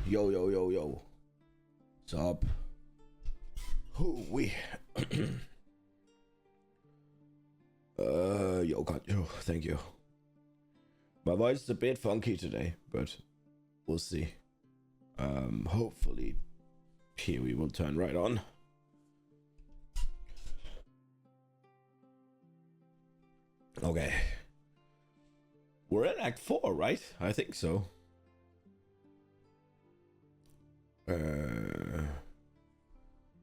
Yo, yo, yo, yo. What's up? We. Yo, got you. Thank you. My voice is a bit funky today, but we'll see. Hopefully, Pee-wee will turn right on. Okay. We're in Act 4, right? I think so.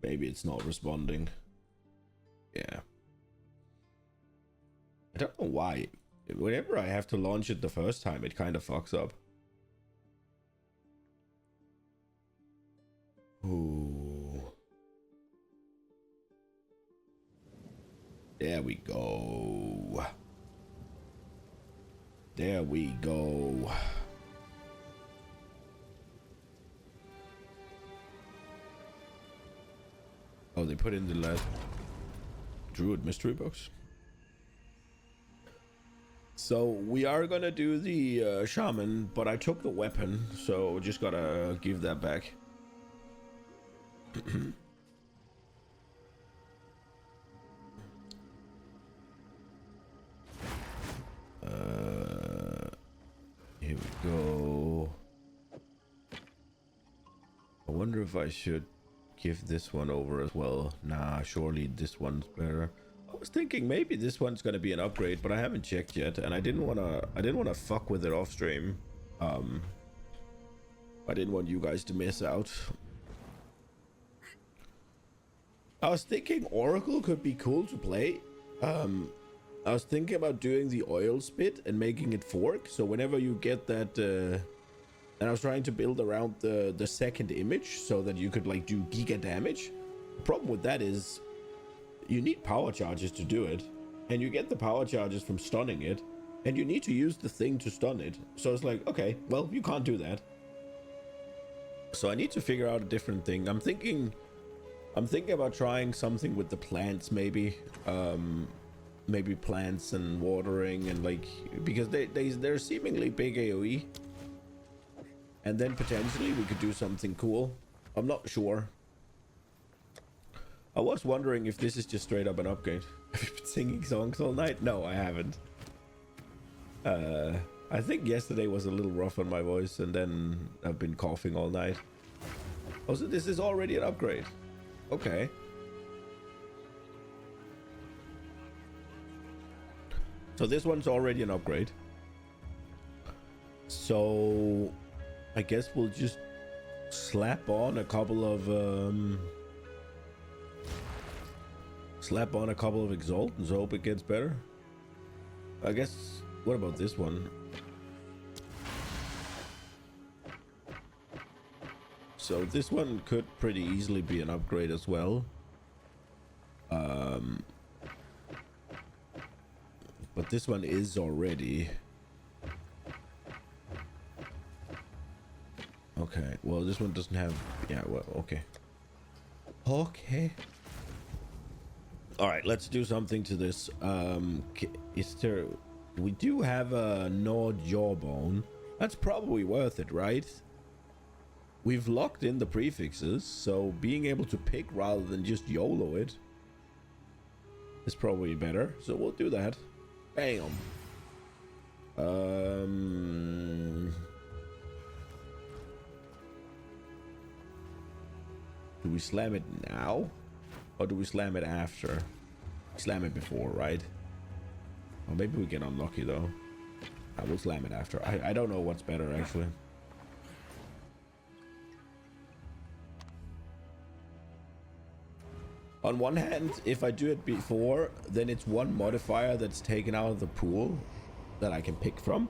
Maybe it's not responding. Yeah. I don't know why. Whenever I have to launch it the first time, it kind of fucks up. Ooh. There we go. There we go. Oh, they put in the last Druid mystery box. So we are gonna do the shaman, but I took the weapon, so just gotta give that back. Here we go. I wonder if I should give this one over as well. Nah, surely this one's better. I was thinking maybe this one's gonna be an upgrade, but I haven't checked yet, and I didn't wanna fuck with it off stream. I didn't want you guys to miss out. I was thinking Oracle could be cool to play. I was thinking about doing the oil spit and making it fork, so whenever you get that, and I was trying to build around the second image so that you could like do giga damage. The problem with that is you need power charges to do it, and you get the power charges from stunning it, and you need to use the thing to stun it. So it's like, okay, well, you can't do that. So I need to figure out a different thing. I'm thinking about trying something with the plants, maybe. Maybe plants and watering, and like, because they're seemingly big AoE, and then potentially we could do something cool. I'm not sure. I was wondering if this is just straight up an upgrade. Have you been singing songs all night? No, I haven't. I think yesterday was a little rough on my voice, and then I've been coughing all night. Oh, so this is already an upgrade. Okay. So this one's already an upgrade. So I guess we'll just slap on a couple of exaltants. Hope it gets better. I guess. What about this one? So this one could pretty easily be an upgrade as well. But this one is already. Okay, well, this one doesn't have. Yeah, well, okay. Okay. All right, let's do something to this. Is there? We do have a gnawed jawbone. That's probably worth it, right? We've locked in the prefixes, so being able to pick rather than just YOLO it is probably better. So we'll do that. Bam. Do we slam it now? Or do we slam it after? Slam it before, right? Or maybe we get unlucky though. I will slam it after. I don't know what's better actually. On one hand, if I do it before, then it's one modifier that's taken out of the pool that I can pick from.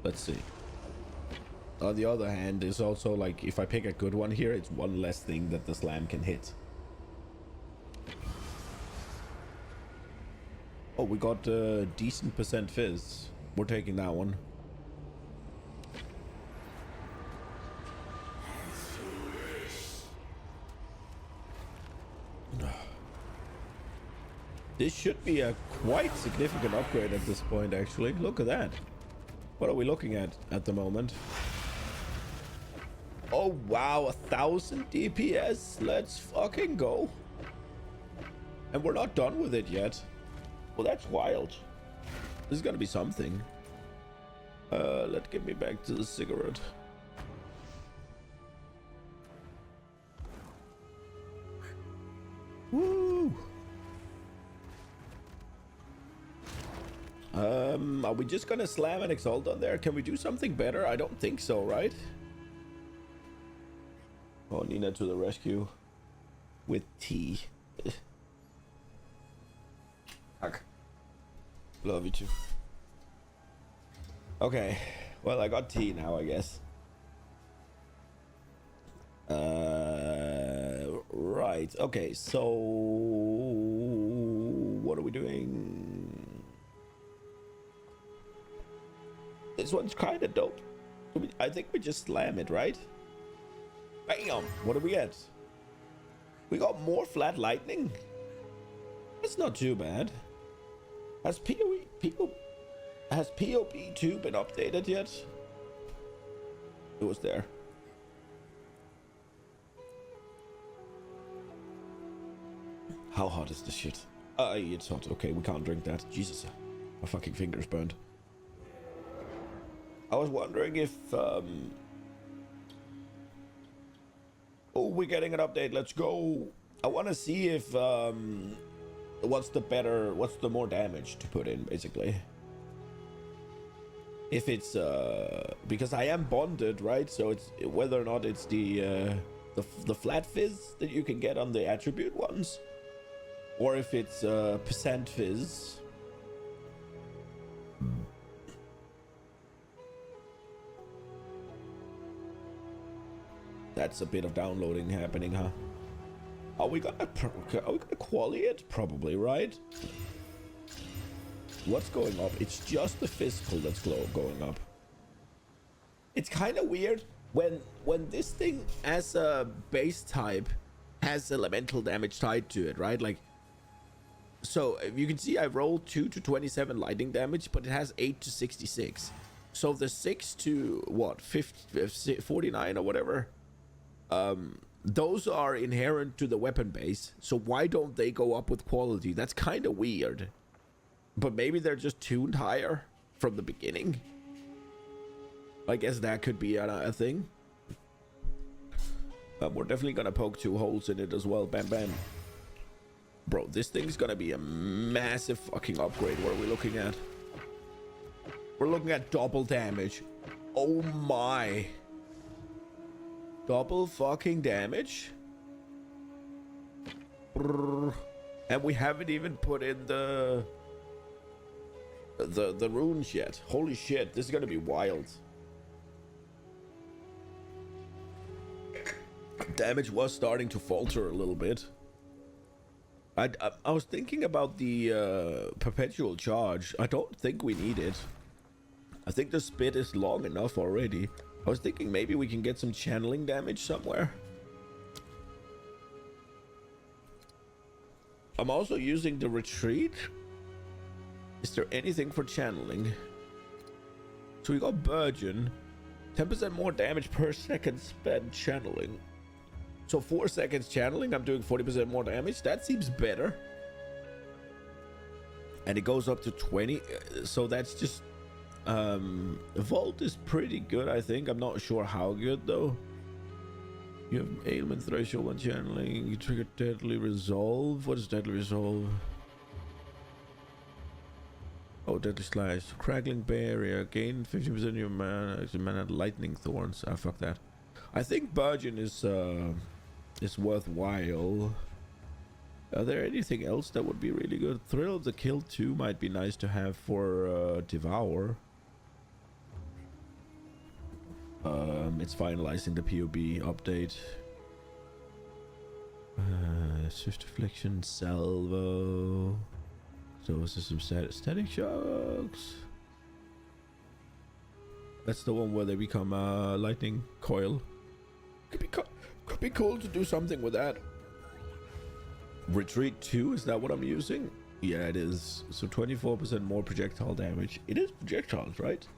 Let's see. On the other hand, it's also like if I pick a good one here, it's one less thing that the slam can hit. Oh, we got a decent percent fizz. We're taking that one. This should be a quite significant upgrade at this point, actually. Look at that. What are we looking at the moment? Oh, wow. 1,000 DPS. Let's fucking go. And we're not done with it yet. Well, that's wild. This is gonna be something. Let's get me back to the cigarette. Woo! Are we just gonna slam an Exalt on there? Can we do something better? I don't think so, right? Oh, Nina to the rescue. With tea. Fuck. Love you too. Okay. Well, I got tea now, I guess. Right. Okay, so... what are we doing? This one's kind of dope. I think we just slam it, right? Bam! What do we get? We got more flat lightning. That's not too bad. Has has POB2 been updated yet? It was there. How hot is this shit? It's hot. Okay, we can't drink that. Jesus, my fucking fingers burned. I was wondering if oh, we're getting an update. Let's go. I want to see if what's the more damage to put in, basically. If it's because I am bonded, right? So it's whether or not it's the flat fizz that you can get on the attribute ones, or if it's percent fizz. That's a bit of downloading happening, huh? Are we gonna quali it? Probably, right? What's going up? It's just the physical that's going up. It's kind of weird when this thing as a base type has elemental damage tied to it, right? Like, so you can see I rolled 2 to 27 lightning damage, but it has 8 to 66. So the 6 to what 50, 49 or whatever, those are inherent to the weapon base. So why don't they go up with quality? That's kind of weird. But maybe they're just tuned higher from the beginning. I guess that could be a thing. We're definitely gonna poke 2 holes in it as well. Bam, bam. Bro, this thing's gonna be a massive fucking upgrade. What are we looking at? We're looking at double damage. Oh my. Double fucking damage. And we haven't even put in the runes yet. Holy shit, this is gonna be wild. Damage was starting to falter a little bit. I was thinking about the perpetual charge. I don't think we need it. I think the spit is long enough already. I was thinking maybe we can get some channeling damage somewhere. I'm also using the retreat. Is there anything for channeling? So we got Burgeon. 10% more damage per second spent channeling. So 4 seconds channeling, I'm doing 40% more damage. That seems better. And it goes up to 20. So that's just... Vault is pretty good, I think. I'm not sure how good, though. You have ailment threshold when channeling. You trigger deadly resolve. What is deadly resolve? Oh, deadly slash. Crackling barrier. Gain 50% of your mana. Mana lightning thorns. Ah, fuck that. I think Burgeon is worthwhile. Are there anything else that would be really good? Thrill of the Kill 2 might be nice to have for Devour. It's finalizing the POB update. Swift Affliction, Salvo. So is this some static shocks? That's the one where they become lightning coil. Could be cool to do something with that. Retreat 2, is that what I'm using? Yeah, it is. So 24% more projectile damage. It is projectiles, right?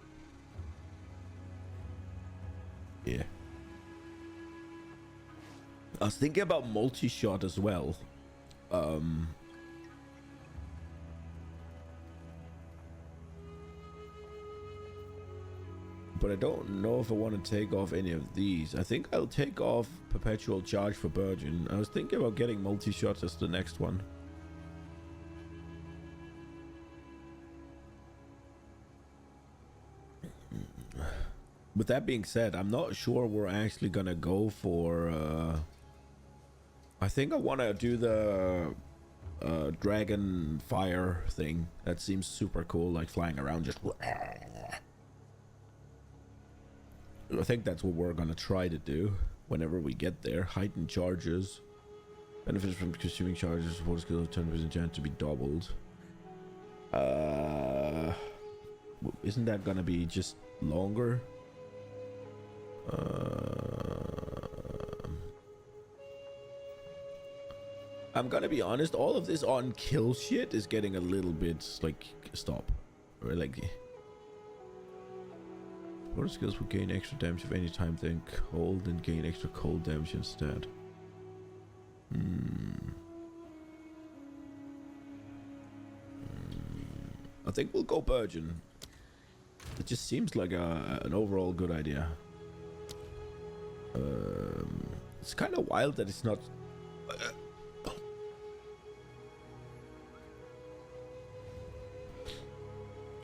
Yeah. I was thinking about multi-shot as well. But I don't know if I want to take off any of these. I think I'll take off Perpetual Charge for Burgeon. I was thinking about getting multi-shot as the next one. With that being said, I'm not sure we're actually gonna go for I think I want to do the dragon fire thing. That seems super cool, like flying around just I think that's what we're gonna try to do whenever we get there. Heightened charges. Benefits from consuming charges, support skill of 10% chance to be doubled. Isn't that gonna be just longer? I'm gonna be honest, all of this on kill shit is getting a little bit like stop. Or like what skills will gain extra damage of any time then cold and gain extra cold damage instead. I think we'll go Burgeon. It just seems like an overall good idea. It's kind of wild that it's not.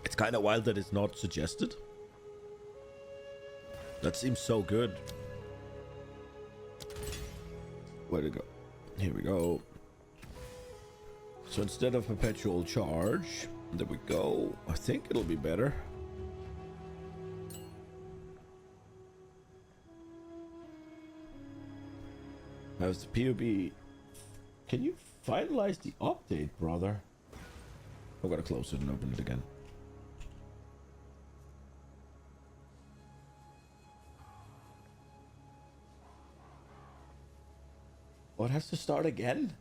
It's kind of wild that it's not suggested. That seems so good. Where'd it go? Here we go. So instead of perpetual charge, there we go. I think it'll be better. How's the POB? Can you finalize the update, brother? I'm gonna close it and open it again. What has to start again?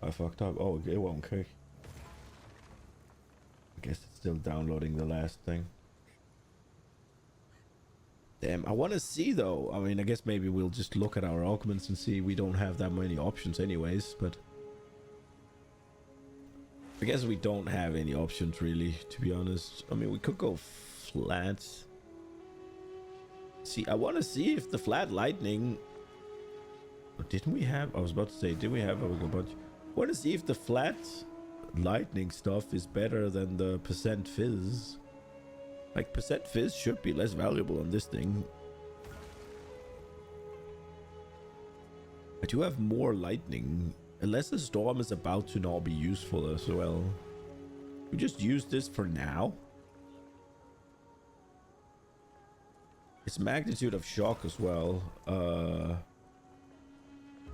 I fucked up. Oh, it won't kick. I guess it's still downloading the last thing. Damn, I want to see though. I mean, I guess maybe we'll just look at our augments and see. We don't have that many options anyways, but I guess we don't have any options really, to be honest. I mean, we could go flat. See, I want to see if the flat lightning. Didn't we have? I was about to say, did we have a bunch? I want to see if the flat lightning stuff is better than the percent fizz. Like, percent fizz should be less valuable on this thing. I do have more lightning. Unless the storm is about to not be useful as well. We just use this for now. It's magnitude of shock as well.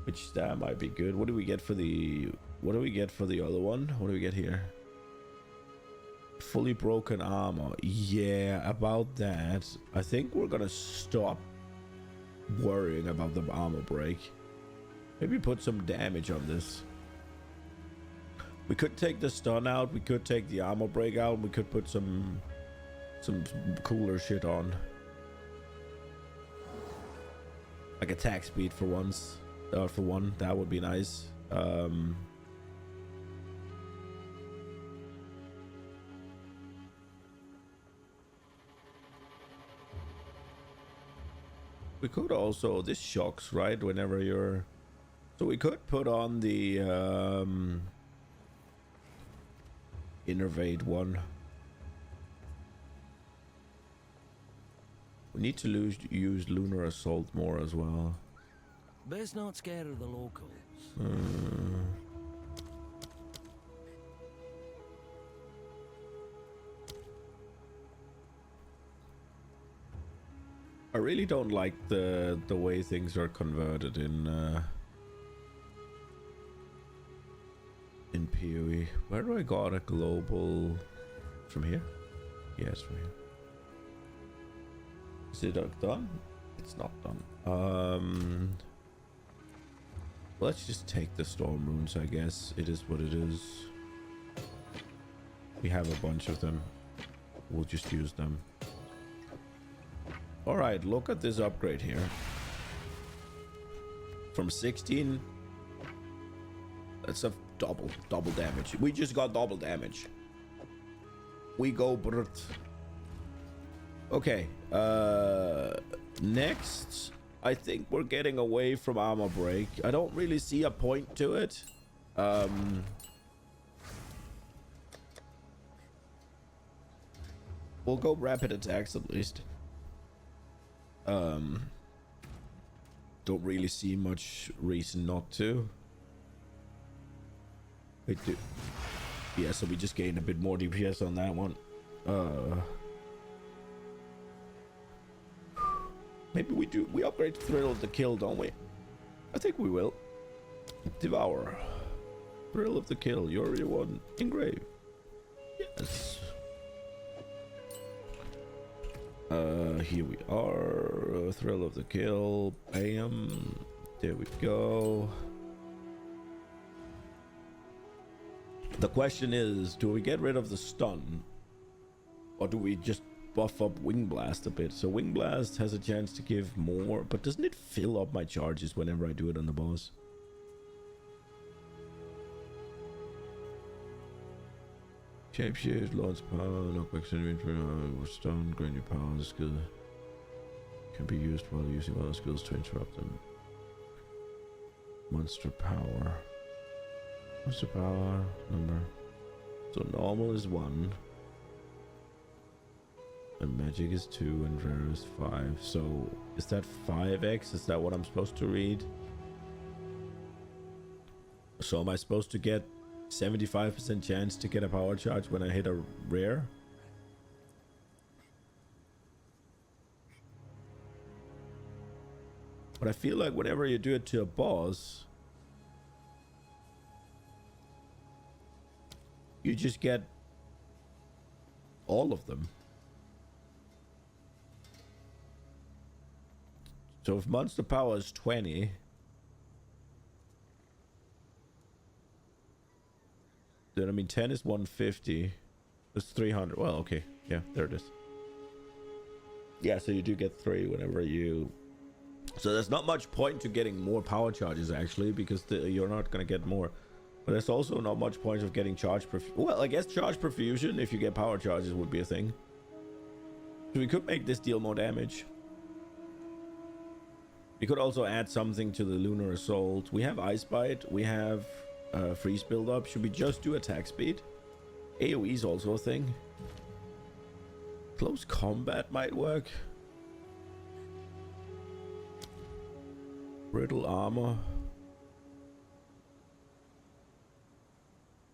Which that might be good. What do we get for the... What do we get for the other one? What do we get here? Fully broken armor. Yeah, about that. I think we're gonna stop worrying about the armor break. Maybe put some damage on this. We could take the stun out. We could take the armor break out. We could put some cooler shit on. Like attack speed for once. For one, that would be nice. We could also, this shocks, right? Whenever you're, so we could put on the innervate one. We need to use lunar assault more as well. Best not scared of the locals. I really don't like the way things are converted in PoE. Where do I got a global? From here? Yes, from here. Is it done? It's not done. Let's just take the storm runes, I guess. It is what it is. We have a bunch of them. We'll just use them. Alright, look at this upgrade here. From 16... That's a double damage. We just got double damage. We go brut. Okay. Next, I think we're getting away from armor break. I don't really see a point to it. We'll go rapid attacks at least. Don't really see much reason not to. Wait, yeah, so we just gained a bit more DPS on that one. Maybe we do. We upgrade Thrill of the Kill, don't we? I think we will. Devour. Thrill of the Kill. You're your one. Engrave. Yes. Here we are. Thrill of the Kill. Bam. There we go. The question is, do we get rid of the stun? Or do we just buff up Wing Blast a bit? So Wing Blast has a chance to give more, but doesn't it fill up my charges whenever I do it on the boss? Shapeshift, Lord's Power, knockback, inventory, stun, grain your power, the skill can be used while using other skills to interrupt them. Monster Power. Monster Power number. So normal is 1. And magic is 2 and rare is 5. So is that 5x? Is that what I'm supposed to read? So am I supposed to get 75% chance to get a power charge when I hit a rare? But I feel like whenever you do it to a boss, you just get all of them. So if monster power is 20, then I mean 10 is 150. That's 300. Well, okay. Yeah, there it is. Yeah, so you do get 3 whenever you... So there's not much point to getting more power charges actually, because you're not going to get more. But there's also not much point of getting charge well, I guess charge perfusion if you get power charges would be a thing. So we could make this deal more damage. We could also add something to the Lunar Assault. We have Ice Bite. We have Freeze build up. Should we just do attack speed? AoE is also a thing. Close combat might work. Brittle armor.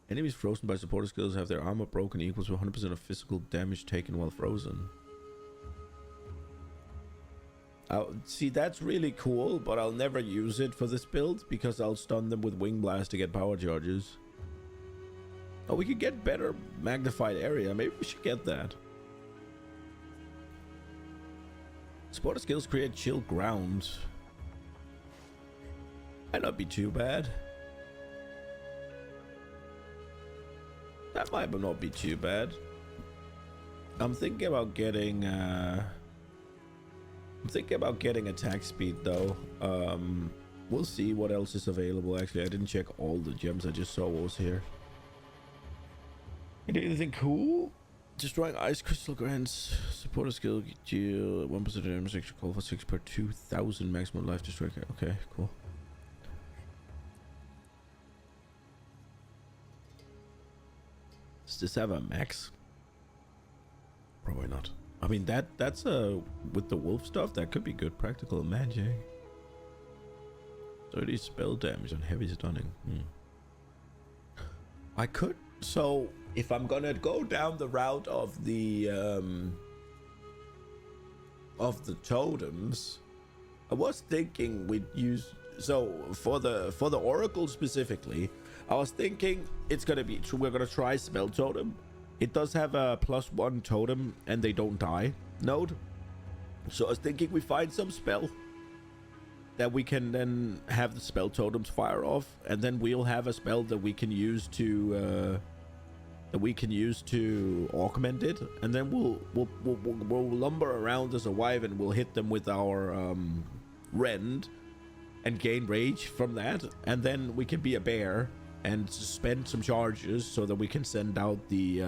Enemies frozen by supporter skills have their armor broken equals to 100% of physical damage taken while frozen. See, that's really cool, but I'll never use it for this build because I'll stun them with Wing Blast to get power charges. Oh, we could get better magnified area. Maybe we should get that. Supporter skills create chill ground. Might not be too bad. That might not be too bad. I'm thinking about getting attack speed though. We'll see what else is available. Actually, I didn't check all the gems. I just saw what was here. Anything cool? Destroying ice crystal grants supporter skill deal 1% damage extra call for 6 per 2,000 maximum life destroy. Okay, cool. Does this have a max? Probably not. I mean that's with the wolf stuff that could be good. Practical magic. 30 spell damage on heavy stunning. I could. So if I'm gonna go down the route of the totems, I was thinking we'd use, so for the oracle specifically, I was thinking we're gonna try spell totem. It does have a +1 totem and they don't die node. So I was thinking we find some spell that we can then have the spell totems fire off, and then we'll have a spell that we can use to augment it, and then we'll lumber around as a wyvern. We'll hit them with our rend and gain rage from that, and then we can be a bear and spend some charges so that we can send out the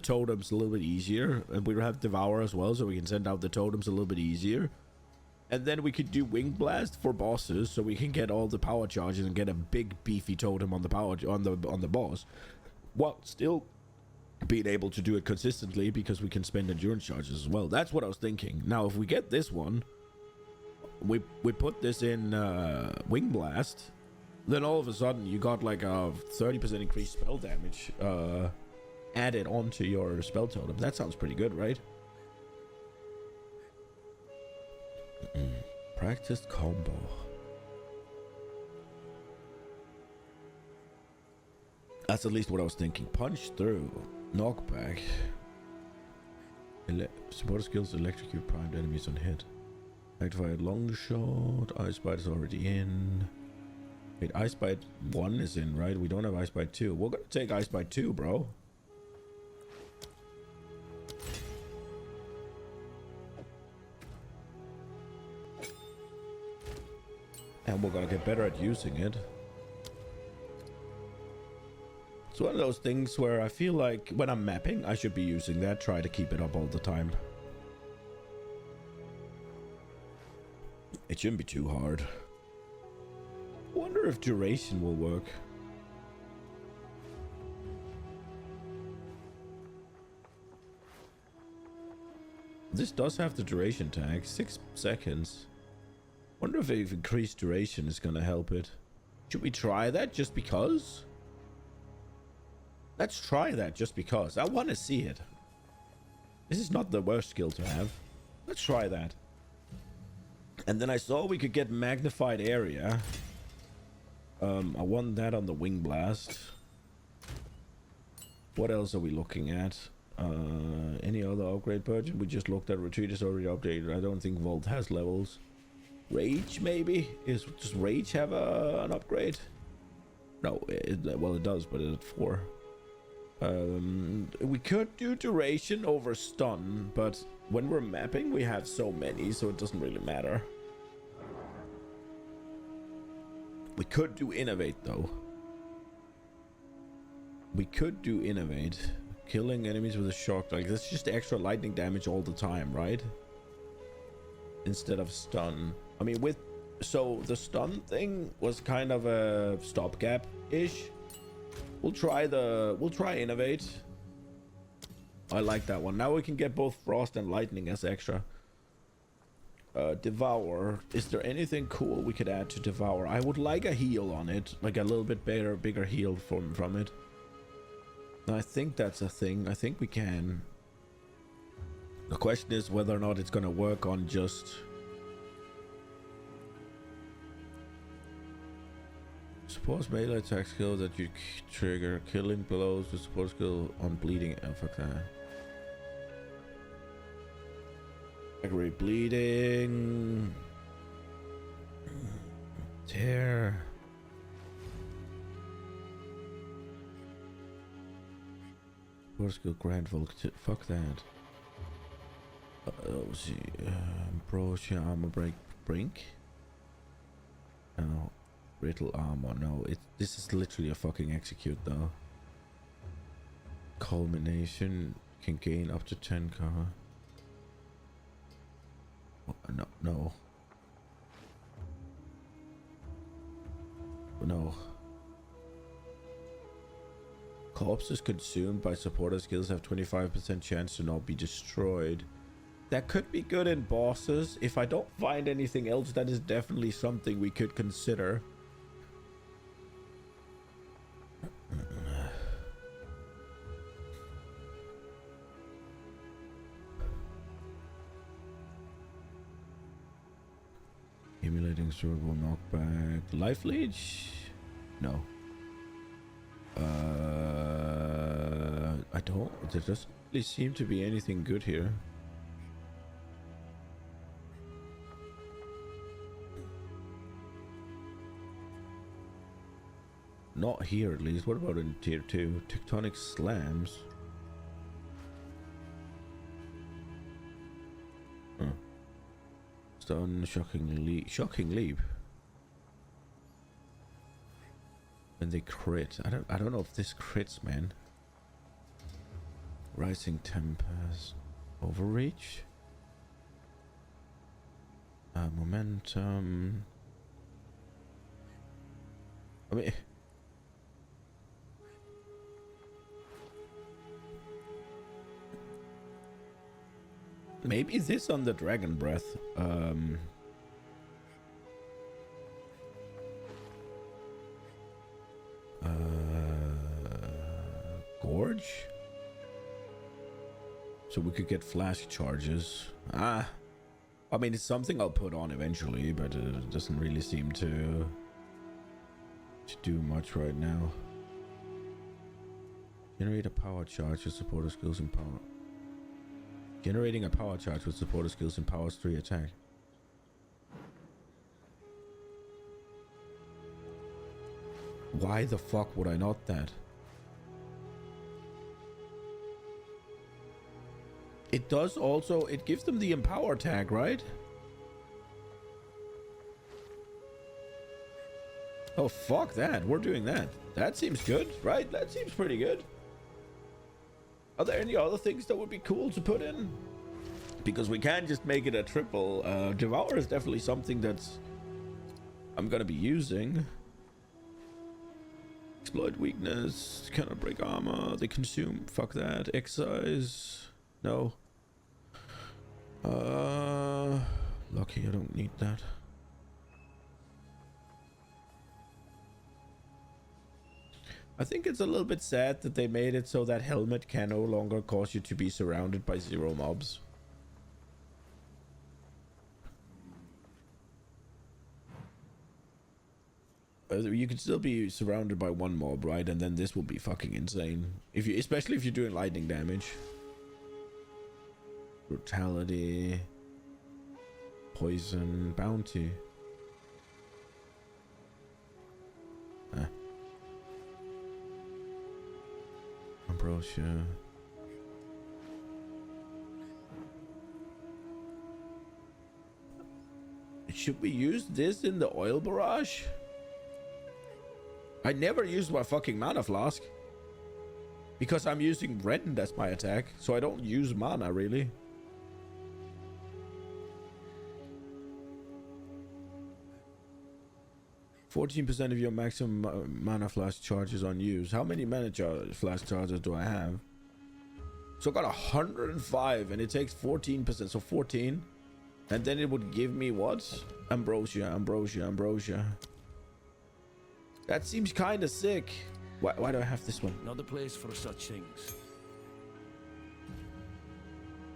totems a little bit easier, and we have devour as well, so we can send out the totems a little bit easier. And then we could do wing blast for bosses, so we can get all the power charges and get a big beefy totem on the boss, while still being able to do it consistently because we can spend endurance charges as well. That's what I was thinking. Now, if we get this one, we put this in wing blast, then all of a sudden you got like a 30% increased spell damage added onto your spell totem. That sounds pretty good, right? Practiced combo. That's at least what I was thinking. Punch through, knockback. Support skills electrocute primed enemies on hit. Activated long shot. Ice bite is already in. Wait, Ice bite 1 is in, right? We don't have Ice bite 2. We're gonna take Ice bite 2, bro. And we're gonna get better at using it. It's one of those things where I feel like when I'm mapping, I should be using that. Try to keep it up all the time. It shouldn't be too hard. I wonder if duration will work. This does have the duration tag, 6 seconds. Wonder if increased duration is gonna help it. Should we try that just because? Let's try that just because. I want to see it. This is not the worst skill to have. Let's try that. And then I saw we could get magnified area. I want that on the wing blast. What else are we looking at? Any other upgrade purchase? We just looked at retreat is already updated. I don't think Vault has levels. Rage maybe? Does Rage have an upgrade? No, well it does, but it's at 4. We could do duration over stun, but when we're mapping we have so many, so it doesn't really matter. We could do innovate though. We could do innovate. Killing enemies with a shock, like that's just extra lightning damage all the time, right? Instead of stun. I mean, so the stun thing was kind of a stopgap-ish. We'll try innovate. I like that one. Now we can get both frost and lightning as extra. Devour. Is there anything cool we could add to Devour? I would like a heal on it, like a little bit bigger heal from it. I think that's a thing. I think we can. The question is whether or not it's gonna work on just suppose melee attack skill that you trigger killing blows with support skill on bleeding. Oh, fuck that. Agree bleeding. Tear. Support skill grant fuck that. Let's see. Brochure armor brink. No. Brittle armor, no. This is literally a fucking execute though. Culmination can gain up to 10k. No. Corpses consumed by supporter skills have 25% chance to not be destroyed. That could be good in bosses. If I don't find anything else, that is definitely something we could consider. Emulating cerebral knockback. Life leech? No. I don't. There doesn't really seem to be anything good here. Not here, at least. What about in tier 2? Tectonic slams. Huh. Stun, shocking leap. When they crit. I don't know if this crits, man. Rising Tempest. Overreach. Momentum. I mean, maybe this on the Dragon Breath. Gorge? So we could get flash charges. I mean, it's something I'll put on eventually, but it doesn't really seem to do much right now. Generate a power charge with supporter skills and power. Generating a power charge with supporter skills and powers 3 attack. Why the fuck would I not that? It does also, it gives them the empower tag, right? Oh, fuck that. We're doing that. That seems good, right? That seems pretty good. Are there any other things that would be cool to put in? Because we can't just make it a triple. Devour is definitely something that's I'm gonna be using. Exploit weakness, cannot break armor, they consume. Fuck that. Excise. No. Lucky I don't need that. I think it's a little bit sad that they made it so that helmet can no longer cause you to be surrounded by 0 mobs. You could still be surrounded by 1 mob, right? And then this will be fucking insane. If you, especially if you're doing lightning damage. Brutality. Poison. Bounty. Ambrosia. Should we use this in the oil barrage? I never used my fucking mana flask. Because I'm using Rend as my attack. So I don't use mana really. %of your maximum mana flask charges on use. How many mana flask charges do I have? So I got 105 and it takes 14%. So 14. And then it would give me what? Ambrosia, Ambrosia, Ambrosia. That seems kind of sick. Why do I have this one? Not the place for such things.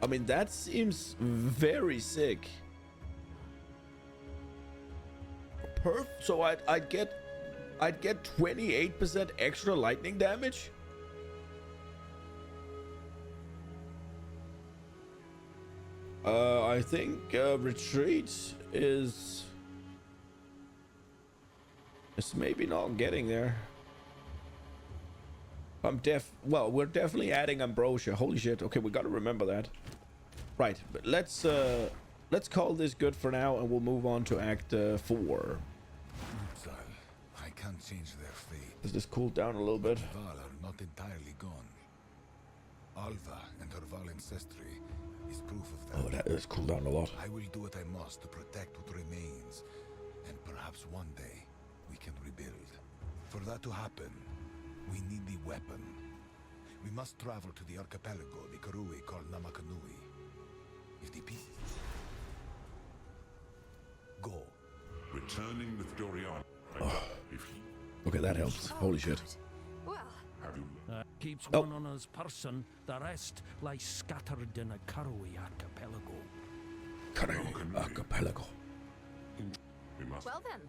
I mean, that seems very sick. So I'd get 28% extra lightning damage. I think retreat is maybe not getting there. Well, we're definitely adding Ambrosia. Holy shit. Okay, we got to remember that. Right, but let's call this good for now, and we'll move on to Act 4. Exile. I can't change their fate. Does this cool down a little bit? Vaal are not entirely gone. Alva and her Vaal ancestry is proof of that. Oh, that does cool down a lot. I will do what I must to protect what remains, and perhaps one day we can rebuild. For that to happen, we need the weapon. We must travel to the archipelago the Karui called Namakanui. If the pieces... Go. Returning with Dorian. Okay, that helps. Holy shit. Well, Have you? Keeps Oh. one on his person, the rest lie scattered in a Karui archipelago. Archipelago. We must. well then.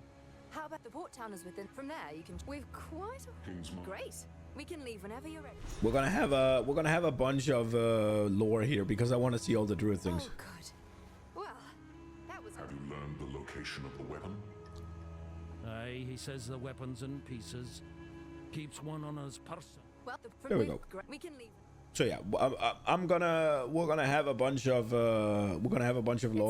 How about the port town is within? From there, you can. We've quite. Kingsman. Great. We can leave whenever you're ready. We're gonna have a bunch of lore here because I want to see all the druid things. Oh, good. Well, that was. Have you learned the location of the weapon? Aye, he says the weapon's in pieces. Keeps one on his person. Well, There we go. We can leave. So yeah, we're gonna have a bunch of lore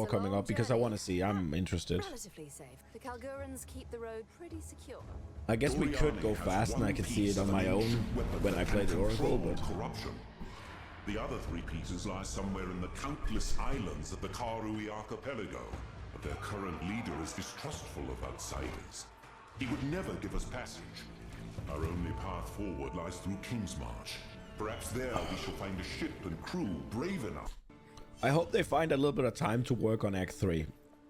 a coming long up because I journey, want to see. I'm interested. Relatively safe. The Kalgurans keep the road pretty secure. I guess we could go fast and I can see it on my own when I play the Oracle, but corruption. The other 3 pieces lie somewhere in the countless islands of the Karui archipelago, but their current leader is distrustful of outsiders. He would never give us passage. Our only path forward lies through Kingsmarsh. Perhaps there we shall find a ship and crew brave enough. I hope they find a little bit of time to work on Act 3.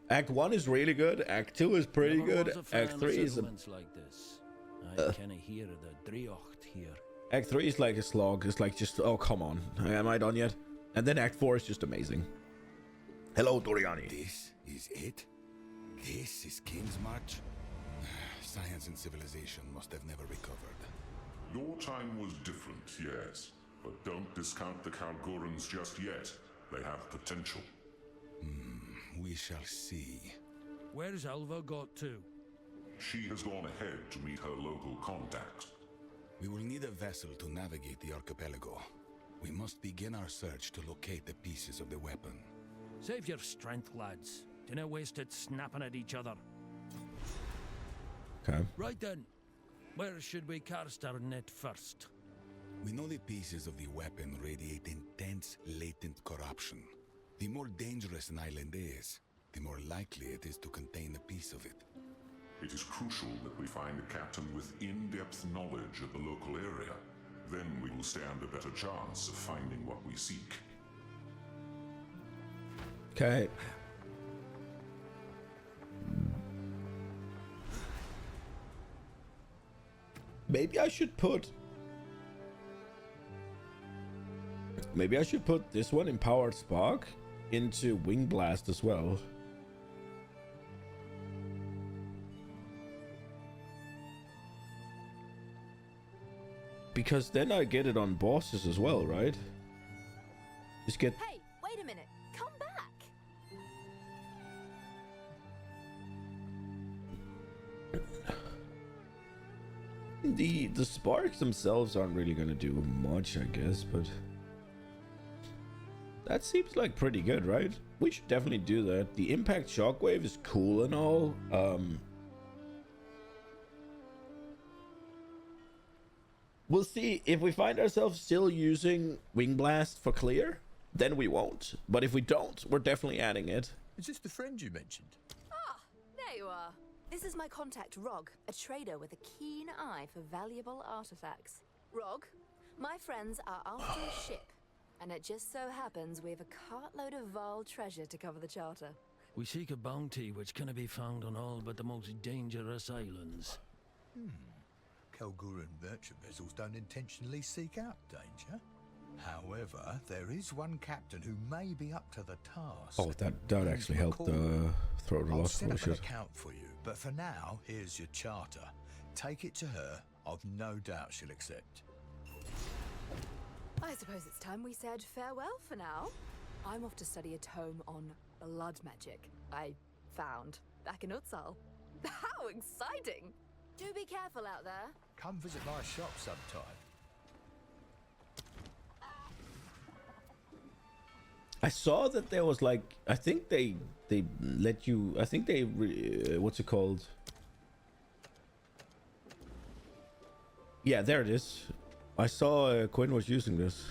Act 1 is really good, Act 2 is pretty Never good, was a fan Act of 3 is settlements like this. I kinda hear the Driocht here. Act 3 is like a slog. It's like just, oh come on, am I done yet? And then Act 4 is just amazing. Hello, Doriani. This is it? This is Kingsmarch? Science and civilization must have never recovered. Your time was different, yes, but don't discount the Kalgurans just yet. They have potential. We shall see. Where's Alva got to? She has gone ahead to meet her local contacts. We will need a vessel to navigate the archipelago. We must begin our search to locate the pieces of the weapon. Save your strength, lads. Dinna waste it snapping at each other. Okay. Right then. Where should we cast our net first? We know the pieces of the weapon radiate intense, latent corruption. The more dangerous an island is, the more likely it is to contain a piece of it. It is crucial that we find a captain with in-depth knowledge of the local area. Then we will stand a better chance of finding what we seek. Okay. Maybe I should put this one, Empowered Spark, into Wing Blast as well. Because then I get it on bosses as well, right? Just get... Hey, wait a minute. Come back. The sparks themselves aren't really gonna do much, I guess, but that seems like pretty good, right? We should definitely do that. The impact shockwave is cool and all. We'll see if we find ourselves still using Wing Blast for clear, then we won't. But if we don't, we're definitely adding it. Is this the friend you mentioned? Ah, there you are. This is my contact, Rog, a trader with a keen eye for valuable artifacts. Rog, my friends are after a ship, and it just so happens we have a cartload of Vaal treasure to cover the charter. We seek a bounty which cannot be found on all but the most dangerous islands. Kalguran merchant vessels don't intentionally seek out danger. However, there is one captain who may be up to the task. Oh, that actually helped throw the I'll lost set up an bullshit. account for you, but for now, here's your charter. Take it to her. I've no doubt she'll accept. I suppose it's time we said farewell for now. I'm off to study a tome on blood magic I found back in Exile. How exciting! Do be careful out there. Come visit my shop sometime. I saw that there was like, I think they let you, I think they what's it called? Yeah, there it is. I saw Quinn was using this.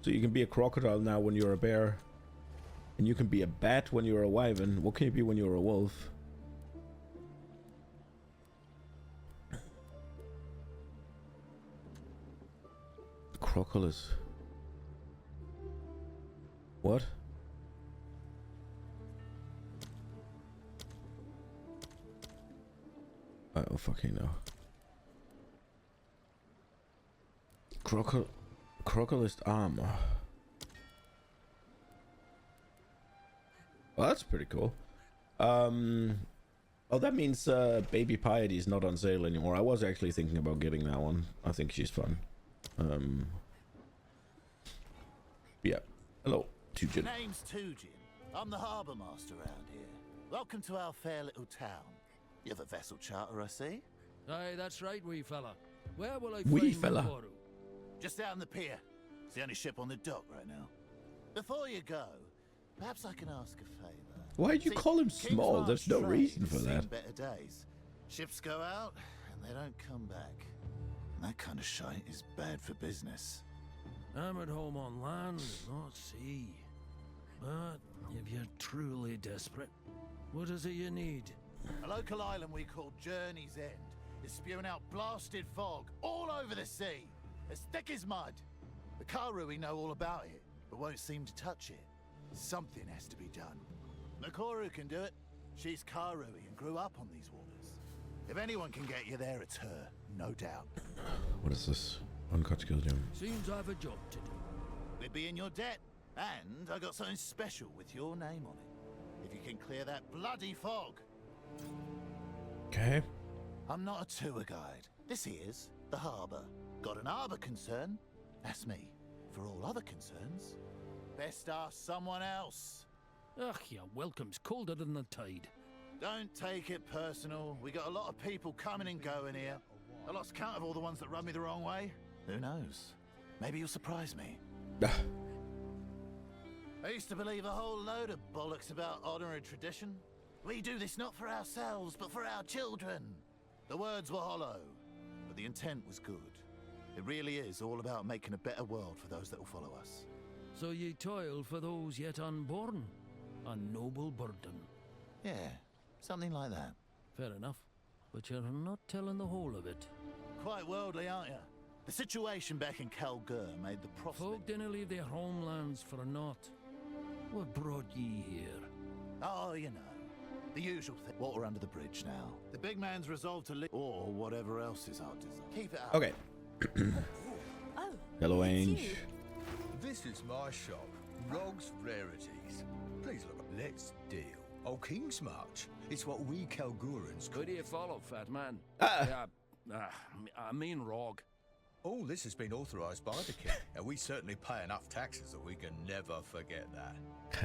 So you can be a crocodile now when you're a bear, and you can be a bat when you're a wyvern. What can you be when you're a wolf? Crocolus. What? I don't fucking know. Crocolist armor. Well, that's pretty cool. Oh, that means Baby Piety is not on sale anymore. I was actually thinking about getting that one. I think she's fun. Yeah. Hello, Tujin. Name's Tujin. I'm the harbour master around here. Welcome to our fair little town. You have a vessel charter, I see. Aye, that's right, wee fella. Where will I Wee find fella. Makoru? Just out on the pier. It's the only ship on the dock right now. Before you go, perhaps I can ask a favour. Why'd you See, call him King's small? March There's no trade reason for has that. seen better days. Ships go out and they don't come back. And that kind of shite is bad for business. I'm at home on land and not sea. But if you're truly desperate, what is it you need? A local island we call Journey's End is spewing out blasted fog all over the sea, as thick as mud. The Karui know all about it, but won't seem to touch it. Something has to be done. Makoru can do it. She's Karui and grew up on these waters. If anyone can get you there, it's her, no doubt. What is this? Uncut skill gem. Seems I've a job to do. We'd be in your debt, and I got something special with your name on it. If you can clear that bloody fog. Okay. I'm not a tour guide. This here's the harbour. Got an harbour concern? That's me. For all other concerns, best ask someone else. Ugh, your welcome's colder than the tide. Don't take it personal. We got a lot of people coming and going here. I lost count of all the ones that rub me the wrong way. Who knows? Maybe you'll surprise me. I used to believe a whole load of bollocks about honour and tradition. We do this not for ourselves, but for our children. The words were hollow, but the intent was good. It really is all about making a better world for those that will follow us. So ye toil for those yet unborn. A noble burden. Yeah, something like that. Fair enough. But you're not telling the whole of it. Quite worldly, aren't you? The situation back in Kalgur made the Folk prospect... didn't leave their homelands for naught. What brought ye here? Oh, you know. The usual thing. Water under the bridge now. The big man's resolved to live... Or whatever else is our desire. Keep it up. Okay. Oh, Hello, it's Ange. you. This is my shop, Rog's Rarities. Please look. Let's deal. Oh, King's March. It's what we Kalgurans call. Who do you follow, fat man? Ah. I mean Rog. All this has been authorised by the king, and we certainly pay enough taxes that we can never forget that.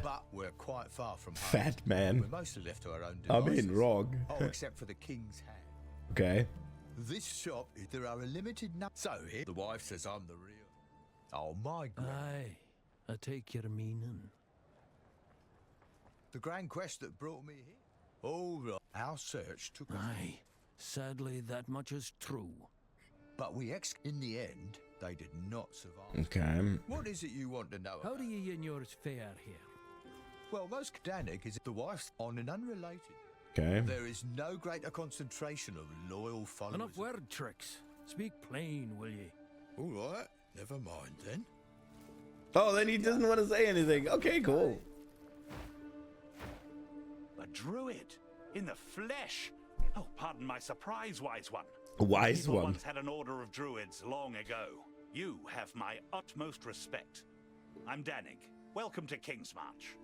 But we're quite far from home. Fat man. We're mostly left to our own I devices. mean, Rog. Oh, except for the king's hand. Okay. This shop, there are a limited number. So here, the wife says I'm the real. Oh, my God. Aye, I take your meaning. The grand quest that brought me here. All right. Our search took us. Aye, sadly that much is true. But in the end, they did not survive. Okay. What is it you want to know How about? do ye and yours fare here? Well, most Danik is the wife's on an unrelated. Okay. There is no greater concentration of loyal followers. Enough word tricks. Speak plain, will ye? All right, never mind then. Oh, then he doesn't want to say anything. Okay, cool. A druid in the flesh. Oh, pardon my surprise, wise one. A wise People one. once had an order of druids long ago. You have my utmost respect. I'm Danig. Welcome to King's March.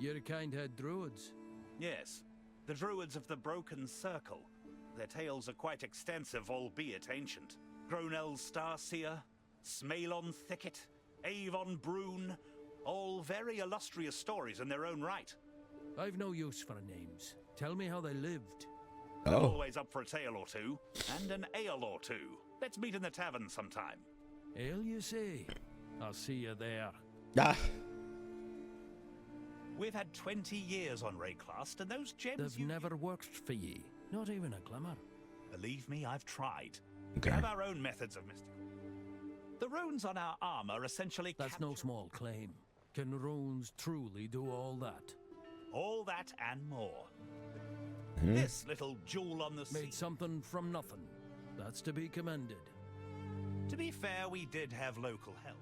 You're kind-head druids. Yes, the druids of the Broken Circle. Their tales are quite extensive, albeit ancient. Gronel's Starseer, Smaelon Thicket, Avon Brune, all very illustrious stories in their own right. I've no use for names. Tell me how they lived. I'm Oh. always up for a tale or two, and an ale or two. Let's meet in the tavern sometime. Ale, you say? I'll see you there. Ah. We've had 20 years on Rayclast, and those gems They've never worked for ye. Not even a glimmer. Believe me, I've tried. Okay. We have our own methods of mystical. The runes on our armor essentially That's no capture small claim. Can runes truly do all that? all that and more. Hmm? This little jewel on the sea. Made something from nothing. That's to be commended. To be fair, we did have local help.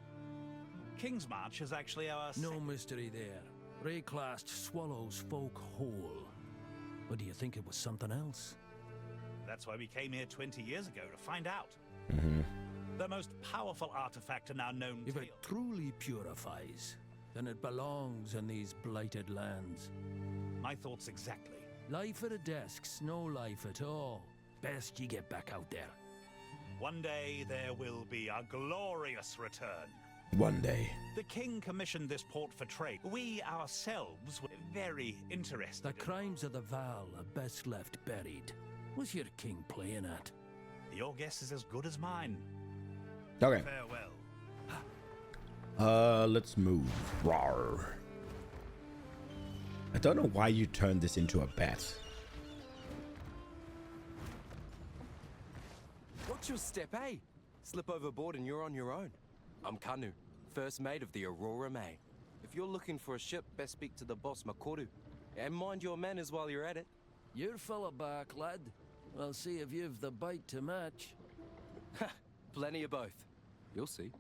King's March is actually our No mystery there. Rayclast swallows folk whole. Or do you think it was something else? That's why we came here 20 years ago, to find out. Mm-hmm. The most powerful artifact in our known If tale. it truly purifies, then it belongs in these blighted lands. My thoughts exactly. Life at a desk's no life at all. Best you get back out there. One day there will be a glorious return. One day. The king commissioned this port for trade. We ourselves were very interested. The crimes of the Vaal are best left buried. What's your king playing at? Your guess is as good as mine. Okay. Farewell. Let's move. Rawr. I don't know why you turned this into a bat. Watch your step, eh? Slip overboard and you're on your own. I'm Kanu, first mate of the Aurora May. If you're looking for a ship, best speak to the boss Makoru. And mind your manners while you're at it. You're full of bark, lad. I'll see if you've the bite to match. Plenty of both. You'll see.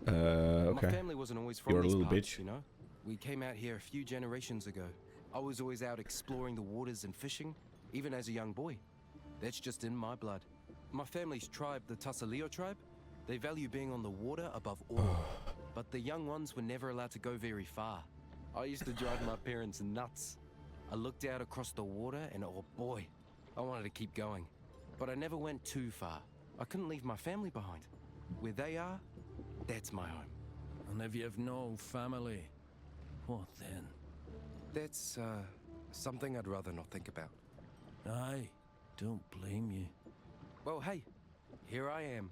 Okay. My family wasn't always from You're a these little parts, bitch. you know? We came out here a few generations ago. I was always out exploring the waters and fishing, even as a young boy. That's just in my blood. My family's tribe, the Tasaleo tribe, they value being on the water above all. But the young ones were never allowed to go very far. I used to drive my parents nuts. I looked out across the water and oh boy, I wanted to keep going. But I never went too far. I couldn't leave my family behind. Where they are, that's my home. And if you've no family, what then? That's, something I'd rather not think about. Aye, don't blame you. Well, hey, here I am.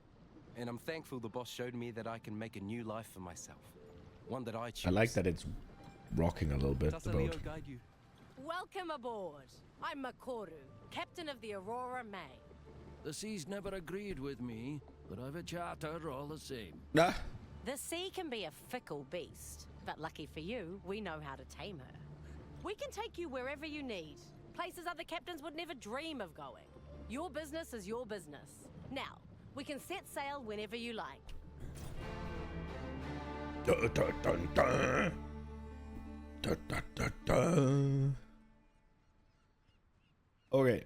And I'm thankful the boss showed me that I can make a new life for myself. One that I choose. I like that it's rocking a little bit. The Tasaleo boat. guide you. Welcome aboard. I'm Makoru, captain of the Aurora May. The sea's never agreed with me, but I've a charter all the same. Ah. The sea can be a fickle beast, but lucky for you, we know how to tame her. We can take you wherever you need, places other captains would never dream of going. Your business is your business. Now, we can set sail whenever you like. Dun, dun, dun, dun. Dun, dun, dun, dun. Okay.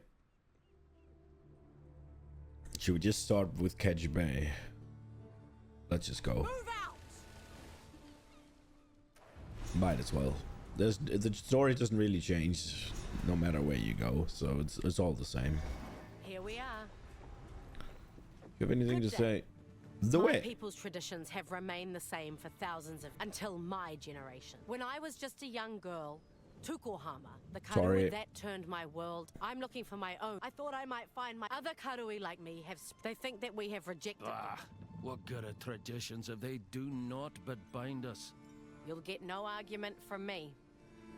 Should we just start with Kedge Bay? Let's just go. Move out! Might as well. The story doesn't really change no matter where you go, so it's all the same. Here we are. You have anything Good to day. say? The My way. people's traditions have remained the same for thousands of until my generation. When I was just a young girl, Tukohama, the Sorry. karui that turned my world. I'm looking for my own. I thought I might find my other karui like me have. They think that we have rejected them. Ah, what good are traditions if they do naught but bind us? You'll get no argument from me.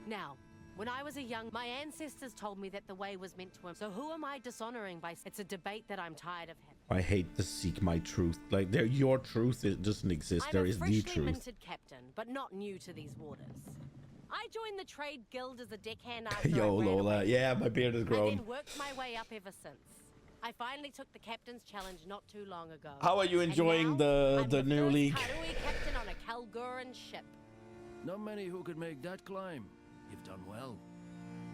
Now, when I was a young, my ancestors told me that the way was meant to. So who am I dishonoring by? It's a debate that I'm tired of having. I hate the seek my truth. Like, your truth it doesn't exist. I'm There a is the freshly truth. minted captain, but not new to these waters. I joined the trade guild as a deckhand after Yo, I ran Lola. away. Yeah, my beard has I grown. then worked my way up ever since. I finally took the captain's challenge not too long ago. How are you And enjoying now, the I'm new first league? Karui captain on a Kalguran ship. Not many who could make that climb. You've done well.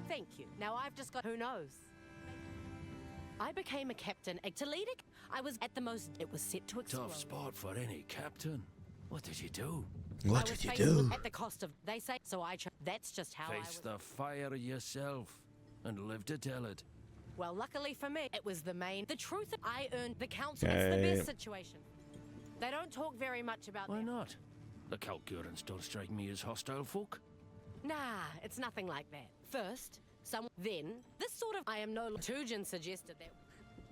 Thank you. Now I've just got who knows. I became a captain at Toledo. I was at the most. It was set to explode. Tough spot for any captain. What did you do? What I was did you faced do? with- at the cost of. They say so. That's just how I Face was. the fire yourself and live to tell it. Well, luckily for me, it was the main. The truth, I earned the council. It's the Okay. best situation. They don't talk very much about Why them. not? The Kalgurans don't strike me as hostile folk. Nah, it's nothing like that. First, then this sort of. I am no. Tujin suggested that.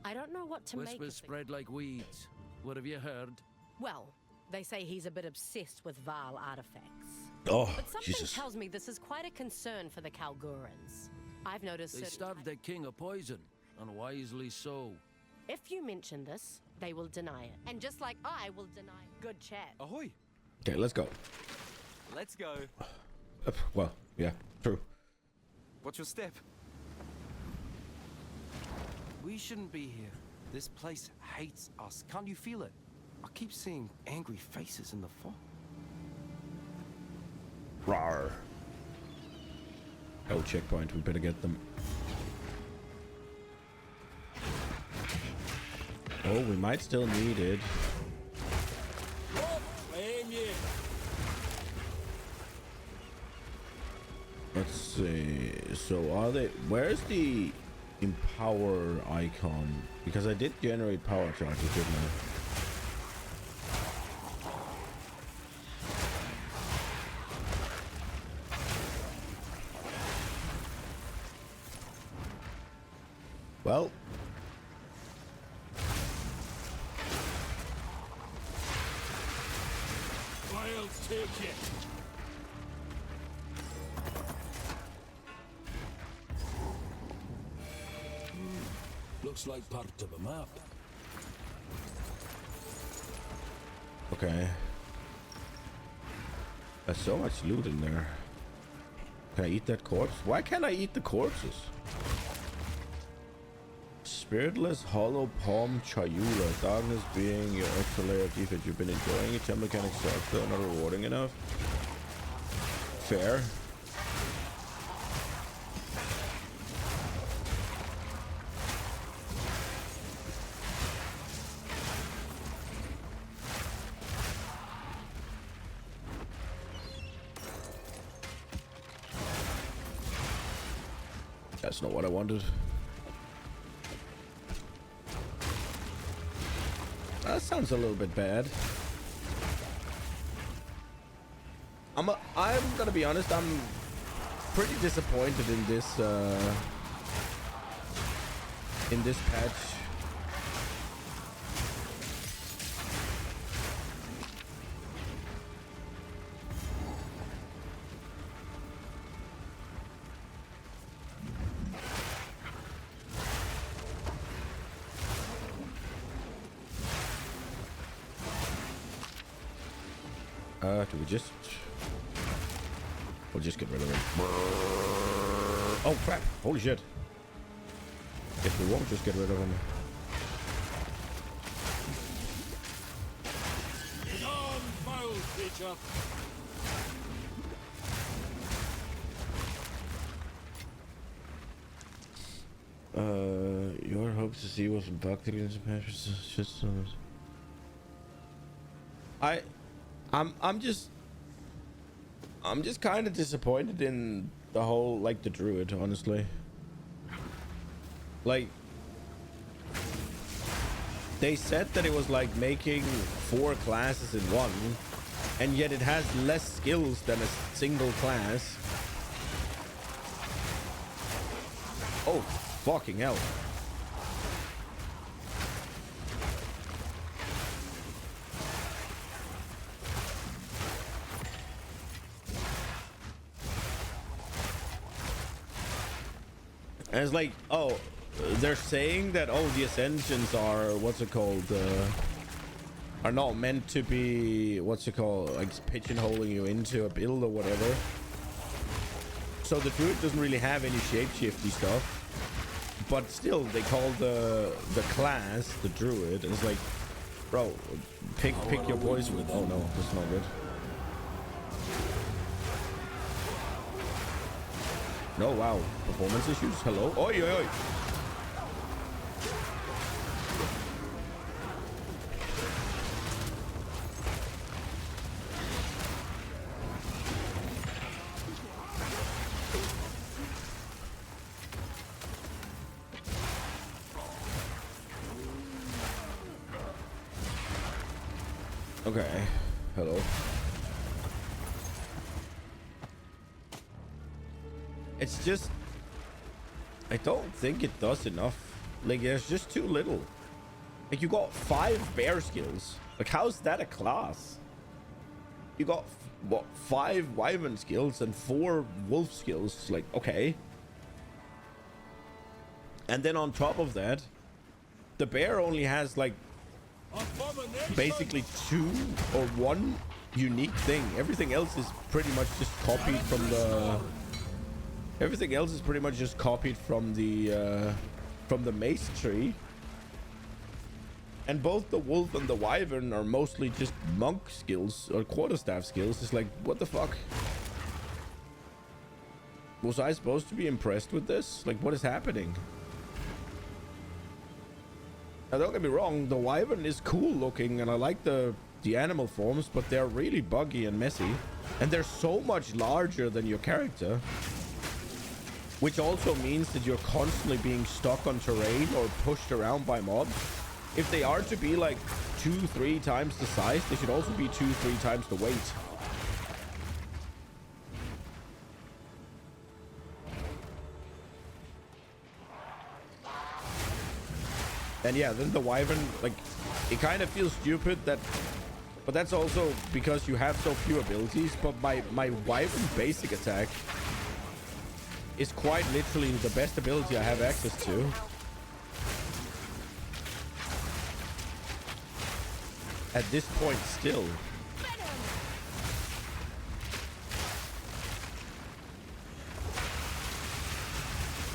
I don't know what to make Whispers of the. spread like weeds. What have you heard? Well, they say he's a bit obsessed with Vaal artifacts. Oh, But something Jesus. tells me this is quite a concern for the Kalgurans. I've noticed. They certain starved types- their king of poison, and wisely so. If you mention this, they will deny it. And just like I will deny. Good chat. Ahoy! Okay, let's go. Let's go. Well, yeah, true. Watch your step. We shouldn't be here. This place hates us. Can't you feel it? I keep seeing angry faces in the fog. Rawr. Oh, checkpoint. We better get them. Oh, we might still need it. Let's see. So are they? Where's the empower icon? Because I did generate power charges, didn't I? Well, I'll take it. Looks like part of a map. Okay. There's so much loot in there. Can I eat that corpse? Why can't I eat the corpses? Spiritless Hollow Palm Chayula. Darkness being your extra layer of defense. You've been enjoying it. Tell mechanics suck though, not rewarding enough. Fair. That's not what I wanted. That sounds a little bit bad. I'm gonna be honest, I'm pretty disappointed in this patch. Do we just... We'll just get rid of him. Oh crap! Holy shit! Guess we won't just get rid of him. Get on, foul creature! Your hopes to see what's bugged against the patch. Just I'm just kind of disappointed in the whole, like, the druid, honestly. Like, they said that it was like making 4 classes in one, and yet it has less skills than a single class. Oh, fucking hell. And it's like, oh, they're saying that, oh, the ascensions are, what's it called, are not meant to be, what's it called, like pigeonholing you into a build or whatever. So the druid doesn't really have any shapeshifty stuff, but still they call the class the druid, and it's like, bro, pick your poison. Oh no, that's not good. No, wow. Performance issues? Hello? Oi, oi, oi. Okay. Hello. It's just, I don't think it does enough. Like, there's just too little. Like, you got 5 bear skills. Like, how's that a class? You got, what, 5 wyvern skills and 4 wolf skills. Like, okay. And then on top of that, the bear only has, like, basically 2 or 1 unique thing. Everything else is pretty much just copied from the... Everything else is pretty much just copied from the mace tree. And both the wolf and the wyvern are mostly just monk skills or quarterstaff skills. It's like, what the fuck? Was I supposed to be impressed with this? Like, what is happening? Now, don't get me wrong, the wyvern is cool looking and I like the animal forms, but they're really buggy and messy. And they're so much larger than your character. Which also means that you're constantly being stuck on terrain or pushed around by mobs. If they are to be like 2-3 times the size, they should also be 2-3 times the weight. And yeah, then the wyvern, like, it kind of feels stupid that But that's also because you have so few abilities. But my Wyvern basic attack is quite literally the best ability I have access to. At this point still.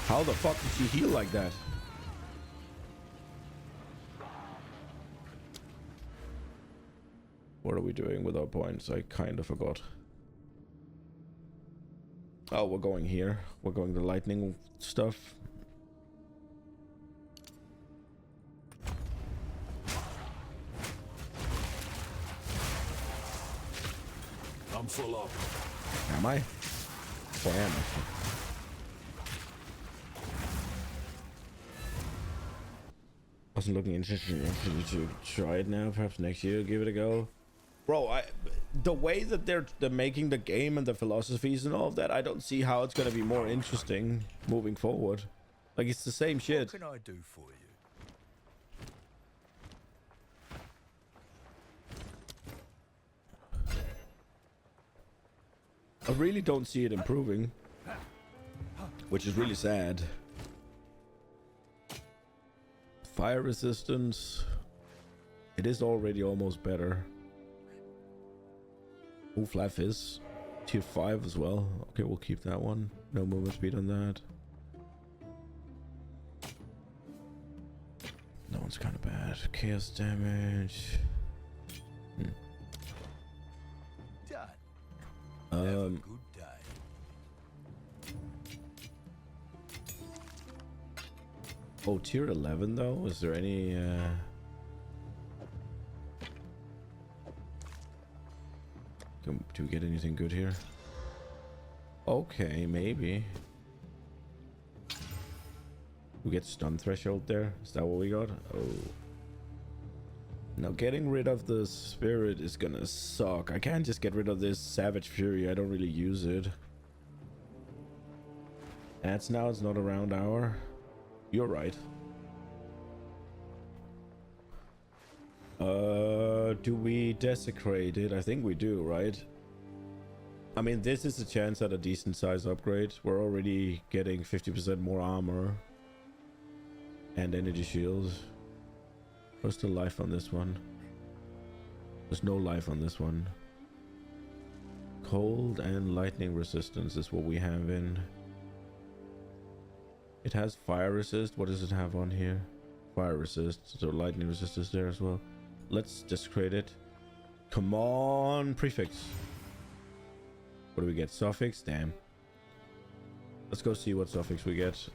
How the fuck did she heal like that? What are we doing with our points? I kind of forgot. Oh, we're going here. We're going the lightning stuff. I'm full up. Am I? Oh, I am actually. Wasn't looking interested to try it now. Perhaps next year, give it a go. Bro, the way that they're making the game and the philosophies and all of that, I don't see how it's gonna be more interesting moving forward. Like, it's the same shit. What can I do for you? I really don't see it improving, which is really sad. Fire resistance. It is already almost better. Move life is tier 5 as well. Okay, we'll keep that one. No movement speed on that. That one's kind of bad. Chaos damage. Done. Have a good day. Oh, tier 11 though? Is there any do we get anything good here? Okay, maybe. We get stun threshold there. Is that what we got? Oh. Now getting rid of the spirit is gonna suck. I can't just get rid of this Savage Fury. I don't really use it. That's now it's not a round hour. You're right. Do we desecrate it? I think we do, right? I mean, this is a chance at a decent size upgrade. We're already getting 50% more armor and energy shields. What's the life on this one? There's no life on this one. Cold and lightning resistance is what we have in. It has fire resist. What does it have on here? Fire resist. So lightning resist is there as well. Let's desecrate it. Come on, prefix. What do we get? Suffix? Damn. Let's go see what suffix we get.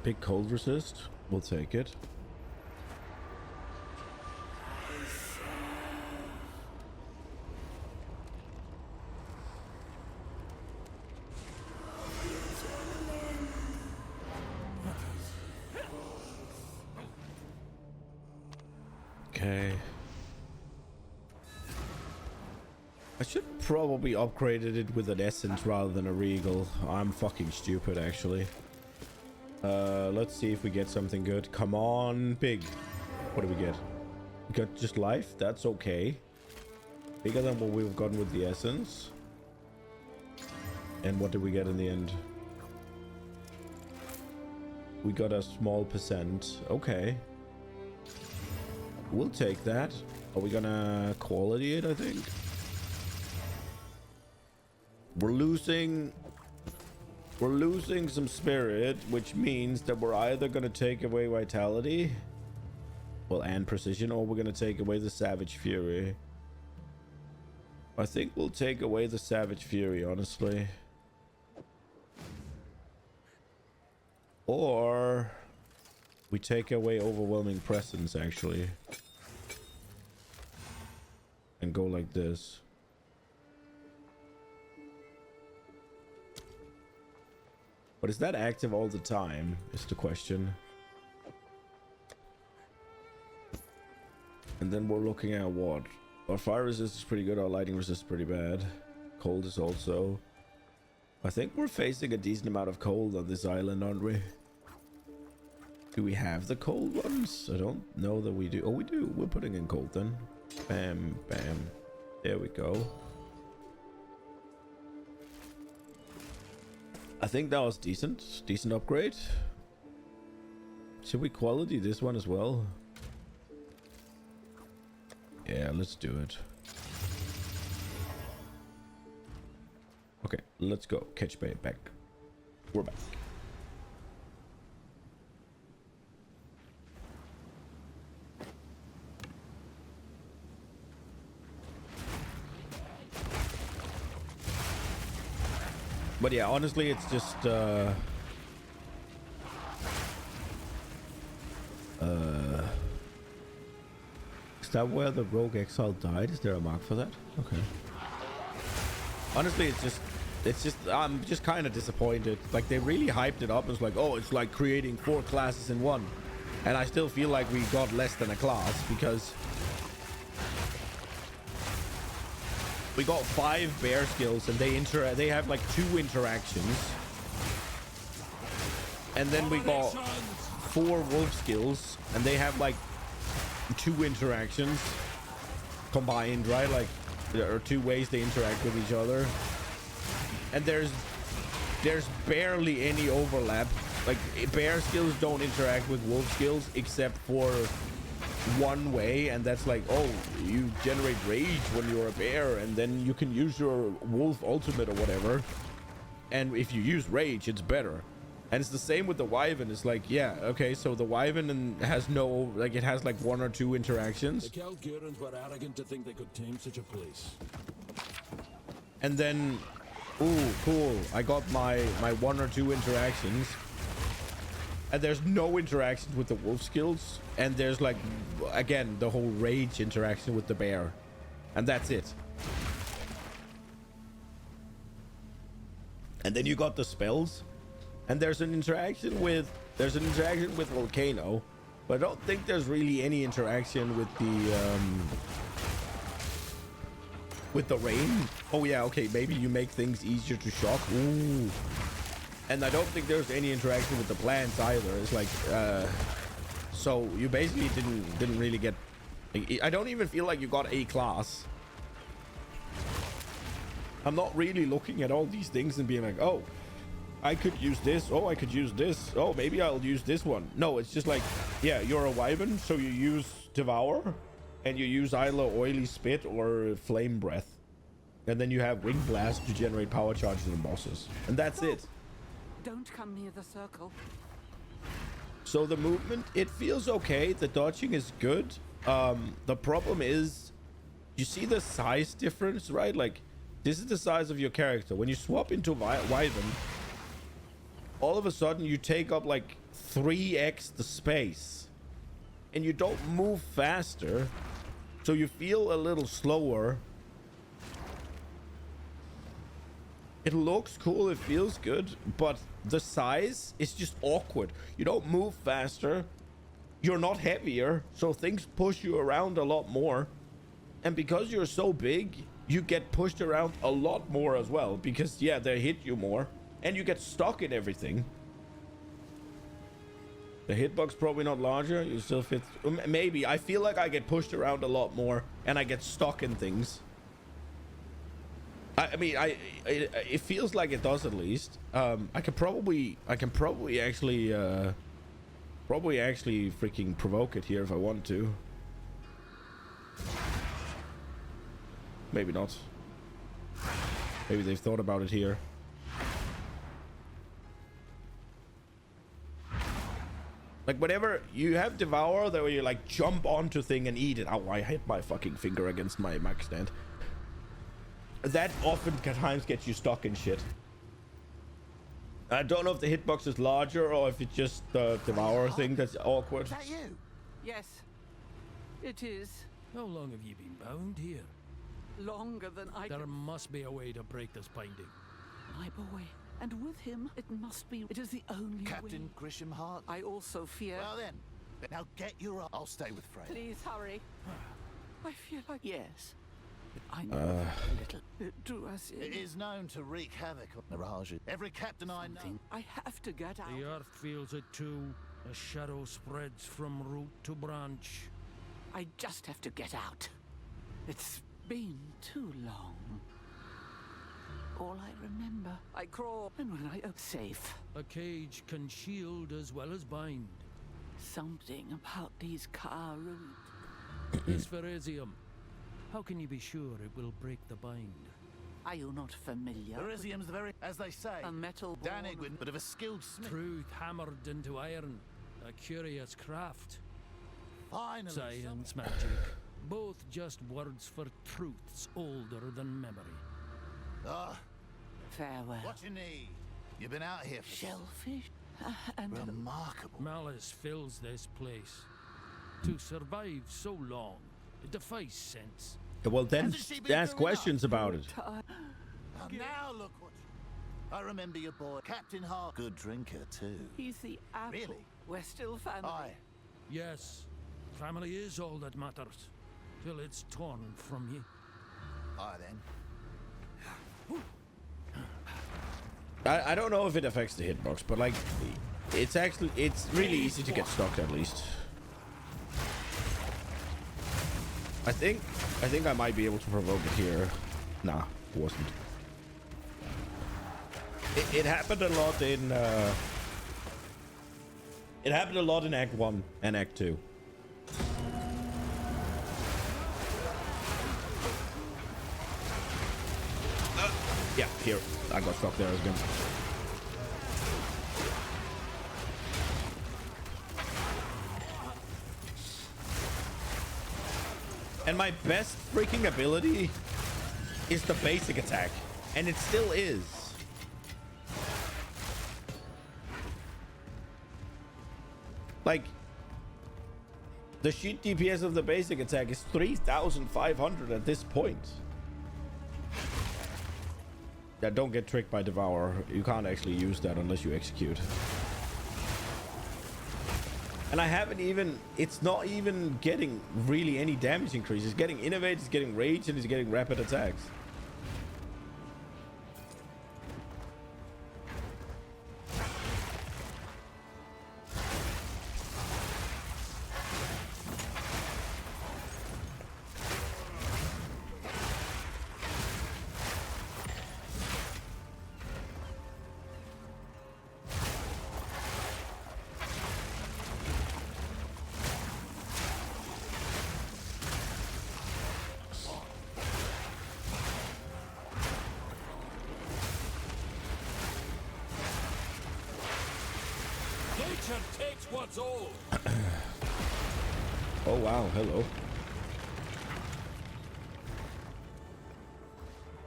Big cold resist. We'll take it. Okay. I should probably upgraded it with an essence rather than a regal. I'm fucking stupid actually. Let's see if we get something good. Come on, pig. What do we get? We got just life. That's okay. Bigger than what we've gotten with the essence. And what did we get in the end? We got a small percent. Okay. We'll take that. Are we gonna quality it, I think? We're losing some spirit, which means that we're either gonna take away vitality, well, and precision, or we're gonna take away the Savage Fury. I think we'll take away the Savage Fury, honestly. Or we take away Overwhelming Presence, actually. And go like this. But is that active all the time, is the question. And then we're looking at what? Our fire resist is pretty good. Our lightning resist is pretty bad. Cold is also. I think we're facing a decent amount of cold on this island, aren't we? Do we have the cold ones? I don't know that we do. Oh, we do. We're putting in cold then. Bam, bam. There we go. I think that was decent. Decent upgrade. Should we quality this one as well? Yeah, let's do it. Okay, let's go. Catch bait back. We're back. But yeah, honestly, it's just is that where the rogue exile died? Is there a mark for that? Okay. Honestly, it's just I'm just kind of disappointed. Like, they really hyped it up. It's like, oh, it's like creating 4 classes in one, and I still feel like we got less than a class because we got 5 bear skills and they have like 2 interactions, and then we got 4 wolf skills and they have like 2 interactions combined, right? Like, there are 2 ways they interact with each other, and there's barely any overlap. Like, bear skills don't interact with wolf skills except for one way, and that's like, oh, you generate rage when you're a bear, and then you can use your wolf ultimate or whatever, and if you use rage, it's better. And it's the same with the wyvern. It's like, yeah, okay, so the wyvern has no, like, it has like 1 or 2 interactions. The Kalgurans were arrogant to think they could tame such a place. And then, ooh, cool, I got my 1 or 2 interactions, and there's no interactions with the wolf skills, and there's like, again, the whole rage interaction with the bear, and that's it. And then you got the spells, and there's an interaction with volcano, but I don't think there's really any interaction with the rain. Oh yeah, okay, maybe you make things easier to shock. Ooh. And I don't think there's any interaction with the plants either. It's like, so you basically didn't really get. I don't even feel like you got a class. I'm not really looking at all these things and being like, oh, I could use this. Oh, I could use this. Oh, maybe I'll use this one. No, it's just like, yeah, you're a wyvern, so you use Devour, and you use either Oily Spit or Flame Breath, and then you have Wing Blast to generate power charges and bosses, and that's it. Don't come near the circle. So the movement, it feels okay. The dodging is good. The problem is, you see the size difference, right? Like, this is the size of your character. When you swap into wyvern, all of a sudden you take up like 3x the space, and you don't move faster, so you feel a little slower. It looks cool, it feels good, but the size is just awkward. You don't move faster, you're not heavier, so things push you around a lot more, and because you're so big, you get pushed around a lot more as well, because yeah, they hit you more, and you get stuck in everything. The hitbox probably not larger. You still fit. Maybe. I feel like I get pushed around a lot more, and I get stuck in things. I mean, it feels like it does at least. I can probably actually freaking provoke it here if I want to. Maybe not. Maybe they've thought about it here. Like, whenever you have Devour, that way you like jump onto thing and eat it. Oh, I hit my fucking finger against my mic stand. That often times gets you stuck in shit. I don't know if the hitbox is larger or if it's just the Devour thing that's awkward. Is that you? Yes, it is. How long have you been bound here? Longer than I There can... must be a way to break this binding. My boy. And with him, it must be... It is the only Captain way. Grisham Hart. I also fear... Well then, now get your... I'll stay with Frey. Please hurry. I feel like... Yes, I know a little. Druid. It is known to wreak havoc on Mirage. Every captain I know. I have to get out. The earth feels it too. A shadow spreads from root to branch. I just have to get out. It's been too long. All I remember, I crawl, and when I safe. A cage can shield as well as bind. Something about these Karut. This Veresium. How can you be sure it will break the bind? Are you not familiar? Verisium's the very, as they say, A metal Danig ball. with but of a skilled smith. Truth hammered into iron. A curious craft. Finally, Science, magic. Both just words for truths older than memory. Ah, Farewell. what you need? You've been out here for Shellfish and remarkable. Malice fills this place. To survive so long, it defies sense. Well, then Hasn't she been ask doing questions about it. Now look what I remember your boy, Captain Hart. Good drinker too. He's the apple. Really? We're still family. Aye. Yes, family is all that matters. Till it's torn from you. Aye then. I don't know if it affects the hitbox, but like, it's really easy to get stuck at least. I think I might be able to provoke it here. Nah, it wasn't. It happened a lot in it happened a lot in Act 1 and Act 2. Yeah, here. I got stuck there again. And my best freaking ability is the basic attack. And it still is. Like, the sheet DPS of the basic attack is 3,500 at this point. Yeah, don't get tricked by Devour. You can't actually use that unless you execute. And I haven't even... It's not even getting really any damage increase. It's getting Innovate, it's getting Rage, and it's getting Rapid attacks. Nature takes what's old. Oh wow, hello.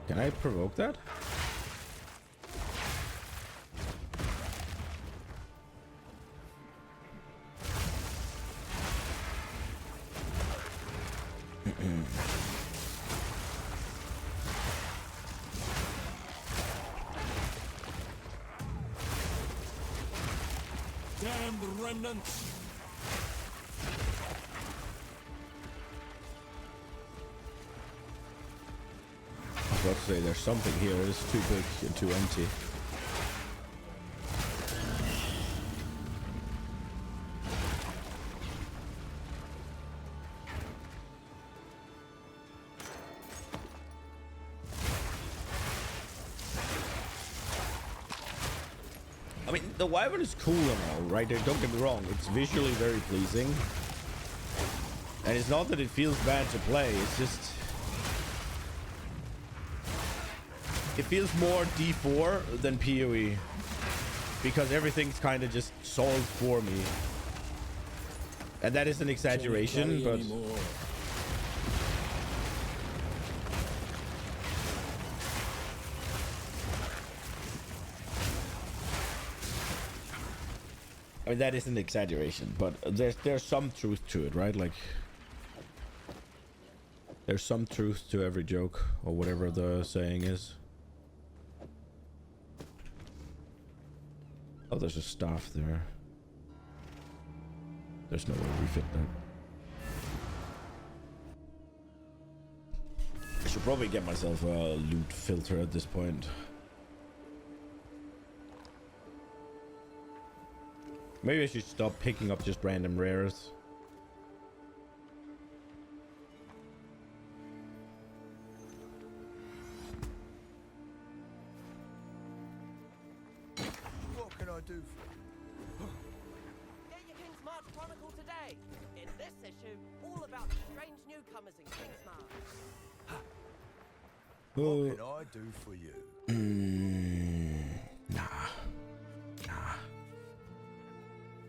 Can I provoke that? Damned remnants. I was about to say there's something here. It's too big and too empty. I mean, the Wyvern is cool and all, right? Don't get me wrong. It's visually very pleasing. And it's not that it feels bad to play. It's just... It feels more D4 than PoE. Because everything's kind of just solved for me. And that is an exaggeration, but... I mean, that is an exaggeration, but there's some truth to it, right? Like, there's some truth to every joke, or whatever the saying is. Oh, there's a staff there. There's no way we fit that. should probably get myself a loot filter at this point. Maybe I should stop picking up just random rares. What can I do for you? Get your King's March Chronicle today. In this issue, all about the strange newcomers in King's March. What can I do for you? Nah.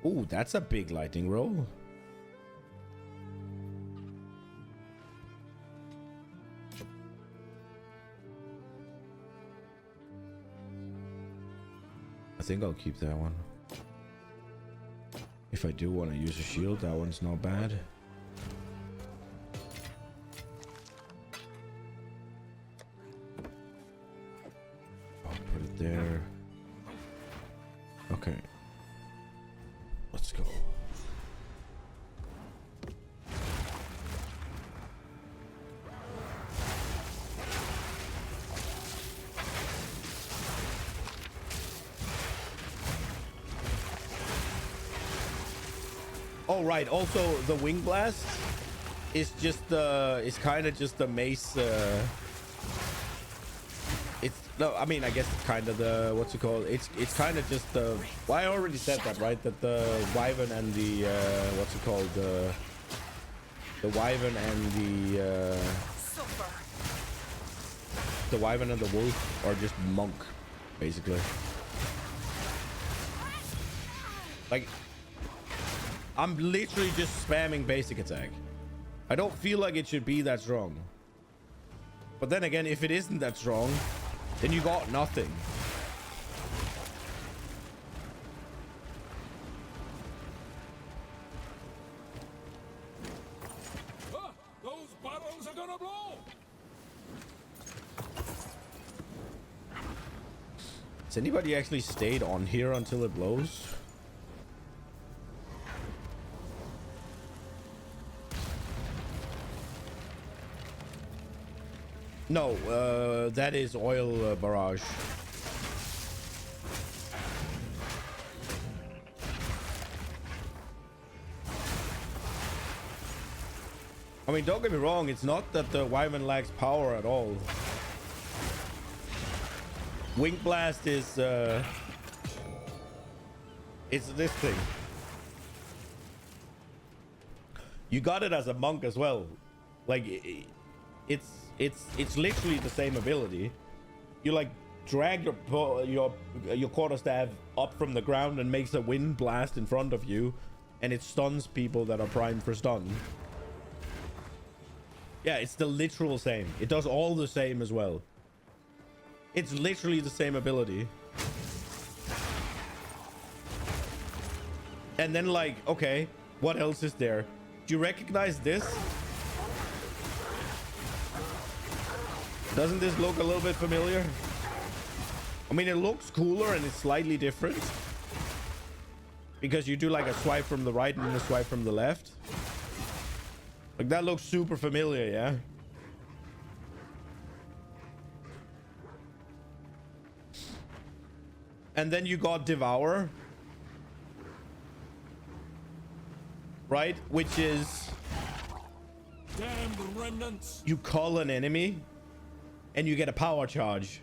Ooh, that's a big lightning roll. I think I'll keep that one. If I do want to use a shield, that one's not bad. I'll put it there. Okay. Let's go. Oh right, also the wing blast is just it's kind of just the mace it's no, I mean I guess it's kind of the what's it called? It's kind of just the well, I already said that, right? That the wyvern and the what's it called? The wyvern and the wyvern and the wolf are just monk, basically. Like I'm literally just spamming basic attack. I don't feel like it should be that strong. But then again, if it isn't that strong, then you got nothing. Those barrels are gonna blow! Has anybody actually stayed on here until it blows? No, that is oil barrage. I mean, don't get me wrong, it's not that the wyvern lacks power at all. Wing blast is it's this thing. You got it as a monk as well. Like it's literally the same ability. You like drag your quarterstaff up from the ground and makes a wind blast in front of you, and it stuns people that are primed for stun. Yeah, it's the literal same. It does all the same as well. It's literally the same ability. And then like, okay, what else is there? Do you recognize this? Doesn't this look a little bit familiar? I mean, it looks cooler and it's slightly different, because you do like a swipe from the right and then a swipe from the left. Like that looks super familiar, yeah? And then you got Devour, right? Which is, Damned remnants! you call an enemy and you get a power charge.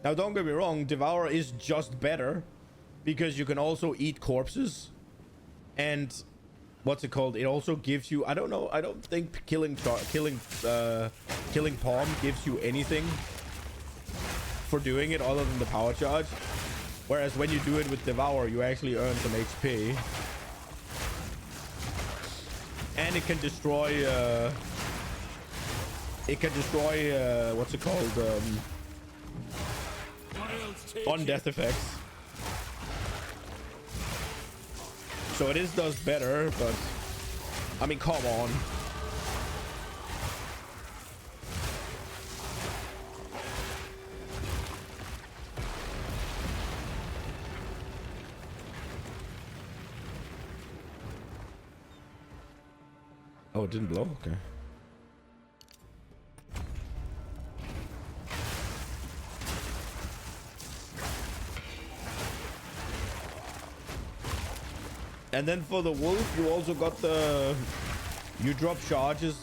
Now don't get me wrong, Devour is just better because you can also eat corpses, and what's it called? It also gives you, I don't know, I don't think killing Palm gives you anything for doing it other than the power charge, whereas when you do it with Devour, you actually earn some HP. And it can destroy what's it called, undeath effects. So it does better, but I mean, come on. Oh, it didn't blow? Okay. And then for the wolf, you also got the... You drop charges,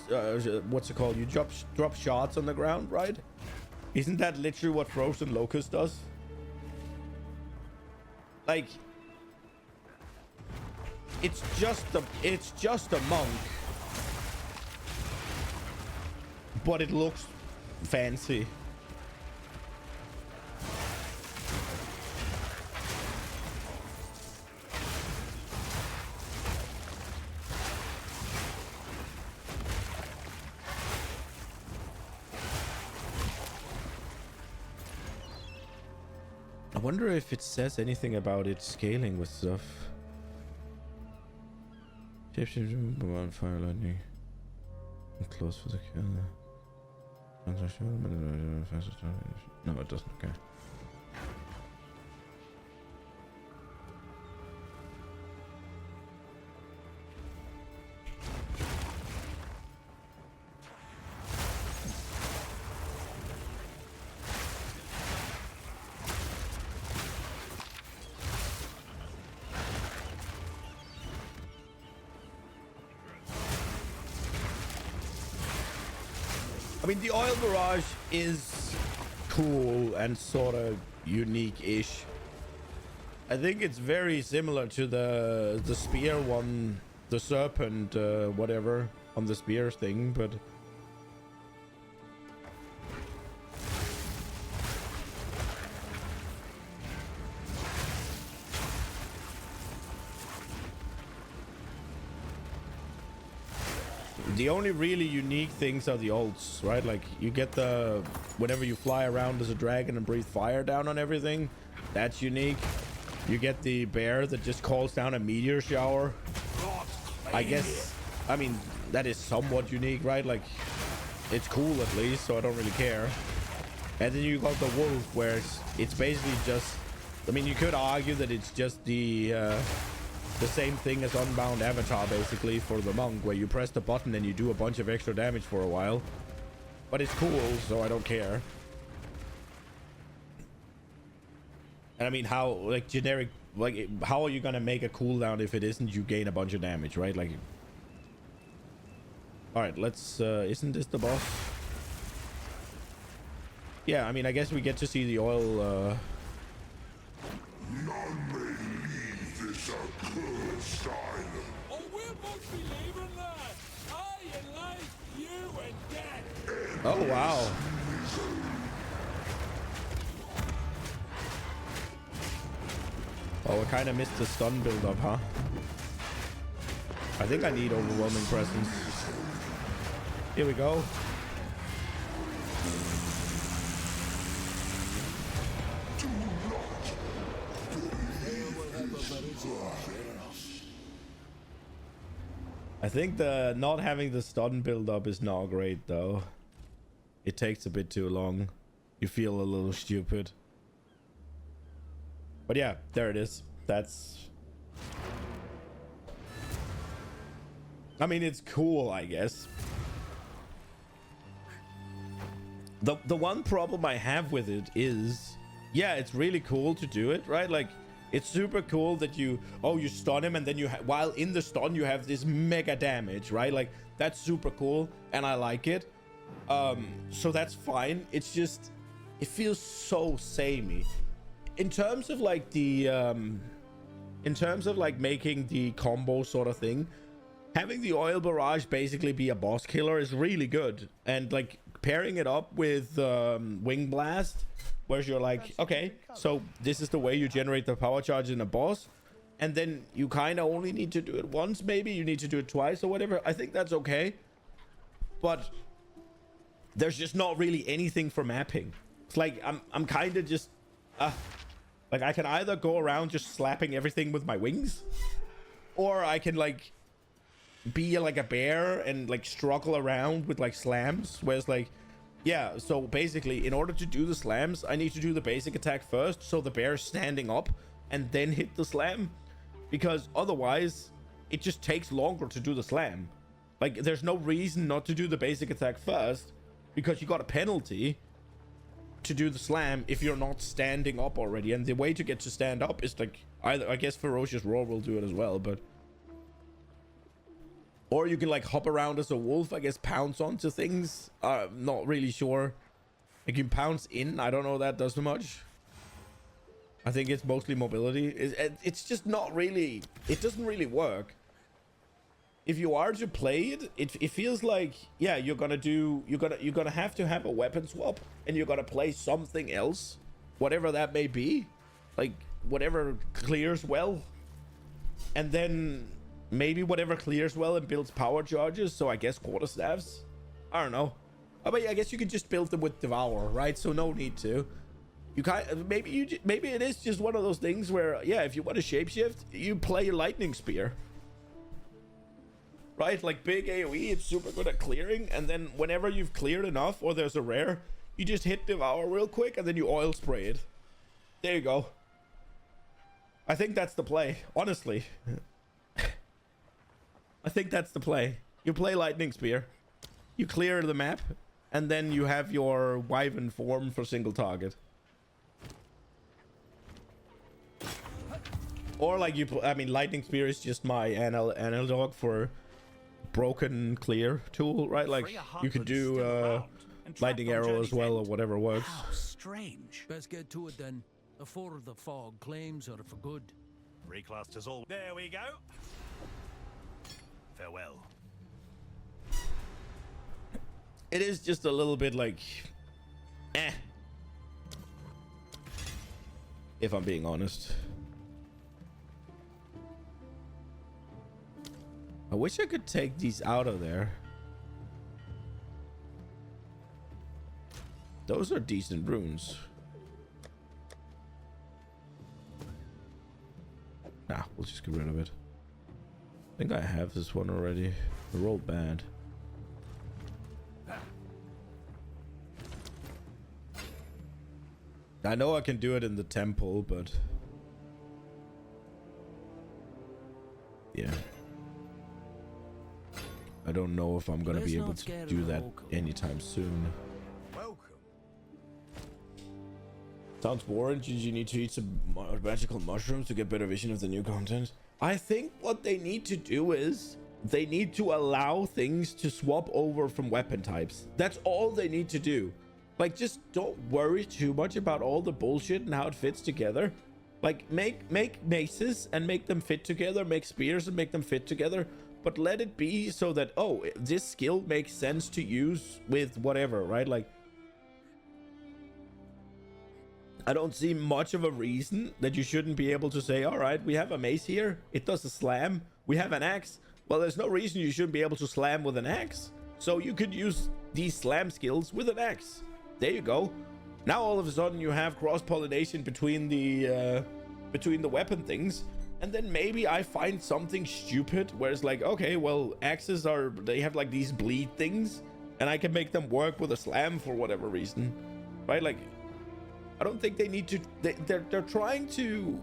what's it called? You drop shards on the ground, right? Isn't that literally what Frozen Locust does? Like... It's just a monk. But it looks fancy. I wonder if it says anything about it scaling with stuff. Fire lightning. Close for the kill. No, it doesn't. Okay. I mean, the oil barrage is cool and sort of unique-ish. I think it's very similar to the spear one, the serpent, whatever, on the spear thing, but... The only really unique things are the ults, right? Like, you get the... Whenever you fly around as a dragon and breathe fire down on everything, that's unique. You get the bear that just calls down a meteor shower. I guess... I mean, that is somewhat unique, right? Like, it's cool at least, so I don't really care. And then you got the wolf, where it's basically just... I mean, you could argue that it's just the same thing as Unbound Avatar, basically, for the monk, where you press the button and you do a bunch of extra damage for a while. But it's cool, so I don't care. And I mean, how, like, generic, like, how are you gonna make a cooldown if it isn't you gain a bunch of damage, right? Like... Alright, let's, isn't this the boss? Yeah, I mean, I guess we get to see the oil, None may leave this accursed island. Oh, we're both believing that. I and life, you and death. Oh, wow. Oh, I kind of missed the stun build up, huh? I think I need overwhelming presence. Here we go. I think the not having the stun build up is not great though. It takes a bit too long. You feel a little stupid. But yeah, there it is. That's... I mean, it's cool, I guess. The one problem I have with it is, yeah, it's really cool to do it, right? Like, it's super cool that you stun him, and then while in the stun you have this mega damage, right? Like, that's super cool and I like it. So that's fine. It's just, it feels so samey. In terms of like the making the combo sort of thing, having the oil barrage basically be a boss killer is really good. And like pairing it up with wing blast, where you're like, okay, so this is the way you generate the power charge in a boss, and then you kind of only need to do it once, maybe you need to do it twice or whatever. I think that's okay, but there's just not really anything for mapping. It's like I'm kind of just like, I can either go around just slapping everything with my wings, or I can like be like a bear and like struggle around with like slams, whereas like, yeah, so basically in order to do the slams I need to do the basic attack first, so the bear is standing up, and then hit the slam, because otherwise it just takes longer to do the slam. Like, there's no reason not to do the basic attack first, because you got a penalty to do the slam if you're not standing up already. And the way to get to stand up is like, either, I guess Ferocious Roar will do it as well, but... Or you can like hop around as a wolf, I guess, pounce onto things. Not really sure. You can pounce in, I don't know that does much. I think it's mostly mobility. It's just not really, it doesn't really work. If you are to play it, it feels like, yeah, you're gonna have to have a weapon swap, and you're gonna play something else, whatever that may be, like whatever clears well, and then maybe whatever clears well and builds power charges. So I guess quarterstaffs. I don't know. But I guess you could just build them with Devour, right? So no need to. You can't. Maybe it is just one of those things where, yeah, if you want to shapeshift, you play Lightning Spear. Right, like big AoE, it's super good at clearing, and then whenever you've cleared enough or there's a rare, you just hit Devour real quick and then you oil spray it. There you go. I think that's the play, honestly. I think that's the play. You play Lightning Spear, you clear the map, and then you have your Wyvern form for single target. Or like I mean, Lightning Spear is just my analog for broken clear tool, right? Like you could do lightning arrow as well, or whatever works. How strange. Best get to it then, before the fog claims her for good. Reclasters all. There we go. Farewell. It is just a little bit like, if I'm being honest. I wish I could take these out of there. Those are decent runes. Nah, we'll just get rid of it. I think I have this one already. I rolled bad. I know I can do it in the temple, but... yeah. I don't know if I'm gonna be able to do that anytime soon. Welcome. Sounds boring. Did you need to eat some magical mushrooms to get better vision of the new content? I think what they need to do is they need to allow things to swap over from weapon types. That's all they need to do. Like, just don't worry too much about all the bullshit and how it fits together. Like, make maces and make them fit together, make spears and make them fit together. But let it be so that, oh, this skill makes sense to use with whatever, right? Like, I don't see much of a reason that you shouldn't be able to say, all right, we have a mace here. It does a slam. We have an axe. Well, there's no reason you shouldn't be able to slam with an axe. So you could use these slam skills with an axe. There you go. Now all of a sudden you have cross-pollination between the weapon things. And then maybe I find something stupid where it's like, okay, well, axes they have like these bleed things, and I can make them work with a slam for whatever reason, right? Like, I don't think they need to. They're trying to,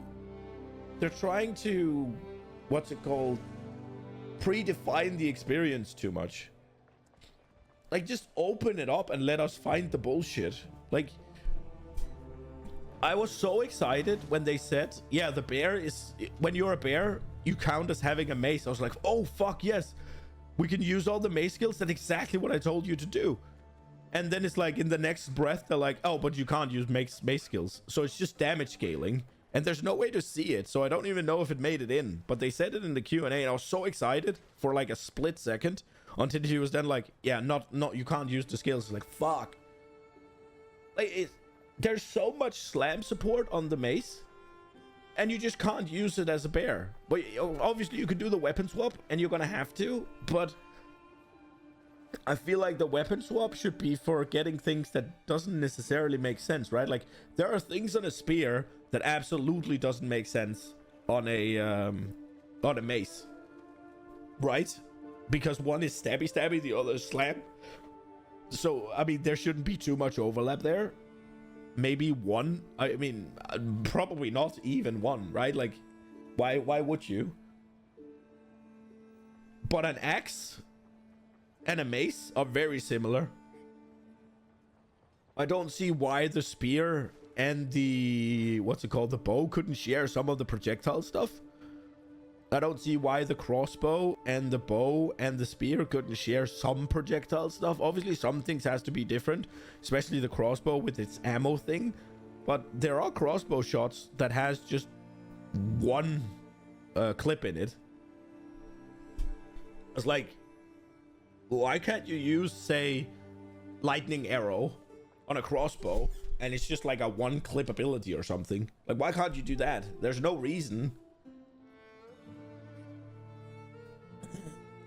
what's it called? Predefine the experience too much. Like, just open it up and let us find the bullshit. Like, I was so excited when they said, yeah, the bear is, when you're a bear, you count as having a mace. I was like, oh, fuck, yes. We can use all the mace skills. That's exactly what I told you to do. And then it's like, in the next breath, they're like, oh, but you can't use mace skills. So it's just damage scaling. And there's no way to see it. So I don't even know if it made it in. But they said it in the Q&A, and I was so excited for like a split second. Until he was then like, yeah, not, you can't use the skills. It's like, fuck. Like, there's so much slam support on the mace, and you just can't use it as a bear. But obviously you could do the weapon swap, and you're gonna have to, but I feel like the weapon swap should be for getting things that doesn't necessarily make sense, right? Like, there are things on a spear that absolutely doesn't make sense on a mace, right? Because one is stabby, the other is slam. So, I mean, there shouldn't be too much overlap there. Maybe one. I mean, probably not even one, right? Like, why would you? But an axe and a mace are very similar. I don't see why the spear and the, what's it called, the bow couldn't share some of the projectile stuff. I don't see why the crossbow and the bow and the spear couldn't share some projectile stuff. Obviously, some things has to be different, especially the crossbow with its ammo thing. But there are crossbow shots that has just one clip in it. It's like, why can't you use, say, lightning arrow on a crossbow and it's just like a one clip ability or something? Like, why can't you do that? There's no reason.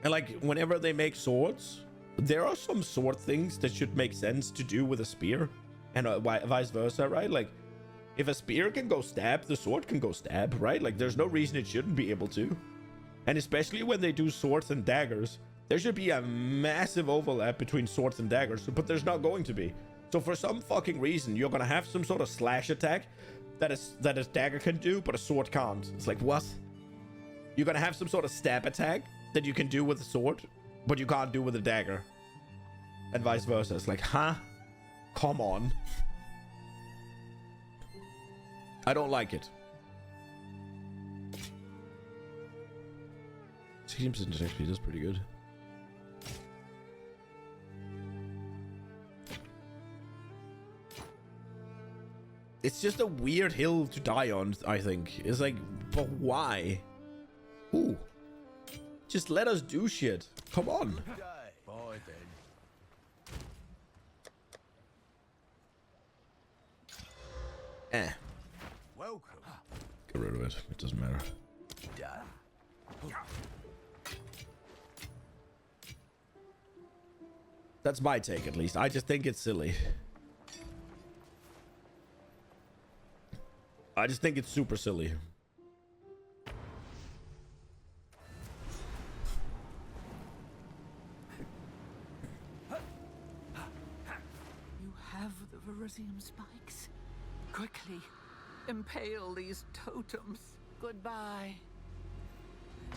And like, whenever they make swords, there are some sword things that should make sense to do with a spear, and vice versa, right? Like, if a spear can go stab, the sword can go stab, right? Like, there's no reason it shouldn't be able to. And especially when they do swords and daggers, there should be a massive overlap between swords and daggers, but there's not going to be. So for some fucking reason, you're gonna have some sort of slash attack that a dagger can do, but a sword can't. It's like, what? You're gonna have some sort of stab attack that you can do with a sword, but you can't do with a dagger, and vice versa. It's like, huh? Come on. I don't like it. 16% attack speed is pretty good. It's just a weird hill to die on, I think. It's like, but why? Ooh. Just let us do shit. Come on. Bye then. Welcome. Get rid of it. It doesn't matter. Done. That's my take, at least. I just think it's silly. I just think it's super silly. You have the Verisium spikes. Quickly, impale these totems. Goodbye.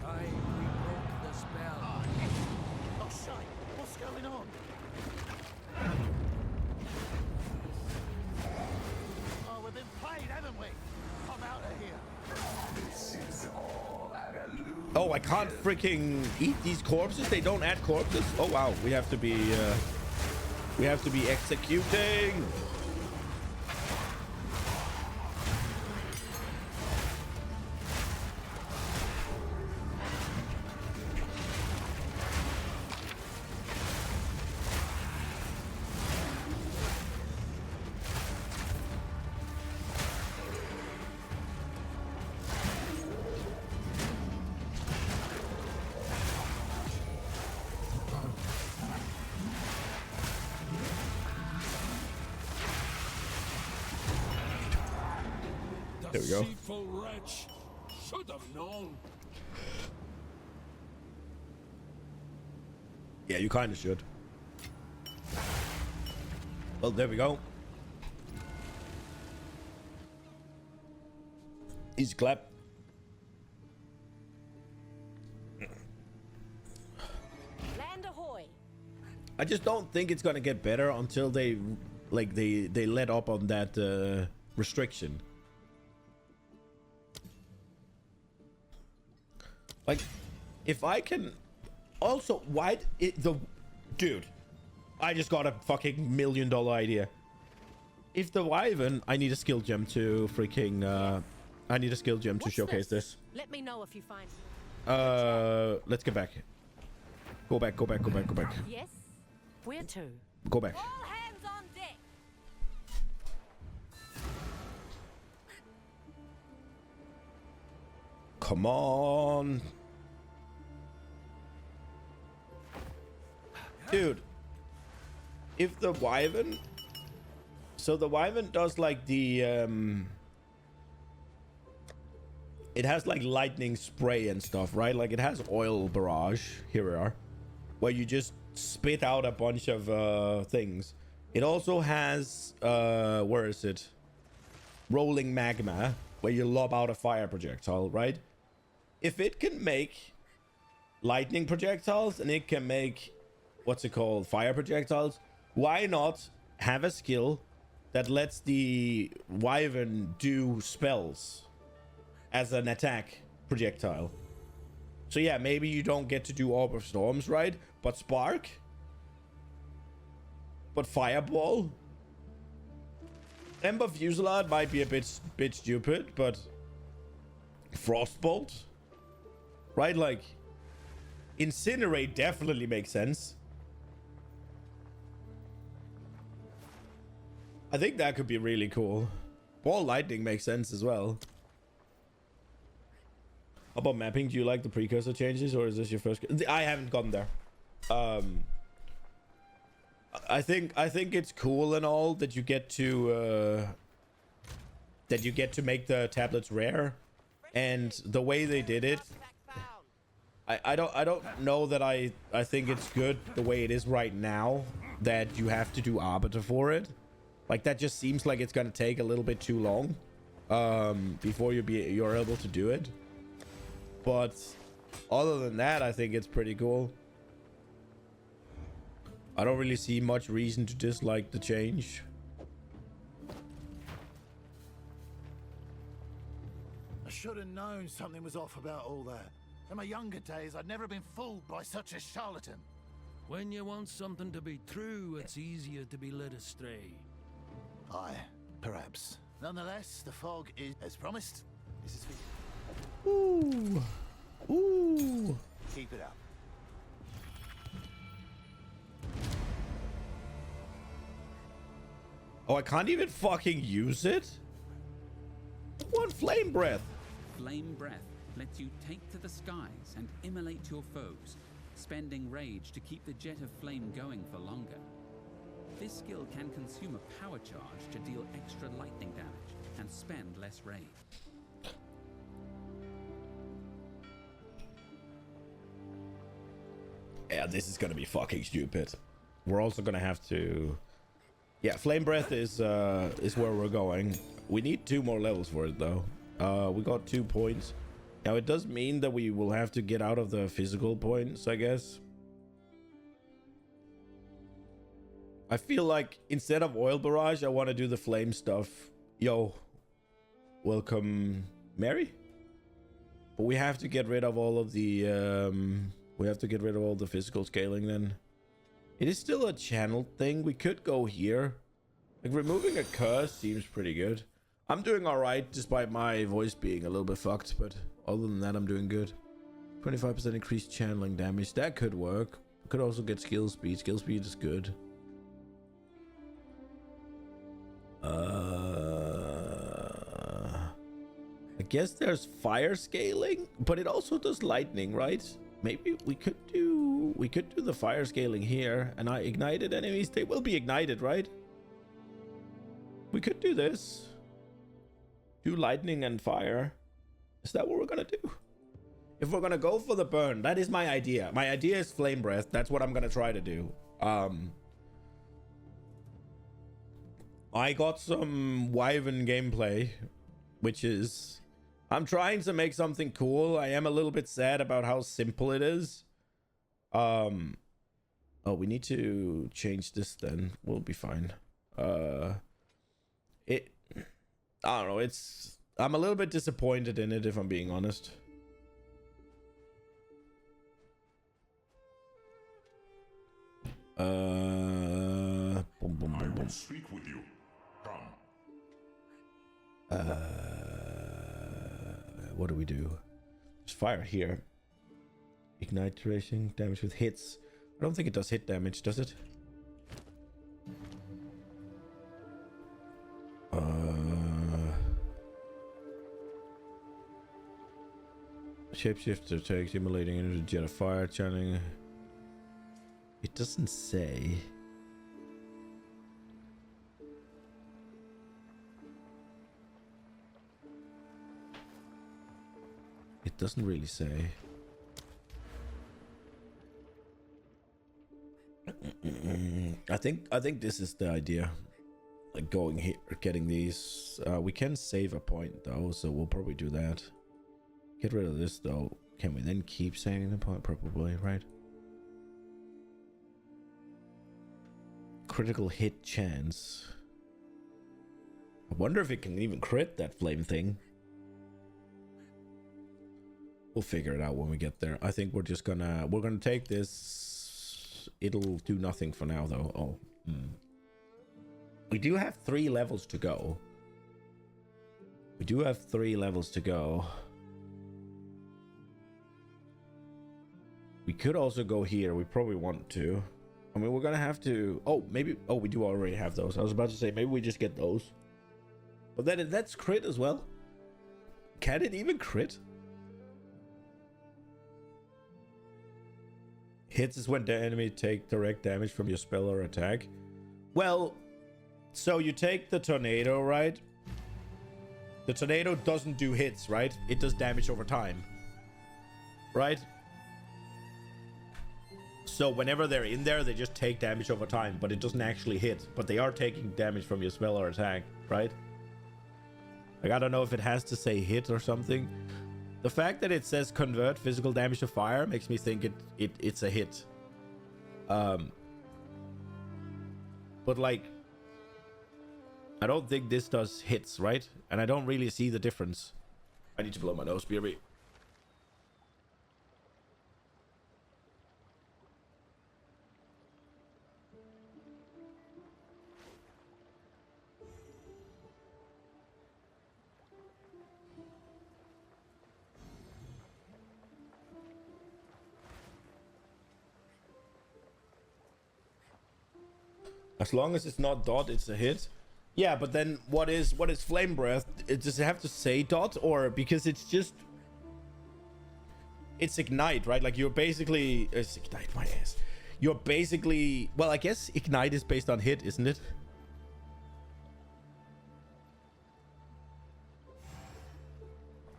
Time we broke the spell. Oh, shite! What's going on? Oh, we've been played, haven't we? Come out of here. This is all an illusion. Oh, I can't freaking eat these corpses. They don't add corpses. Oh wow, we have to be executing. There we go. Deceitful wretch. Should have known. Yeah, you kind of should. Well, there we go. Easy clap. Land ahoy. I just don't think it's gonna get better until they let up on that restriction. Like, if I can also, why it the dude, I just got a fucking $1 million idea. If the Wyvern, I need a skill gem to freaking I need a skill gem to showcase this. Let me know if you find. Let's get back. Go back. Yes. Where to? Go back. All hands on deck. Come on. Dude. If the Wyvern... So the Wyvern does like the... It has like lightning spray and stuff, right? Like it has oil barrage. Here we are. Where you just spit out a bunch of things. It also has... where is it? Rolling magma. Where you lob out a fire projectile, right? If it can make lightning projectiles and it can make what's it called, fire projectiles, why not have a skill that lets the wyvern do spells as an attack projectile? So yeah, maybe you don't get to do Orb of Storms, right? But Spark? But Fireball? Ember Fusillade might be a bit stupid, but Frostbolt? Right, like, Incinerate definitely makes sense. I think that could be really cool. Ball Lightning makes sense as well. How about mapping? Do you like the precursor changes, or is this your first? I haven't gotten there. I think it's cool and all that you get to make the tablets rare, and the way they did it, I don't know that I think it's good the way it is right now, that you have to do Arbiter for it. Like, that just seems like it's gonna take a little bit too long before you're able to do it. But other than that, I think it's pretty cool. I don't really see much reason to dislike the change. I should have known something was off about all that. In my younger days, I'd never been fooled by such a charlatan. When you want something to be true, it's easier to be led astray. Aye, perhaps. Nonetheless, the fog is, as promised, this is for you. Ooh. Ooh. Keep it up. Oh, I can't even fucking use it? What flame breath? Flame breath lets you take to the skies and immolate your foes, spending rage to keep the jet of flame going for longer. This skill can consume a power charge to deal extra lightning damage and spend less rage. Yeah, this is gonna be fucking stupid. We're also gonna have to... Yeah, Flame Breath is where we're going. We need 2 more levels for it, though. We got 2 points. Now, it does mean that we will have to get out of the physical points, I guess. I feel like instead of Oil Barrage, I want to do the flame stuff. Yo, welcome, Mary? But we have to get rid of all of the... we have to get rid of all the physical scaling, then. It is still a channel thing. We could go here. Like, removing a curse seems pretty good. I'm doing alright, despite my voice being a little bit fucked, but other than that, I'm doing good. 25% increased channeling damage. That could work. Could also get skill speed. Skill speed is good. I guess there's fire scaling, but it also does lightning, right? Maybe we could do the fire scaling here, and I ignited enemies. They will be ignited, right? We could do this. Do lightning and fire. Is that what we're gonna do? If we're gonna go for the burn, that is my idea. My idea is flame breath. That's what I'm gonna try to do. I got some wyvern gameplay, which is... I'm trying to make something cool. I am a little bit sad about how simple it is. Oh, we need to change this then. We'll be fine. I don't know. I'm a little bit disappointed in it, if I'm being honest. I will speak with you. Come. What do we do? Just fire here. Ignite duration, damage with hits. I don't think it does hit damage, does it? Shapeshifter takes immolating into the jet of fire, channeling. It doesn't say. It doesn't really say. I think this is the idea. Like going here, getting these. We can save a point though, so we'll probably do that. Get rid of this though. Can we then keep saving the point? Probably, right? critical hit chance. I wonder if it can even crit that flame thing. We'll figure it out when we get there. I think we're gonna take this. It'll do nothing for now though. Oh. We do have 3 levels to go. We do have 3 levels to go. We could also go here. We probably want to. I mean, we're gonna have to. Oh, maybe. Oh, we do already have those. I was about to say maybe we just get those. But then that's crit as well. Can it even crit? Hits is when the enemy take direct damage from your spell or attack. Well, so you take the tornado, right? The tornado doesn't do hits, right? It does damage over time, right? So whenever they're in there, they just take damage over time, but it doesn't actually hit. But they are taking damage from your spell or attack, right? Like, I don't know if it has to say hit or something. The fact that it says convert physical damage to fire makes me think it's a hit. But like, I don't think this does hits, right? And I don't really see the difference. I need to blow my nose, BRB. As long as it's not dot, it's a hit. Yeah, but then what is flame breath? Does it have to say dot, or because it's ignite, right? Like, you're basically it's ignite my ass. You're basically, well, I guess ignite is based on hit, isn't it?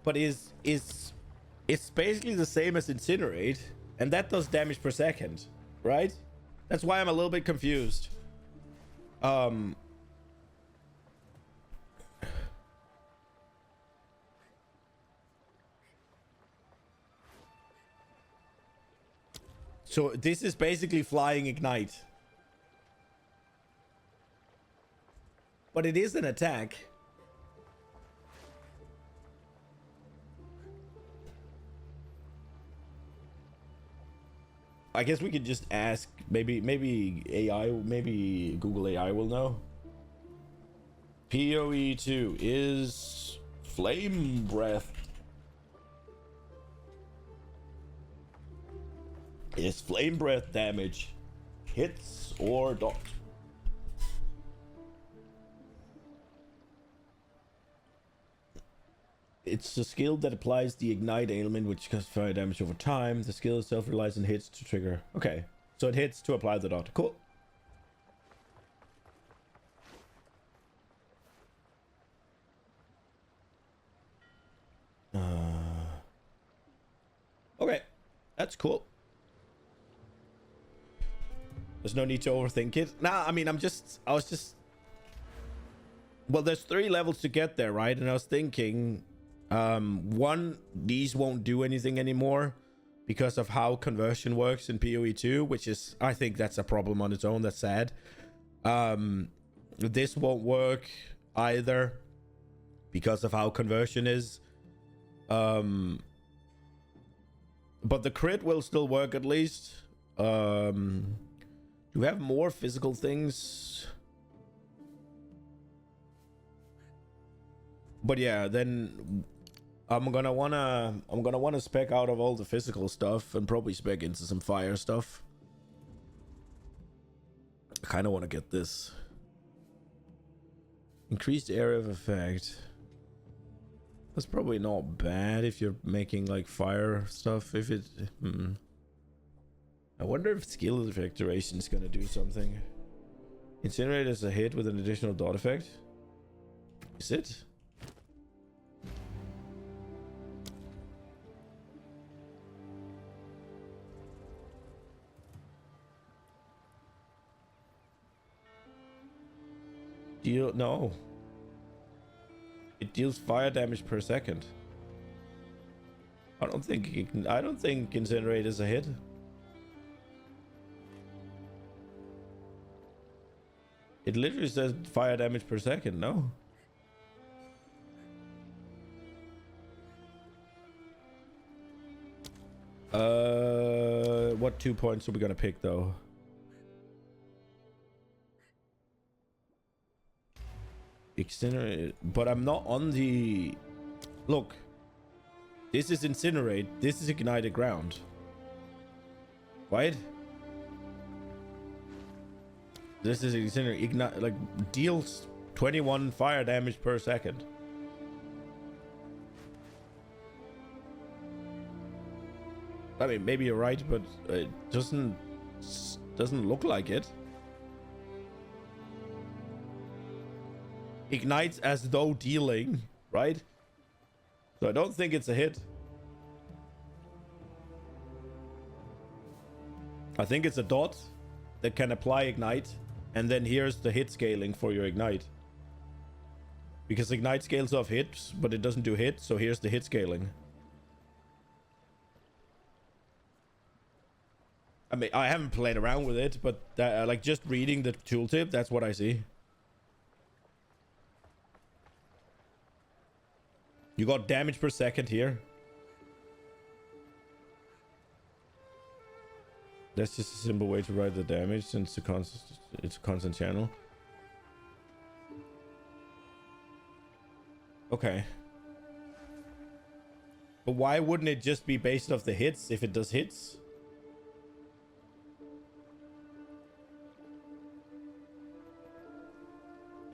But it's basically the same as incinerate, and that does damage per second, right? That's why I'm a little bit confused. So this is basically flying ignite. But it is an attack. I guess we could just ask, maybe AI, maybe Google AI will know. PoE2 is flame breath. Is flame breath damage hits or dot? It's a skill that applies the ignite ailment, which causes fire damage over time. The skill itself relies on hits to trigger. Okay, so it hits to apply the dot. Cool. Okay, that's cool. There's no need to overthink it. Nah, I mean, well, there's 3 levels to get there, right? And I was thinking, one, these won't do anything anymore because of how conversion works in PoE2, which is, I think that's a problem on its own. That's sad. This won't work either because of how conversion is. But the crit will still work at least. Do we have more physical things? But yeah, then I'm gonna wanna spec out of all the physical stuff and probably spec into some fire stuff. I kind of want to get this increased area of effect. That's probably not bad if you're making like fire stuff. If it, I wonder if skill effect duration is gonna do something. Incinerate is a hit with an additional dot effect. Is it? No. It deals fire damage per second. I don't think Incinerate is a hit. It literally says fire damage per second, no? What 2 points are we gonna pick though? Incinerate, but I'm not on the... Look, this is incinerate, this is ignited ground, right? This is incinerate, ignite, like deals 21 fire damage per second. I mean, maybe you're right, but it doesn't look like it. Ignites as though dealing, right? So I don't think it's a hit. I think it's a dot that can apply ignite, and then here's the hit scaling for your ignite. Because ignite scales off hits, but it doesn't do hit, so here's the hit scaling. I mean, I haven't played around with it, but like just reading the tooltip, that's what I see. You got damage per second here. That's just a simple way to write the damage since it's a constant channel. Okay. But why wouldn't it just be based off the hits if it does hits?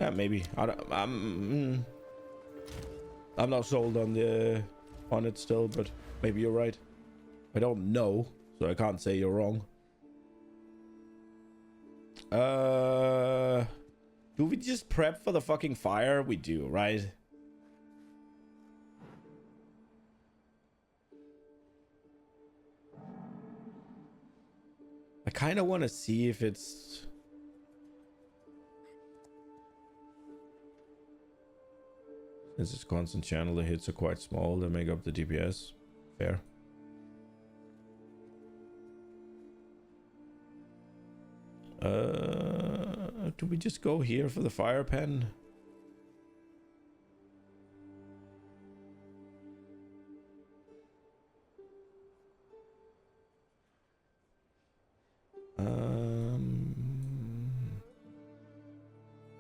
Yeah, maybe. I'm not sold on it still, but maybe you're right. I don't know, so I can't say you're wrong. Do we just prep for the fucking fire? We do, right? I kind of want to see if it's... Since it's constant channel, the hits are quite small. They make up the DPS. Fair. Do we just go here for the fire pen?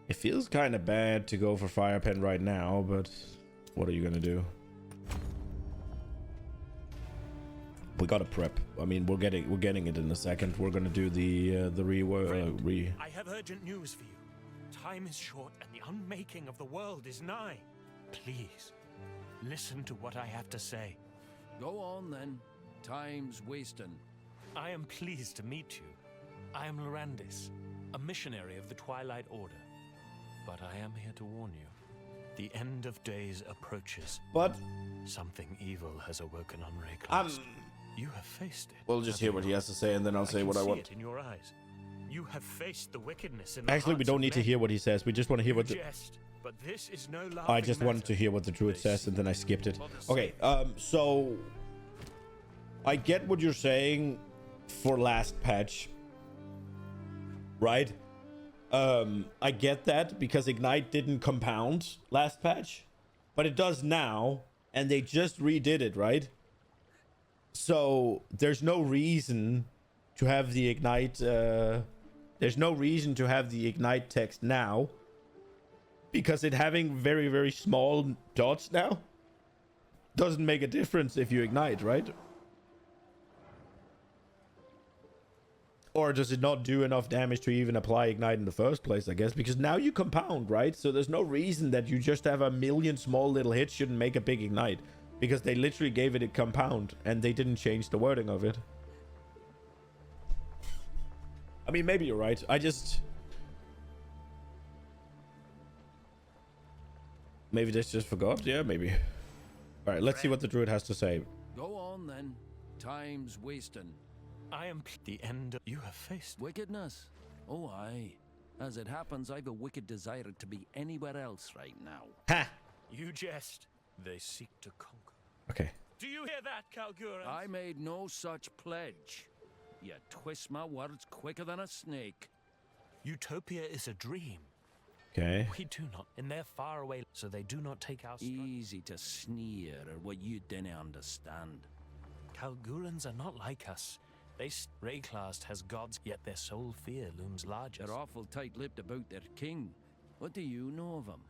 It feels kind of bad to go for fire pen right now, but what are you gonna do? We gotta prep. I mean, we're getting it in a second. We're gonna do the I have urgent news for you. Time is short, and the unmaking of the world is nigh. Please, listen to what I have to say. Go on then. Time's wasting. I am pleased to meet you. I am Lorandis, a missionary of the Twilight Order. But I am here to warn you. The end of days approaches. But something evil has awoken on Raycliffe. You have faced it. We'll just hear what he has to say, and then I'll say what I want. It in your eyes. You have faced the wickedness in the Actually, we hearts don't of need to men. hear what he says. We just want to hear what the... Jest, but this is no I just wanted to hear what the druid says, and then I skipped it. Okay, so I get what you're saying for last patch, right? I get that because Ignite didn't compound last patch, but it does now, and they just redid it, right? So there's no reason to have the Ignite. There's no reason to have the Ignite text now, because it having very, very small dots now doesn't make a difference if you Ignite, right? Or does it not do enough damage to even apply Ignite in the first place, I guess? Because now you compound, right? So there's no reason that you just have a million small little hits shouldn't make a big Ignite. Because they literally gave it a compound and they didn't change the wording of it. I mean, maybe you're right. I just... Maybe they just forgot? Yeah, maybe. Alright, let's see what the druid has to say. Go on then. Time's wasting. I am the end you have faced. Wickedness? Oh, aye. As it happens, I've a wicked desire to be anywhere else right now. Ha! You jest. They seek to conquer. Okay. Do you hear that, Kalgura? I made no such pledge. You twist my words quicker than a snake. Utopia is a dream. Okay. We do not, and they're far away, so they do not take our Easy to sneer at what you didn't understand. Kalgurans are not like us. Rayclast has gods, yet their sole fear looms larger. They're awful tight-lipped about their king. What do you know of him?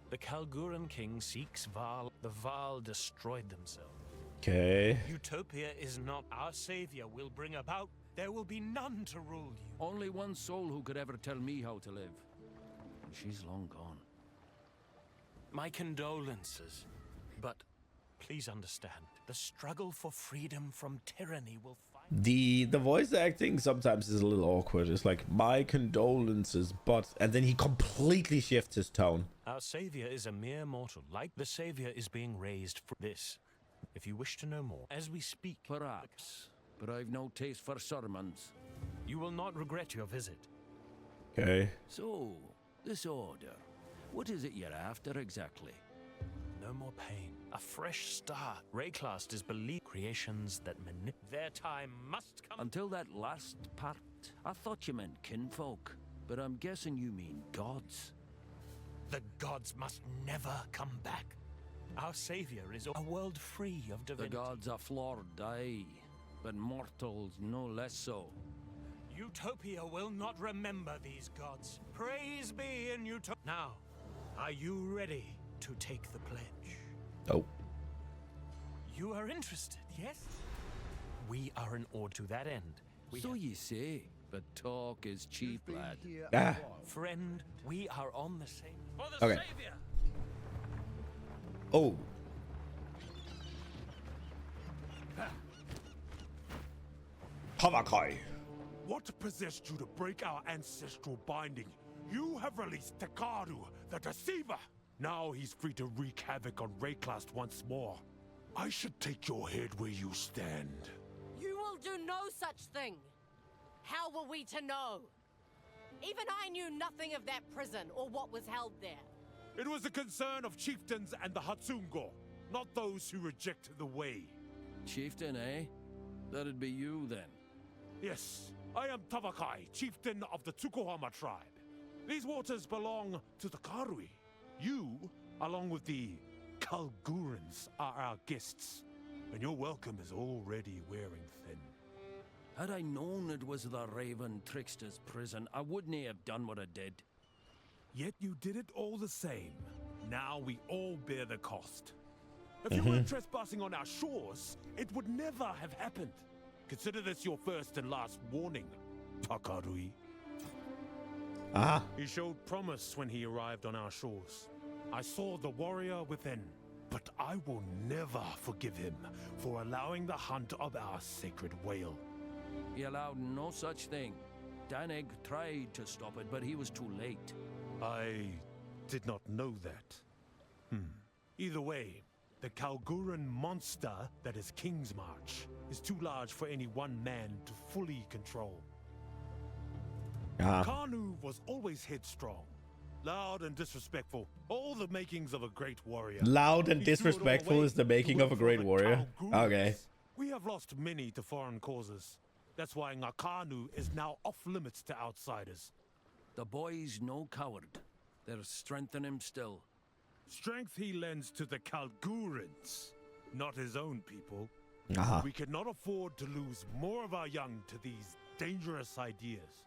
The Kalguran king seeks Vaal. The Vaal destroyed themselves. Okay. Utopia is not our savior will bring about. There will be none to rule you. Only one soul who could ever tell me how to live. And she's long gone. My condolences. But please understand, the struggle for freedom from tyranny will find... The voice acting sometimes is a little awkward. It's like, my condolences, but... And then he completely shifts his tone. Our savior is a mere mortal. Like the savior is being raised for this. If you wish to know more, as we speak... Perhaps. But I've no taste for sermons. You will not regret your visit. Okay. So, this order. What is it you're after exactly? No more pain. A fresh start. Rayclast is believed creations that their time must come. Until that last part, I thought you meant kinfolk. But I'm guessing you mean gods. The gods must never come back. Our savior is a world free of divinity. The gods are flawed, aye. But mortals no less so. Utopia will not remember these gods. Praise be in Utopia. Now, are you ready to take the pledge? Oh. You are interested, yes? We are in order to that end. So you say, but talk is cheap, lad. Ah. Friend, we are on the same... For the Okay. savior! Oh. Tavakai. What possessed you to break our ancestral binding? You have released Takaru, the deceiver! Now he's free to wreak havoc on Rayclast once more. I should take your head where you stand. You will do no such thing. How were we to know? Even I knew nothing of that prison or what was held there. It was the concern of chieftains and the Hatsungo, not those who reject the way. Chieftain, eh? That'd be you, then. Yes, I am Tavakai, chieftain of the Tsukuhama tribe. These waters belong to the Karui. You, along with the Kalgurans, are our guests, and your welcome is already wearing thin. Had I known it was the Raven Trickster's prison, I wouldn't have done what I did. Yet you did it all the same. Now we all bear the cost. If you weren't trespassing on our shores, it would never have happened. Consider this your first and last warning, Takarui. Ah. He showed promise when he arrived on our shores. I saw the warrior within, but I will never forgive him for allowing the hunt of our sacred whale. He allowed no such thing. Danig tried to stop it, but he was too late. I did not know that. Either way, the Kalguran monster that is King's March is too large for any one man to fully control. Kanu was always headstrong, loud and disrespectful, all the makings of a great warrior. Loud and He threw it all disrespectful away is the to making of work a for great the warrior. Kalgurans. Okay. We have lost many to foreign causes. That's why Ngakanu is now off limits to outsiders. The boy's no coward. There's strength in him still. Strength he lends to the Kalgurans, not his own people. We cannot afford to lose more of our young to these dangerous ideas.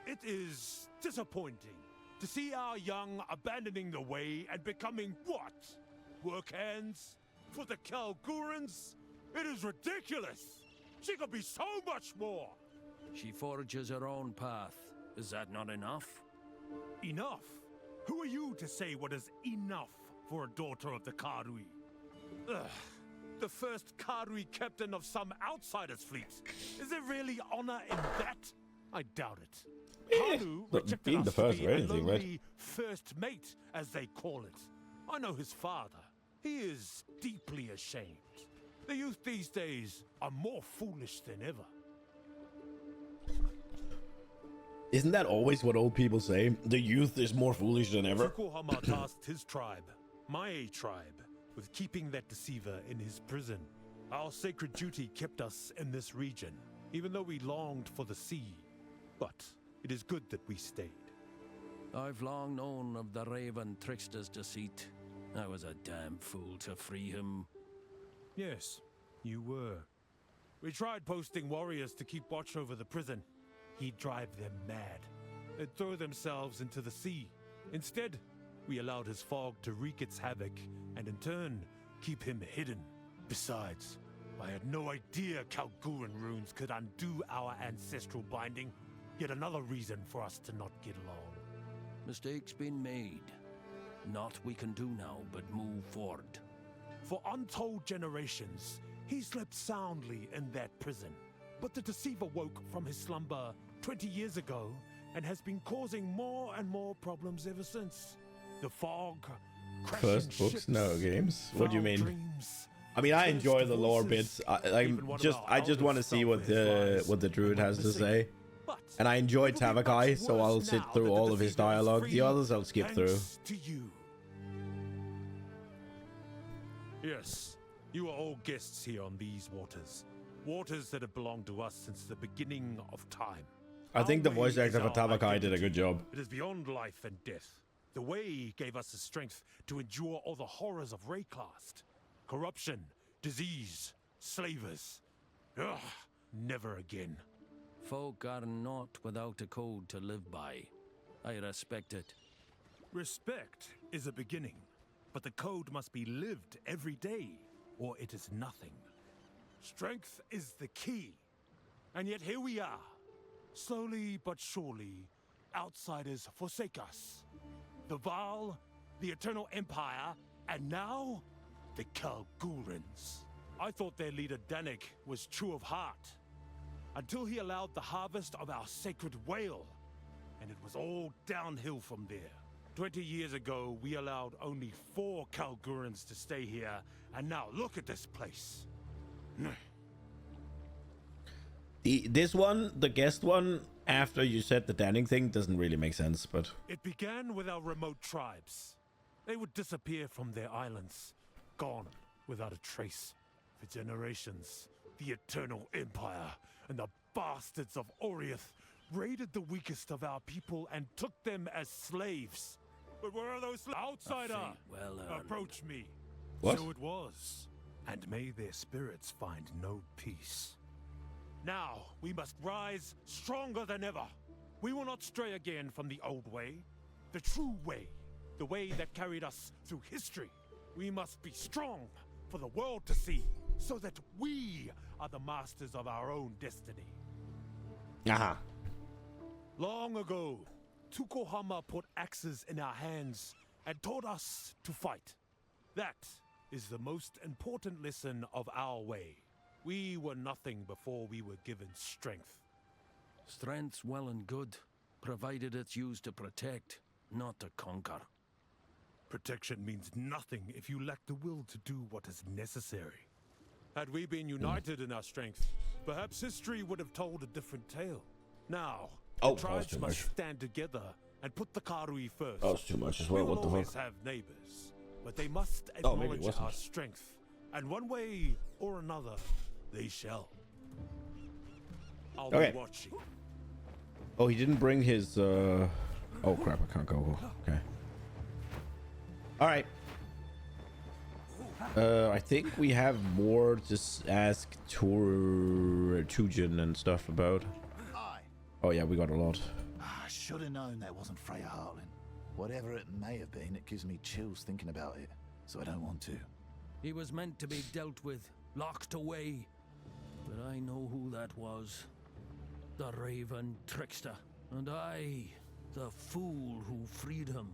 It is disappointing to see our young abandoning the way and becoming what? Work hands? For the Kalgurans? It is ridiculous! She could be so much more! She forges her own path. Is that not enough? Enough? Who are you to say what is enough for a daughter of the Karui? Ugh. The first Karui captain of some outsider's fleet. Is there really honor in that? I doubt it. Kanu rejected being us the first to or be anything, a right? lonely first mate, as they call it. I know his father. He is deeply ashamed. The youth these days are more foolish than ever. Isn't that always what old people say? The youth is more foolish than ever. Tsukuhama tasked his tribe, my tribe, with keeping that deceiver in his prison. Our sacred duty kept us in this region, even though we longed for the sea. But It is good that we stayed. I've long known of the Raven Trickster's deceit. I was a damn fool to free him. Yes, you were. We tried posting warriors to keep watch over the prison. He'd drive them mad. They'd throw themselves into the sea. Instead, we allowed his fog to wreak its havoc, and in turn, keep him hidden. Besides, I had no idea Kalguran runes could undo our ancestral binding. Yet another reason for us to not get along. Mistakes been made. Naught we can do now but move forward. For untold generations, he slept soundly in that prison. But the deceiver woke from his slumber 20 years ago and has been causing more and more problems ever since. The fog, First books, ships, no games. What do you mean? dreams, I mean, I enjoy cursed the lore voices. bits. I just want to see what the Druid has to say. And I enjoy Tavakai, so I'll sit through all of his dialogue. The others I'll skip through. Thanks to you. Yes, you are all guests here on these waters. Waters that have belonged to us since the beginning of time. I think the Our voice way actor is for our Tavakai did a identity. good job. It is beyond life and death. The way gave us the strength to endure all the horrors of Rayclast. Corruption, disease, slavers. Ugh, never again. Folk are not without a code to live by. I respect it. Respect is a beginning, but the code must be lived every day, or it is nothing. Strength is the key. And yet here we are. Slowly but surely, outsiders forsake us. The Vaal, the Eternal Empire, and now, the Kalgurans. I thought their leader Danik was true of heart, until he allowed the harvest of our sacred whale, and it was all downhill from there. 20 years ago, we allowed only 4 Kalgurans to stay here, and now look at this place. This one, the guest one, after you said the Danning thing, doesn't really make sense, but... It began with our remote tribes. They would disappear from their islands, gone without a trace. For generations, the Eternal Empire and the bastards of Oriath raided the weakest of our people and took them as slaves. But where are those outsider? Well Approach me. What? So it was. And may their spirits find no peace. Now, we must rise stronger than ever. We will not stray again from the old way, the true way, the way that carried us through history. We must be strong for the world to see, so that we are the masters of our own destiny. Aha. Long ago, Tukohama put axes in our hands and taught us to fight. That is the most important lesson of our way. We were nothing before we were given strength. Strength's well and good, provided it's used to protect, not to conquer. Protection means nothing if you lack the will to do what is necessary. Had we been united in our strength, perhaps history would have told a different tale. Now, the tribes must stand together and put the Karui first. That was too much as well, We what the will always fuck? have neighbors, but they must Oh, maybe it acknowledge wasn't. our strength. And one way or another, they shall. I'll Okay. be watching. Oh, he didn't bring his, Oh, crap, I can't go. Okay. Alright. I think we have more to ask Tujin and stuff about. Aye. Oh, yeah, we got a lot. I should have known that wasn't Freya Hartland. Whatever it may have been, it gives me chills thinking about it, so I don't want to. He was meant to be dealt with, locked away. But I know who that was. The Raven Trickster. And I, the fool who freed him.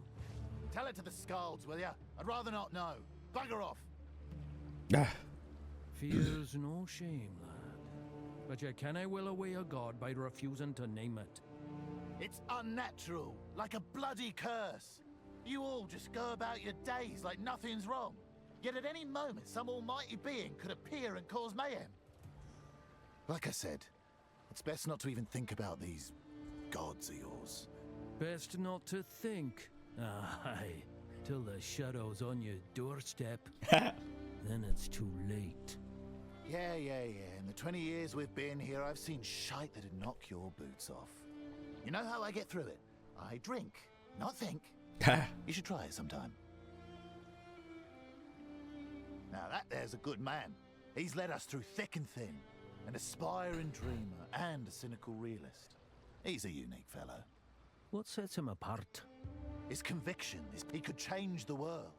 Tell it to the Skalds, will ya? I'd rather not know. Bugger off. Ah. Fears no shame, lad. But you canna will away a god by refusing to name it. It's unnatural, like a bloody curse. You all just go about your days like nothing's wrong. Yet at any moment, some almighty being could appear and cause mayhem. Like I said, it's best not to even think about these gods of yours. Best not to think. Aye, till the shadow's on your doorstep. Then it's too late. Yeah. In the 20 years we've been here, I've seen shite that'd knock your boots off. You know how I get through it? I drink, not think. You should try it sometime. Now that there's a good man. He's led us through thick and thin. An aspiring dreamer and a cynical realist. He's a unique fellow. What sets him apart? His conviction is he could change the world.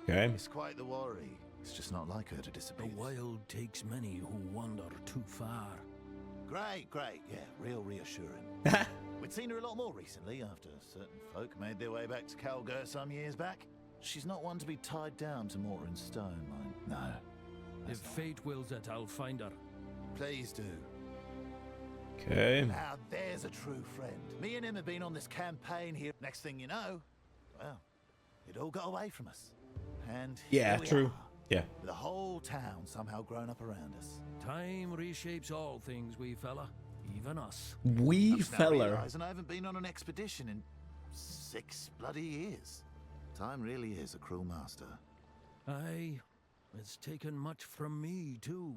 Okay. It's quite the worry. It's just not like her to disappear. The wild takes many who wander too far. Great, yeah, real reassuring. We'd seen her a lot more recently after certain folk made their way back to Calgur some years back. She's not one to be tied down to mortar and stone, mind. No. If fate wills it, I'll find her. Please do. Okay. Now there's a true friend. Me and him have been on this campaign here. Next thing you know, well, it all got away from us. And Yeah, here we true. are, Yeah. with the whole town somehow grown up around us. Time reshapes all things, wee fella. Even us. Wee I'm just now feller. realising I haven't been on an expedition in 6 bloody years. Time really is a cruel master. Aye, it's taken much from me, too.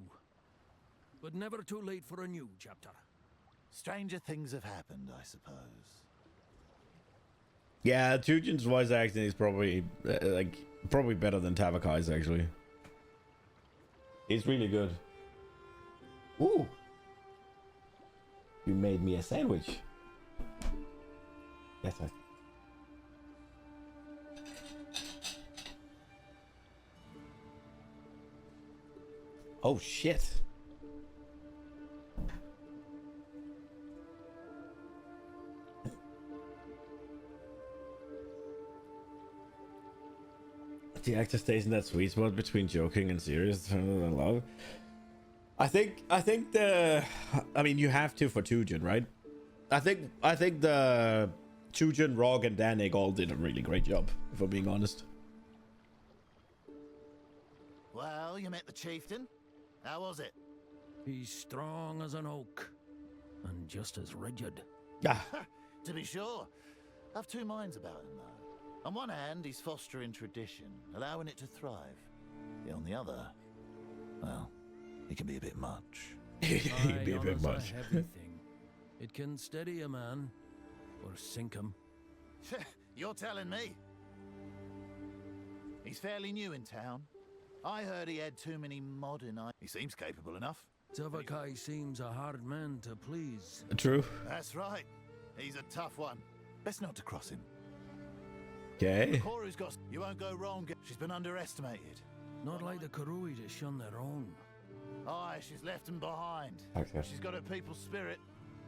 But never too late for a new chapter. Stranger things have happened, I suppose. Yeah, Tujin's voice acting is probably probably better than Tavakai's actually. He's really good. Ooh. You made me a sandwich. Yes, I. Oh shit. The actor stays in that sweet spot between joking and serious. Love. I think I mean you have to for Tujin, right? I think the Tujin, Rog, and Danik all did a really great job, if I'm being honest. Well, you met the chieftain. How was it? He's strong as an oak. And just as rigid. Ah. To be sure. I've two minds about him, though. On one hand, he's fostering tradition, allowing it to thrive. Yet on the other, well, he can be a bit much. He can be a bit much. A heavy thing. It can steady a man, or sink him. You're telling me. He's fairly new in town. I heard he had too many modern... He seems capable enough. Tavakai seems a hard man to please. True. That's right. He's a tough one. Best not to cross him. Okay. Koru's got... You won't go wrong. She's been underestimated. Not like the Karui to shun their own. Aye, she's left them behind. Okay. She's got her people's spirit.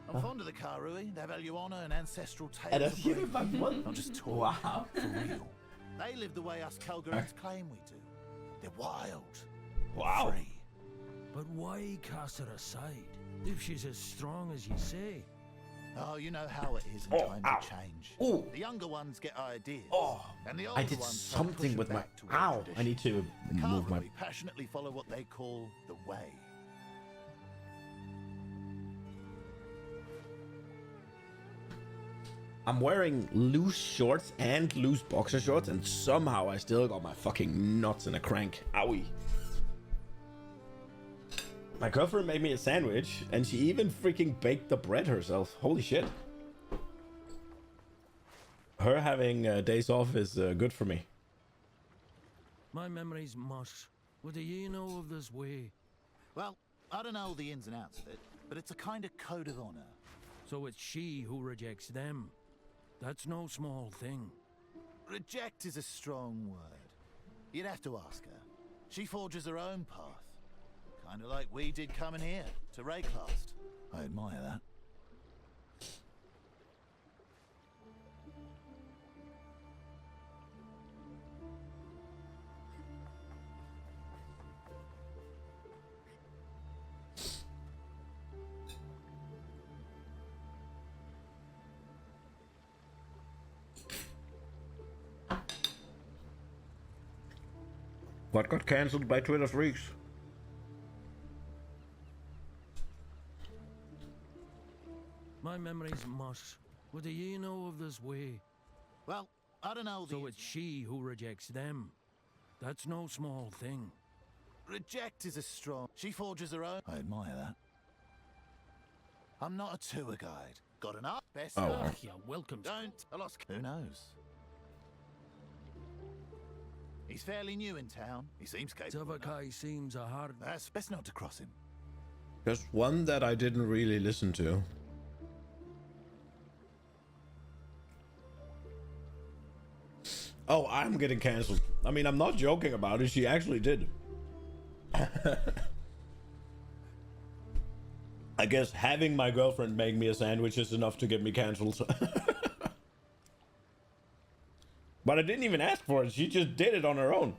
I'm fond of the Karui. They value honor and ancestral And tales. a human fucking one? Not just talk. Wow. For real. They live the way us Kalgarians claim we do. They're wild. Wow. Free. But why cast her aside, if she's as strong as you say? Oh, you know how it is in times of change. Ooh. The younger ones get ideas. Oh. And the older I did ones try to push something them with my... back towards Ow. tradition. I need to The move my... Karui passionately follow what they call the way. I'm wearing loose shorts and loose boxer shorts, and somehow I still got my fucking nuts in a crank. Owie. My girlfriend made me a sandwich, and she even freaking baked the bread herself. Holy shit. Her having days off is good for me. My memory's mush. What do ye know of this way? Well, I don't know all the ins and outs of it, but it's a kind of code of honor. So it's she who rejects them. That's no small thing. Reject is a strong word. You'd have to ask her. She forges her own path. Kind of like we did coming here, to Rayclast. I admire that. What got cancelled by Twitter freaks? My memory's mush. What do ye know of this way? Well, I don't know. So it's she who rejects them. That's no small thing. Reject is a strong... She forges her own... I admire that. I'm not a tour guide. Got an art? Best Oh, luck. well. You're welcome. Don't tell us. Who knows? He's fairly new in town. He seems capable. Tavakai seems a hard... That's best not to cross him. There's one that I didn't really listen to. Oh, I'm getting cancelled. I mean, I'm not joking about it. She actually did. I guess having my girlfriend make me a sandwich is enough to get me cancelled. But I didn't even ask for it. She just did it on her own.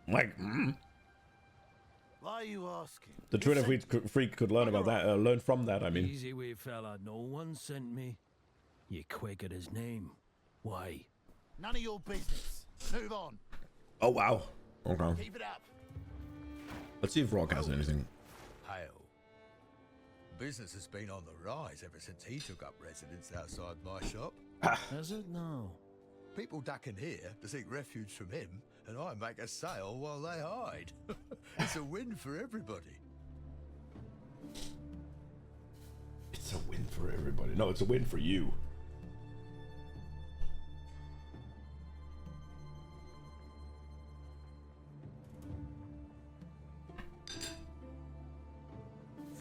Like, Why are you asking? the Twitter freak could learn about that. Learn from that, I mean. Easy way, fella. No one sent me. You quake at his name. Why? None of your business. Move on. Oh, wow. Okay. Keep it up. Let's see if Rock has anything. Hail. Business has been on the rise ever since he took up residence outside my shop. Has it now? People duck in here to seek refuge from him, and I make a sale while they hide. It's a win for everybody. It's a win for everybody. No, it's a win for you.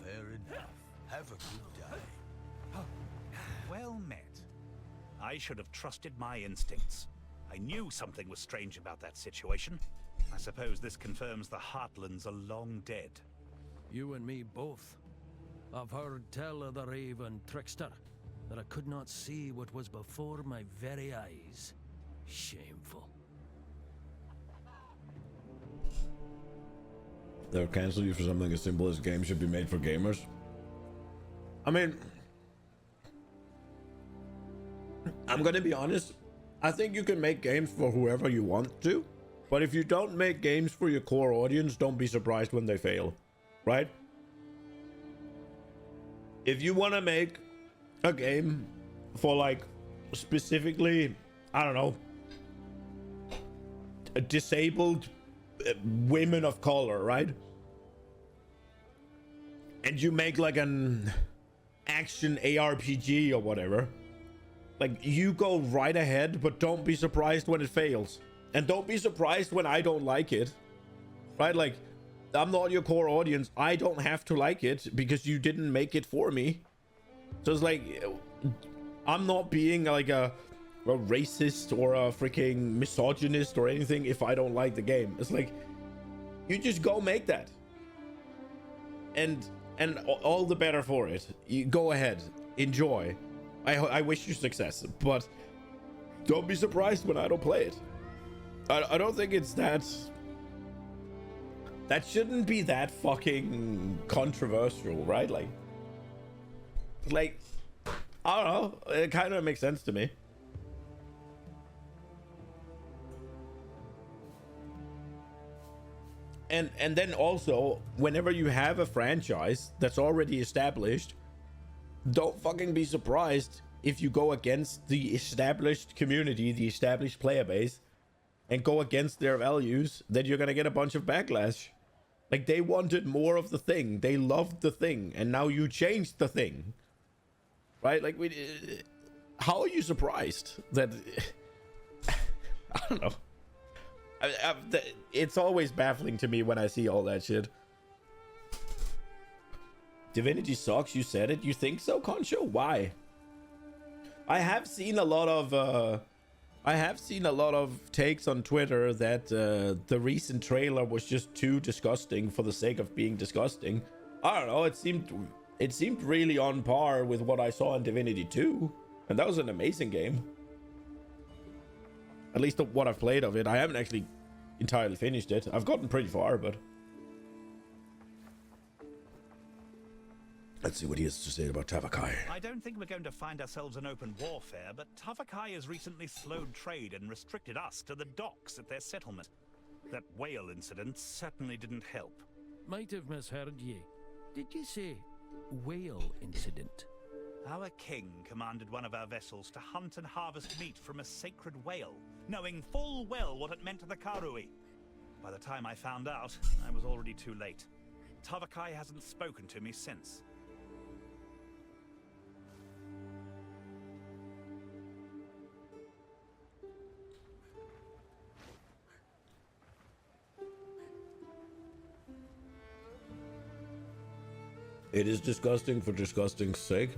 Fair enough. Have a good day. Well met. I should have trusted my instincts. I knew something was strange about that situation. I suppose this confirms the Heartlands are long dead. You and me both. I've heard tell of the Raven trickster, that I could not see what was before my very eyes. Shameful. They'll cancel you for something as simple as games should be made for gamers. I mean, I'm gonna be honest. I think you can make games for whoever you want to, but if you don't make games for your core audience, don't be surprised when they fail, right? If you want to make a game for, like, specifically, I don't know, disabled women of color, right? And you make like an action ARPG or whatever, like, you go right ahead, but don't be surprised when it fails. And don't be surprised when I don't like it, right? Like, I'm not your core audience. I don't have to like it because you didn't make it for me. So it's like, I'm not being like a racist or a freaking misogynist or anything if I don't like the game. It's like, you just go make that. And all the better for it. You go ahead. Enjoy. I wish you success, but don't be surprised when I don't play it. I don't think it's that shouldn't be that fucking controversial, right? Like I don't know, it kind of makes sense to me. And then also, whenever you have a franchise that's already established, don't fucking be surprised if you go against the established community, the established player base, and go against their values, then you're gonna get a bunch of backlash. Like, they wanted more of the thing. They loved the thing, and now you changed the thing. Right? Like, how are you surprised that... I don't know. It's always baffling to me when I see all that shit. Divinity sucks, you said it. You think so, Concho? Why? I have seen a lot of takes on Twitter that the recent trailer was just too disgusting for the sake of being disgusting. I don't know, it seemed really on par with what I saw in Divinity 2, and that was an amazing game. At least what I've played of it. I haven't actually entirely finished it. I've gotten pretty far, but let's see what he has to say about Tavakai. I don't think we're going to find ourselves in open warfare, but Tavakai has recently slowed trade and restricted us to the docks at their settlement. That whale incident certainly didn't help. Might have misheard ye. Did you say whale incident? Our king commanded one of our vessels to hunt and harvest meat from a sacred whale, knowing full well what it meant to the Karui. By the time I found out, I was already too late. Tavakai hasn't spoken to me since. It is disgusting for disgusting's sake.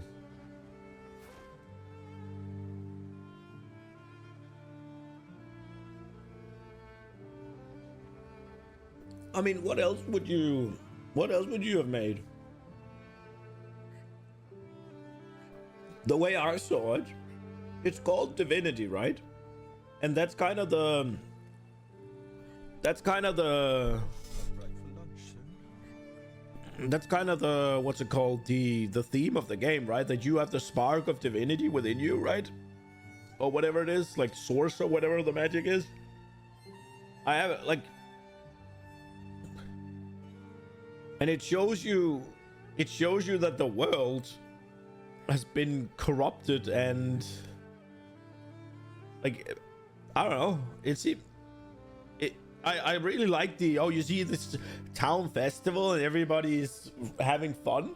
I mean, what else would you have made? The way I saw it, it's called Divinity, right? And that's kind of the what's it called, the theme of the game, right? That you have the spark of divinity within you, right? Or whatever it is, like source or whatever the magic is. I have it, like, and it shows you that the world has been corrupted, and like, I don't know, I really like the, oh, you see this town festival and everybody's having fun,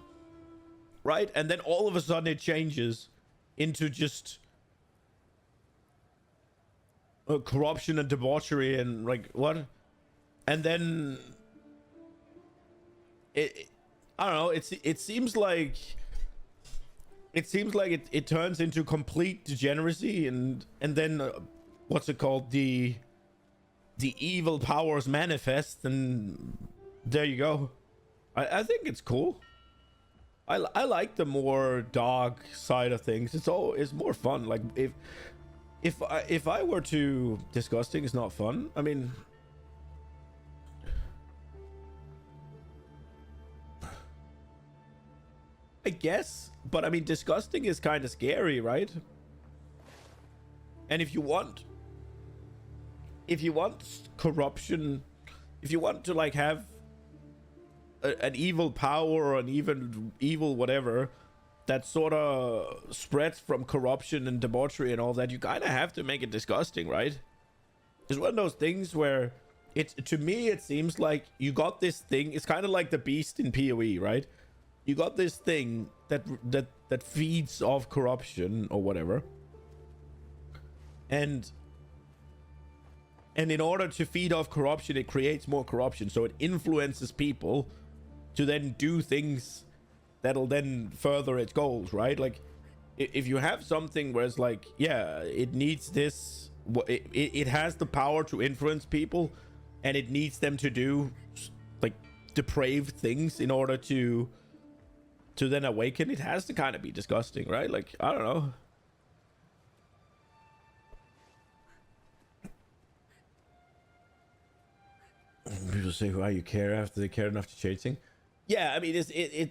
right? And then all of a sudden it changes into just corruption and debauchery and like, what? And then I don't know, it seems like it turns into complete degeneracy, and then what's it called, the evil powers manifest, and there you go. I think it's cool. I like the more dark side of things. It's more fun. Like if I were to, disgusting is not fun. I mean, I guess, but I mean, disgusting is kind of scary, right? And if you want corruption, if you want to like have an evil power or an even evil whatever that sort of spreads from corruption and debauchery and all that, you kind of have to make it disgusting, right? It's one of those things where to me it seems like you got this thing. It's kind of like the beast in PoE, right? You got this thing that feeds off corruption or whatever, and in order to feed off corruption, it creates more corruption, so it influences people to then do things that'll then further its goals, right? Like if you have something where it's like, yeah, it needs this, it has the power to influence people, and it needs them to do like depraved things in order to then awaken, it has to kind of be disgusting, right? Like, I don't know. People say, why you care after they care enough to change things? Yeah, I mean,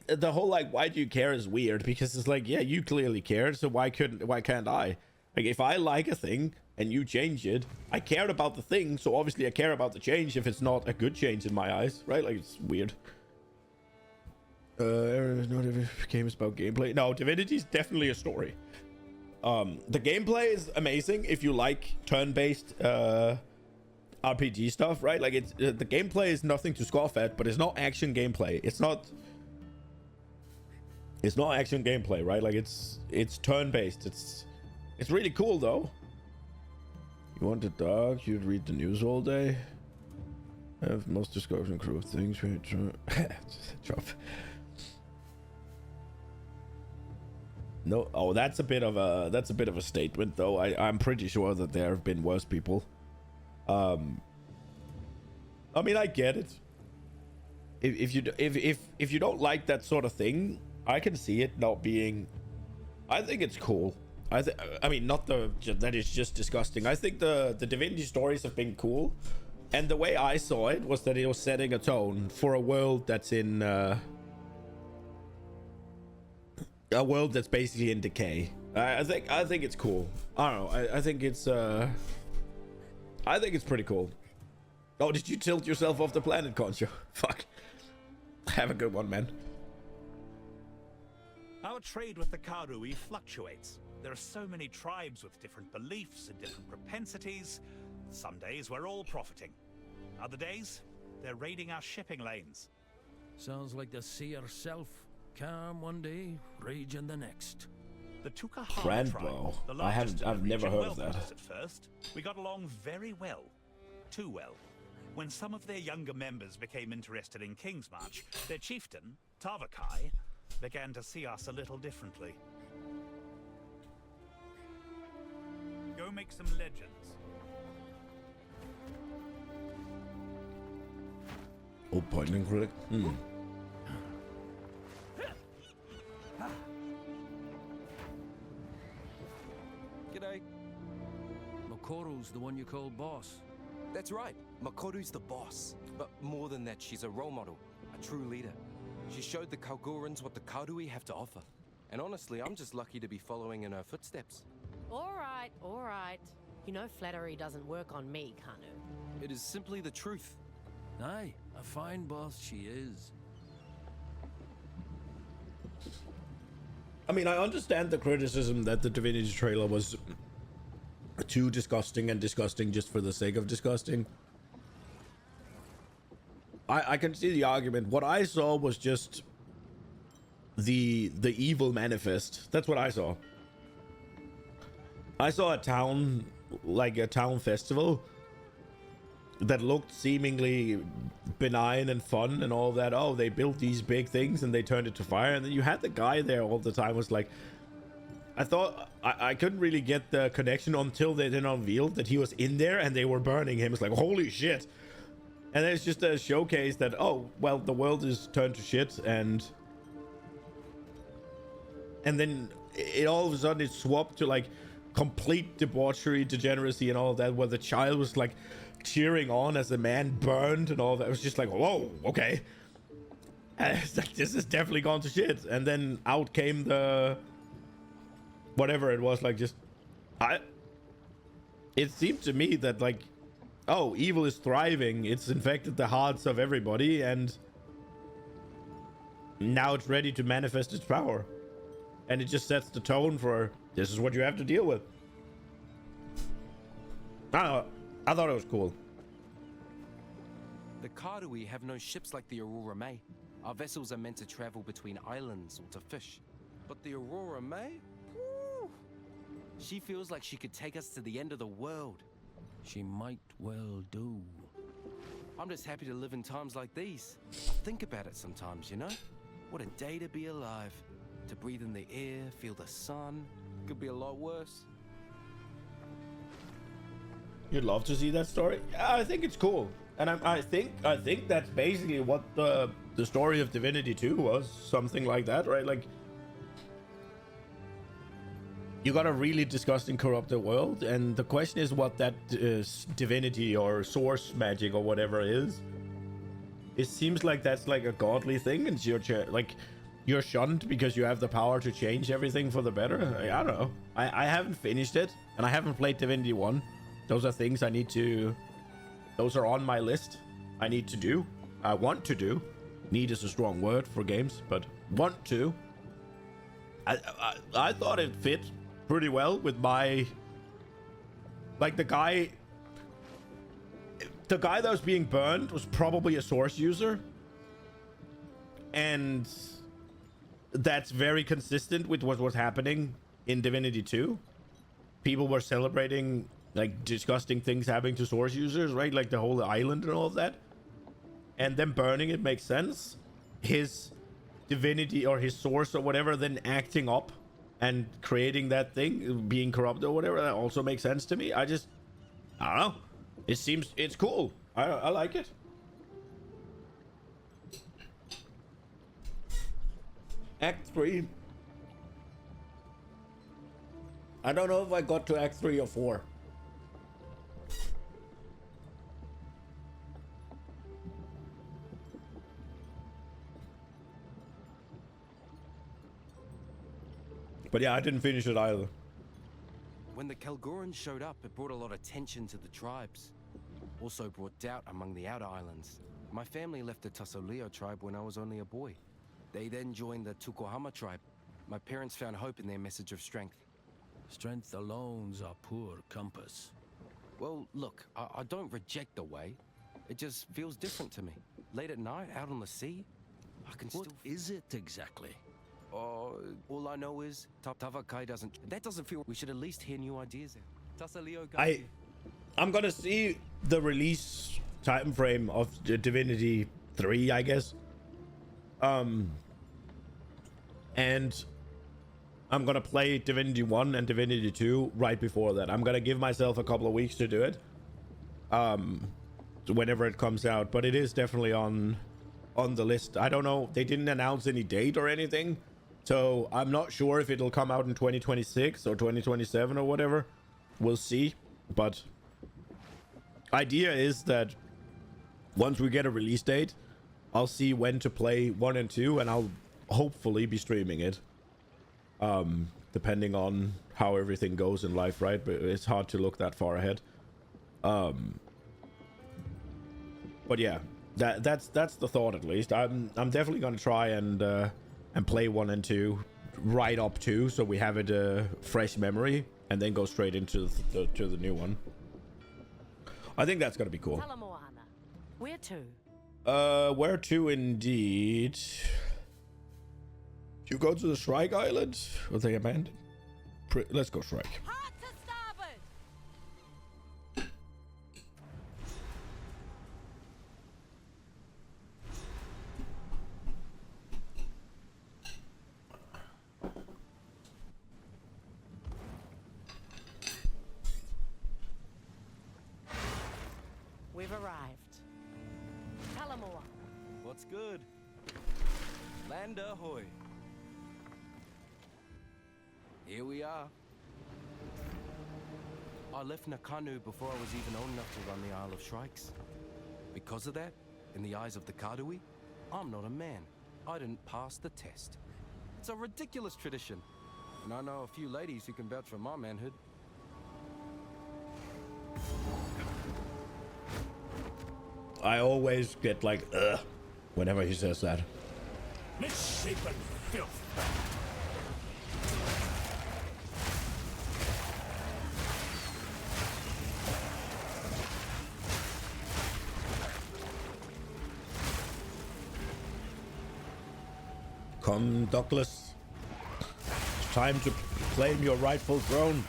the whole like, why do you care is weird, because it's like, yeah, you clearly cared, so why can't I? Like, if I like a thing and you change it, I cared about the thing, so obviously I care about the change if it's not a good change in my eyes, right? Like, it's weird. Not every game is about gameplay. No, Divinity is definitely a story. The gameplay is amazing if you like turn-based RPG stuff, right? Like, it's the gameplay is nothing to scoff at, but it's not action gameplay. It's not action gameplay, right? Like, it's turn-based. It's really cool though. You want a dog? You'd read the news all day. I have most discovered crew of things. Drop. No, oh, that's a bit of a statement though. I'm pretty sure that there have been worse people. I mean, I get it. If you don't like that sort of thing, I can see it not being. I think it's cool. I mean, not that it's just disgusting. I think the Divinity stories have been cool, and the way I saw it was that it was setting a tone for a world that's in a world that's basically in decay. I think it's cool. I don't know. I think it's pretty cool. Oh, did you tilt yourself off the planet, Concho? Fuck. Have a good one, man. Our trade with the Karui fluctuates. There are so many tribes with different beliefs and different propensities. Some days we're all profiting. Other days, they're raiding our shipping lanes. Sounds like the sea herself. Calm one day, raging the next. The Tukahara Cranbow. tribe, I've never heard of that. At first, we got along very well. Too well. When some of their younger members became interested in Kingsmarch, their chieftain, Tavakai, began to see us a little differently. Go make some legends. Oh, point and click. G'day. Makoru's the one you call boss. That's right. Makoru's the boss. But more than that, she's a role model, a true leader. She showed the Kalgorans what the Karui have to offer. And honestly, I'm just lucky to be following in her footsteps. All right, all right. You know flattery doesn't work on me, Kanu. It is simply the truth. Aye, a fine boss she is. I mean, I understand the criticism that the Divinity trailer was too disgusting and disgusting just for the sake of disgusting. I can see the argument. What I saw was just the evil manifest. That's what I saw. I saw a town, like a town festival that looked seemingly benign and fun and all that. Oh, they built these big things and they turned it to fire. And then you had the guy there all the time was like, I thought I couldn't really get the connection until they then unveiled that he was in there and they were burning him. It's like, holy shit. And then it's just a showcase that, oh, well, the world is turned to shit. And then it all of a sudden it swapped to like complete debauchery, degeneracy and all of that, where the child was like cheering on as the man burned and all that. It was just like, whoa, okay. It's like, this is definitely gone to shit. And then out came the whatever it was, like just it seemed to me that like, oh, evil is thriving, it's infected the hearts of everybody, and now it's ready to manifest its power. And it just sets the tone for this is what you have to deal with. I don't know, I thought it was cool. The Karui have no ships like the Aurora May. Our vessels are meant to travel between islands or to fish. But the Aurora May? Woo! She feels like she could take us to the end of the world. She might well do. I'm just happy to live in times like these. Think about it sometimes, you know? What a day to be alive. To breathe in the air, feel the sun. Could be a lot worse. You'd love to see that story? Yeah, I think it's cool. And I think that's basically what the story of Divinity 2 was. Something like that, right? Like, you got a really disgusting, corrupted world, and the question is what that divinity or source magic or whatever is. It seems like that's like a godly thing, and you're shunned because you have the power to change everything for the better. I don't know. I haven't finished it, and I haven't played Divinity 1. Those are things I need to... Those are on my list. I need to do. I want to do. Need is a strong word for games, but want to. I thought it fit pretty well with my... Like, the guy that was being burned was probably a source user. And that's very consistent with what was happening in Divinity 2. People were celebrating like disgusting things happening to source users, right? Like the whole island and all of that. And then burning it makes sense. His divinity or his source or whatever then acting up and creating that thing, being corrupt or whatever, that also makes sense to me. I don't know. It's cool. I like it. Act 3. I don't know if I got to Act 3 or 4. But yeah, I didn't finish it either. When the Kalgorans showed up, it brought a lot of tension to the tribes. Also brought doubt among the outer islands. My family left the Tasoleo tribe when I was only a boy. They then joined the Tukohama tribe. My parents found hope in their message of strength. Strength alone's a poor compass. Well, look, I don't reject the way. It just feels different to me. Late at night, out on the sea, I can still... What is it exactly? All I know is Tavakai doesn't... That doesn't feel... We should at least hear new ideas. I'm gonna see the release time frame of Divinity 3, I guess. and I'm gonna play Divinity 1 and Divinity 2 right before that. I'm gonna give myself a couple of weeks to do it, whenever it comes out, but it is definitely on the list. I don't know, they didn't announce any date or anything, so I'm not sure if it'll come out in 2026 or 2027 or whatever. We'll see, but idea is that once we get a release date, I'll see when to play 1 and 2, and I'll hopefully be streaming it, depending on how everything goes in life, right? But it's hard to look that far ahead. But yeah, that's the thought, at least. I'm definitely gonna try and play 1 and 2 right up to, so we have it fresh memory, and then go straight into the new one. I think that's gonna be cool. Where to? Where to indeed? You go to the Shrike Island? Or they abandoned? Let's go Shrike. We've arrived. Talamoa. What's good? Land ahoy. Here we are. I left Nakanu before I was even old enough to run the Isle of Shrikes. Because of that, in the eyes of the Kadui, I'm not a man. I didn't pass the test. It's a ridiculous tradition. And I know a few ladies who can vouch for my manhood. I always get like, ugh, whenever he says that. Misshapen filth. Come, Douglas. It's time to claim your rightful throne.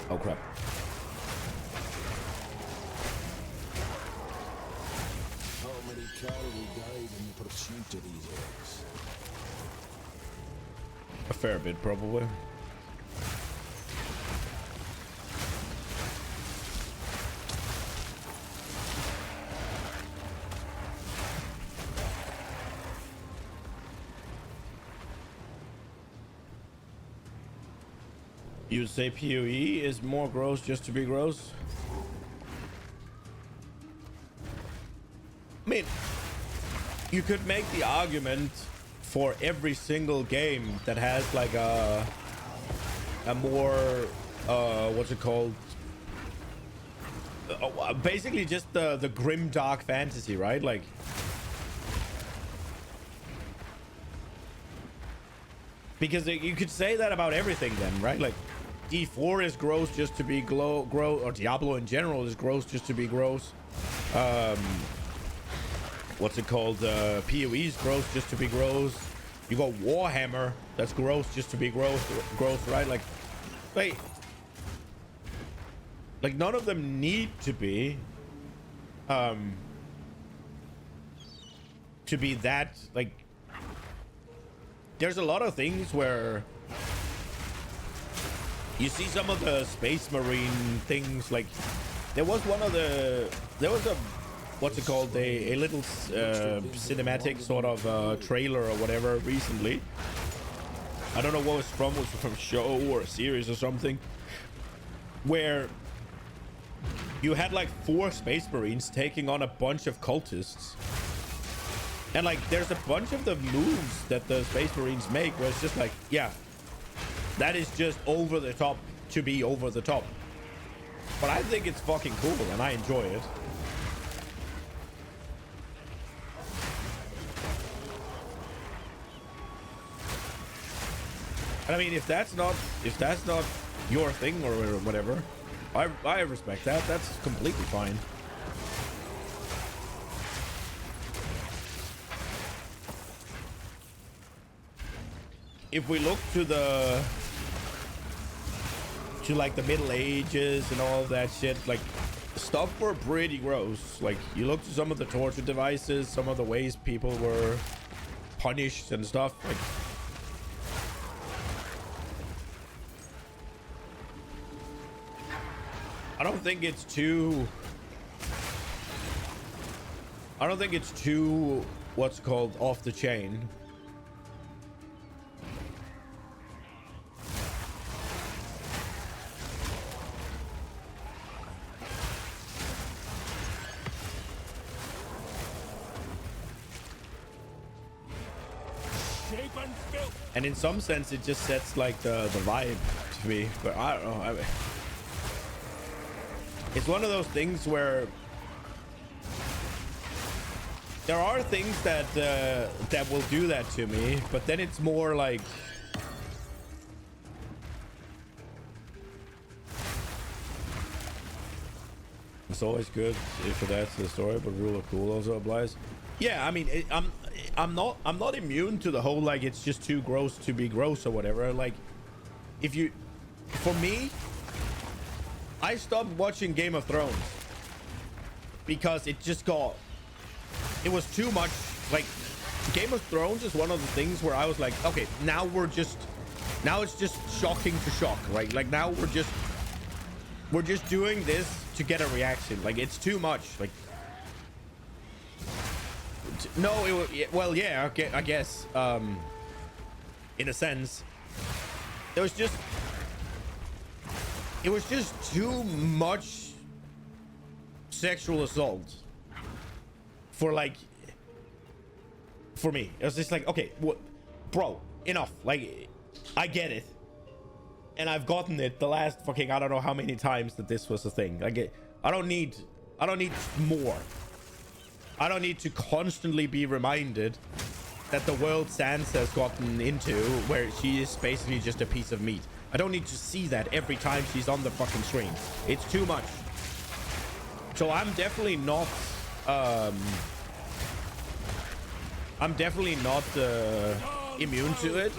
Oh crap. How many cattle died in the pursuit of these eggs? A fair bit, probably. You would say PoE is more gross just to be gross? I mean, you could make the argument for every single game that has like a more what's it called, basically just the grim dark fantasy, right? Like, because you could say that about everything then, right? Like D4 is gross just to be gross, or Diablo in general is gross just to be gross. What's it called? PoE is gross just to be gross. You got Warhammer, that's gross just to be gross, right? Like, wait, like none of them need to be that, like, there's a lot of things where you see some of the Space Marine things, like there was a what's it called, a little cinematic sort of trailer or whatever recently. I don't know what was it from a show or a series or something, where you had like 4 Space Marines taking on a bunch of cultists. And like, there's a bunch of the moves that the Space Marines make where it's just like, yeah, that is just over the top to be over the top. But I think it's fucking cool and I enjoy it. And I mean, if that's not your thing or whatever, I respect that. That's completely fine. if we look to like the Middle Ages and all that shit, like stuff were pretty gross. Like you look to some of the torture devices, some of the ways people were punished and stuff. Like I don't think it's too what's called off the chain. And in some sense, it just sets like the vibe to me. But I don't know. It's one of those things where there are things that that will do that to me, but then it's more like it's always good if it adds to the story, but rule of cool also applies. Yeah, I mean, I'm not immune to the whole like it's just too gross to be gross or whatever. Like, if you, for me, I stopped watching Game of Thrones because it was too much. Like, Game of Thrones is one of the things where I was like, okay, now it's just shocking to shock, right? Like now we're just doing this to get a reaction. Like it's too much. Like. No, well, yeah, okay, I guess, in a sense, it was just too much sexual assault for me. It was just like, okay, what, bro, enough. Like, I get it, and I've gotten it the last fucking I don't know how many times that this was a thing. Like, I don't need more. I don't need to constantly be reminded that the world Sansa has gotten into, where she is basically just a piece of meat. I don't need to see that every time she's on the fucking screen. It's too much. So I'm definitely not immune to it,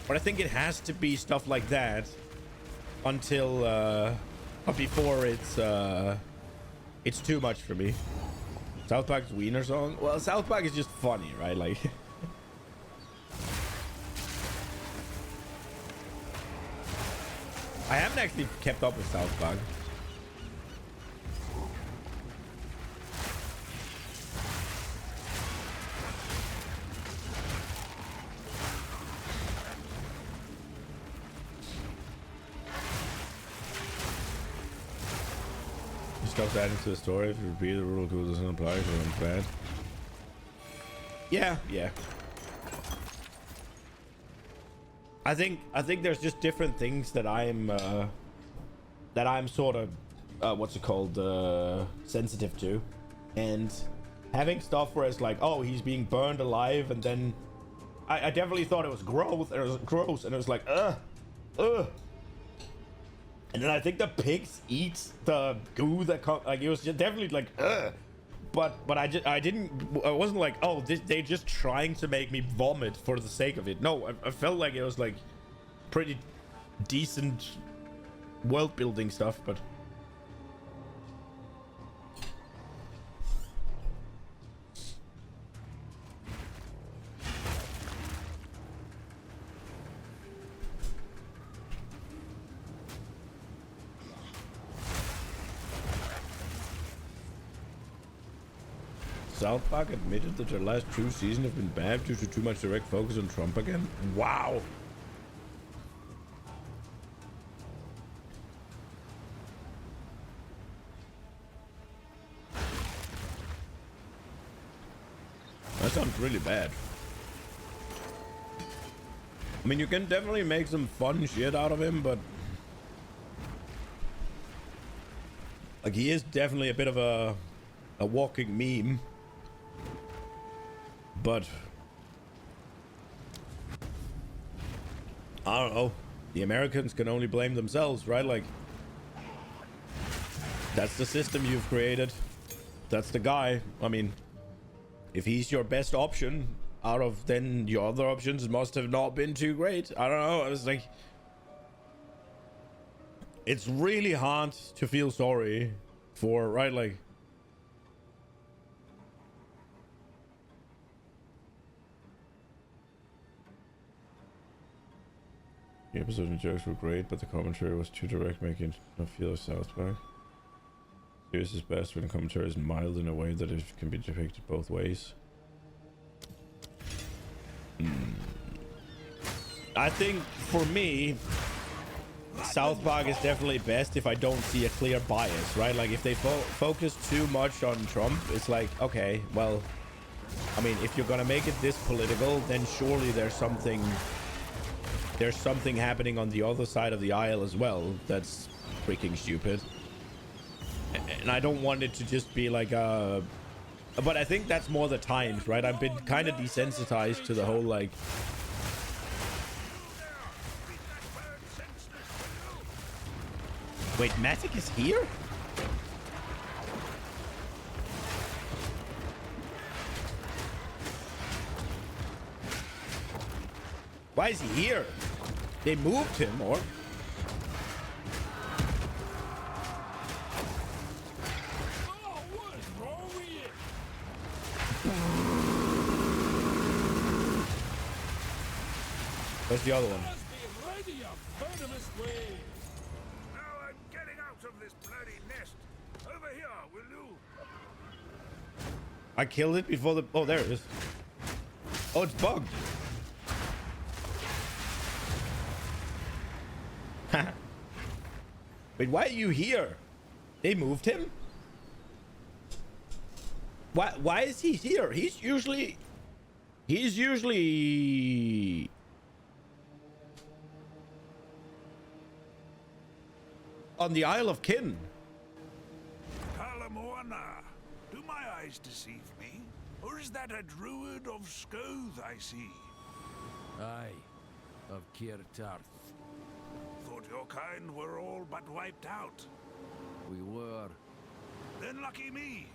but I think it has to be stuff like that until before it's too much for me. South Park's Wiener song? Well, South Park is just funny, right? Like, I haven't actually kept up with South Park. Stuff adding to the story. If you repeat the rule, cool doesn't apply, so it's bad. Yeah. I think there's just different things that I'm sort of what's it called, sensitive to, and having stuff where it's like, oh, he's being burned alive, and then I definitely thought it was gross, and it was like, ugh. And then I think the pigs eat the goo that like, it was just definitely like, ugh. But I wasn't like, oh, they're just trying to make me vomit for the sake of it. No, I felt like it was like pretty decent world building stuff, but. South Park admitted that their last 2 seasons have been bad due to too much direct focus on Trump again. Wow. That sounds really bad. I mean, you can definitely make some fun shit out of him, but like, he is definitely a bit of a walking meme. But I don't know. The Americans can only blame themselves, right? Like, that's the system you've created. That's the guy. I mean, if he's your best option, out of then your other options must have not been too great. I don't know. I was like, it's really hard to feel sorry for, right? Like, the episodes and jokes were great, but the commentary was too direct, making it not feel as South Park. Series is best when the commentary is mild in a way that it can be depicted both ways. I think for me, South Park is definitely best if I don't see a clear bias, right? Like if they focus too much on Trump, it's like, okay, well, I mean, if you're gonna make it this political, then surely there's something happening on the other side of the aisle as well that's freaking stupid. And I don't want it to just be like a, but I think that's more the times, right? I've been kind of desensitized to the whole like, wait, Matic is here? Why is he here? They moved him, or? Where's the other one? Now I'm getting out of this bloody nest. Over here, will you? I killed it before the... Oh, there it is. Oh, it's bugged. Wait, why are you here? They moved him? Why is he here? He's usually on the Isle of Kin. Kalamoana, do my eyes deceive me? Or is that a druid of Scoth I see? Aye, of Kirtarth. Thought your kind were all but wiped out. We were. Then lucky me.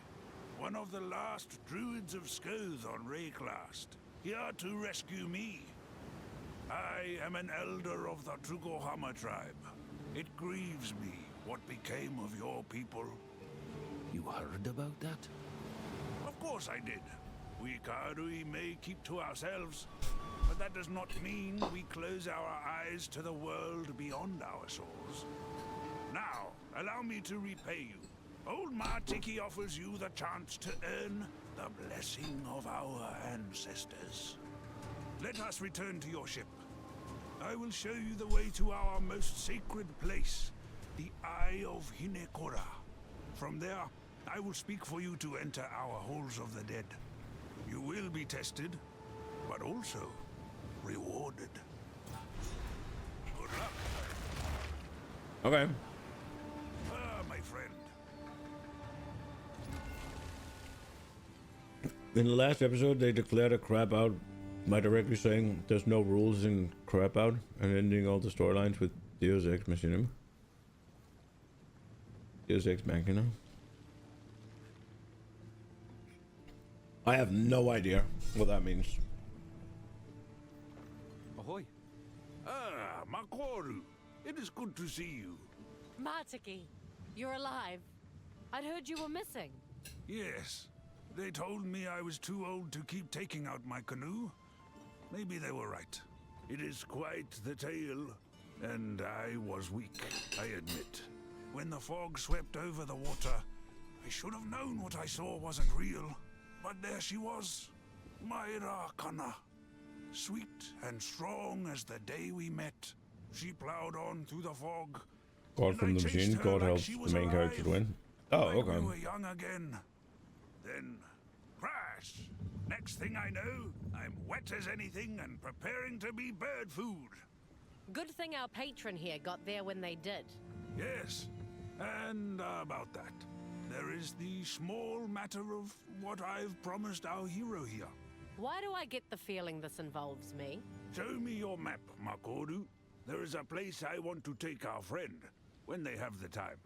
One of the last druids of Scoth on Rayclast, here to rescue me. I am an elder of the Trugohama tribe. It grieves me what became of your people. You heard about that? Of course I did. We Karui may keep to ourselves, but that does not mean we close our eyes to the world beyond our souls. Now, allow me to repay you. Old Martiki offers you the chance to earn the blessing of our ancestors. Let us return to your ship. I will show you the way to our most sacred place, the Eye of Hinekora. From there, I will speak for you to enter our halls of the dead. You will be tested, but also rewarded. Good luck. Okay. My friend. In the last episode, they declared a crap out by directly saying there's no rules in crap out and ending all the storylines with Deus Ex Machina. Deus Ex Machina. I have no idea what that means. Ahoy. Ah, Makoru. It is good to see you. Martiki, you're alive. I'd heard you were missing. Yes. They told me I was too old to keep taking out my canoe. Maybe they were right. It is quite the tale, and I was weak, I admit. When the fog swept over the water, I should have known what I saw wasn't real. But there she was, Myra Kana. Sweet and strong as the day we met. She plowed on through the fog. God from the machine, God helps the main character to win. Oh, okay. We were young again. Then, crash! Next thing I know, I'm wet as anything and preparing to be bird food. Good thing our patron here got there when they did. Yes, and about that, there is the small matter of what I've promised our hero here. Why do I get the feeling this involves me? Show me your map, Makoru. There is a place I want to take our friend, when they have the time.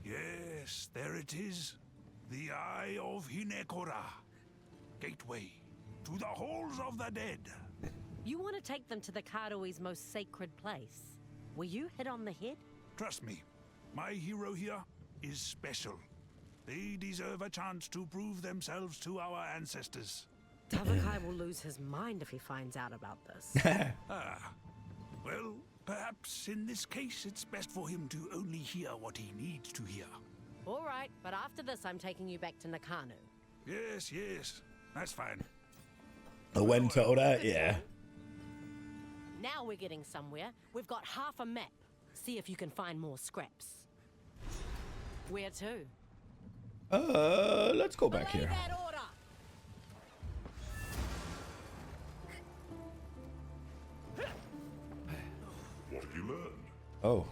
Yes, there it is. The Eye of Hinekora. Gateway. To the halls of the dead. You want to take them to the Karui's most sacred place. Were you hit on the head? Trust me, my hero here is special. They deserve a chance to prove themselves to our ancestors. Tavakai will lose his mind if he finds out about this. Well, perhaps in this case it's best for him to only hear what he needs to hear. All right, but after this I'm taking you back to Nakanu. Yes, that's fine. When told her, yeah. Now we're getting somewhere. We've got half a map. See if you can find more scraps. Where to? Let's go back here. That order. What have you learned? Oh.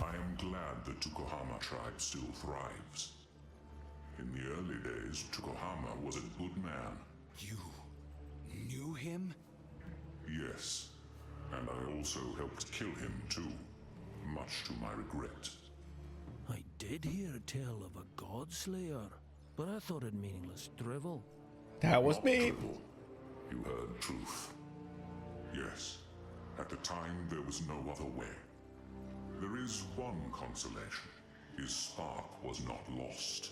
I am glad the Tukohama tribe still thrives. In the early days, Tukohama was a good man. You knew him? Yes, and I also helped kill him too, much to my regret. I did hear tell of a godslayer, but I thought it meaningless drivel. That was me. Drivel. You heard truth. Yes, at the time there was no other way. There is one consolation. His spark was not lost.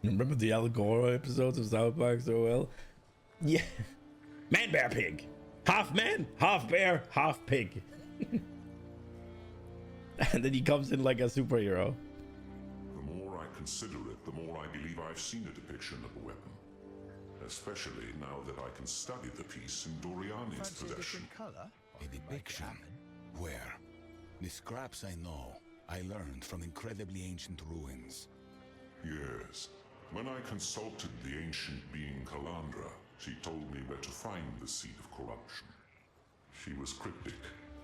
Remember the Al Gore episodes of South Park so well? Yeah. Man, bear, pig. Half man, half bear, half pig. And then he comes in like a superhero. The more I consider it, the more I believe I've seen a depiction of a weapon. Especially now that I can study the piece in Doriani's possession. A depiction? Where? The scraps I know, I learned from incredibly ancient ruins. Yes. When I consulted the ancient being Kalandra, she told me where to find the seed of corruption. She was cryptic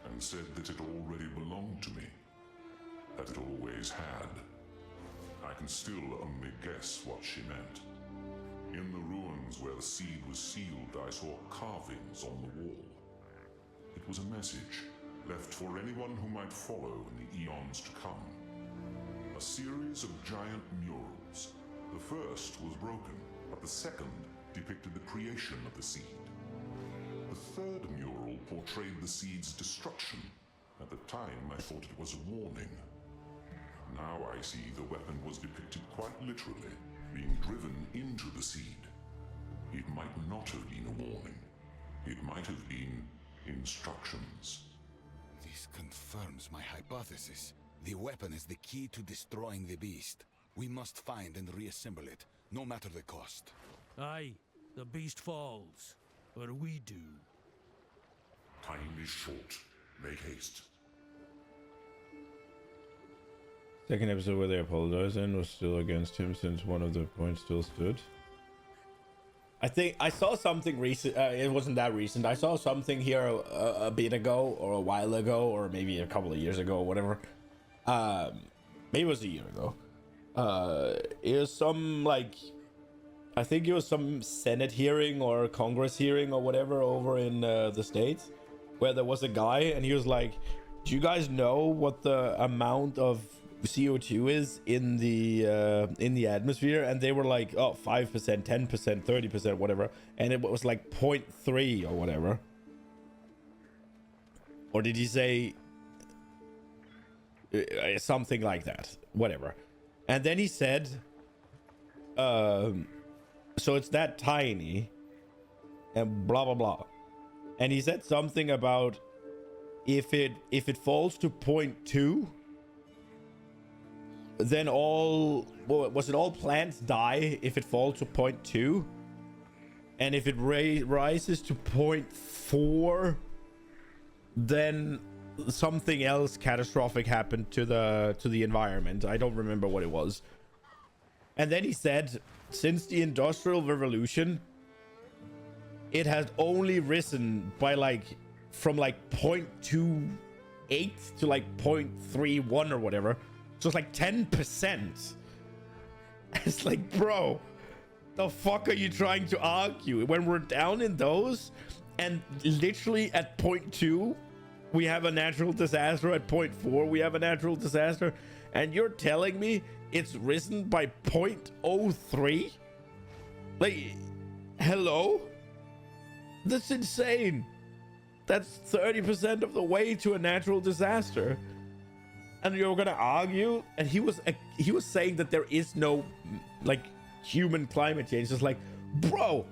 and said that it already belonged to me. That it always had. I can still only guess what she meant. In the ruins where the seed was sealed, I saw carvings on the wall. It was a message, left for anyone who might follow in the eons to come. A series of giant murals. The first was broken, but the second depicted the creation of the seed. The third mural portrayed the seed's destruction. At the time, I thought it was a warning. Now I see the weapon was depicted quite literally, being driven into the seed. It might not have been a warning. It might have been instructions. This confirms my hypothesis. The weapon is the key to destroying the beast. We must find and reassemble it, no matter the cost. Aye, the beast falls, but we do. Time is short. Make haste. Second episode where they apologized and was still against him since one of the points still stood. I think I saw something recent. It wasn't that recent. I saw something here a bit ago or a while ago or maybe a couple of years ago or whatever. Maybe it was a year ago. It was some like, I think it was some Senate hearing or Congress hearing or whatever over in the States where there was a guy and he was like, do you guys know what the amount of CO2 is in the atmosphere? And they were like, oh, 5%, 10%, 30%, whatever. And it was like 0.3 or whatever. Or did he say something like that? Whatever. And then he said, so it's that tiny and blah, blah, blah. And he said something about if it falls to 0.2, then all plants die if it falls to 0.2, and if it rises to 0.4, then something else catastrophic happened to the environment. I don't remember what it was. And then he said, since the Industrial Revolution, it has only risen by from 0.28 to 0.31 or whatever. So it's 10%. It's like, bro, the fuck are you trying to argue? When we're down in those, and literally at 0.2, we have a natural disaster. At 0.4, we have a natural disaster. And you're telling me it's risen by 0.03? Like, hello? That's insane. That's 30% of the way to a natural disaster. And you're gonna argue? And he was saying that there is no, like, human climate change. It's like, bro,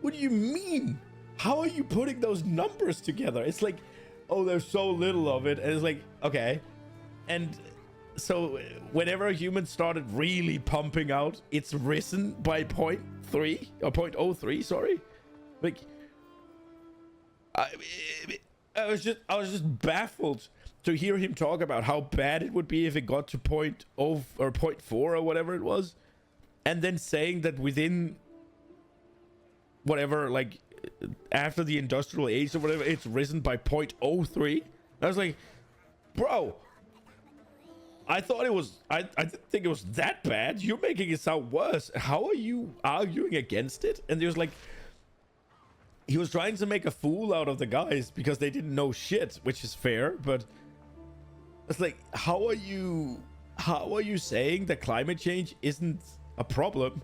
what do you mean? How are you putting those numbers together? It's like, oh, there's so little of it. And it's like, okay. And so whenever humans started really pumping out, it's risen by 0.3 or 0.03, sorry. Like, I was just baffled to hear him talk about how bad it would be if it got to 0.0 or 0.4 or whatever it was, and then saying that within whatever, like, after the industrial age or whatever, it's risen by 0.03. I was like, bro, I thought it was, I didn't think it was that bad. You're making it sound worse. How are you arguing against it? And he was like, he was trying to make a fool out of the guys because they didn't know shit, which is fair, but it's like, how are you saying that climate change isn't a problem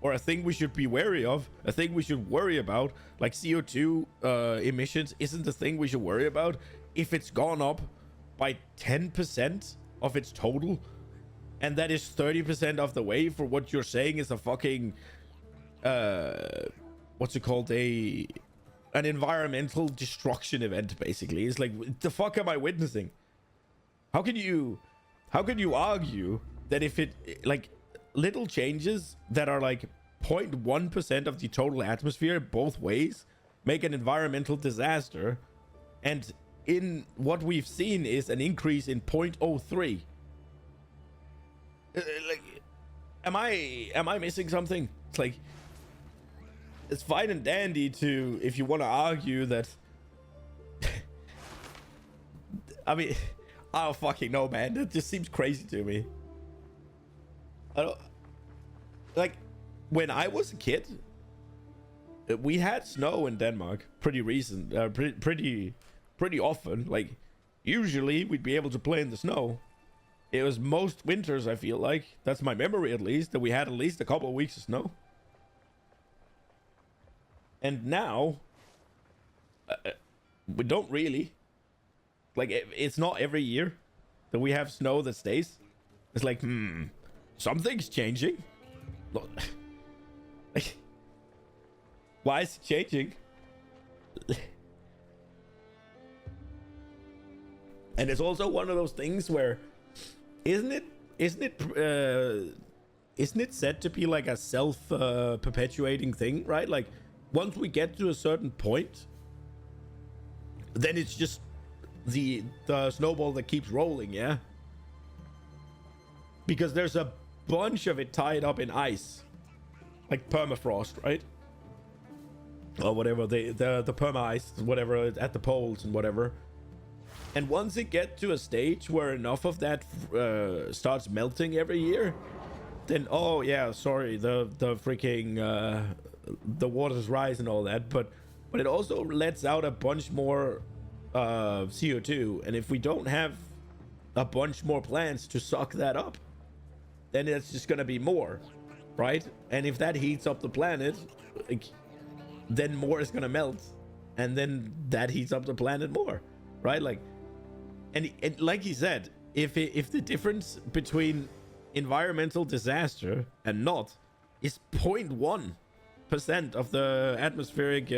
or a thing we should be wary of, a thing we should worry about, like CO2 emissions isn't the thing we should worry about if it's gone up by 10% of its total, and that is 30% of the way for what you're saying is a fucking what's it called, an environmental destruction event, basically. It's like, the fuck am I witnessing? How can you argue that if it, like, little changes that are like 0.1% of the total atmosphere both ways make an environmental disaster, and in what we've seen is an increase in 0.03? Like, am I missing something? It's like, it's fine and dandy to, if you want to argue that I mean, I don't fucking know, man. That just seems crazy to me. I don't, like, when I was a kid, we had snow in Denmark pretty often. Like, usually we'd be able to play in the snow. It was most winters, I feel like. That's my memory, at least, that we had at least a couple of weeks of snow. And now, we don't really. Like, it's not every year that we have snow that stays. It's like, something's changing. Like, why is it changing? And it's also one of those things where, isn't it said to be like a self-perpetuating thing, right? Like, once we get to a certain point, then it's just the snowball that keeps rolling, yeah? Because there's a bunch of it tied up in ice, like permafrost, right? Or whatever, the perma ice, whatever, at the poles and whatever. And once it gets to a stage where enough of that starts melting every year, then, oh yeah, sorry, the freaking the waters rise and all that, but it also lets out a bunch more CO2, and if we don't have a bunch more plants to suck that up, then it's just gonna be more, right? And if that heats up the planet, like, then more is gonna melt, and then that heats up the planet more, right? Like, and like he said, if the difference between environmental disaster and not is 0.1% of the atmospheric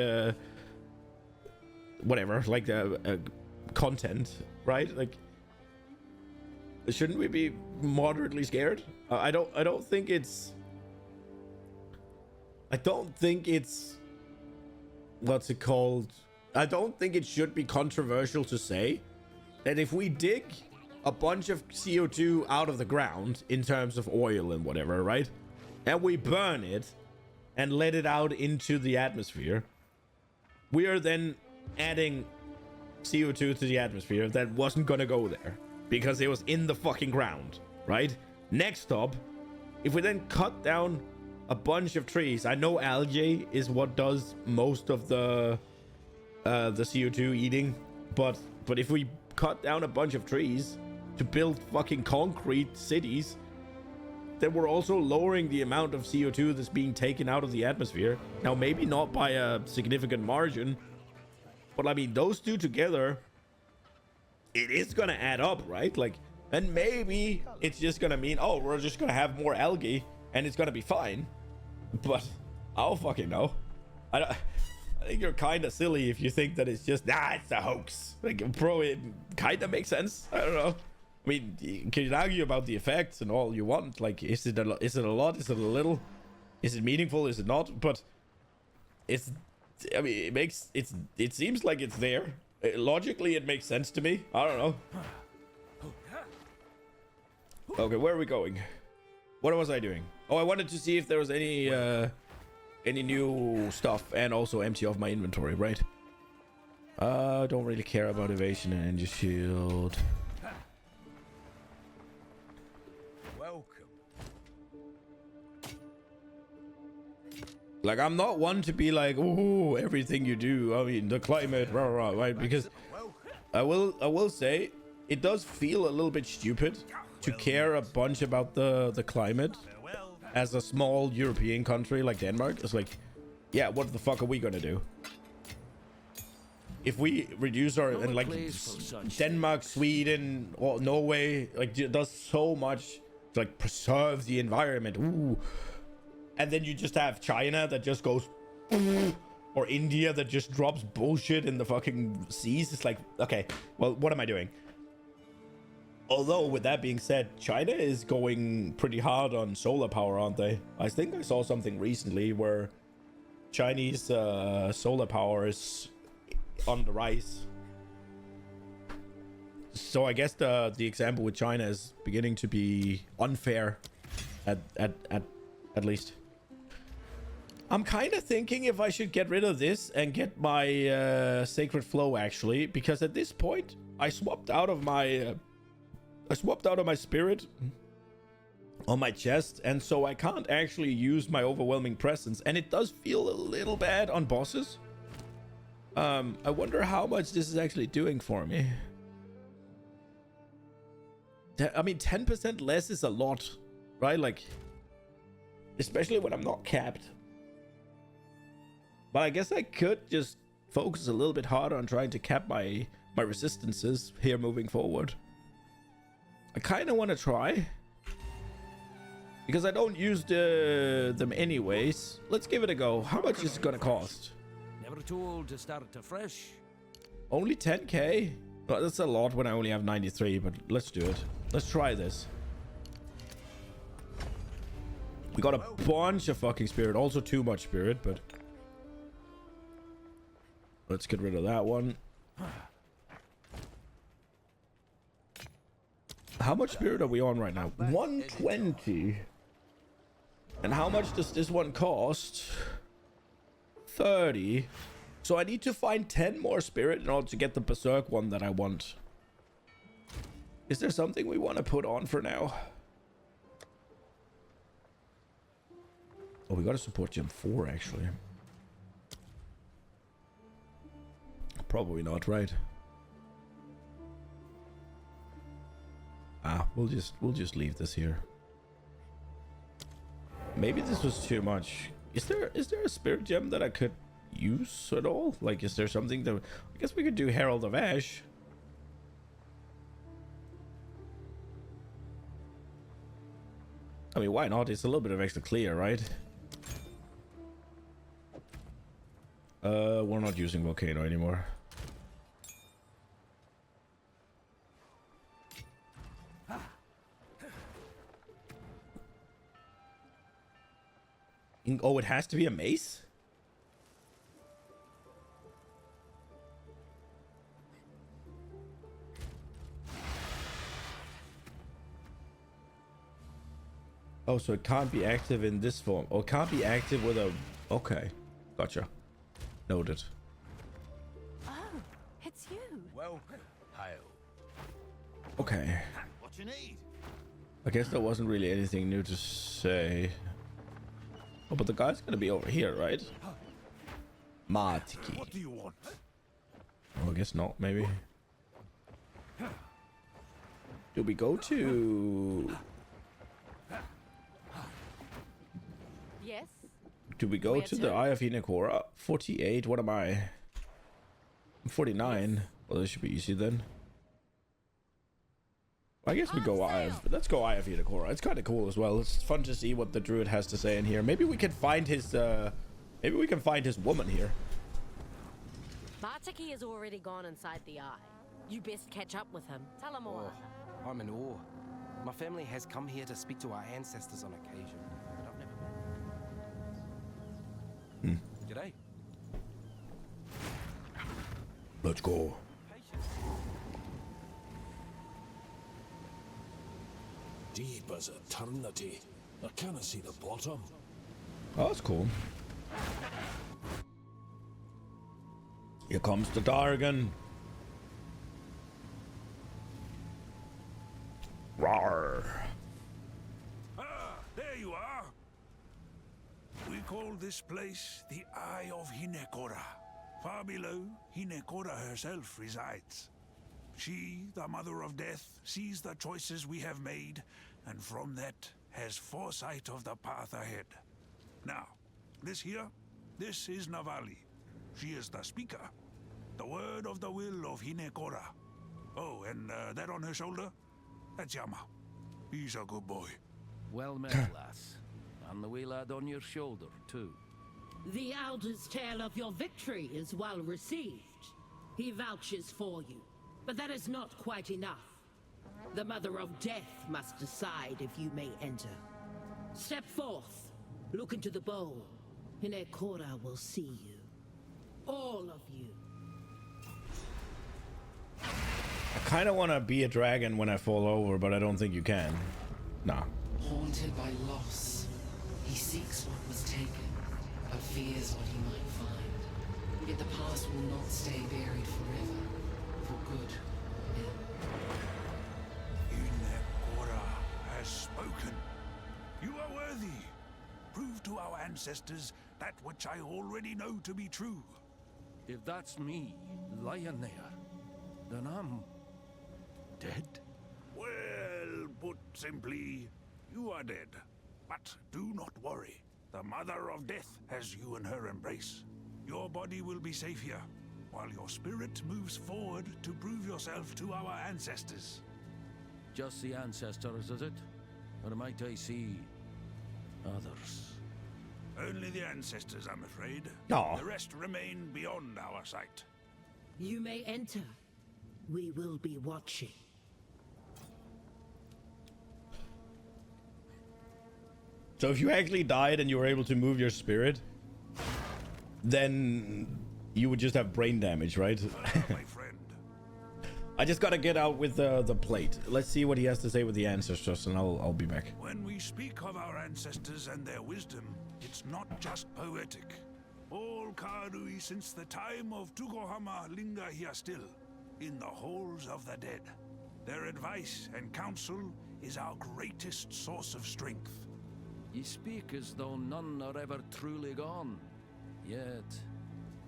whatever, like the content, right? Like, shouldn't we be moderately scared? I don't think it's what's it called? I don't think it should be controversial to say that if we dig a bunch of CO2 out of the ground in terms of oil and whatever, right? And we burn it and let it out into the atmosphere, we are then adding CO2 to the atmosphere that wasn't gonna go there because it was in the fucking ground, right? Next up, if we then cut down a bunch of trees, I know algae is what does most of the CO2 eating, but if we cut down a bunch of trees to build fucking concrete cities, then we're also lowering the amount of CO2 that's being taken out of the atmosphere. Now, maybe not by a significant margin, but I mean, those two together, it is gonna add up, right? Like, and maybe it's just gonna mean, oh, we're just gonna have more algae and it's gonna be fine. But I don't fucking know. I think you're kind of silly if you think that it's just, it's a hoax. Like, bro, it kind of makes sense. I don't know. I mean, you can argue about the effects and all you want. Like, is it a lot? Is it a little? Is it meaningful? Is it not? But it's, I mean, it seems like it's there. Logically, it makes sense to me. I don't know. Okay, where are we going? What was I doing? Oh, I wanted to see if there was any new stuff and also empty off my inventory, right? Don't really care about evasion and energy shield. Like, I'm not one to be like, oh, everything you do, I mean, the climate, rah, rah, right? Because I will say, it does feel a little bit stupid to care a bunch about the climate as a small European country like Denmark. It's like, yeah, what the fuck are we gonna do? If we reduce our, and like Denmark, Sweden, or Norway, like does so much to like preserve the environment. Ooh. And then you just have China that just goes, or India that just drops bullshit in the fucking seas. It's like, okay, well, what am I doing? Although, with that being said, China is going pretty hard on solar power, aren't they? I think I saw something recently where Chinese solar power is on the rise. So I guess the example with China is beginning to be unfair, at least. I'm kind of thinking if I should get rid of this and get my Sacred Flow, actually, because at this point I swapped out of my spirit on my chest, and so I can't actually use my Overwhelming Presence, and it does feel a little bad on bosses. I wonder how much this is actually doing for me. I mean, 10% less is a lot, right? Like, especially when I'm not capped. But I guess I could just focus a little bit harder on trying to cap my resistances here moving forward. I kind of want to try, because I don't use them anyways. Let's give it a go. How much is it gonna cost? Never too old to start afresh. Only 10k? Well, that's a lot when I only have 93, but let's do it. Let's try this. We got a bunch of fucking spirit. Also too much spirit, but let's get rid of that one. How much spirit are we on right now? 120. And how much does this one cost? 30. So I need to find 10 more spirit in order to get the Berserk one that I want. Is there something we want to put on for now? Oh, we got a support gem 4 actually. Probably not, right? We'll just leave this here. Maybe this was too much. Is there a spirit gem that I could use at all? Like, is there something that I guess we could do? Herald of Ash. I mean, why not? It's a little bit of extra clear, right? We're not using Volcano anymore. Oh, it has to be a mace? Oh, so it can't be active in this form. Or it can't be active with a... Okay. Gotcha. Noted. Oh, it's you. Welcome, Hail. Okay. What you need? I guess there wasn't really anything new to say. Oh, but the guy's gonna be over here, right? Martiki. What do you want? Oh, I guess not, maybe. Do we go to... Yes. Do we go Where to to? the Eye of Inekora? 48. What am I? I'm 49. Well, this should be easy then. I guess we go Eye of... Let's go Eye of Inekora. It's kind of cool as well. It's fun to see what the druid has to say in here. Maybe we can find his... maybe we can find his woman here. Bartiki has already gone inside the eye. You best catch up with him. Tell him more. Oh, I'm in awe. My family has come here to speak to our ancestors on occasion, but I've never met. G'day. Let's go. Deep as eternity. I cannot see the bottom. Oh, that's cool. Here comes the Dargon. Rawr. Ah, there you are. We call this place the Eye of Hinekora. Far below, Hinekora herself resides. She, the Mother of Death, sees the choices we have made, and from that has foresight of the path ahead. Now, this here, this is Navali. She is the speaker. The word of the will of Hinekora. Oh, and that on her shoulder? That's Yama. He's a good boy. Well met, lass. And the wee lad on your shoulder, too. The Elder's tale of your victory is well received. He vouches for you. But that is not quite enough. The Mother of Death must decide if you may enter. Step forth. Look into the bowl. Hinekora will see you. All of you. I kind of want to be a dragon when I fall over, but I don't think you can. Nah. Haunted by loss, he seeks what was taken, but fears what he might find. Yet the past will not stay buried forever, for good or ill. Hinekora has spoken. You are worthy. Prove to our ancestors that which I already know to be true. If that's me, lying there, then I'm... dead? Well, put simply, you are dead. But do not worry. The Mother of Death has you in her embrace. Your body will be safe here, while your spirit moves forward to prove yourself to our ancestors. Just the ancestors, is it? Or might I see... others? Only the ancestors, I'm afraid. Aw. The rest remain beyond our sight. You may enter. We will be watching. So if you actually died and you were able to move your spirit, then you would just have brain damage, right? My friend. I just gotta get out with the plate. Let's see what he has to say with the ancestors, and I'll be back. When we speak of our ancestors and their wisdom, it's not just poetic. All Karui since the time of Tugohama linger here still, in the halls of the dead. Their advice and counsel is our greatest source of strength. Ye speak as though none are ever truly gone. Yet,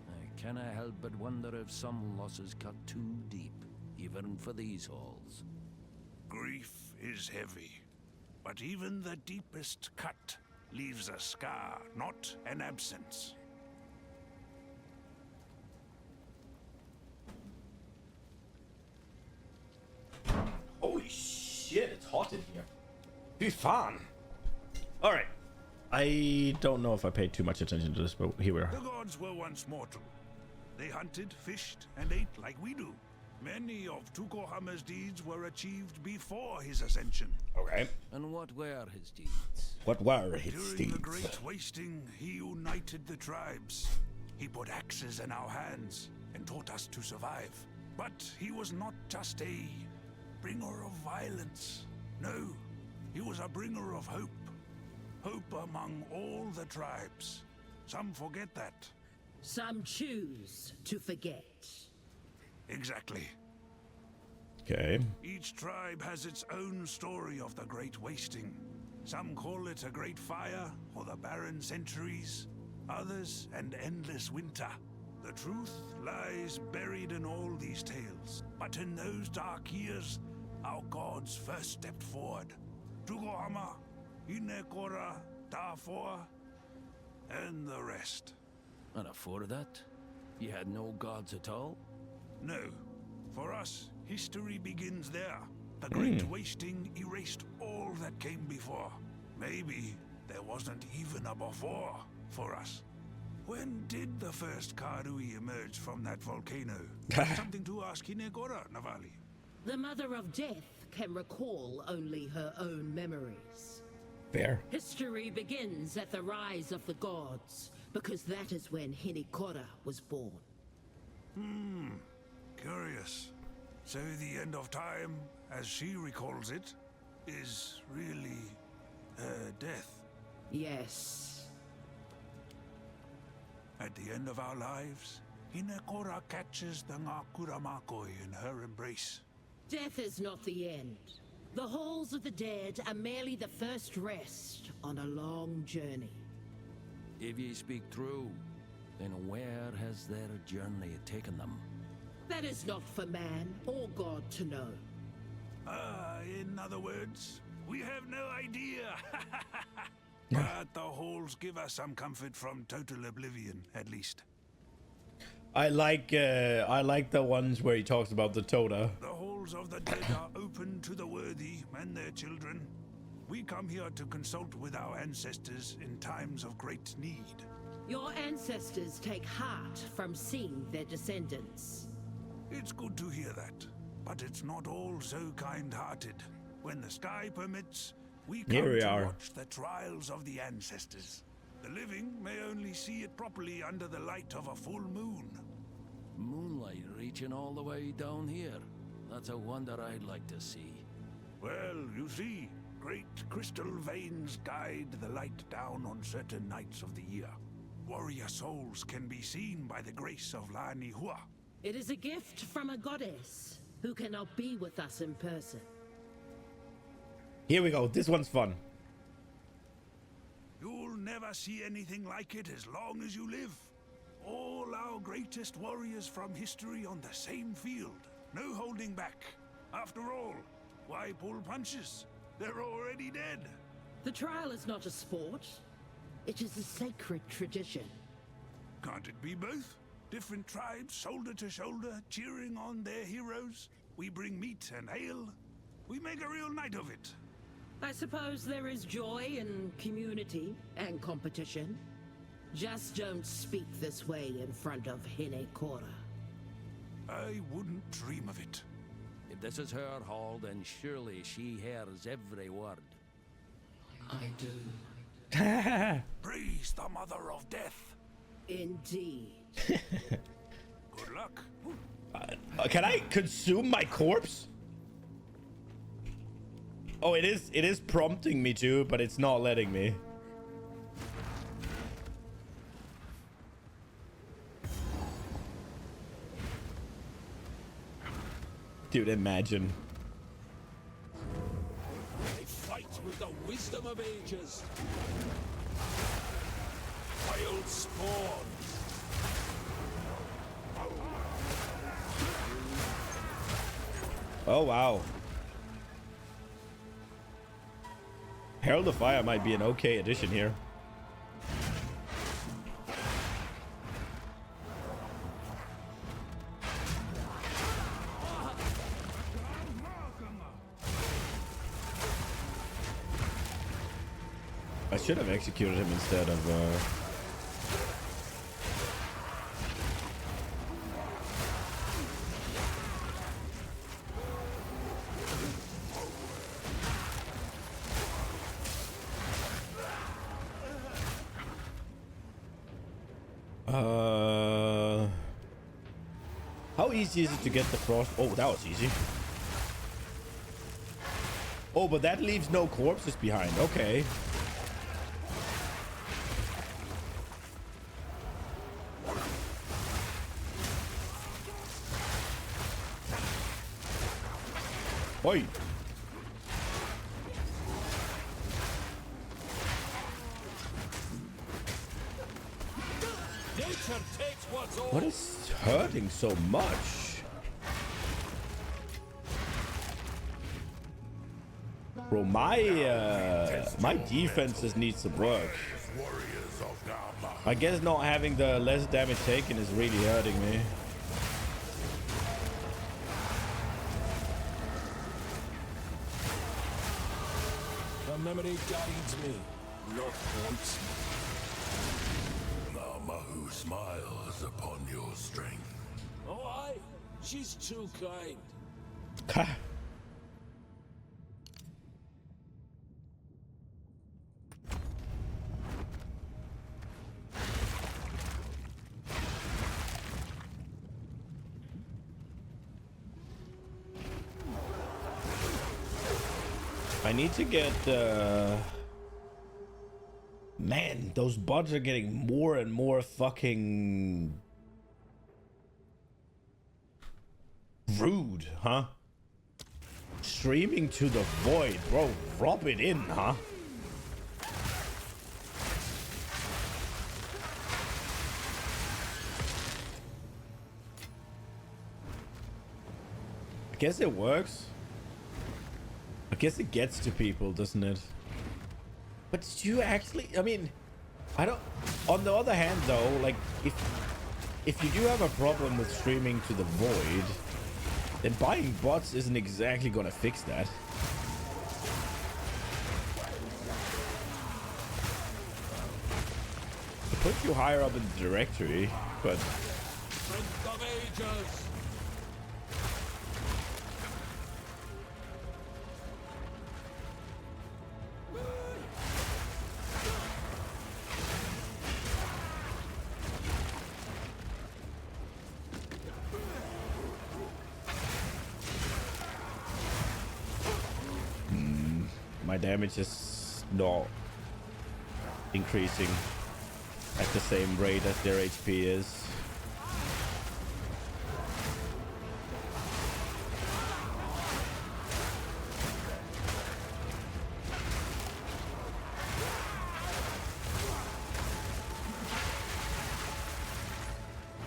I cannot help but wonder if some losses cut too deep, even for these halls. Grief is heavy, but even the deepest cut leaves a scar, not an absence. Holy shit, it's hot in here. Be fun. All right. I don't know if I paid too much attention to this, but here we are. The gods were once mortal. They hunted, fished, and ate like we do. Many of Tugohama's deeds were achieved before his ascension. Okay. And what were his deeds? What were his During deeds? the Great Wasting, he united the tribes. He put axes in our hands and taught us to survive. But he was not just a bringer of violence. No, he was a bringer of hope. Hope among all the tribes. Some forget that. Some choose to forget. Exactly. Okay. Each tribe has its own story of the Great Wasting. Some call it a great fire or the barren centuries. Others, an endless winter. The truth lies buried in all these tales. But in those dark years, our gods first stepped forward. Tugohama, Hinekora, Dafor, and the rest. And afore that, you had no gods at all? No. For us, history begins there. The Great Wasting erased all that came before. Maybe there wasn't even a before for us. When did the first Karui emerge from that volcano? Something to ask Hinekora, Navali. The Mother of Death can recall only her own memories. Fair. History begins at the rise of the gods, because that is when Hinekora was born. Curious. So the end of time, as she recalls it, is really her death. Yes. At the end of our lives, Hinekora catches the Ngakura Makoi in her embrace. Death is not the end. The halls of the dead are merely the first rest on a long journey. If ye speak true, then where has their journey taken them? That is not for man or God to know. In other words, we have no idea. But the halls give us some comfort from total oblivion, at least. I like the ones where he talks about the Toda. The halls of the dead are open to the worthy and their children. We come here to consult with our ancestors in times of great need. Your ancestors take heart from seeing their descendants. It's good to hear that, but it's not all so kind-hearted. When the sky permits, we come to watch the trials of the ancestors. The living may only see it properly under the light of a full moon. Moonlight reaching all the way down here. That's a wonder I'd like to see. Well, you see, great crystal veins guide the light down on certain nights of the year. Warrior souls can be seen by the grace of Lani Hua. It is a gift from a goddess who cannot be with us in person. Here we go. This one's fun. You'll never see anything like it as long as you live. All our greatest warriors from history on the same field. No holding back. After all, why pull punches? They're already dead. The trial is not a sport. It is a sacred tradition. Can't it be both? Different tribes, shoulder to shoulder, cheering on their heroes. We bring meat and ale. We make a real night of it. I suppose there is joy in community and competition. Just don't speak this way in front of Hinekora. I wouldn't dream of it. If this is her hall, then surely she hears every word. I do. Praise the Mother of Death. Indeed. Good luck. Can I consume my corpse? Oh, it is prompting me to, but it's not letting me. Dude, imagine. They fight with the wisdom of ages. Wild spawn. Oh, wow. Herald of Fire might be an okay addition here. I should have executed him instead of how easy is it to get the frost? Oh, that was easy. Oh, but that leaves no corpses behind. Okay. Oi. Nature takes what's old. What is hurting so much? Bro, my defenses need some work. Warriors of I guess not having the less damage taken is really hurting me. The memory guides me, not haunts me. Now Mahu smiles upon your strength. Oh, aye. She's too kind. I need to get man, those bots are getting more and more fucking rude, huh? Streaming to the void, bro. Rub it in, huh? I guess it works. I guess it gets to people, doesn't it? But did you actually, I mean, I don't, on the other hand though, like if you do have a problem with streaming to the void, then buying bots isn't exactly gonna fix that. It puts you higher up in the directory, but Strength of ages. my damage is not increasing at the same rate as their HP is.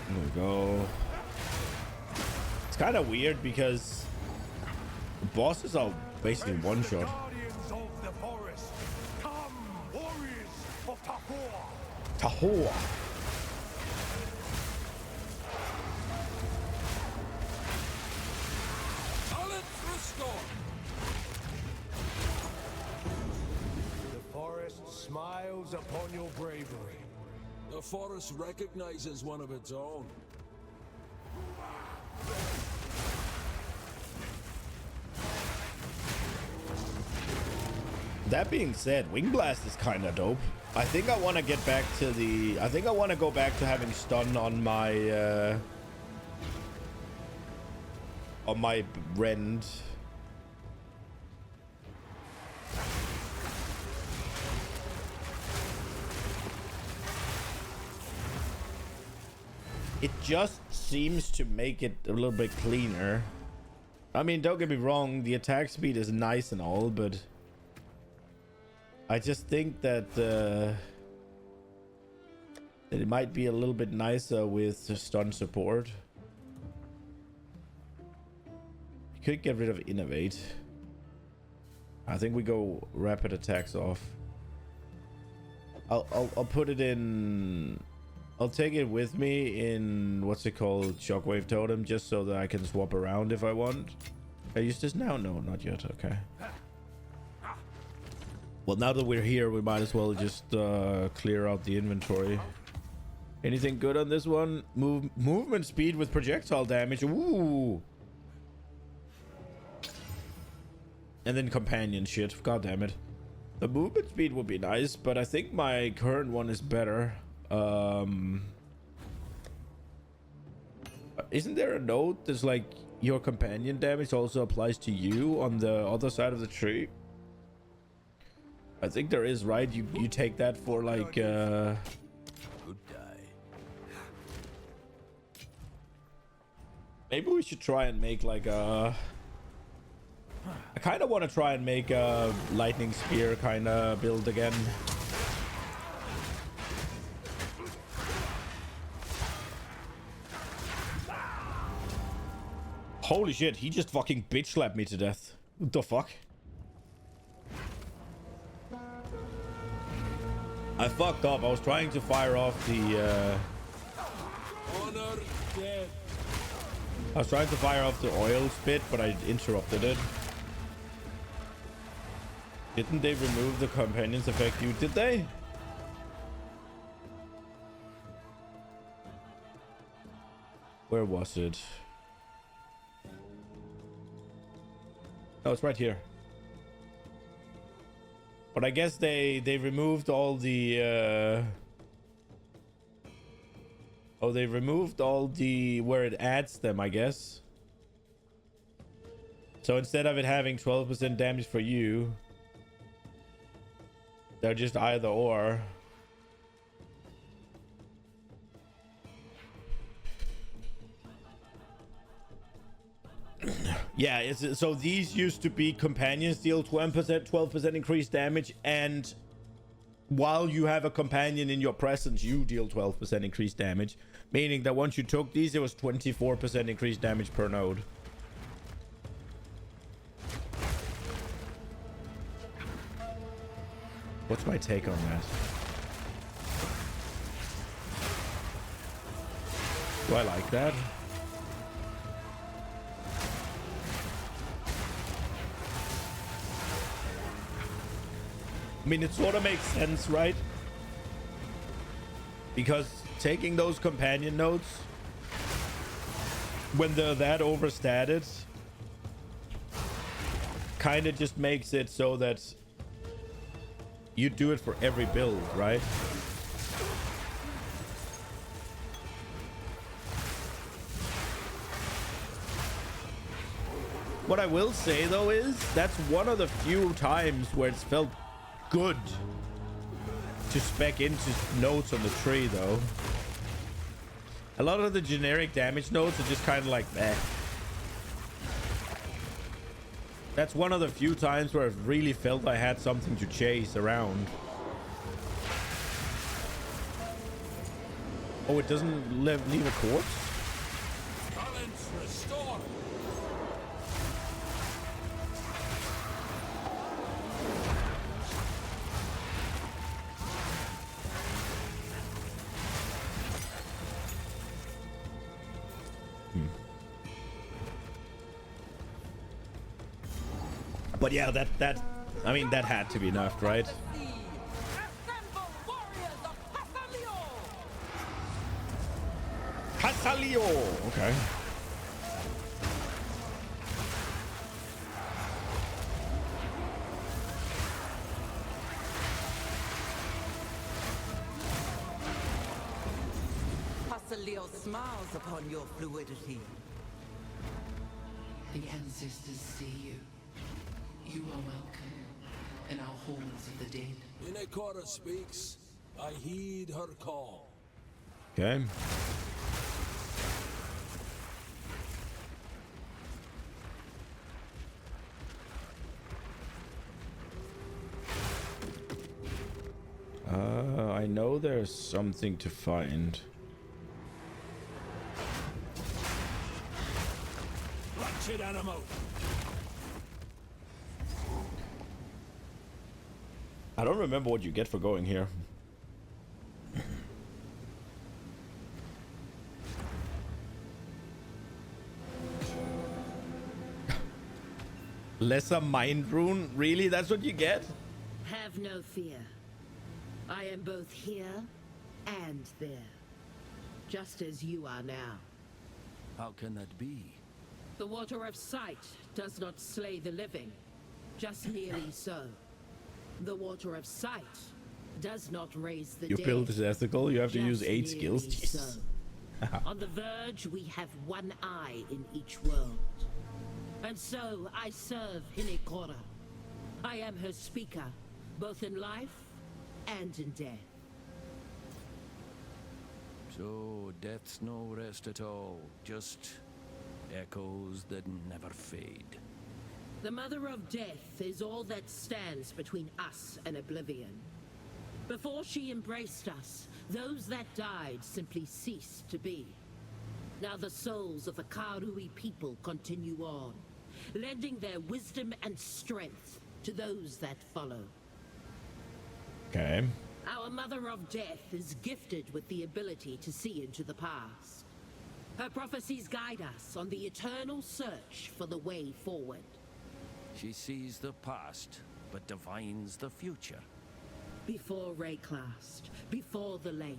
There we go. It's kind of weird because the bosses are basically one shot. Tahor. Balance restored. The forest smiles upon your bravery. The forest recognizes one of its own. That being said, Wing Blast is kind of dope. I think I want to get back to the... I think I want to go back to having stun on my Rend. It just seems to make it a little bit cleaner. I mean, don't get me wrong, the attack speed is nice and all, but I just think that that it might be a little bit nicer with the stun support. You could get rid of Innovate. I think we go rapid attacks off. I'll put it in. I'll take it with me in what's it called, Shockwave Totem, just so that I can swap around if I want. I use this now? No, not yet. Okay. Well, now that we're here, we might as well just clear out the inventory. Anything good on this one? Movement speed with projectile damage. Ooh. And then companion shit. God damn it. The movement speed would be nice, but I think my current one is better. Isn't there a note that's like your companion damage also applies to you on the other side of the tree? I think there is, right? You take that for like Good day. maybe we should try and make like a... I kind of want to try and make a lightning spear kind of build again. Holy shit, he just fucking bitch slapped me to death. What the fuck? I fucked up. I was trying to fire off the Honor dead. I was trying to fire off the oil spit, but I interrupted it. Didn't they remove the companions effect? Did they? Where was it? Oh, it's right here. But I guess they removed all the oh, they removed all the where it adds them, I guess. So instead of it having 12% damage for you, they're just either or. Yeah, it's so these used to be companions deal 12% increased damage, and while you have a companion in your presence, you deal 12% increased damage, meaning that once you took these, it was 24% increased damage per node. What's my take on that? Do I like that? I mean, it sort of makes sense, right? Because taking those companion nodes, when they're that overstated, kind of just makes it so that you do it for every build, right? What I will say, though, is that's one of the few times where it's felt good to spec into notes on the tree, though. A lot of the generic damage notes are just kind of like meh. That's one of the few times where I've really felt I had something to chase around. Oh, it doesn't leave a corpse? Balance restored. But yeah, that I mean, that had to be nerfed, right? Casalio! Okay. Casalio smiles upon your fluidity. The ancestors see you. You are welcome in our halls of the dead. Inekora speaks. I heed her call. Okay. I know there's something to find. Wretched animal. I don't remember what you get for going here. Lesser mind rune? Really? That's what you get? Have no fear. I am both here and there. Just as you are now. How can that be? The water of sight does not slay the living. Just nearly so. The water of sight does not raise the Your dead. build is ethical. You have to use Just 8 skills. nearly Jesus. so. On the verge, we have one eye in each world. And so I serve Hinekora. I am her speaker, both in life and in death. So, death's no rest at all. Just echoes that never fade. The Mother of Death is all that stands between us and oblivion. Before she embraced us, those that died simply ceased to be. Now the souls of the Karui people continue on, lending their wisdom and strength to those that follow. Okay. Our Mother of Death is gifted with the ability to see into the past. Her prophecies guide us on the eternal search for the way forward. She sees the past, but divines the future. Before Rayclast, before the lake,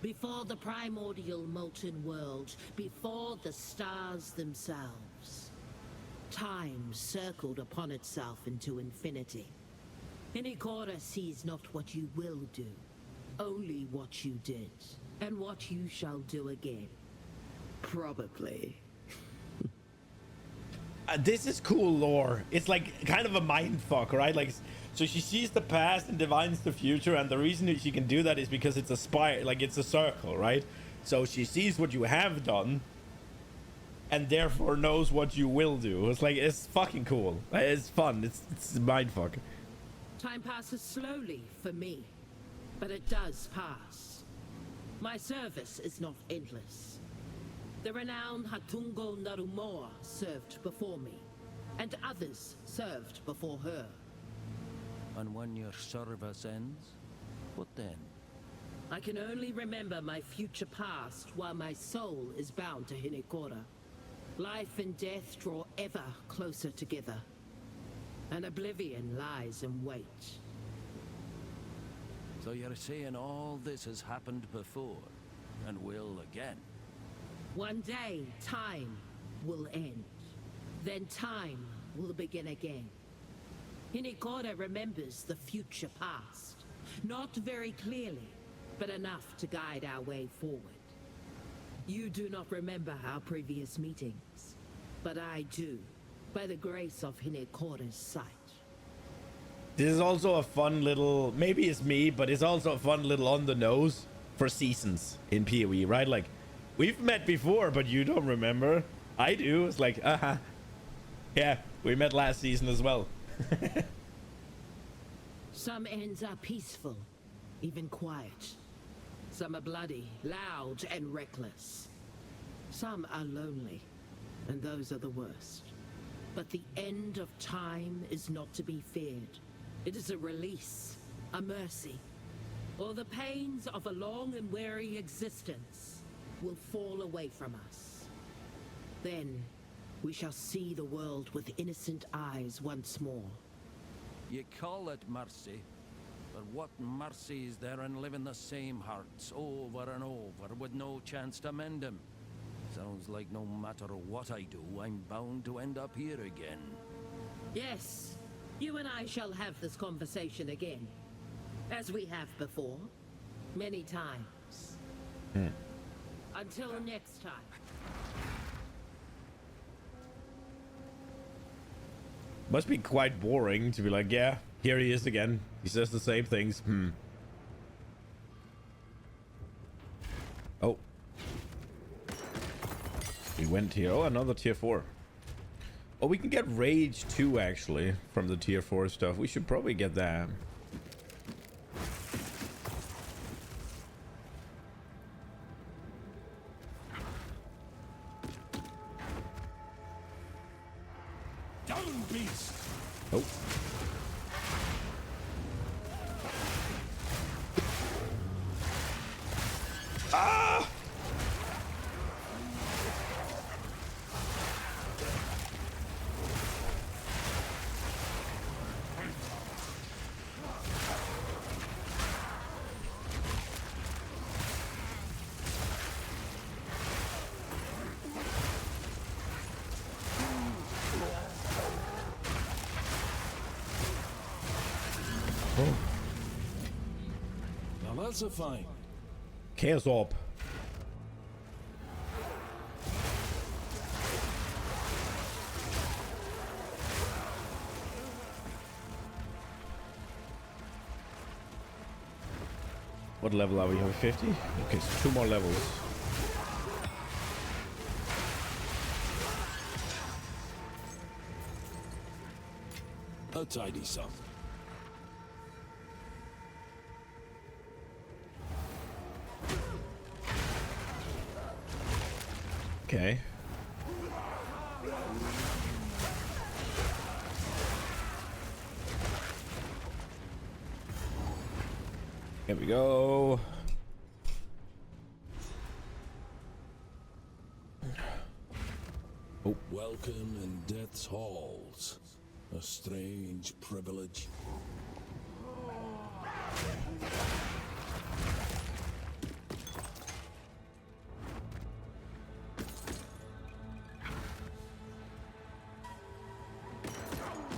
before the primordial molten world, before the stars themselves. Time circled upon itself into infinity. Hinikora sees not what you will do, only what you did, and what you shall do again. Probably. This is cool lore. It's like kind of a mind fuck, right? Like, so she sees the past and divines the future, and the reason that she can do that is because it's a spire, like it's a circle, right? So she sees what you have done, and therefore knows what you will do. It's like, it's fucking cool. It's fun. It's mind fuck. Time passes slowly for me, but it does pass. My service is not endless. The renowned Hatungo Narumoa served before me, and others served before her. And when your service ends, what then? I can only remember my future past while my soul is bound to Hinikora. Life and death draw ever closer together, and oblivion lies in wait. So you're saying all this has happened before, and will again? One day, time will end. Then time will begin again. Hinikora remembers the future past. Not very clearly, but enough to guide our way forward. You do not remember our previous meetings, but I do, by the grace of Hinikora's sight. This is also a fun little, maybe it's me, but it's also a fun little on the nose for seasons in PoE, right? Like, we've met before, but you don't remember. I do. It's like, yeah, we met last season as well. Some ends are peaceful, even quiet. Some are bloody, loud, and reckless. Some are lonely, and those are the worst. But the end of time is not to be feared. It is a release, a mercy. Or the pains of a long and weary existence will fall away from us. Then we shall see the world with innocent eyes once more. You call it mercy, but what mercy is there in living the same hearts over and over with no chance to mend them? Sounds like no matter what I do, I'm bound to end up here again. Yes, you and I shall have this conversation again, as we have before, many times. Until next time. Must be quite boring to be like, yeah, here he is again. He says the same things. Oh. We went here. Oh, another tier 4. Oh, we can get rage too, actually, from the tier 4 stuff. We should probably get that. Down, beast! Oh. Ah! Now that's a find. Chaos Orb. What level are we? Have 50? Okay, so 2 more levels. A tidy sum. Okay. Here we go. Oh. Welcome in Death's halls. A strange privilege.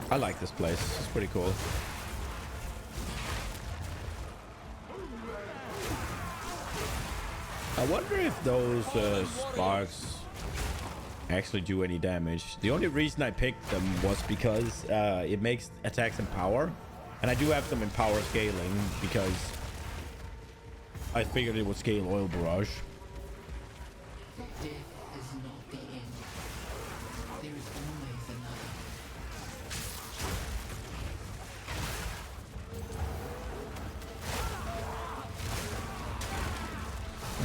I like this place. It's pretty cool. I wonder if those sparks actually do any damage. The only reason I picked them was because it makes attacks empower. And I do have some empower scaling because I figured it would scale Oil Barrage. Death is not the end. There is always another.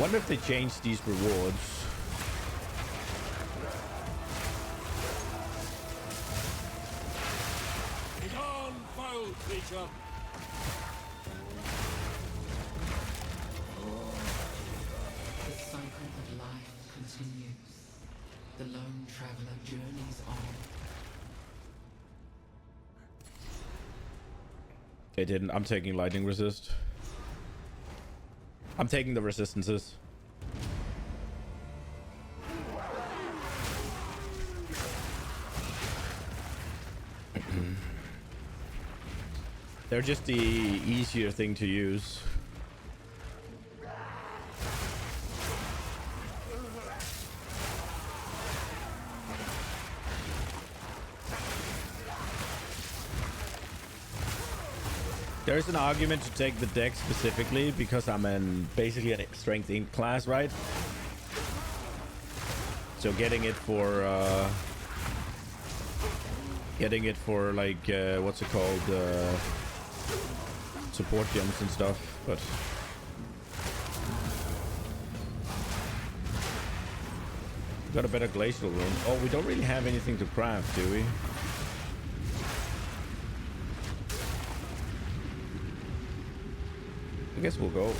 Wonder if they changed these rewards. Begone, foul creature! The cycle of life continues. The lone traveler journeys on. They didn't. I'm taking lightning resist. I'm taking the resistances. They're just the easier thing to use. There's an argument to take the deck specifically because I'm basically a strength 8 class, right? So getting it for like what's it called, support gems and stuff, but got a better glacial room. Oh, we don't really have anything to craft, do we? I guess we'll go.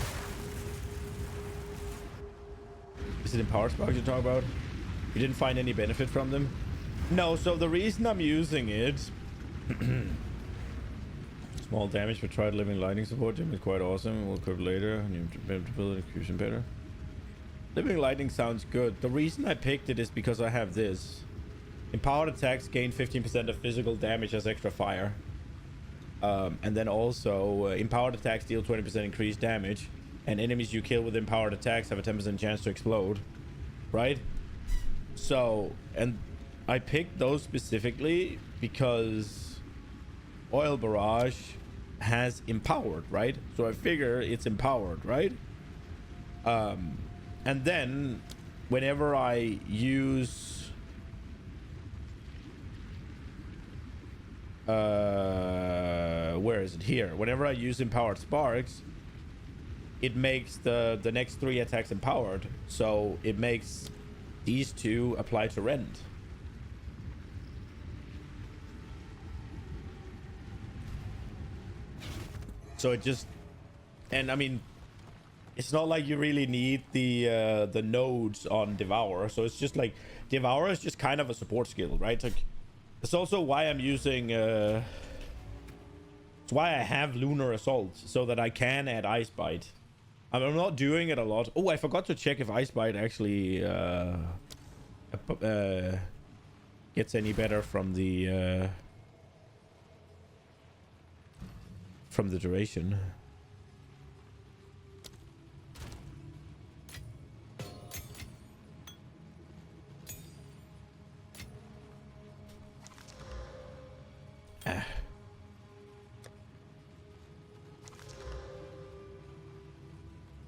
Is it in Power Sparks you're talking about? You didn't find any benefit from them? No, so the reason I'm using it... Small damage for tried living lightning support gem is quite awesome. We'll cover later. You have to be able to build execution better. Living lightning sounds good. The reason I picked it is because I have this. Empowered attacks gain 15% of physical damage as extra fire. And then also, empowered attacks deal 20% increased damage. And enemies you kill with empowered attacks have a 10% chance to explode. Right? So, and I picked those specifically because Oil Barrage has empowered, right? So I figure it's empowered, right? And then whenever I use where is it? Here. Whenever I use empowered sparks, it makes the next 3 attacks empowered. So it makes these 2 apply to rend. So it just, and I mean, it's not like you really need the nodes on Devour. So it's just like Devour is just kind of a support skill, right? Like, it's also why I'm using it's why I have Lunar Assault, so that I can add Ice Bite. I'm not doing it a lot. Oh, I forgot to check if Ice Bite actually gets any better from the duration.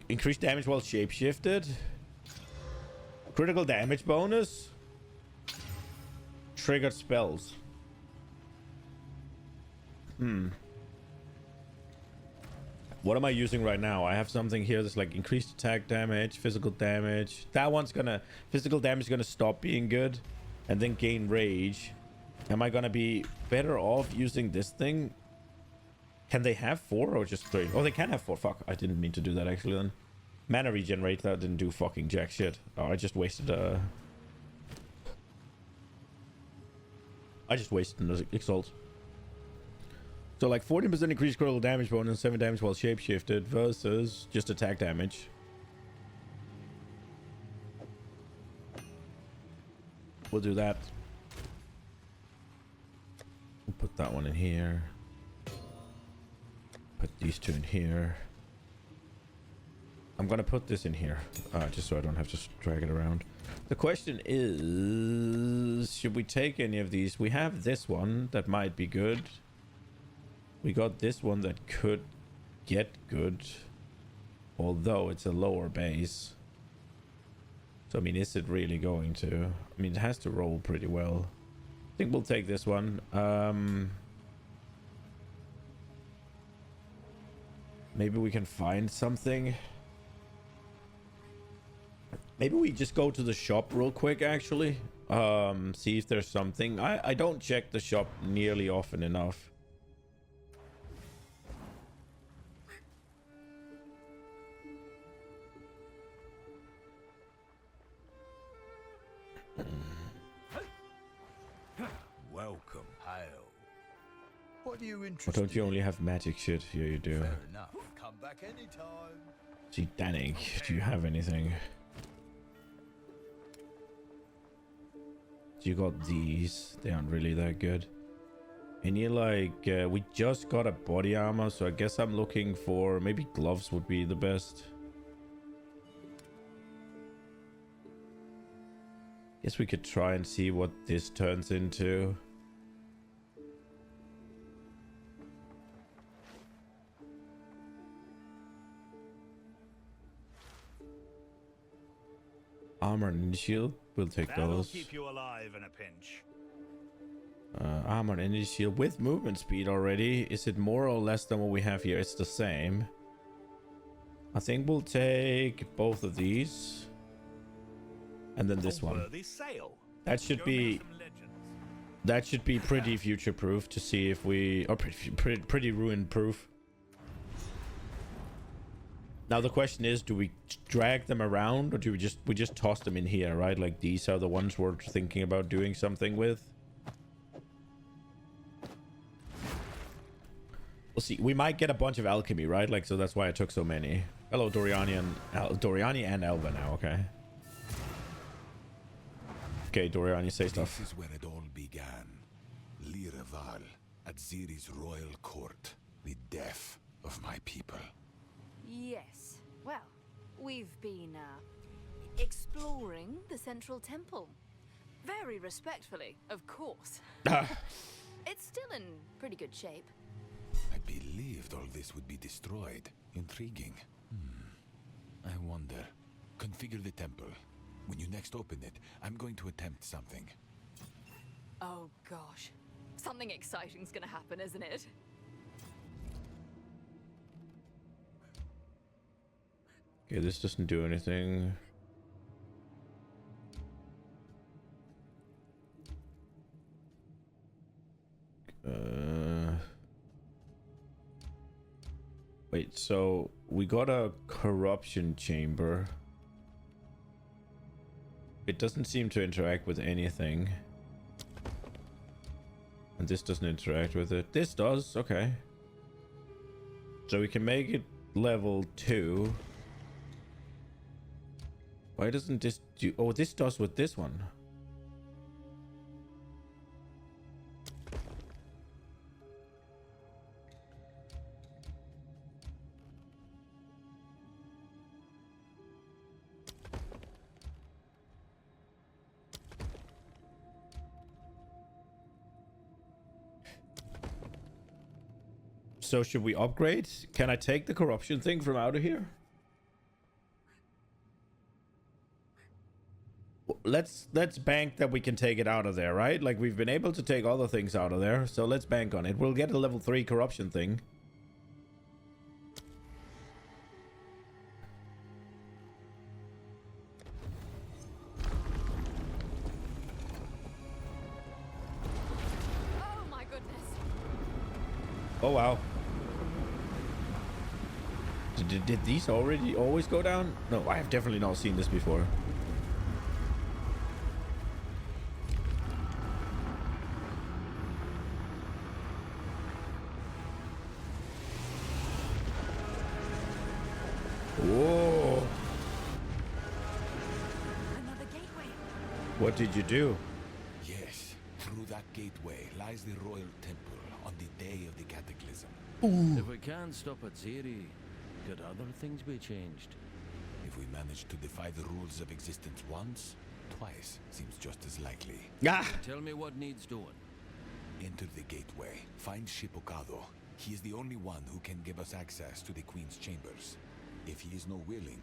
Increased damage while shapeshifted. Critical damage bonus. Triggered spells. What am I using right now? I have something here that's like increased attack damage, physical damage. That one's gonna... Physical damage is gonna stop being good. And then gain rage. Am I gonna be better off using this thing? Can they have 4 or just 3? Oh, they can have 4. Fuck, I didn't mean to do that actually then. Mana regenerate, that didn't do fucking jack shit. Oh, I just wasted an exalt. So like 14% increased critical damage bonus, 7 damage while shapeshifted versus just attack damage. We'll do that. We'll put that one in here. Put these 2 in here. I'm gonna put this in here, just so I don't have to drag it around. The question is, should we take any of these? We have this one that might be good. We got this one that could get good, although it's a lower base. So I mean, is it really going to? I mean, it has to roll pretty well. I think we'll take this one. Maybe we can find something. Maybe we just go to the shop real quick, actually. See if there's something. I don't check the shop nearly often enough. Welcome, hail. What are you Or interested don't you only have magic shit? Yeah, you do. Fair enough. Come back anytime. See, Danik, do you have anything? You got these. They aren't really that good. And you like, we just got a body armor, so I guess I'm looking for maybe gloves would be the best. Guess we could try and see what this turns into. Armor and shield. We'll take That'll those. keep you alive in a pinch. Armor and energy shield with movement speed already. Is it more or less than what we have here? It's the same. I think we'll take both of these. And then this one. That should be... That should be pretty future-proof to see if we... Or pretty ruin-proof. Now the question is, do we drag them around or do we just toss them in here, right? Like these are the ones we're thinking about doing something with. We'll see. We might get a bunch of alchemy, right? Like, so that's why I took so many. Hello, Doriani and Elva now, okay. Okay, Doriani, say stuff. This is where it all began. Lyra Vaal, at Ziri's royal court. The death of my people. Yes. Well, we've been exploring the central temple. Very respectfully, of course. It's still in pretty good shape. I believed all this would be destroyed. Intriguing. I wonder. Configure the temple. When you next open it, I'm going to attempt something. Oh gosh. Something exciting's gonna happen, isn't it? Okay, this doesn't do anything. Wait, so we got a corruption chamber. It doesn't seem to interact with anything. And this doesn't interact with it. This does, okay. So we can make it level 2. Why doesn't this do... Oh, this does with this one. So should we upgrade? Can I take the corruption thing from out of here? Let's bank that we can take it out of there, right? Like we've been able to take other things out of there, so let's bank on it. We'll get a level 3 corruption thing. Oh my goodness. Oh wow. Did these already always go down? No, I have definitely not seen this before. Whoa. Another gateway. What did you do? Yes, through that gateway lies the royal temple on the day of the cataclysm. If we can't stop at Ziri, could other things be changed? If we manage to defy the rules of existence once, twice seems just as likely. Ah! Tell me what needs doing. Enter the gateway. Find Shipokado. He is the only one who can give us access to the Queen's chambers. If he is no willing,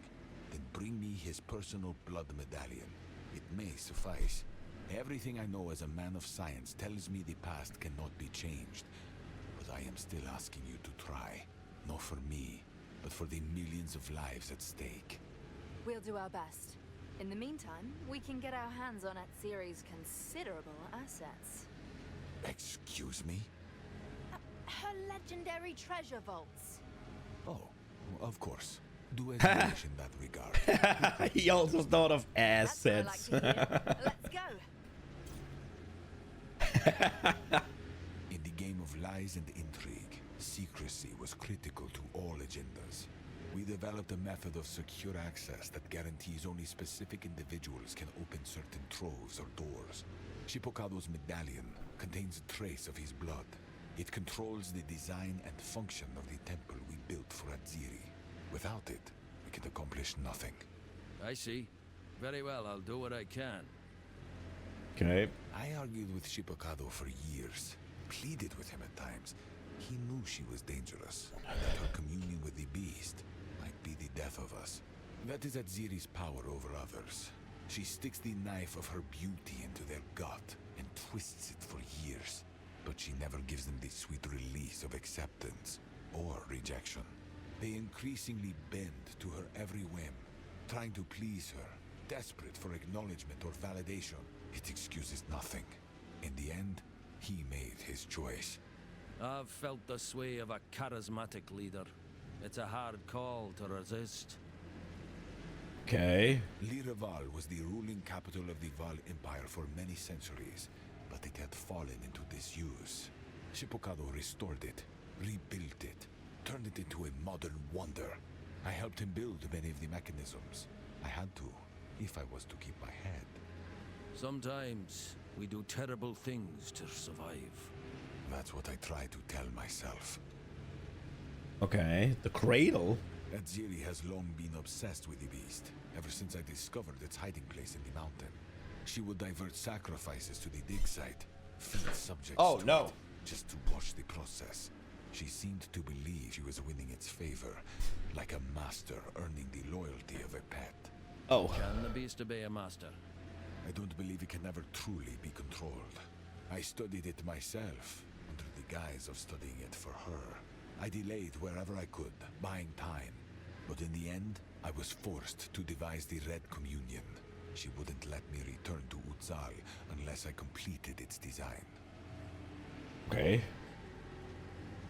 then bring me his personal blood medallion. It may suffice. Everything I know as a man of science tells me the past cannot be changed. But I am still asking you to try. Not for me, but for the millions of lives at stake. We'll do our best. In the meantime, we can get our hands on Atziri's considerable assets. Excuse me? Her legendary treasure vaults. Oh, of course. Do as you wish in that regard. He also thought of assets. Let's go. In the game of lies and intrigue, secrecy was critical to all agendas. We developed a method of secure access that guarantees only specific individuals can open certain troves or doors. Shipokado's medallion contains a trace of his blood. It controls the design and function of the temple we built for Atziri. Without it, we can accomplish nothing. I see. Very well, I'll do what I can. Okay. I argued with Shipokado for years, pleaded with him at times. He knew she was dangerous, and that her communion with the beast might be the death of us. That is Atziri's power over others. She sticks the knife of her beauty into their gut and twists it for years. But she never gives them the sweet release of acceptance or rejection. They increasingly bend to her every whim, trying to please her, desperate for acknowledgement or validation. It excuses nothing. In the end, he made his choice. I've felt the sway of a charismatic leader. It's a hard call to resist. Okay. Lira Vaal was the ruling capital of the Vaal Empire for many centuries, but it had fallen into disuse. Shipokado restored it, rebuilt it, turned it into a modern wonder. I helped him build many of the mechanisms. I had to, if I was to keep my head. Sometimes we do terrible things to survive. That's what I try to tell myself. Okay, the cradle? Atziri has long been obsessed with the beast, ever since I discovered its hiding place in the mountain. She would divert sacrifices to the dig site, feed subjects to it, just to watch the process. She seemed to believe she was winning its favor, like a master earning the loyalty of a pet. Oh. Can the beast obey a master? I don't believe it can ever truly be controlled. I studied it myself, under the guise of studying it for her. I delayed wherever I could, buying time. But in the end, I was forced to devise the Red Communion. She wouldn't let me return to Exile unless I completed its design. Okay.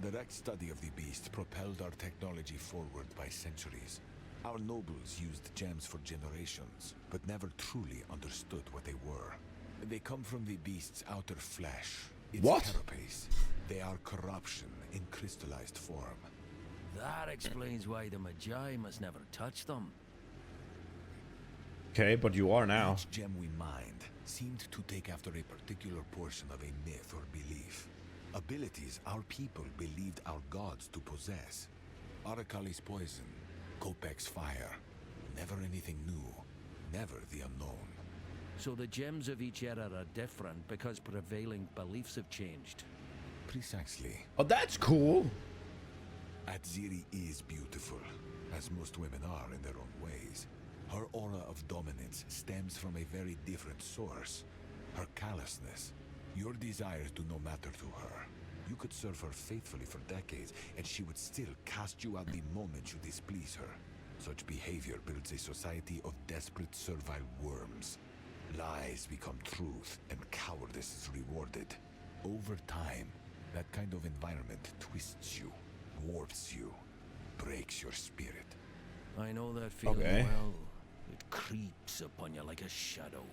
Direct study of the beast propelled our technology forward by centuries. Our nobles used gems for generations, but never truly understood what they were. They come from the beast's outer flesh, its carapace. They are corruption in crystallized form. That explains why the Magi must never touch them. Okay, but you are now. Each gem we mined seemed to take after a particular portion of a myth or belief. Abilities our people believed our gods to possess. Arakali's poison, Kopek's fire. Never anything new, never the unknown. So the gems of each era are different because prevailing beliefs have changed. Precisely. Oh, that's cool. Atziri is beautiful, as most women are in their own ways. Her aura of dominance stems from a very different source. Her callousness. Your desires do no matter to her. You could serve her faithfully for decades, and she would still cast you out the moment you displease her. Such behavior builds a society of desperate servile worms. Lies become truth, and cowardice is rewarded. Over time, that kind of environment twists you, warps you, breaks your spirit. I know that feeling Okay. well. It creeps upon you like a shadow.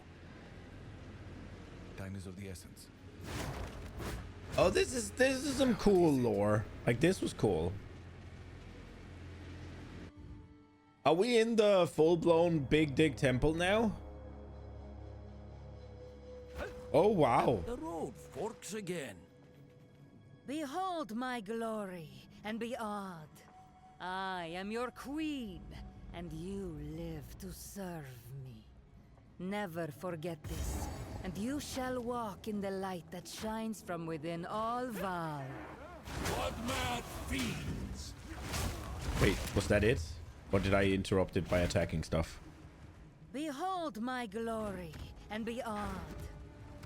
Time is of the essence. Oh, this is some cool lore. Like, this was cool. Are we in the full-blown Big Dig Temple now? Oh, wow. The road forks again. Behold my glory, and be awed. I am your queen, and you live to serve me. Never forget this, and you shall walk in the light that shines from within all Vaal. Blood mad fiends! Wait, was that it? Or did I interrupt it by attacking stuff? Behold my glory, and be awed.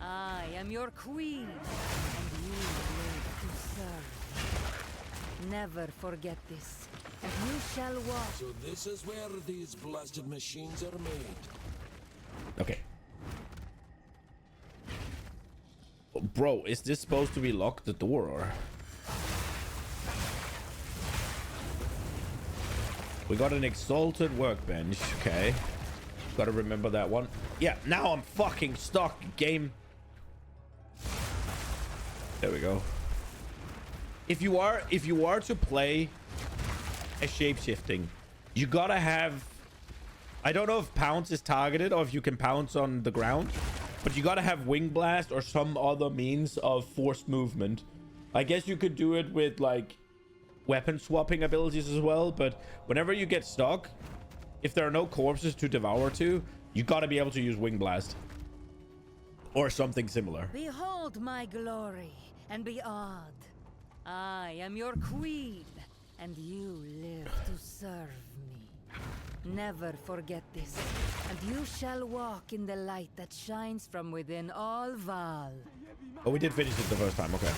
I am your queen, and you live to serve me. Never forget this, and you shall walk. So this is where these blasted machines are made. Okay. Bro, is this supposed to be lock the door or? We got an exalted workbench. Okay. Gotta remember that one. Yeah, now I'm fucking stuck, game. There we go. If you are to play a shape-shifting, you gotta have, I don't know if pounce is targeted or if you can pounce on the ground, but you gotta have wing blast or some other means of forced movement. I guess you could do it with like weapon swapping abilities as well, but whenever you get stuck, if there are no corpses to devour to, you gotta be able to use wing blast or something similar. Behold my glory, and be awed. I am your queen, and you live to serve me. Never forget this, and you shall walk in the light that shines from within all Vaal. Oh, we did finish it the first time. Okay.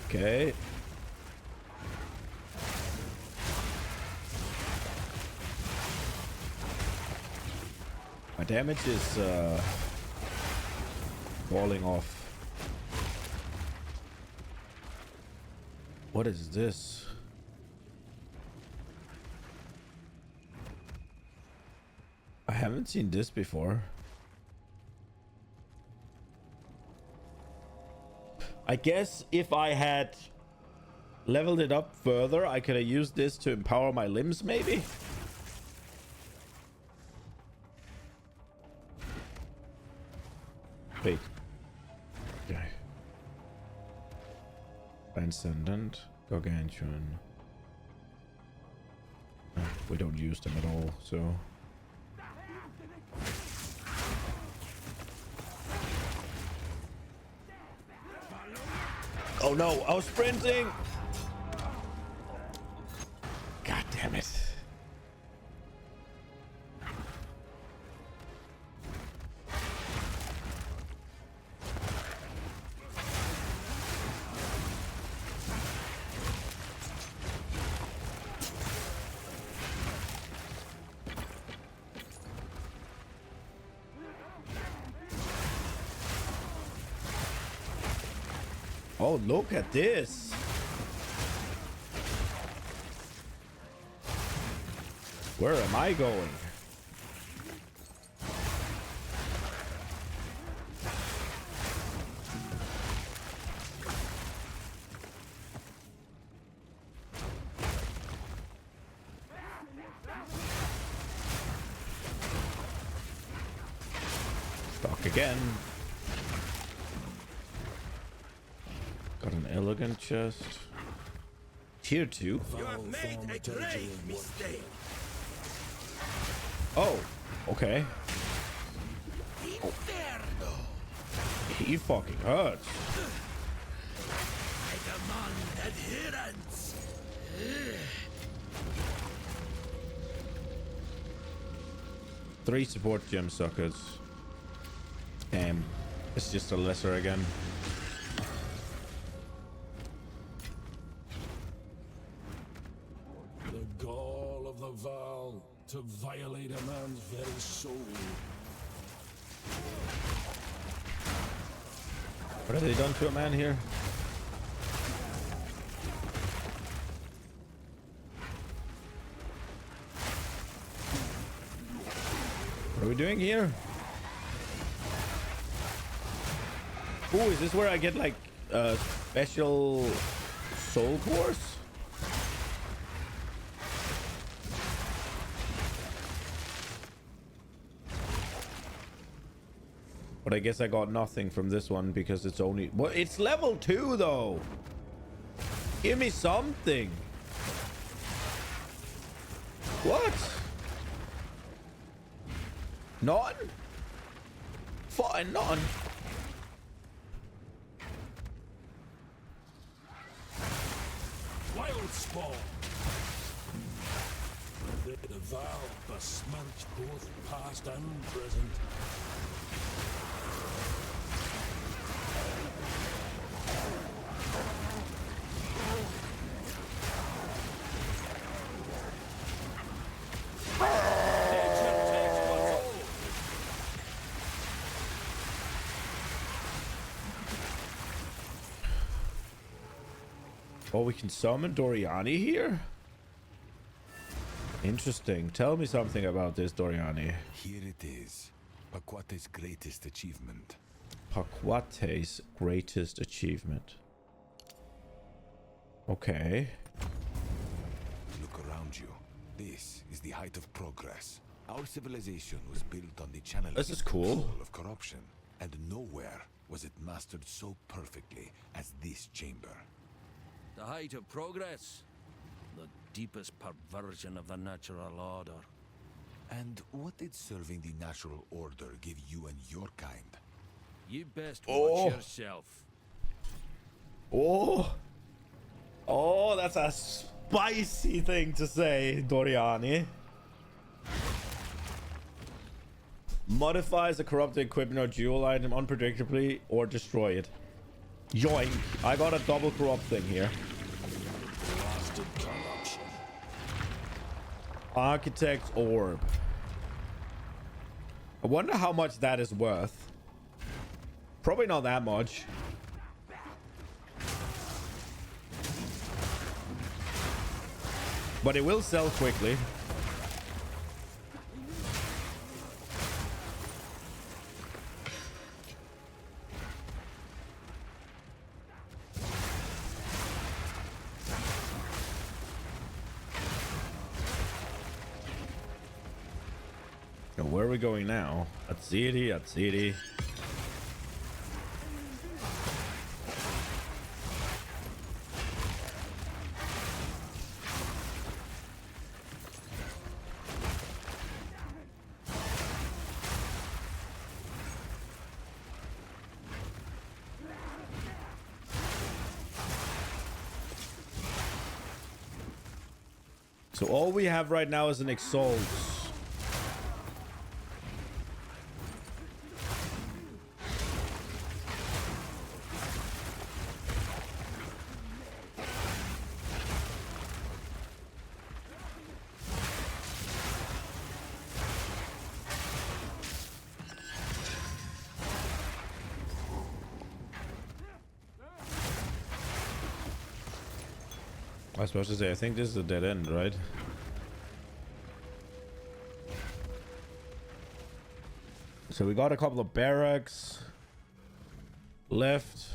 Okay. My damage is falling off. What is this? I haven't seen this before. I guess if I had leveled it up further, I could have used this to empower my limbs, maybe? Wait. Okay. Transcendent, Gargantuan. We don't use them at all, so... Oh no, I was sprinting! God damn it. Oh, look at this. Where am I going? Stuck again. Got an elegant chest. Tier 2. You have made a grave mistake. Oh, okay. Inferno. He fucking hurts. I demand adherence. 3 support gem suckers. Damn. It's just a lesser again. The gall of the Vaal to violate a man's very soul. What have they done to a man here? What are we doing here? Oh, is this where I get like a special soul course? But I guess I got nothing from this one because it's only... Well, it's level 2 though. Give me something. What? None? Fine, none. Wild spawn. The Vaal besmirch both past and present. Oh, we can summon Doriani here? Interesting. Tell me something about this, Doriani. Here it is. Paquate's greatest achievement. Paquate's greatest achievement. Okay. Look around you. This is the height of progress. Our civilization was built on the channel of corruption, and nowhere was it mastered so perfectly as this chamber. The height of progress. The deepest perversion of the natural order. And what did serving the natural order give you and your kind? You best watch yourself. Oh, that's a spicy thing to say, Doriani. Modifies a corrupted equipment or dual item unpredictably or destroy it. Yoink. I got a double corrupt thing here. Architect's orb. I wonder how much that is worth. Probably not that much. But it will sell quickly. Now, where are we going now? At city, at city. So all we have right now is an Exalt. I was supposed to say, I think this is a dead end, right? So we got a couple of barracks left.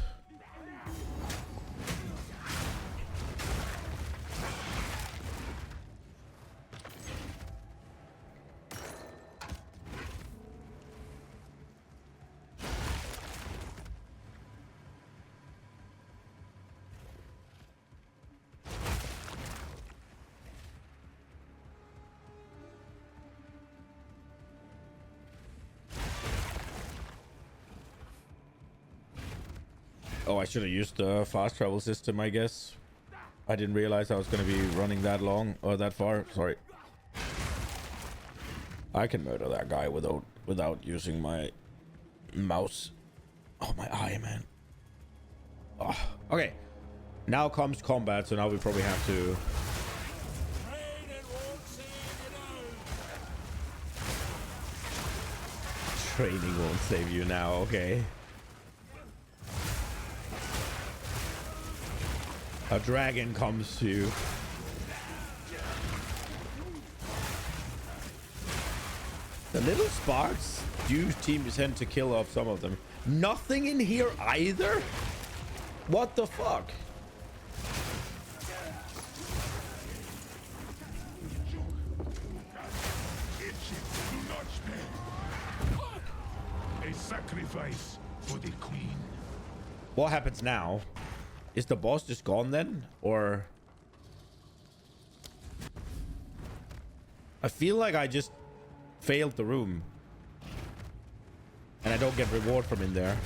Oh, I should have used the fast travel system, I guess. I didn't realize I was going to be running that long or that far. Sorry. I can murder that guy without using my mouse. Oh, my eye, man. Oh, okay. Now comes combat, so now we probably have to... Training won't save you now, okay. A dragon comes to you. The little sparks do tend to kill off some of them. Nothing in here either? What the fuck? A sacrifice for the queen. What happens now? Is the boss just gone then? Or... I feel like I just failed the room. And I don't get reward from in there.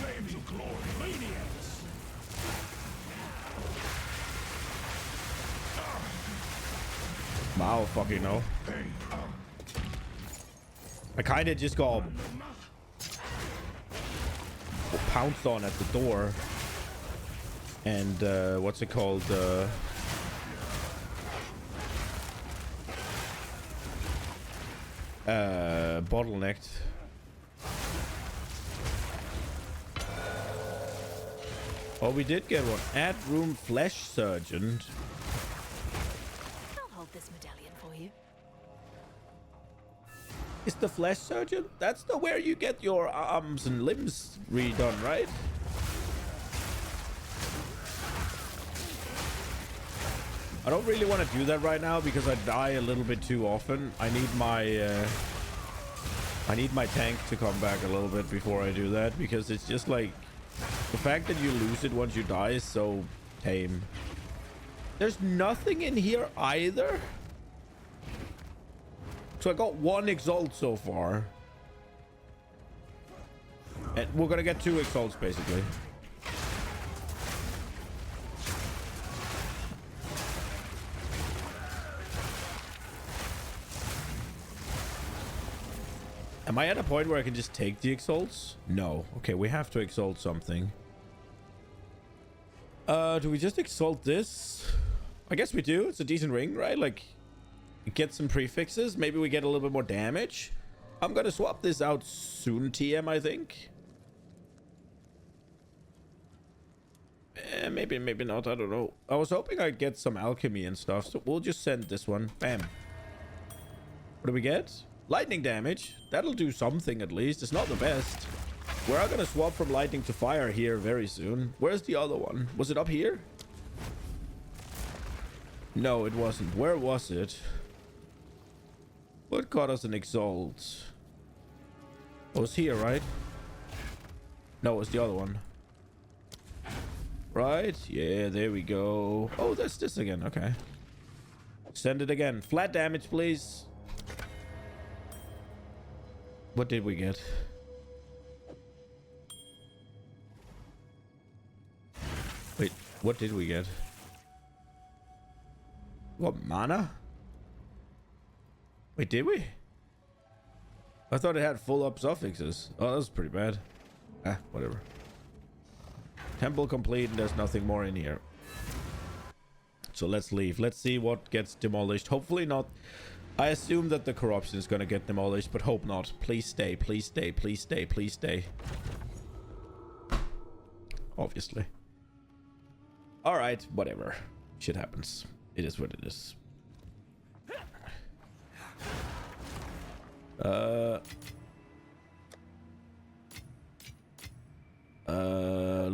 Flaming glory, maniacs. Wow, fucking no. I kind of just got pounced on at the door. And what's it called? Bottlenecked. Oh, we did get one. Add room flesh surgeon. I'll hold this medallion for you. Is the flesh surgeon? That's the where you get your arms and limbs redone, right? I don't really want to do that right now because I die a little bit too often. I need my tank to come back a little bit before I do that, because it's just like the fact that you lose it once you die is so tame. There's nothing in here either. So I got one exalt so far. And we're gonna get 2 exalts basically. Am I at a point where I can just take the exalts? No. Okay, we have to exalt something. Do we just exalt this? I guess we do. It's a decent ring, right? Like, get some prefixes. Maybe we get a little bit more damage. I'm gonna swap this out soon, TM, I think. Maybe not. I don't know. I was hoping I'd get some alchemy and stuff, so we'll just send this one. Bam. What do we get? Lightning damage. That'll do something at least. It's not the best. We're gonna swap from lightning to fire here very soon. Where's the other one? Was it up here? No, it wasn't. Where was it? What got us an exalt? Oh, it was here, right? No, it was the other one. Right? Yeah, there we go. Oh, that's this again. Okay. Send it again. Flat damage, please. What did we get? Wait, what did we get? What, mana? Wait, did we? I thought it had full up suffixes. Oh, that was pretty bad. Ah, whatever. Temple complete and there's nothing more in here. So let's leave. Let's see what gets demolished. Hopefully not. I assume that the corruption is going to get demolished, but hope not. Please stay, please stay, please stay, please stay. Obviously. Alright, whatever. Shit happens. It is what it is.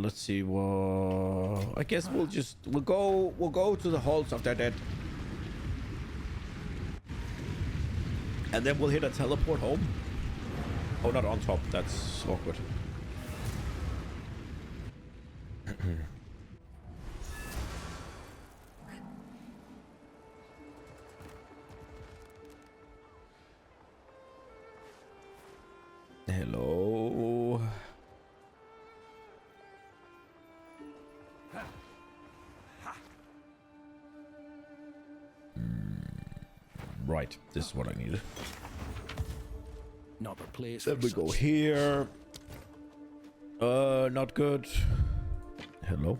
Let's see. Well, I guess we'll go to the halls of the dead. And then we'll hit a teleport home. Oh, not on top. That's awkward. Hello. Right, this is what I needed. Not the place. Then we go here. Not good. Hello.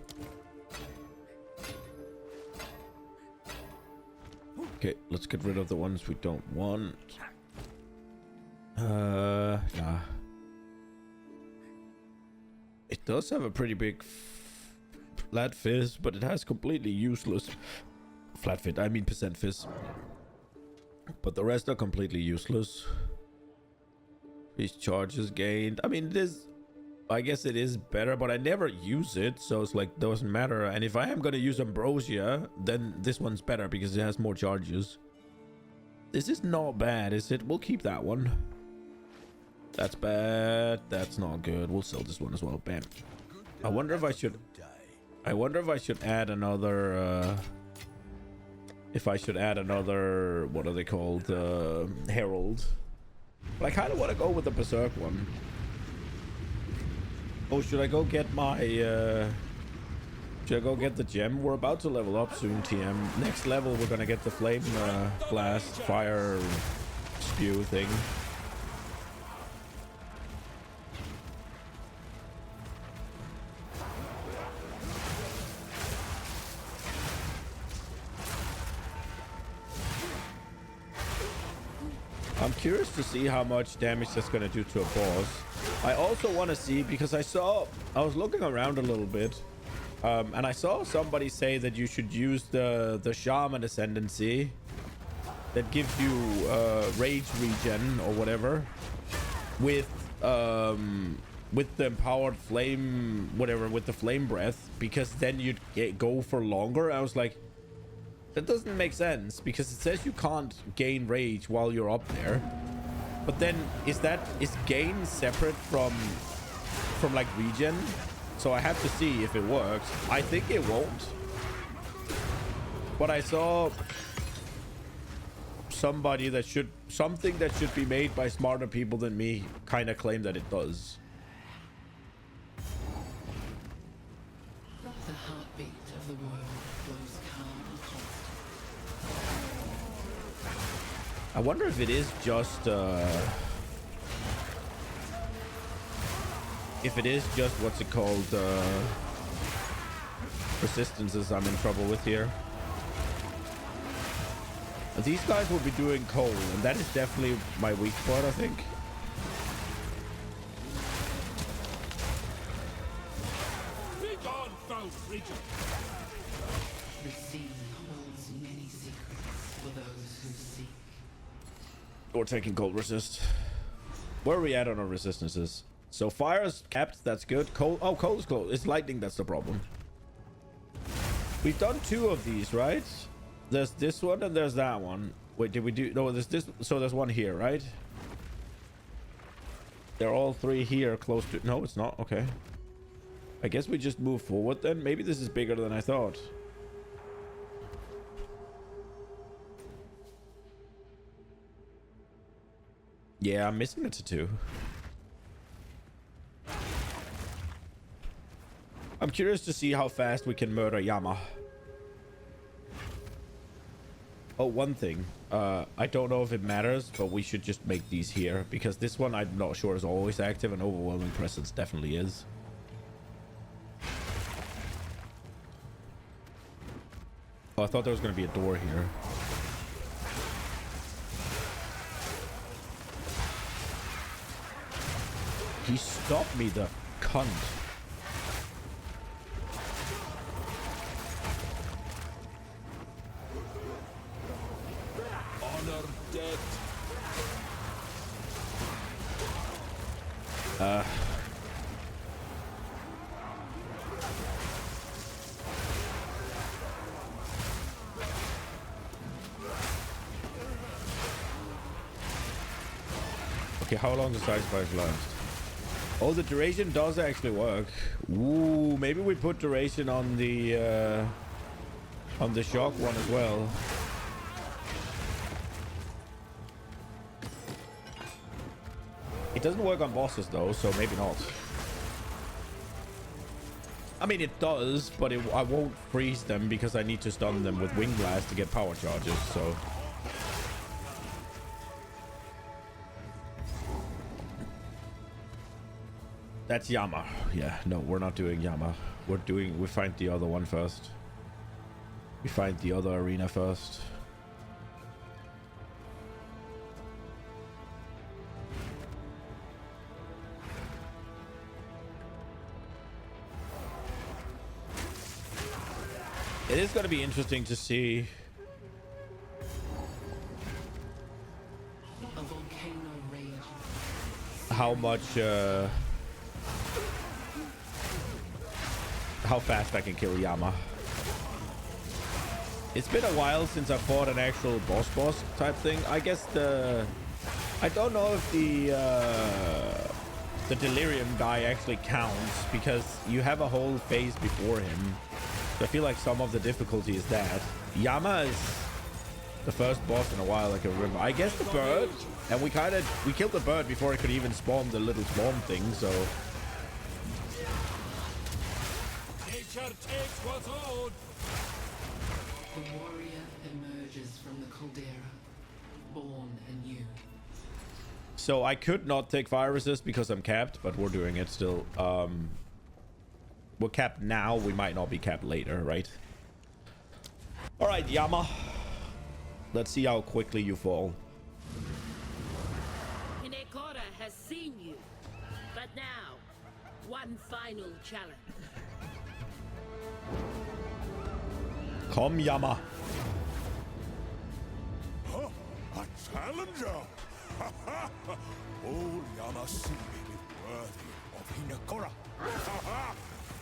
Okay, let's get rid of the ones we don't want. Nah. It does have a pretty big flat fizz, but it has completely useless flat fit. I mean percent fizz. But the rest are completely useless. These charges gained. I mean, it is... I guess it is better, but I never use it, so it's like, doesn't matter. And if I am gonna use Ambrosia, then this one's better because it has more charges. This is not bad, is it? We'll keep that one. That's bad. That's not good. We'll sell this one as well. Bam. I wonder if I should add another if I should add another, what are they called, Herald. But I kind of want to go with the Berserk one. Oh, should I go get my should I go get the gem? We're about to level up soon, TM. Next level we're gonna get the flame blast fire spew thing. I'm curious to see how much damage that's going to do to a boss. I also want to see, because I was looking around a little bit, and I saw somebody say that you should use the Shaman Ascendancy that gives you rage regen or whatever with the empowered flame, whatever, with the flame breath, because then you'd go for longer. I was like, that doesn't make sense, because it says you can't gain rage while you're up there. But then is gain separate from like regen? So I have to see if it works. I think it won't. But I saw something that should be made by smarter people than me kind of claim that it does. The heartbeat of the world flows calm and constant. I wonder if it is just what's it called, resistances I'm in trouble with here. These guys will be doing coal, and that is definitely my weak spot, I think. Be gone, foul creature! The sea holds many secrets for those who seek. We're taking cold resist. Where are we at on our resistances? So fire is capped, that's good. Cold, oh, cold is close. It's lightning that's the problem. We've done 2 of these, right? There's this one and there's that one. Wait, did we do? No, there's this. So there's one here, right? They're all 3 here close to... No, it's not. Okay. I guess we just move forward then. Maybe this is bigger than I thought. Yeah, I'm missing a tattoo. I'm curious to see how fast we can murder Yama. Oh, one thing. I don't know if it matters, but we should just make these here, because this one I'm not sure is always active, and overwhelming presence definitely is. Oh, I thought there was going to be a door here. He stopped me, the cunt. Honor dead. Okay, how long does Ice Fires last? Oh, the duration does actually work. Ooh, maybe we put duration on the shock one as well. It doesn't work on bosses though, so maybe not. I mean, it does, but I won't freeze them because I need to stun them with Wing Blast to get power charges, so... That's Yama. Yeah, no, we're not doing Yama. We find the other one first. We find the other arena first. It is going to be interesting to see A volcano rage. how much, how fast I can kill Yama. It's been a while since I fought an actual boss type thing. I guess I don't know if the delirium guy actually counts because you have a whole phase before him. So I feel like some of the difficulty is that. Yama is the first boss in a while I can remember. I guess the bird, and we killed the bird before it could even spawn the little swarm thing, so. Nature takes what's owed. The warrior emerges from the caldera, born anew. So I could not take fire resist because I'm capped, but we're doing it still. We're capped now. We might not be capped later, right? All right, Yama. Let's see how quickly you fall. Hinekora has seen you. But now, one final challenge. Come, Yama. Huh? A challenger? Old Yamasi is worthy of Hinekora.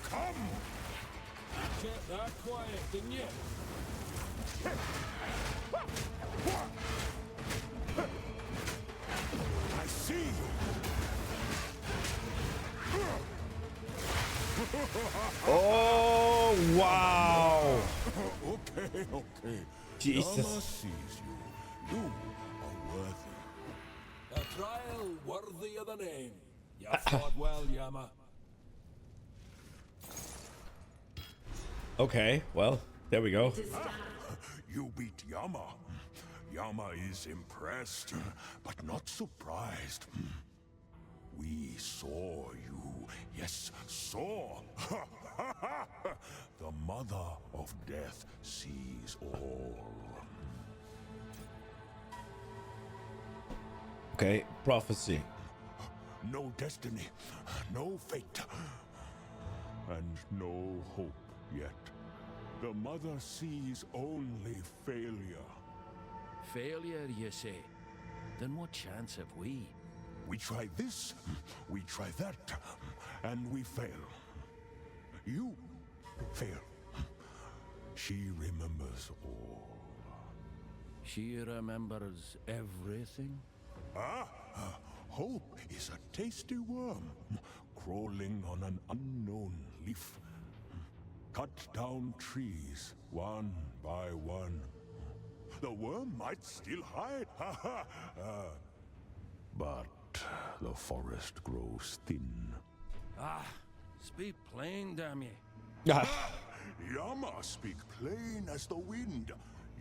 Come! Kept that quiet, didn't you? I see you. Oh, wow. Okay. Jesus. Yama sees you. You are worthy. A trial worthy of the name. You fought well, Yama. Okay, well, there we go. You beat Yama. Yama is impressed, but not surprised. We saw you. Yes, saw. The mother of death sees all. Okay, prophecy. No destiny, no fate, and no hope yet. The mother sees only failure. Failure, you say? Then what chance have we? We try this, we try that, and we fail. You fail. She remembers all. She remembers everything? Hope is a tasty worm, crawling on an unknown leaf. Cut down trees, one by one. The worm might still hide, but the forest grows thin. Speak plain, damn ye. Yama speak plain as the wind.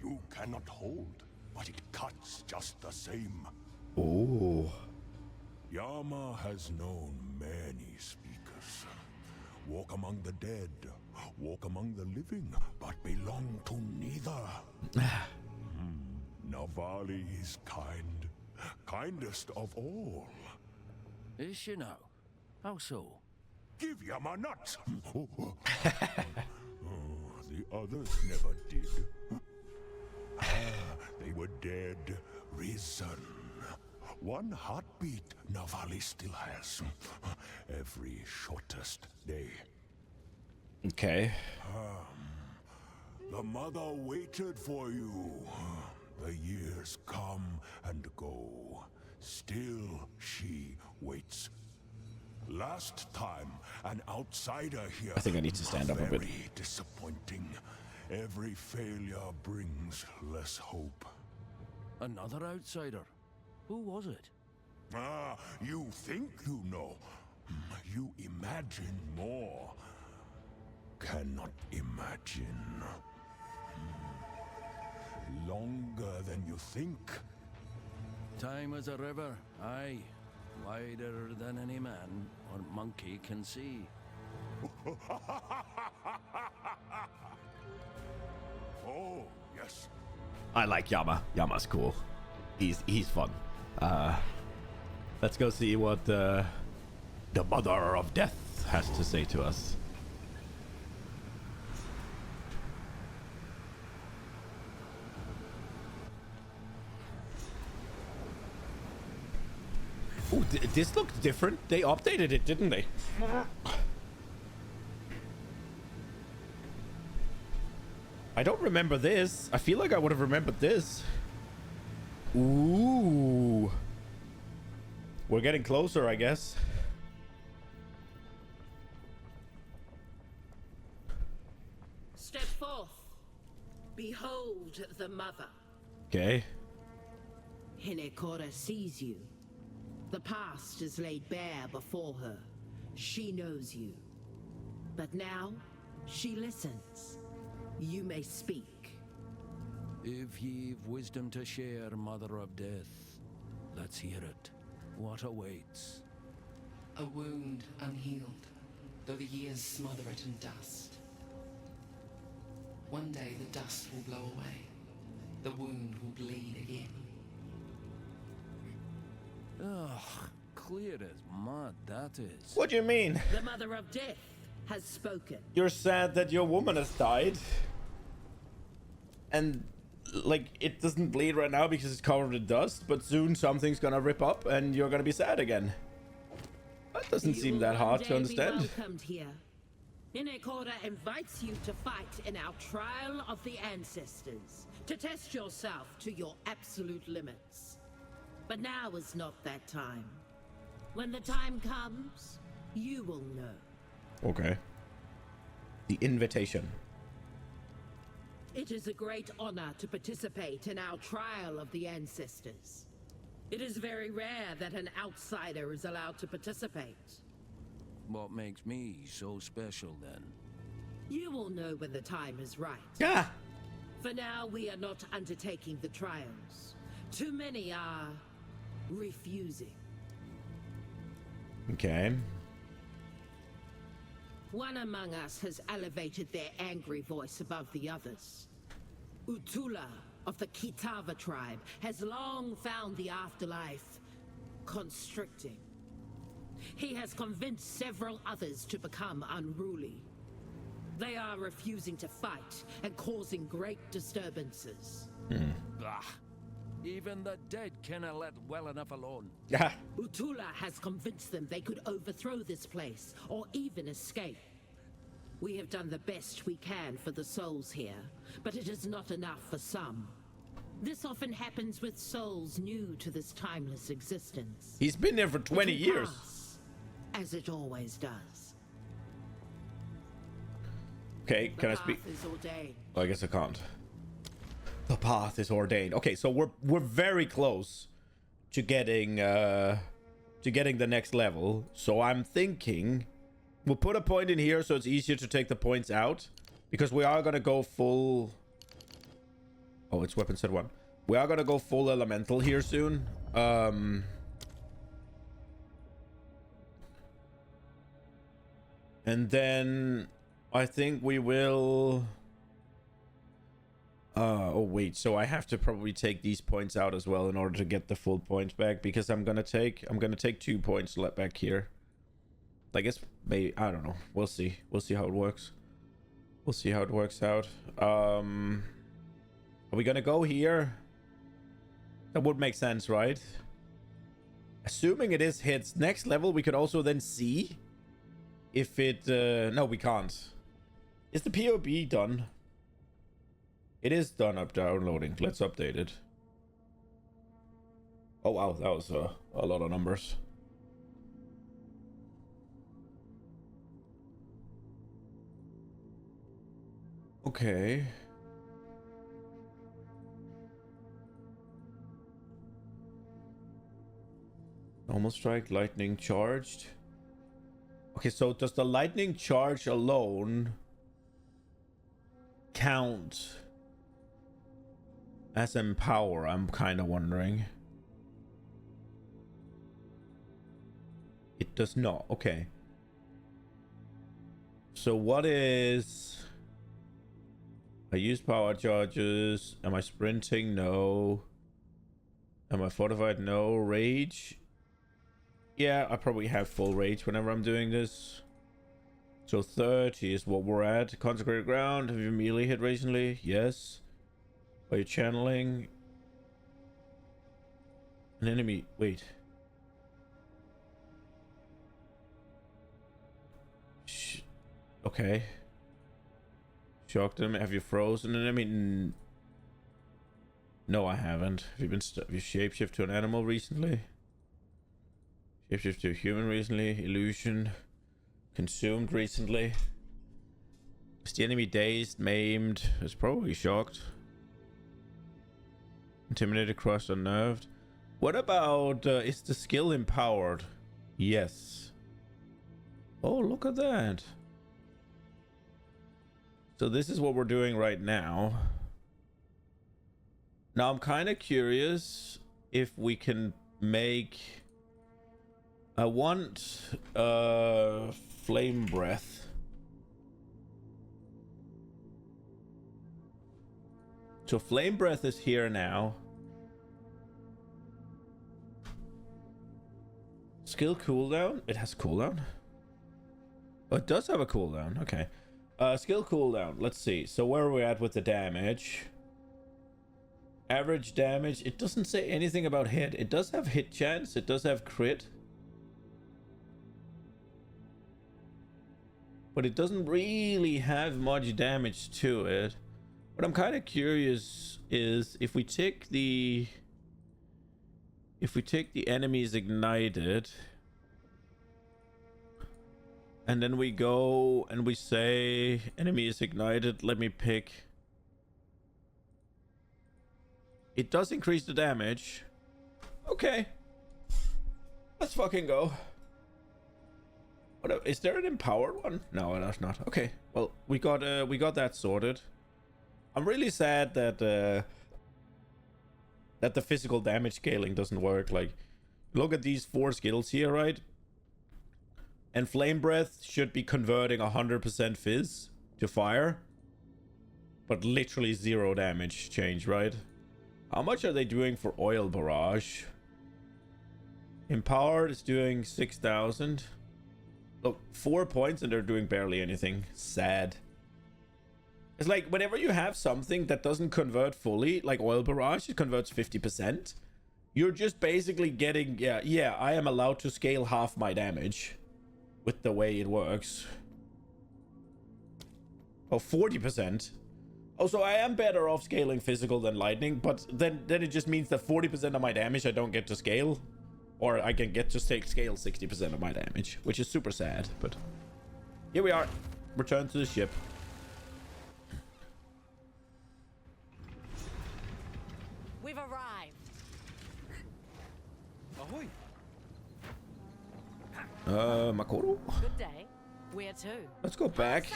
You cannot hold, but it cuts just the same. Oh. Yama has known many speakers. Walk among the dead, walk among the living, but belong to neither. Navali is kind, kindest of all. Is she now? How so? Give Yama nuts! The others never did. They were dead, risen. One heartbeat Navali still has. Every shortest day. Okay. The mother waited for you. The years come and go. Still she waits. Last time, an outsider here. I think I need to stand up a bit. Very disappointing. Every failure brings less hope. Another outsider? Who was it? You think you know. You imagine more. Cannot imagine. Longer than you think. Time is a river, aye. Wider than any man or monkey can see. Oh, yes. I like Yama. Yama's cool. He's fun. Let's go see what the Mother of Death has to say to us. this looked different. They updated it, didn't they? I don't remember this. I feel like I would have remembered this. Ooh. We're getting closer, I guess. Step forth. Behold the mother. Okay. Hinekora sees you. The past is laid bare before her. She knows you. But now, she listens. You may speak. If ye've wisdom to share, Mother of Death, let's hear it. What awaits? A wound unhealed, though the years smother it in dust. One day the dust will blow away. The wound will bleed again. Ugh, clear as mud, that is. What do you mean? The Mother of Death has spoken. You're sad that your woman has died. And, like, it doesn't bleed right now because it's covered in dust, but soon something's gonna rip up and you're gonna be sad again. That doesn't seem that hard to understand. Welcomed here. Hinekora invites you to fight in our trial of the ancestors, to test yourself to your absolute limits. But now is not that time. When the time comes, you will know. Okay. The invitation. It is a great honor to participate in our trial of the ancestors. It is very rare that an outsider is allowed to participate. What makes me so special, then? You will know when the time is right. Yeah. For now, we are not undertaking the trials. Too many are refusing. Okay. One among us has elevated their angry voice above the others. Utula of the Kitava tribe has long found the afterlife constricting. He has convinced several others to become unruly. They are refusing to fight and causing great disturbances. Bah. Even the dead cannot let well enough alone. Yeah. Utula has convinced them they could overthrow this place or even escape. We have done the best we can for the souls here, but it is not enough for some. This often happens with souls new to this timeless existence. He's been there for 20 It will years. pass, as it always does. Okay, can I speak? The path is ordained. Oh, I guess I can't. The path is ordained. Okay, so we're very close to getting the next level. So I'm thinking we'll put a point in here so it's easier to take the points out, because we are gonna go full. Oh, it's weapon set 1. We are gonna go full elemental here soon. And then I think we will. Oh wait, so I have to probably take these points out as well in order to get the full points back, because I'm gonna take 2 points back here. I guess maybe, I don't know. We'll see. We'll see how it works. We'll see how it works out. Are we gonna go here? That would make sense, right? Assuming it is hits next level, we could also then see if it no, we can't. Is the POB done? It is done up downloading. Let's update it. Oh wow, that was a lot of numbers. Okay. Normal strike, lightning charged. Okay, so does the lightning charge alone count as empower? I'm kind of wondering. It does not. Okay. So what is... I use power charges. Am I sprinting? No. Am I fortified? No. Rage? Yeah, I probably have full rage whenever I'm doing this. So 30 is what we're at. Consecrated ground. Have you melee hit recently? Yes. Are you channeling an enemy? Wait. Okay. Shocked them. Have you frozen an enemy? No, I haven't. Have you been? Have you shapeshift to an animal recently? Shapeshift to a human recently? Illusion. Consumed recently? Is the enemy dazed, maimed? It's probably shocked. Intimidated, crushed, unnerved. What about, is the skill empowered? Yes. Oh, look at that. So this is what we're doing right now. Now I'm kind of curious if we can make... I want flame breath. So flame breath is here now. Skill cooldown? It has cooldown? Oh, it does have a cooldown. Okay. Skill cooldown. Let's see. So where are we at with the damage? Average damage. It doesn't say anything about hit. It does have hit chance. It does have crit. But it doesn't really have much damage to it. What I'm kind of curious is if we take the enemies ignited and then we go and we say enemy is ignited, let me pick. It does increase the damage. Okay. Let's fucking go. What, is there an empowered one? No, that's not. Okay. Well, we got that sorted. I'm really sad that that the physical damage scaling doesn't work. Like, look at these 4 skills here, right? And flame breath should be converting 100% fizz to fire, but literally 0 damage change, right? How much are they doing for oil barrage? Empowered is doing 6,000. Look, 4 points and they're doing barely anything. Sad. It's like whenever you have something that doesn't convert fully, like oil barrage, it converts 50%. You're just basically getting, yeah, I am allowed to scale half my damage with the way it works. Oh, 40%. Oh, so I am better off scaling physical than lightning, but then it just means that 40% of my damage I don't get to scale. Or I can get to scale 60% of my damage, which is super sad, but here we are. Return to the ship. We've arrived. Ahoy. Makoto? Good day. Where to? Let's go back.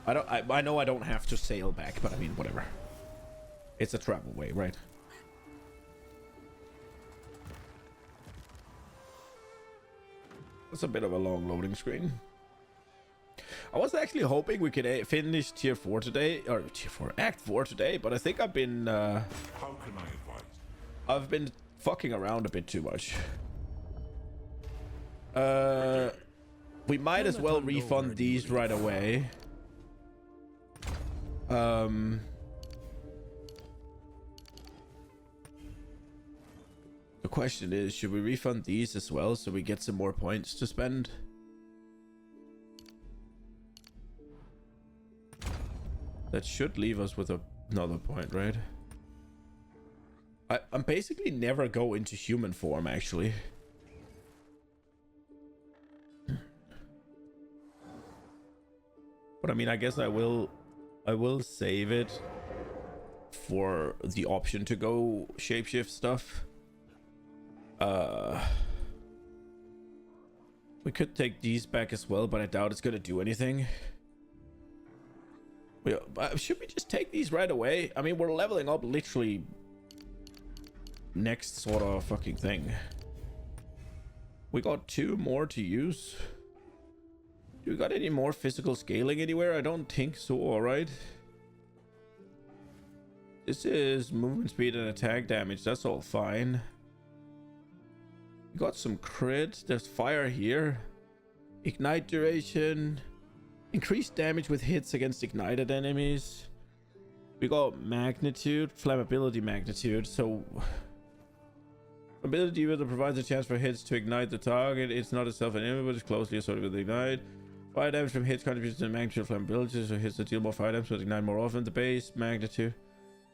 I know I don't have to sail back, but I mean, whatever. It's a travel way, right? It's a bit of a long loading screen. I was actually hoping we could finish tier 4 today, or tier 4, act 4 today, but I think I've been How can I advise? I've been fucking around a bit too much. We might as well refund these right away. The question is, should we refund these as well so we get some more points to spend? That should leave us with another point, right? I'm basically never go into human form, actually. But I mean, I guess I will save it for the option to go shapeshift stuff. We could take these back as well, but I doubt it's gonna do anything. Should we just take these right away? I mean, we're leveling up literally next sort of fucking thing. We got 2 more to use. Do we got any more physical scaling anywhere? I don't think so, alright. This is movement speed and attack damage. That's all fine. We got some crit. There's fire here. Ignite duration. Increased damage with hits against ignited enemies. We got magnitude. Flammability magnitude. So... ability that provides a chance for hits to ignite the target. It's not itself an enemy, but it's closely associated with ignite. Fire damage from hits contributes to the magnitude of flammability, so hits that deal more fire damage will ignite more often. The base magnitude,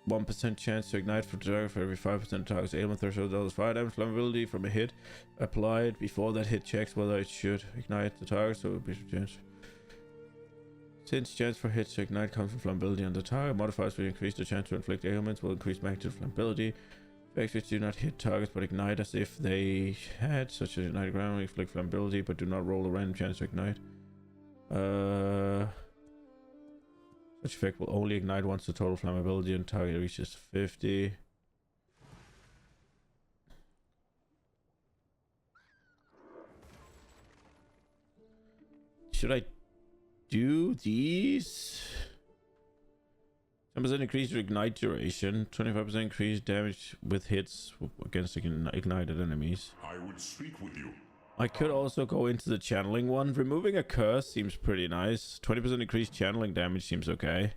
1% chance to ignite for target for every 5% of target's ailment threshold. Doubles fire damage flammability from a hit applied before that hit checks whether it should ignite the target, so it will be chance. Since chance for hits to ignite comes from flammability on the target, modifiers will increase the chance to inflict ailments, will increase magnitude of flammability. Effects which do not hit targets but ignite as if they had, such as ignite ground, inflict flammability but do not roll a random chance to ignite. Such effect will only ignite once the total flammability on target reaches 50. Should I do these? 10% increase your ignite duration, 25% increase damage with hits against ignited enemies. I would speak with you. I could also go into the channeling one. Removing a curse seems pretty nice. 20% increased channeling damage seems okay.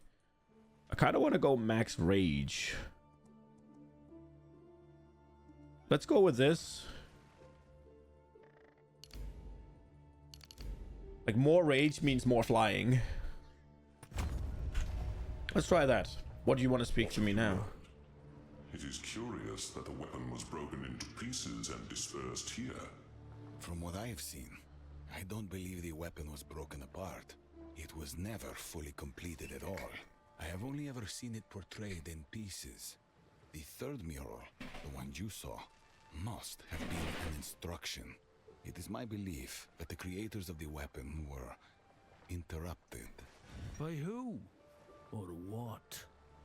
I kind of want to go max rage. Let's go with this. Like, more rage means more flying. Let's try that. What do you want to speak to me now? It is curious that the weapon was broken into pieces and dispersed here. From what I have seen, I don't believe the weapon was broken apart. It was never fully completed at all. I have only ever seen it portrayed in pieces. The third mural, the one you saw, must have been an instruction. It is my belief that the creators of the weapon were interrupted. By who? Or what?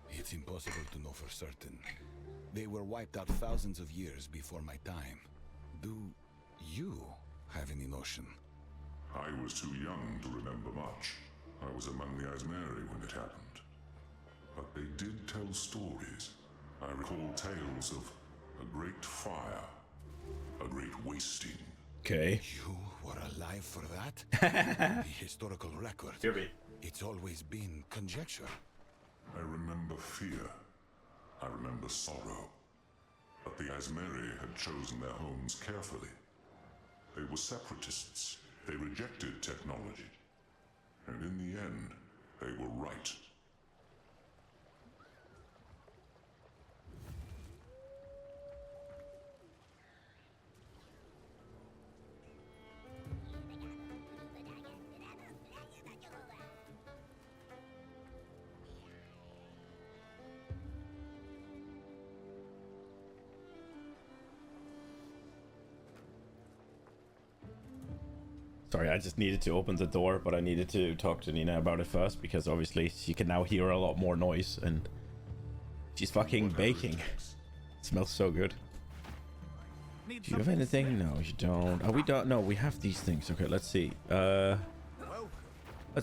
It's impossible to know for certain. They were wiped out thousands of years before my time. Do you have any notion? I was too young to remember much. I was among the Ismeri when it happened. But they did tell stories. I recall tales of a great fire, a great wasting. Okay. You were alive for that? The historical record. It's always been conjecture. I remember fear. I remember sorrow. But the Ismeri had chosen their homes carefully. They were separatists. They rejected technology. And in the end, they were right. Sorry, I just needed to open the door, but I needed to talk to Nina about it first, because obviously she can now hear a lot more noise, and she's fucking baking. It smells so good. Do you have anything? No, you don't. Oh, we don't. No, we have these things. Okay, let's see. Let's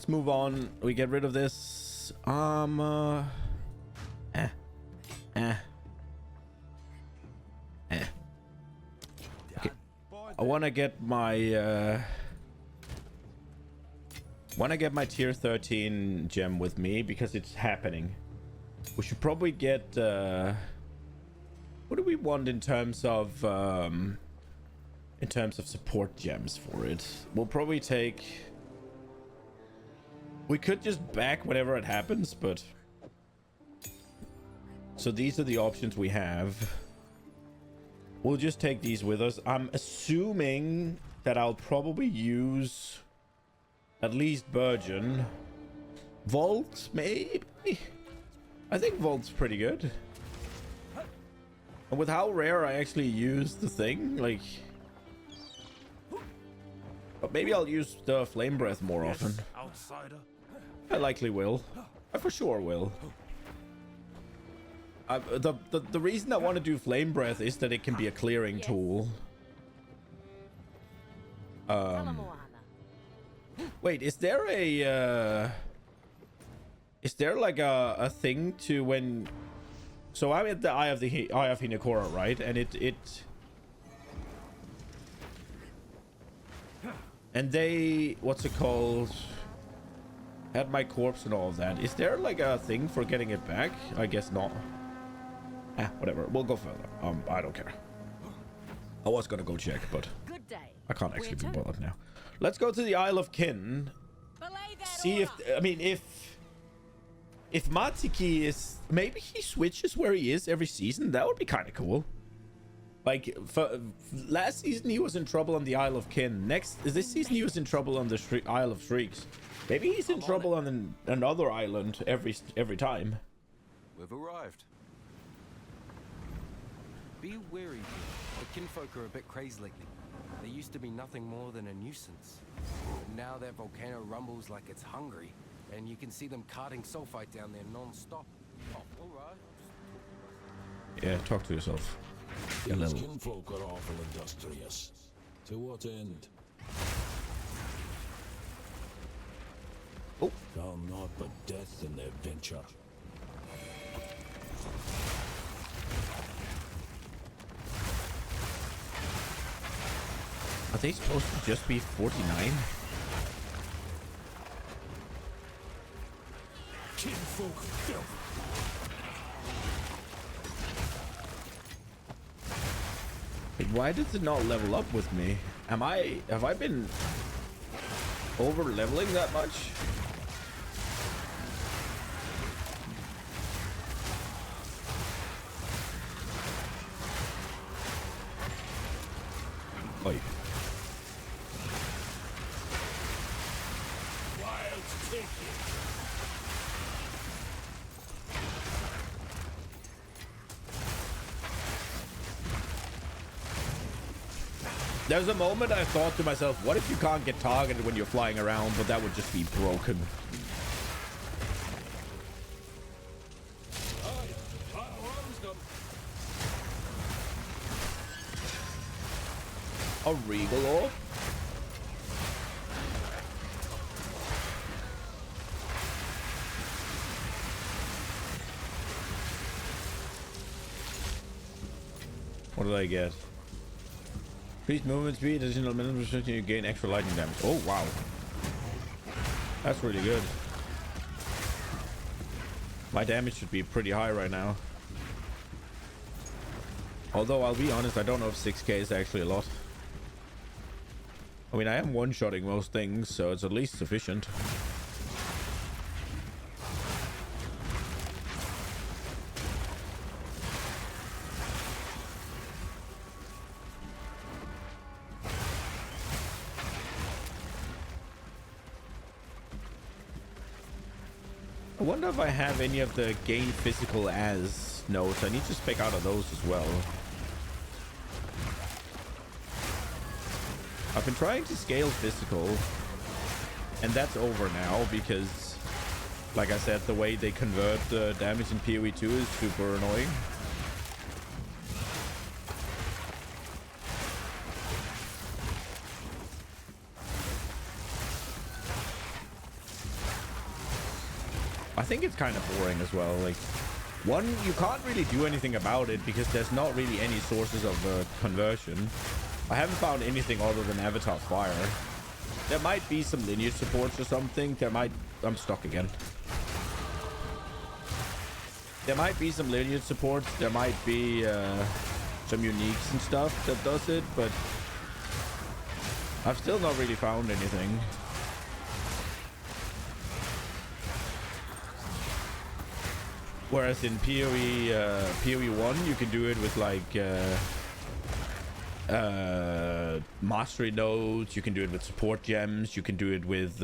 move on. We get rid of this. Okay. I want to get my tier 13 gem with me because it's happening. We should probably get what do we want in terms of support gems for it? We'll probably take, we could just back whenever it happens, but so these are the options we have. We'll just take these with us. I'm assuming that I'll probably use at least Burgeon. Vault, maybe? I think Vault's pretty good. And with how rare I actually use the thing, like... But maybe I'll use the Flame Breath more often. Outsider. I likely will. I for sure will. The reason I want to do Flame Breath is that it can be a clearing tool. Wait, is there a is there like a thing to when? So I'm at the Eye of Hinekora, right? And and they, what's it called? Had my corpse and all of that. Is there like a thing for getting it back? I guess not. Whatever. We'll go further. I don't care. I was gonna go check, but I can't actually be bothered now. Let's go to the Isle of Kin. see if I mean if Matsuki is, maybe he switches where he is every season. That would be kind of cool. Like for last season he was in trouble on the Isle of Kin. This season he was in trouble on the Isle of Shrieks. Maybe he's in trouble on another island every time. We've arrived. Be wary, the kinfolk are a bit crazed lately. They used to be nothing more than a nuisance. Now that volcano rumbles like it's hungry, and you can see them carting sulfite down there non-stop. Oh, all right. Yeah, talk to yourself. These kinfolk are awful industrious. To what end? Oh. Found naught but death in their venture. Are they supposed to just be 49? Kinfolk filth. Wait, why does it not level up with me? Have I been over leveling that much? Oi. Wild ticket. There's a moment I thought to myself, what if you can't get targeted when you're flying around, but that would just be broken. A regal orb? What did I get? Increased movement speed, additional minimum restriction, you gain extra lightning damage. Oh, wow. That's really good. My damage should be pretty high right now. Although, I'll be honest, I don't know if 6k is actually a lot. I mean, I am one-shotting most things, so it's at least sufficient. I wonder if I have any of the gain physical as notes. I need to spec out of those as well. I've been trying to scale physical, and that's over now because, like I said, the way they convert the damage in PoE 2 is super annoying. I think it's kind of boring as well. Like, one, you can't really do anything about it because there's not really any sources of conversion. I haven't found anything other than Avatar Fire. There might be some lineage supports or something. I'm stuck again. There might be some lineage supports. There might be some uniques and stuff that does it, but I've still not really found anything. Whereas in PoE 1, you can do it with like mastery nodes. You can do it with support gems. You can do it with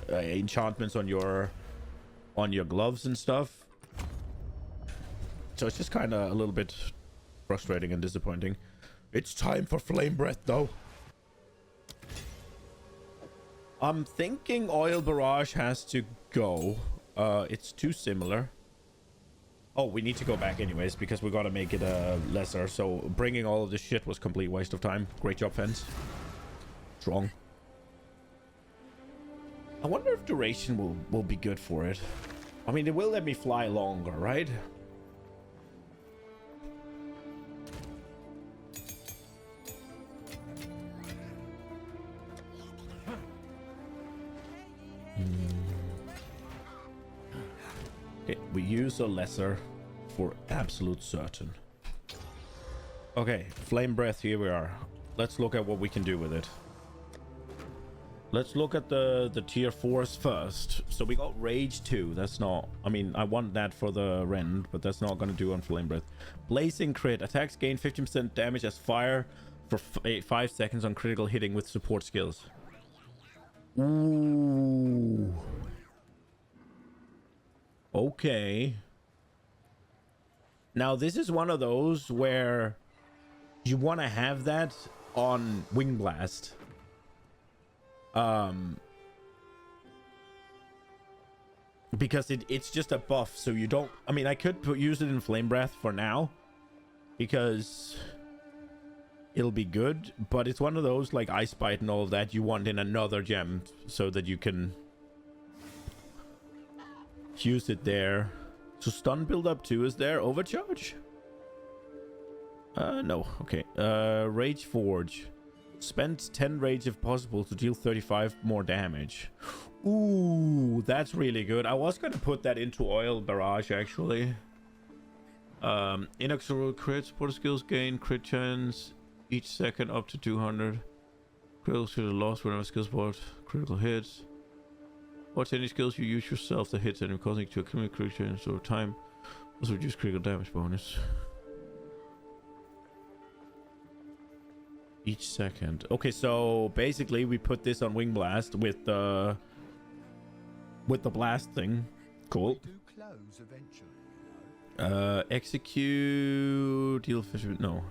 enchantments on your gloves and stuff. So it's just kind of a little bit frustrating and disappointing. It's time for Flame Breath, though. I'm thinking Oil Barrage has to go. It's too similar. Oh, we need to go back anyways because we gotta make it lesser. So bringing all of this shit was complete waste of time. Great job, Fence. Strong. I wonder if duration will be good for it. I mean, it will let me fly longer, right? Okay, we use a lesser for absolute certain. Okay, Flame Breath, here we are. Let's look at what we can do with it. Let's look at the tier 4s first. So we got Rage 2. That's not... I mean, I want that for the Rend, but that's not going to do on Flame Breath. Blazing Crit. Attacks gain 15% damage as fire for 5 seconds on critical hitting with support skills. Ooh. Okay. Now, this is one of those where you want to have that on Wing Blast. Because it's just a buff, so you don't... I mean, I could use it in Flame Breath for now, because it'll be good, but it's one of those, like Ice Bite and all of that, you want in another gem, so that you can use it there. So stun build up 2 is there. Overcharge? No. Okay. Rage Forge. Spend 10 rage if possible to deal 35 more damage. Ooh, that's really good. I was going to put that into Oil Barrage, actually. Inexorable crit. Support skills gain crit chance each second up to 200. Critical skills are lost whenever skill support. Critical hits. Watch any skills you use yourself that hits enemy, causing it to accumulate crit chance over time. Also reduce critical damage bonus. Each second. Okay, so basically we put this on Wing Blast with the blast thing. Cool. Execute. Deal fish. No.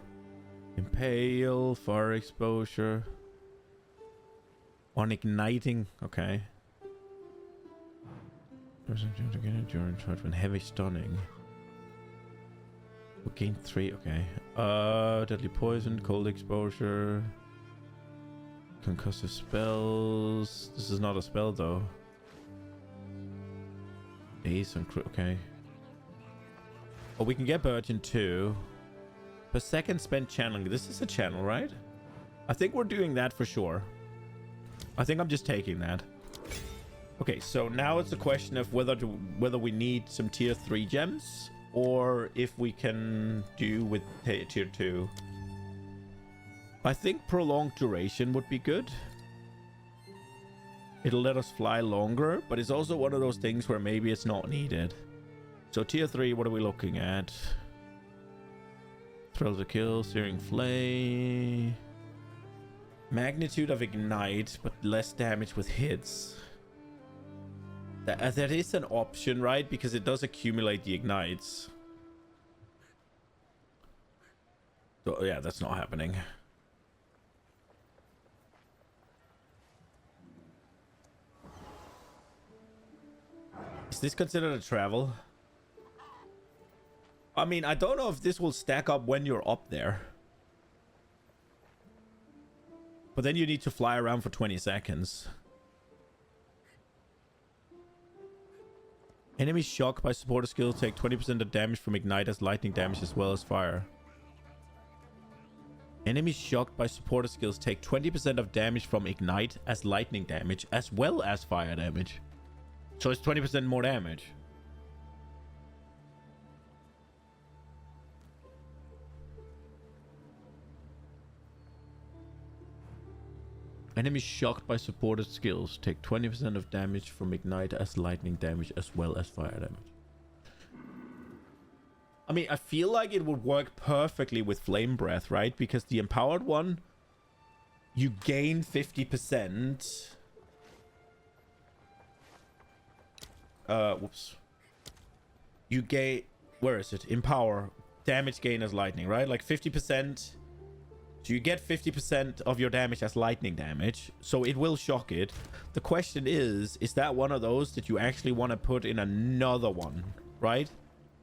Impale. Fire exposure. On igniting. Okay. During charge when heavy stunning. We gain 3, okay. Deadly poison, cold exposure, concussive spells. This is not a spell though. Ace and okay. Oh, we can get Burgeon too. Per second spent channeling. This is a channel, right? I think we're doing that for sure. I think I'm just taking that. Okay, so now it's a question of whether we need some tier 3 gems, or if we can do with tier 2. I think prolonged duration would be good. It'll let us fly longer, but it's also one of those things where maybe it's not needed. So tier 3, what are we looking at? Thrill to kill, searing flame. Magnitude of ignite, but less damage with hits. That is an option, right? Because it does accumulate the ignites. So, yeah, that's not happening. Is this considered a travel? I mean, I don't know if this will stack up when you're up there. But then you need to fly around for 20 seconds. Enemies shocked by supporter skills take 20% of damage from ignite as lightning damage as well as fire. Enemies shocked by supporter skills take 20% of damage from ignite as lightning damage as well as fire damage. So it's 20% more damage. Enemies shocked by supported skills take 20% of damage from ignite as lightning damage as well as fire damage. I mean, I feel like it would work perfectly with Flame Breath, right? Because the empowered one, you gain 50%. Whoops. You gain... Where is it? Empower. Damage gain as lightning, right? Like 50%... So you get 50% of your damage as lightning damage, so it will shock it. The question is that one of those that you actually want to put in another one, right?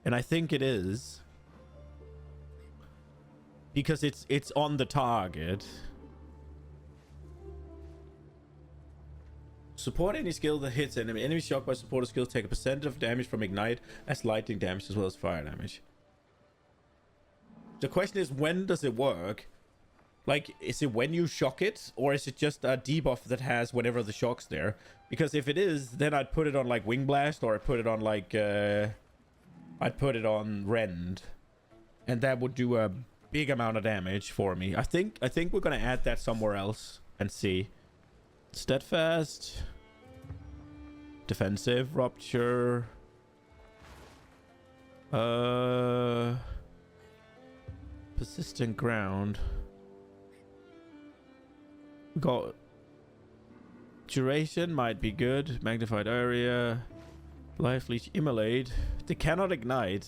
And I think it is. Because it's on the target. Support any skill that hits enemy. Enemy shocked by supported skills take a percent of damage from ignite as lightning damage as well as fire damage. The question is, when does it work? Like, is it when you shock it, or is it just a debuff that has whenever the shock's there? Because if it is, then I'd put it on like Wing Blast, or I'd put it on like I'd put it on Rend, and that would do a big amount of damage for me. I think we're gonna add that somewhere else and see. Steadfast. Defensive. Rupture. Persistent ground. We got duration might be good. Magnified area. Life leech. Immolate. They cannot ignite.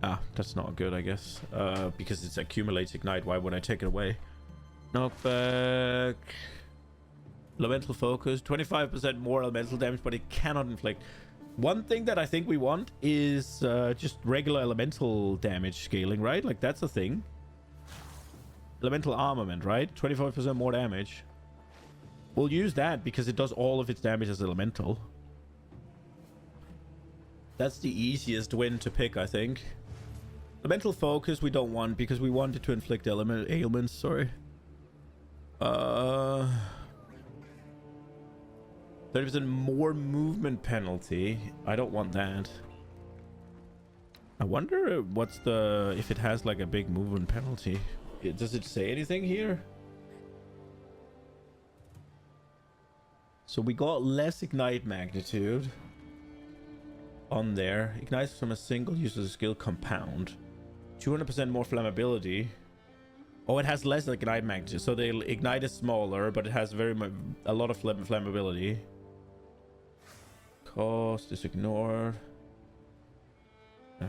Ah, that's not good, I guess. Because it accumulates ignite. Why would I take it away? Knockback. Elemental focus. 25% more elemental damage, but it cannot inflict. One thing that I think we want is just regular elemental damage scaling, right? Like, that's a thing. Elemental armament, right? 25% more damage. We'll use that because it does all of its damage as elemental. That's the easiest win to pick, I think. Elemental focus we don't want because we want it to inflict ailments, sorry. 30% more movement penalty. I don't want that. I wonder what's the... if it has like a big movement penalty. Does it say anything here? So we got less ignite magnitude on there. Ignites from a single use of skill compound. 200% more flammability. Oh, it has less ignite magnitude. So the ignite is smaller, but it has a lot of flammability. Cost is ignored.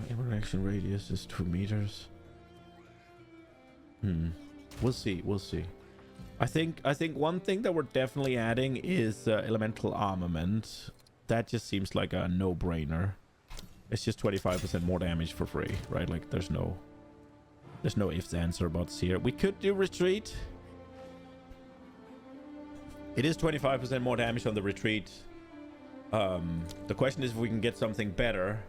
Interaction radius is 2 meters. We'll see. We'll see. I think one thing that we're definitely adding is elemental armament. That just seems like a no-brainer. It's just 25% more damage for free, right? Like there's no ifs, ands, or buts here. We could do retreat. It is 25% more damage on the retreat. The question is if we can get something better.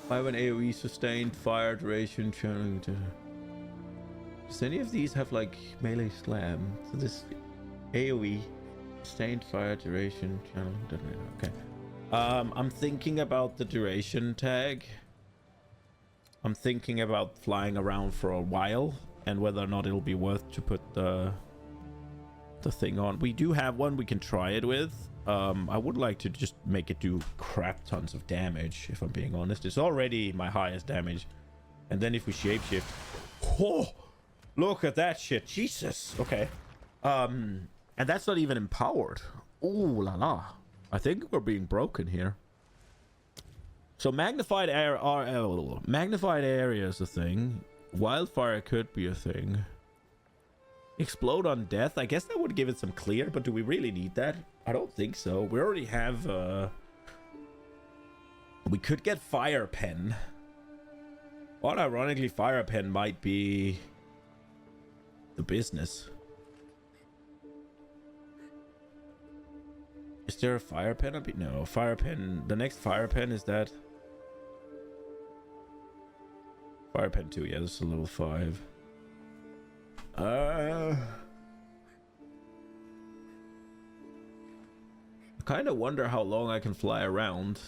5 and AoE sustained fire duration channeling to... Does any of these have like melee slam? So this AoE sustained fire duration channeling. Okay. I'm thinking about the duration tag. I'm thinking about flying around for a while and whether or not it'll be worth to put the thing on. We do have one we can try it with. I would like to just make it do crap tons of damage, if I'm being honest. It's already my highest damage. And then if we shapeshift... Oh! Look at that shit. Jesus. Okay. And that's not even empowered. Ooh la la. I think we're being broken here. So magnified area is a thing. Wildfire could be a thing. Explode on death. I guess that would give it some clear, but do we really need that? I don't think so. We already have we could get fire pen. Well, ironically, fire pen might be the business. Is there a fire pen? No, fire pen. The next fire pen is that. Fire pen 2. Yeah, this is a level 5. I kind of wonder how long I can fly around.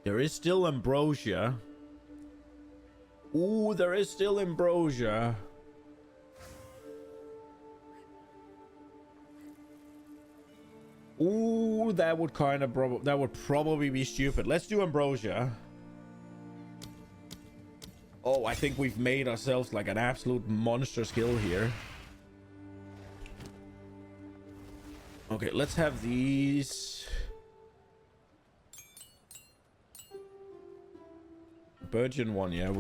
There is still ambrosia. Ooh, there is still ambrosia. Ooh, that would kind of that would probably be stupid. Let's do ambrosia. Oh, I think we've made ourselves like an absolute monster skill here. Okay, let's have these. Virgin one, yeah,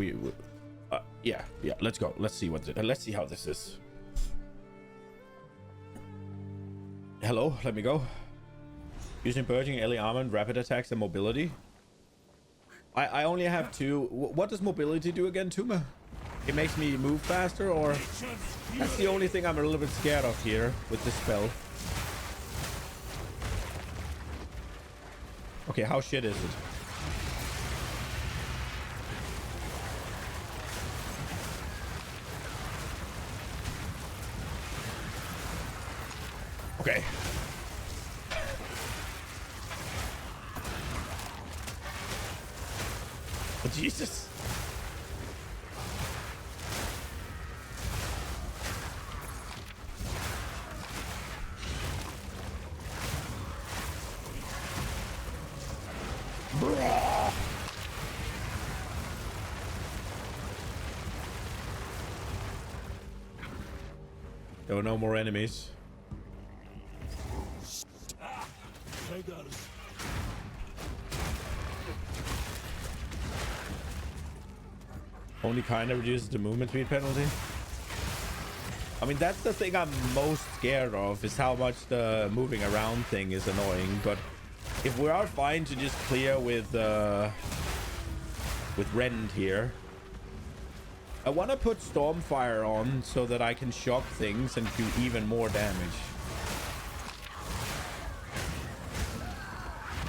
yeah, let's go. Let's see let's see how this is. Hello, let me go. Using Burgeoning Ellie Armament, rapid attacks, and mobility. I only have 2. What does mobility do again, Tuma? It makes me move faster, or... That's the only thing I'm a little bit scared of here with this spell. Okay, how shit is it? Okay. Oh, Jesus. There were no more enemies. Only kind of reduces the movement speed penalty. I mean, that's the thing I'm most scared of, is how much the moving around thing is annoying. But if we are fine to just clear with Rend here, I want to put Stormfire on so that I can shock things and do even more damage.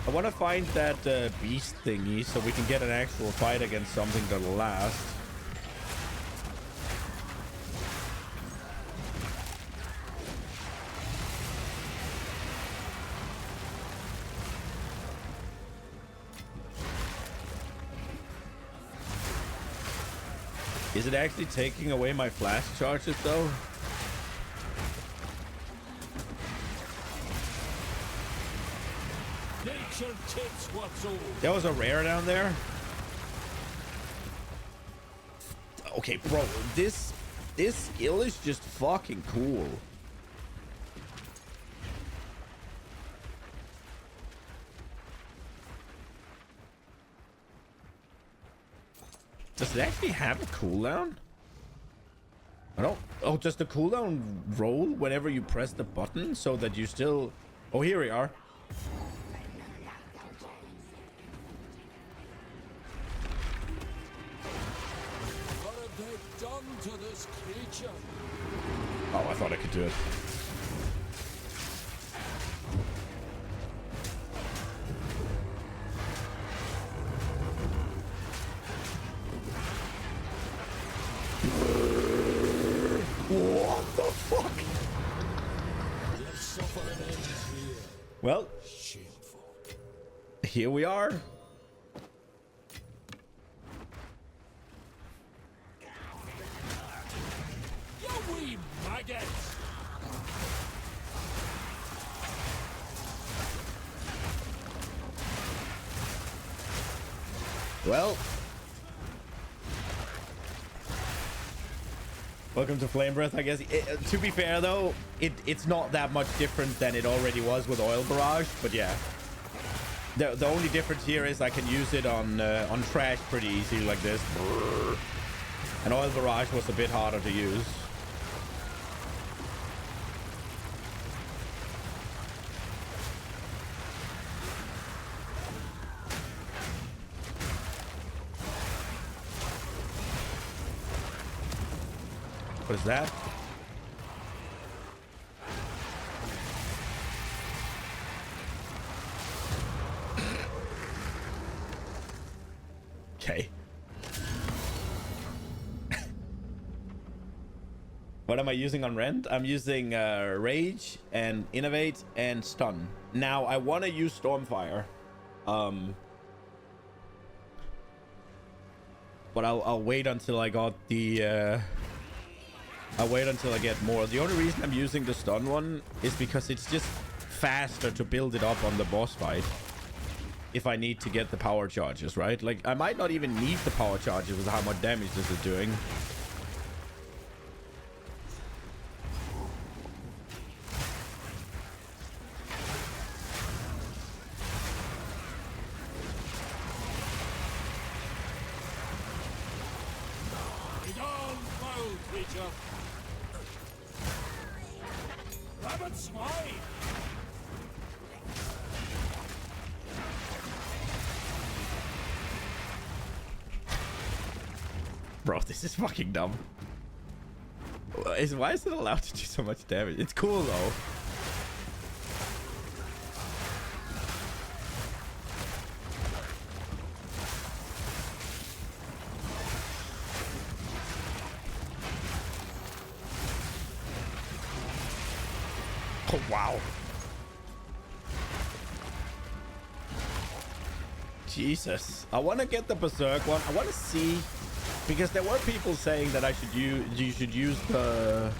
I want to find that beast thingy so we can get an actual fight against something that'll last. Is it actually taking away my flash charges though? Nature takes what's old. There was a rare down there. Okay, bro, this skill is just fucking cool. Does it actually have a cooldown? I don't... Oh, does the cooldown roll whenever you press the button so that you still... Oh, here we are. What have they done to this creature? Oh, I thought I could do it. What the fuck? Well, shameful. Here we are. You wee maggots! Well, welcome to Flame Breath, I guess. To be fair, though, it's not that much different than it already was with Oil Barrage. But yeah, the only difference here is I can use it on trash pretty easy like this. And Oil Barrage was a bit harder to use. What is that? Okay. What am I using on Rend? I'm using Rage and Innovate and Stun. Now, I want to use Stormfire. But I'll wait until I got the... I'll wait until I get more. The only reason I'm using the stun one is because it's just faster to build it up on the boss fight. If I need to get the power charges, right? Like, I might not even need the power charges with how much damage this is doing. Get on, foul creature! Rabbit swine! Bro, this is fucking dumb. Why is it allowed to do so much damage? It's cool though. Oh, wow. Jesus. I want to get the Berserk one. I want to see, because there were people saying that you should use the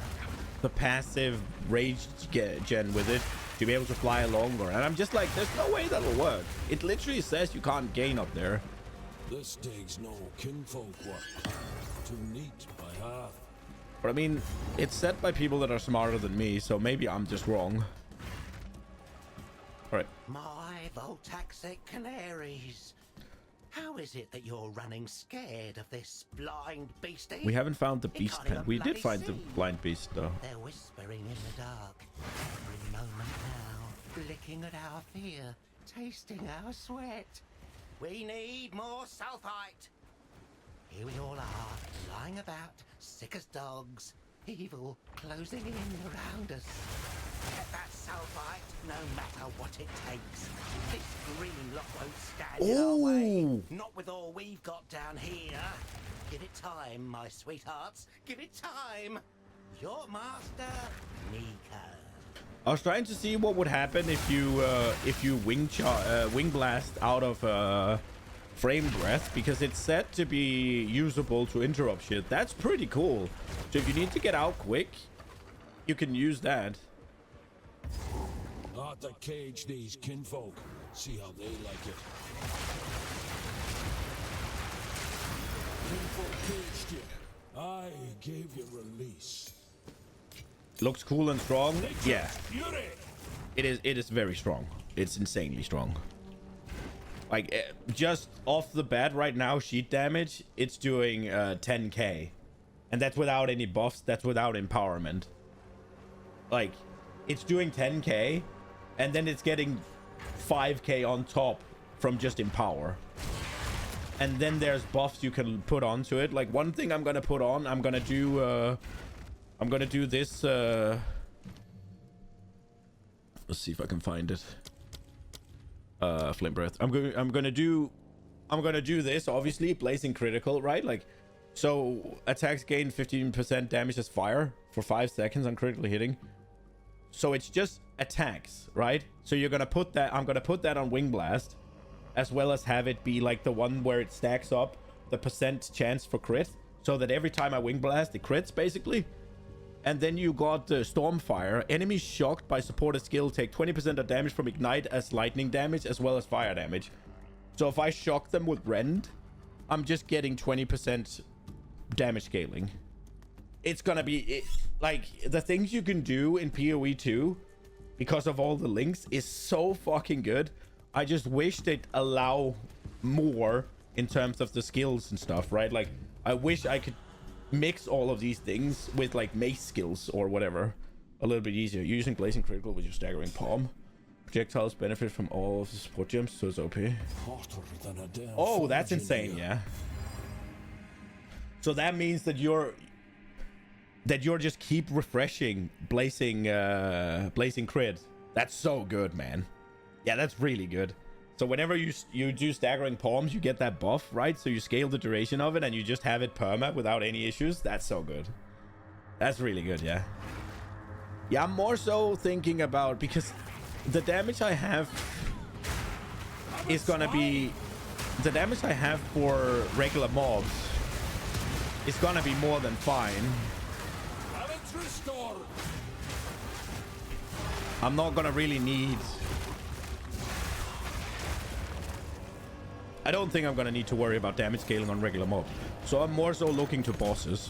passive rage gen with it to be able to fly longer. And I'm just like, there's no way that'll work. It literally says you can't gain up there. This takes no kinfolk work. Too neat by half. But I mean, it's said by people that are smarter than me, so maybe I'm just wrong. All right. My Voltaxic canaries. How is it that you're running scared of this blind beastie? We haven't found the It beast can't pen. even We did bloody find the see. blind beast, though. They're whispering in the dark. Every moment now, licking at our fear, tasting our sweat. We need more sulfite. Here we all are, lying about, sick as dogs. Evil closing in around us. Get that sulfite, no matter what it takes. This green lot won't stand in our way. Not with all we've got down here. Give it time, my sweethearts. Give it time. Your master, Nico. I was trying to see what would happen if you wing blast out of frame breath, because it's said to be usable to interrupt shit. That's pretty cool. So if you need to get out quick, you can use that. Not to cage these kinfolk. See how they like it. Kinfolk caged you. I gave you release. Looks cool and strong. Yeah. It is very strong. It's insanely strong. Like, just off the bat right now, sheet damage, it's doing 10k. And that's without any buffs. That's without empowerment. Like, it's doing 10k, and then it's getting 5k on top from just empower. And then there's buffs you can put onto it. Like, one thing I'm gonna put on, I'm gonna do this. Let's see if I can find it. Flame breath. I'm gonna do this, obviously blazing critical, right? Like, so attacks gain 15% damage as fire for 5 seconds on critically hitting. So it's just attacks, right? So you're gonna put that, I'm gonna put that on wing blast, as well as have it be like the one where it stacks up the percent chance for crit, so that every time I wing blast it crits basically. And then you got Stormfire. Enemies shocked by supported skill take 20% of damage from Ignite as lightning damage, as well as fire damage. So if I shock them with Rend, I'm just getting 20% damage scaling. It's gonna be... like, the things you can do in PoE 2, because of all the links, is so fucking good. I just wish they'd allow more in terms of the skills and stuff, right? Like, I wish I could mix all of these things with like mace skills or whatever a little bit easier. Using blazing critical with your staggering palm. Projectiles benefit from all of the support gems, so it's OP. Oh, that's insane. Yeah, so that means that you're just keep refreshing blazing crit. That's so good, man. Yeah, that's really good. So whenever you do staggering palms, you get that buff, right? So you scale the duration of it and you just have it perma without any issues. That's so good. That's really good, yeah. Yeah, I'm more so thinking about, because the damage I have is gonna be... the damage I have for regular mobs is gonna be more than fine. I'm not gonna really need... I don't think I'm gonna need to worry about damage scaling on regular mobs. So I'm more so looking to bosses.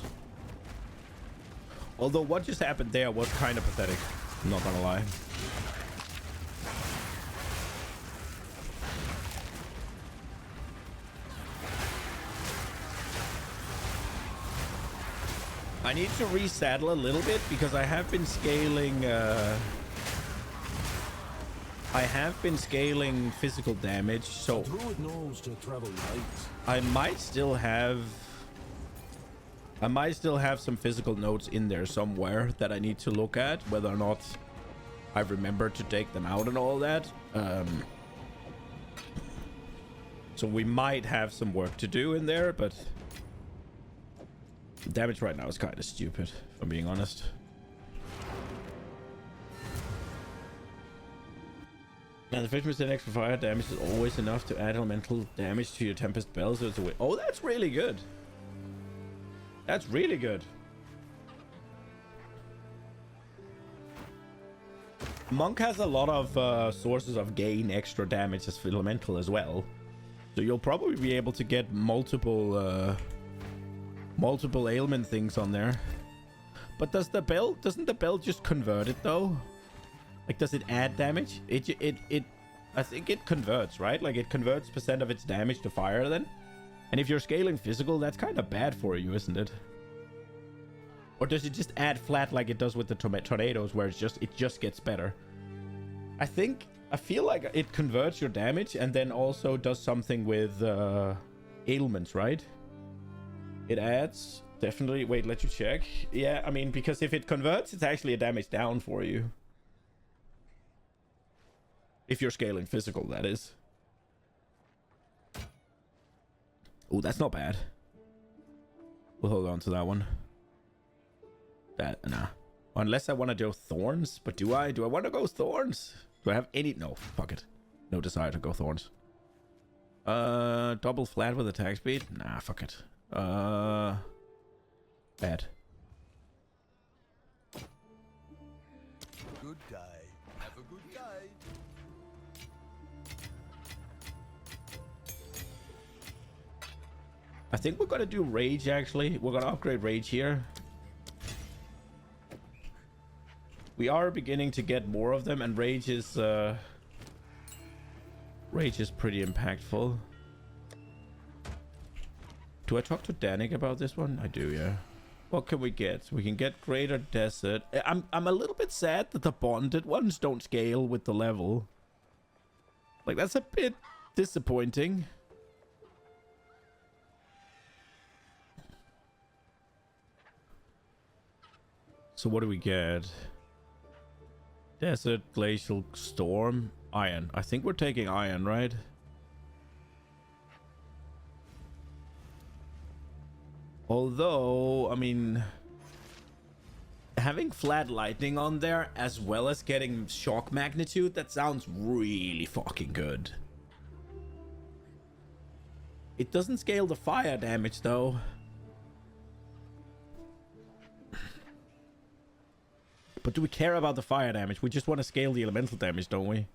Although what just happened there was kind of pathetic. I'm not gonna lie. I need to resaddle a little bit because I have been scaling physical damage, so Druid knows to travel light. I might still have some physical notes in there somewhere that I need to look at, whether or not I remember to take them out and all that. So we might have some work to do in there, but damage right now is kind of stupid, if I'm being honest. And the Fisherman said extra fire damage is always enough to add elemental damage to your Tempest spell, so it's a way. Oh, that's really good. That's really good. Monk has a lot of sources of gain extra damage as elemental as well, so you'll probably be able to get multiple ailment things on there. But doesn't the bell just convert it though? Like, does it add damage? I think it converts, right? Like, it converts % of its damage to fire then. And if you're scaling physical, that's kind of bad for you, isn't it? Or does it just add flat like it does with the tornadoes, where it just gets better? I feel like it converts your damage and then also does something with ailments, right? It adds, definitely. Wait, let you check. Yeah, I mean, because if it converts, it's actually a damage down for you. If you're scaling physical, that is. Oh, that's not bad. We'll hold on to that one. Nah. Unless I want to go thorns. But do I? Do I want to go thorns? Do I have any? No, fuck it. No desire to go thorns. Double flat with attack speed? Nah, fuck it. Bad. Good day. Have a good day. I think we're gonna do rage, actually. We're gonna upgrade rage here. We are beginning to get more of them, and rage is pretty impactful. Do I talk to Danik about this one? I do, yeah. What can we get? We can get Greater Desert. I'm a little bit sad that the bonded ones don't scale with the level. Like, that's a bit disappointing. So what do we get? Desert, Glacial, Storm, Iron. I think we're taking Iron, right? Although, I mean, having flat lightning on there as well as getting shock magnitude, that sounds really fucking good. It doesn't scale the fire damage though. But do we care about the fire damage? We just want to scale the elemental damage, don't we?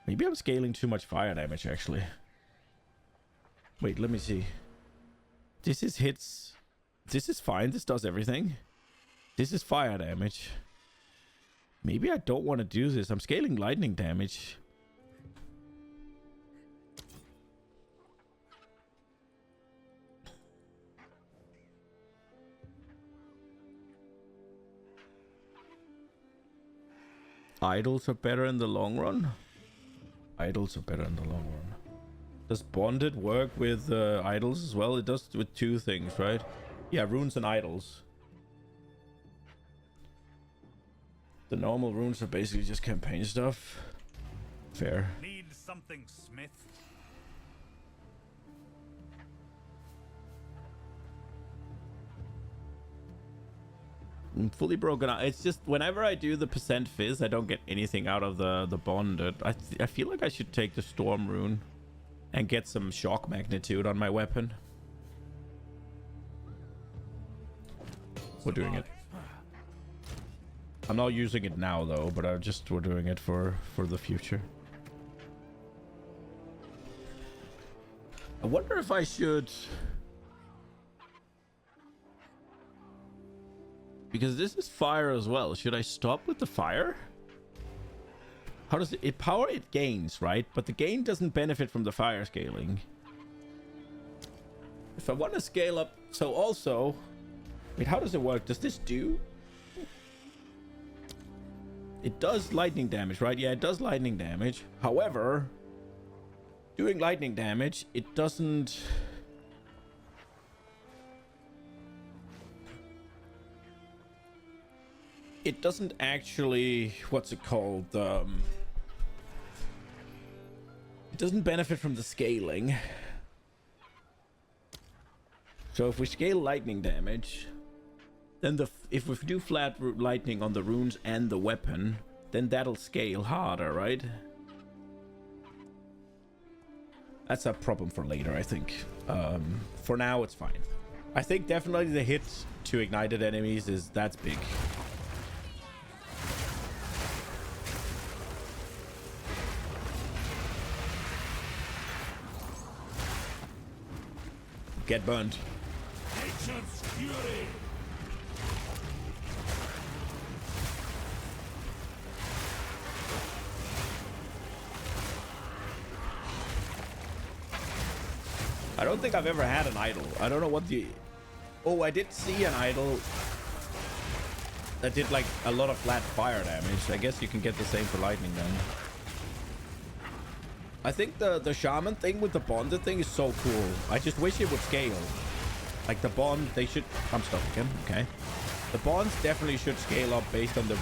Maybe I'm scaling too much fire damage, actually. Wait, let me see. This is hits. This is fine. This does everything. This is fire damage. Maybe I don't want to do this. I'm scaling lightning damage. Idols are better in the long run. Idols are better in the long run. Does bonded work with idols as well? It does with two things, right? Yeah, runes and idols. The normal runes are basically just campaign stuff. Fair. Need something, Smith? I'm fully broken out. It's just whenever I do the % fizz, I don't get anything out of the bonded. I feel like I should take the storm rune and get some shock magnitude on my weapon. We're doing it. I'm not using it now though, but we're doing it for the future. I wonder if I should, because this is fire as well. Should I stop with the fire? How does it power? It gains, right? But the gain doesn't benefit from the fire scaling. If I want to scale up, so also, wait, how does it work? Does this do? It does lightning damage, right? Yeah, it does lightning damage. However, doing lightning damage, it doesn't. It doesn't actually, what's it called? It doesn't benefit from the scaling. So if we scale lightning damage, then if we do flat lightning on the runes and the weapon, then that'll scale harder, right? That's a problem for later, I think. For now, it's fine. I think definitely the hit to ignited enemies that's big. Get burned. Nature's fury. I don't think I've ever had an idol. I don't know what the... Oh, I did see an idol that did like a lot of flat fire damage. I guess you can get the same for lightning then. I think the shaman thing with the bonded thing is so cool. I just wish it would scale. Like the bond, they should... I'm stuck again. Okay. The bonds definitely should scale up based on the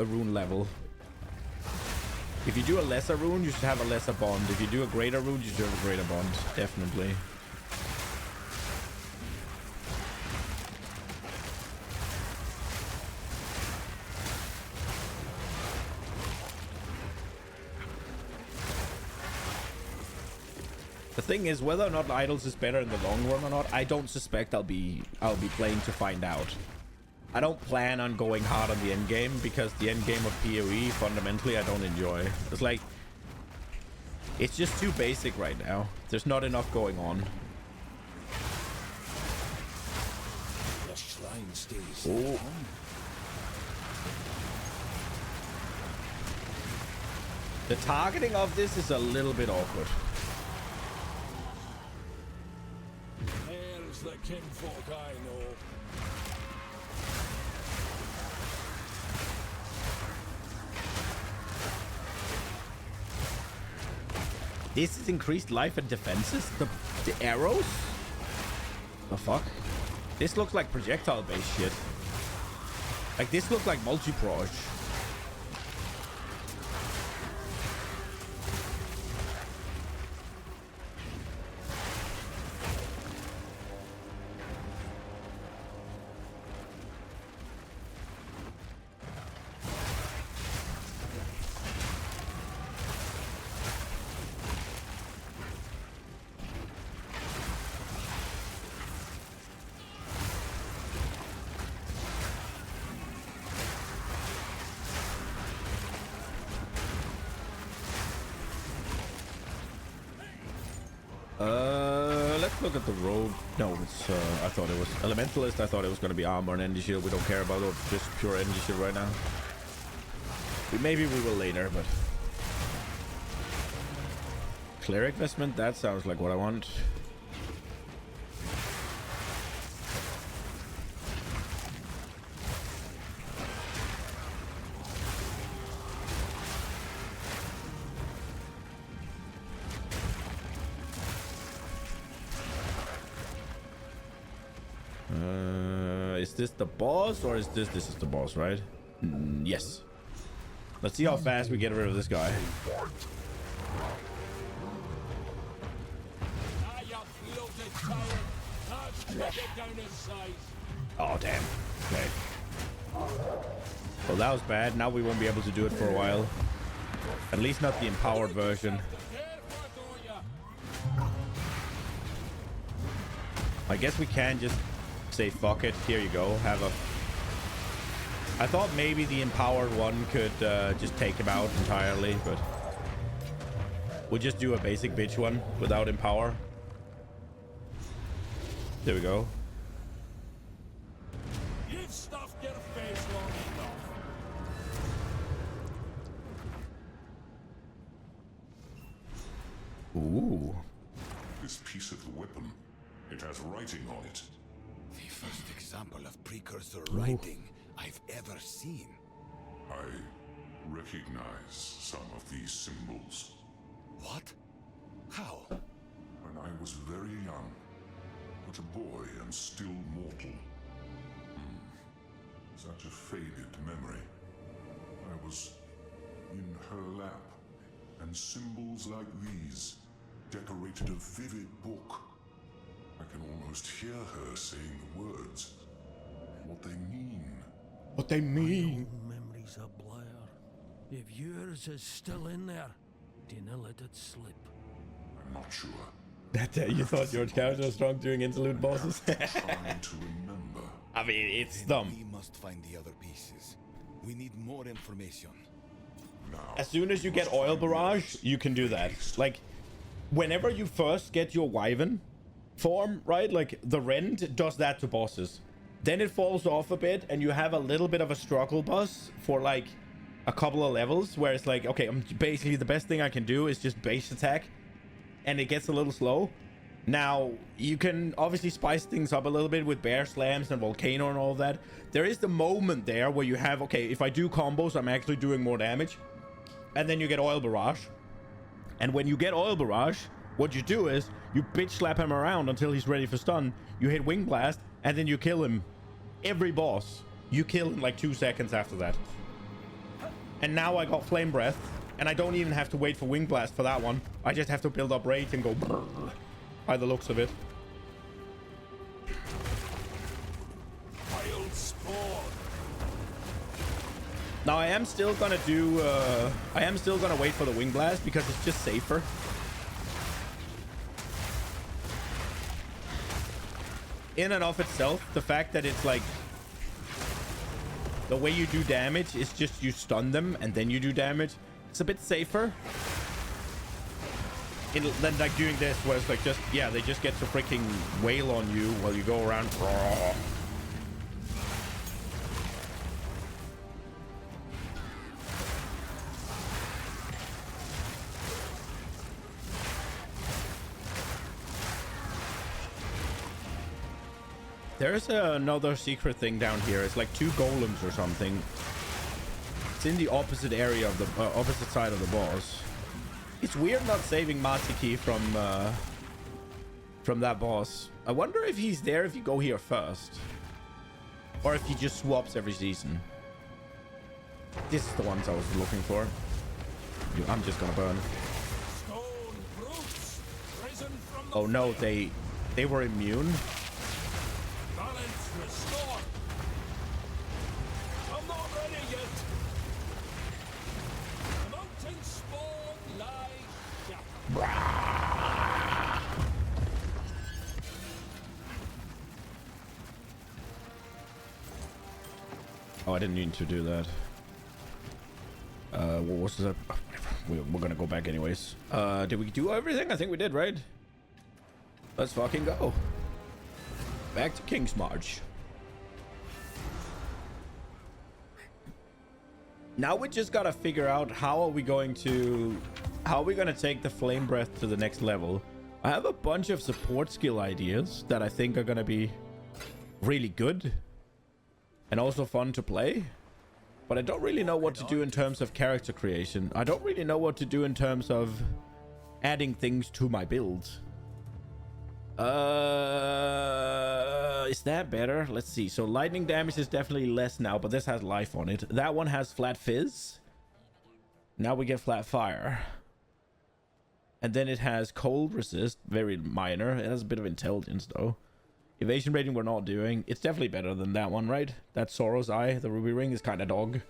rune level. If you do a lesser rune, you should have a lesser bond. If you do a greater rune, you should have a greater bond. Definitely. The thing is, whether or not Idols is better in the long run or not, I don't suspect I'll be playing to find out. I don't plan on going hard on the end game because the end game of PoE fundamentally I don't enjoy. It's like it's just too basic right now. There's not enough going on. The shrine stays. Oh. The targeting of this is a little bit awkward. There's the kinfolk I know. This is increased life and defenses? The arrows? The fuck? This looks like projectile-based shit. Like, this looks like multi-proj. Let's look at the rogue. No, it's I thought it was elementalist. I thought it was going to be armor and energy shield. We don't care about it. Just pure energy shield right now. Maybe we will later, but cleric vestment. That sounds like what I want. Is this the boss or is this is the boss, right? Yes. Let's see how fast we get rid of this guy. Oh damn. Okay. Well, that was bad. Now we won't be able to do it for a while. At least not the empowered version. I guess we can just say fuck it. Here you go. Have a... I thought maybe the empowered one could just take him out entirely, but we'll just do a basic bitch one without empower. There we go. You've stuffed your face long enough. Ooh. This piece of the weapon, it has writing on it. The first example of precursor writing I've ever seen. I recognize some of these symbols. What? How? When I was very young, but a boy and still mortal. Such a faded memory. I was in her lap, and symbols like these decorated a vivid book. I can almost hear her saying the words. What they mean. What they mean. My own memories a blur. If yours is still in there, dinna let it slip. I'm not sure. That you thought your character was strong during interlude bosses? Trying to remember. I mean, it's Then dumb. we must find the other pieces. We need more information. As soon as you get oil barrage, you can do that. Like, whenever you first get your wyvern form, right? Like, the rend does that to bosses. Then it falls off a bit, and you have a little bit of a struggle boss for, like, a couple of levels, where it's like, okay, basically the best thing I can do is just base attack, and it gets a little slow. Now, you can obviously spice things up a little bit with bear slams and volcano and all that. There is the moment there where you have, okay, if I do combos, I'm actually doing more damage. And then you get oil barrage. And when you get oil barrage, what you do is you bitch slap him around until he's ready for stun. You hit wing blast, and then you kill him. Every boss, you kill in like 2 seconds after that. And now I got flame breath, and I don't even have to wait for wing blast for that one. I just have to build up rage and go brrr, by the looks of it. Wild spawn. Now I am still gonna do I am still gonna wait for the wing blast because it's just safer. In and of itself, the fact that it's like the way you do damage is just you stun them and then you do damage. It's a bit safer than like doing this where it's like just, yeah, they just get to freaking wail on you while you go around. There's another secret thing down here. It's like 2 golems or something. It's in the opposite area of the opposite side of the boss. It's weird not saving Matiki from that boss. I wonder if he's there if you go here first, or if he just swaps every season. This is the ones I was looking for. I'm just gonna burn. Oh no, they were immune. Balance restored. I'm not ready yet. The mountain spawn lies shattered. Oh, I didn't need to do that. What was that? Oh, whatever. We're gonna go back anyways. Did we do everything? I think we did, right? Let's fucking go. Back to King's March. Now we just gotta figure out how are we going to take the flame breath to the next level. I have a bunch of support skill ideas that I think are gonna be really good and also fun to play, but I don't really know what to do in terms of character creation. I don't really know what to do in terms of adding things to my build. Is that better? Let's see. So lightning damage is definitely less now, but this has life on it. That one has flat fizz. Now we get flat fire. And then it has cold resist, very minor. It has a bit of intelligence though. Evasion rating we're not doing. It's definitely better than that one, right? That Sorrow's Eye, the ruby ring, is kind of dog.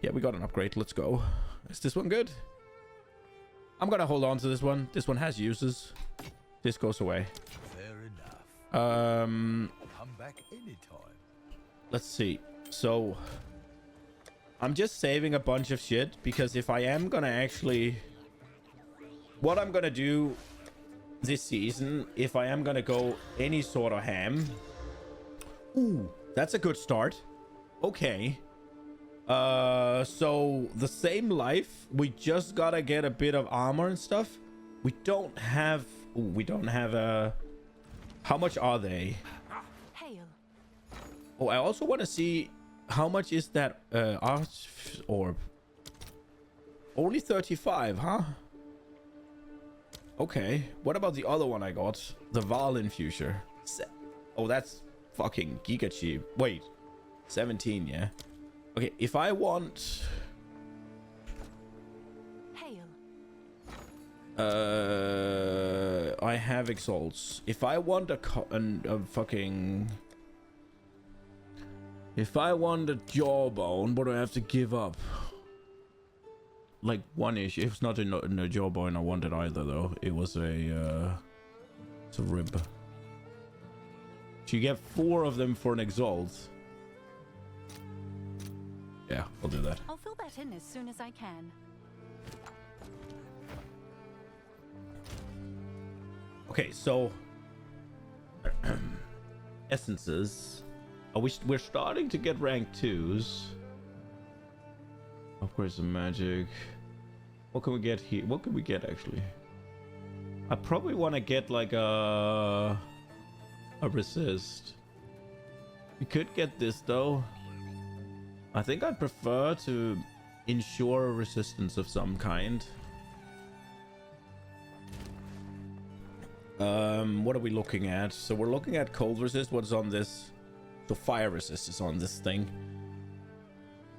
Yeah, we got an upgrade. Let's go. Is this one good? I'm gonna hold on to this one. This one has uses. This goes away. Fair enough. Come back anytime. Let's see. So I'm just saving a bunch of shit because if I am gonna actually, what I'm gonna do this season, if I am gonna go any sort of ham. Ooh, that's a good start. Okay. So the same life, we just gotta get a bit of armor and stuff. We don't have how much are they? Hail. Oh, I also want to see how much is that arch orb. Only 35, huh? Okay. What about the other one I got? The Vaal infuser. Oh, that's fucking giga cheap. Wait. 17, yeah. Okay, if I want I I have exalts. If I want a fucking... If I want a jawbone, what do I have to give up? Like one issue. It's not a jawbone I wanted either, though. It was a it's a rib. So you get 4 of them for an exalt. Yeah, I'll do that. I'll fill that in as soon as I can. Okay, so essences. We're starting to get rank 2s. Upgrades of magic. What can we get here? What can we get actually? I probably want to get like a resist. We could get this though. I think I'd prefer to ensure a resistance of some kind. What are we looking at? So we're looking at cold resist. What's on this? So fire resist is on this thing.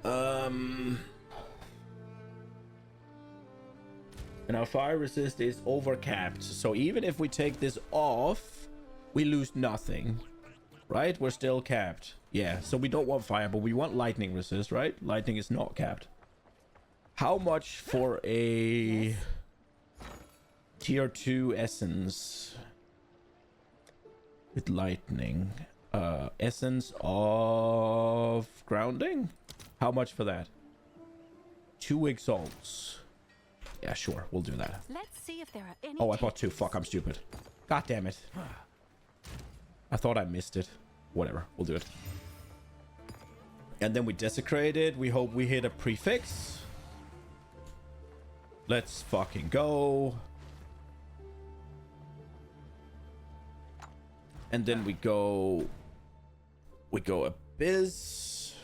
And our fire resist is overcapped. So even if we take this off, we lose nothing. Right? We're still capped. Yeah, so we don't want fire, but we want lightning resist, right? Lightning is not capped. How much for a tier 2 essence with lightning? Essence of grounding? How much for that? 2 exalts. Yeah, sure, we'll do that. Let's see if there are any. Oh, I bought 2. Fuck, I'm stupid. God damn it. I thought I missed it. Whatever, we'll do it. And then we desecrate it. We hope we hit a prefix. Let's fucking go. And then we go Abyss.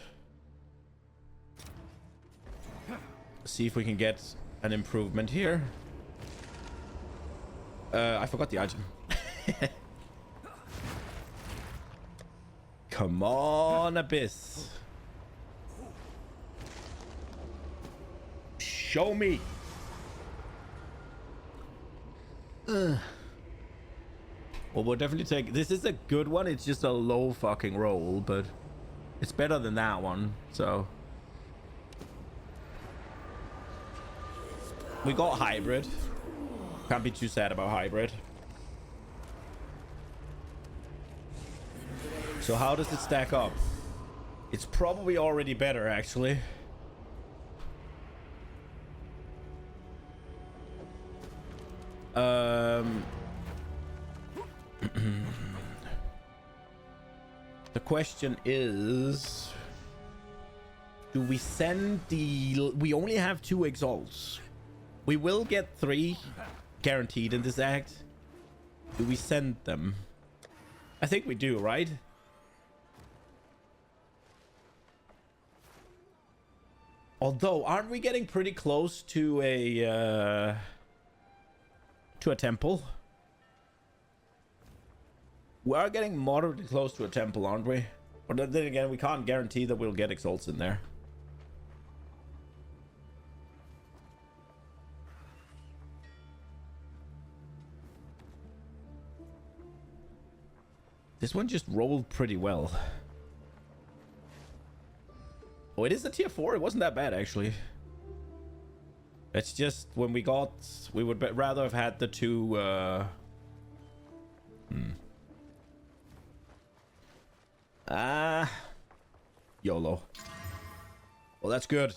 See if we can get an improvement here. I forgot the item. Come on, Abyss. Show me. Well, we'll definitely take... This is a good one. It's just a low fucking roll, but it's better than that one, so... We got hybrid. Can't be too sad about hybrid. So how does it stack up? It's probably already better, actually. The question is, do we send the... We only have 2 exalts. We will get 3 guaranteed in this act. Do we send them? I think we do, right? Although, aren't we getting pretty close to a temple? We are getting moderately close to a temple, aren't we? But then again, we can't guarantee that we'll get exalts in there. This one just rolled pretty well. Oh, it is a tier 4. It wasn't that bad, actually. It's just when we got... We would rather have had the 2... YOLO. Well, that's good.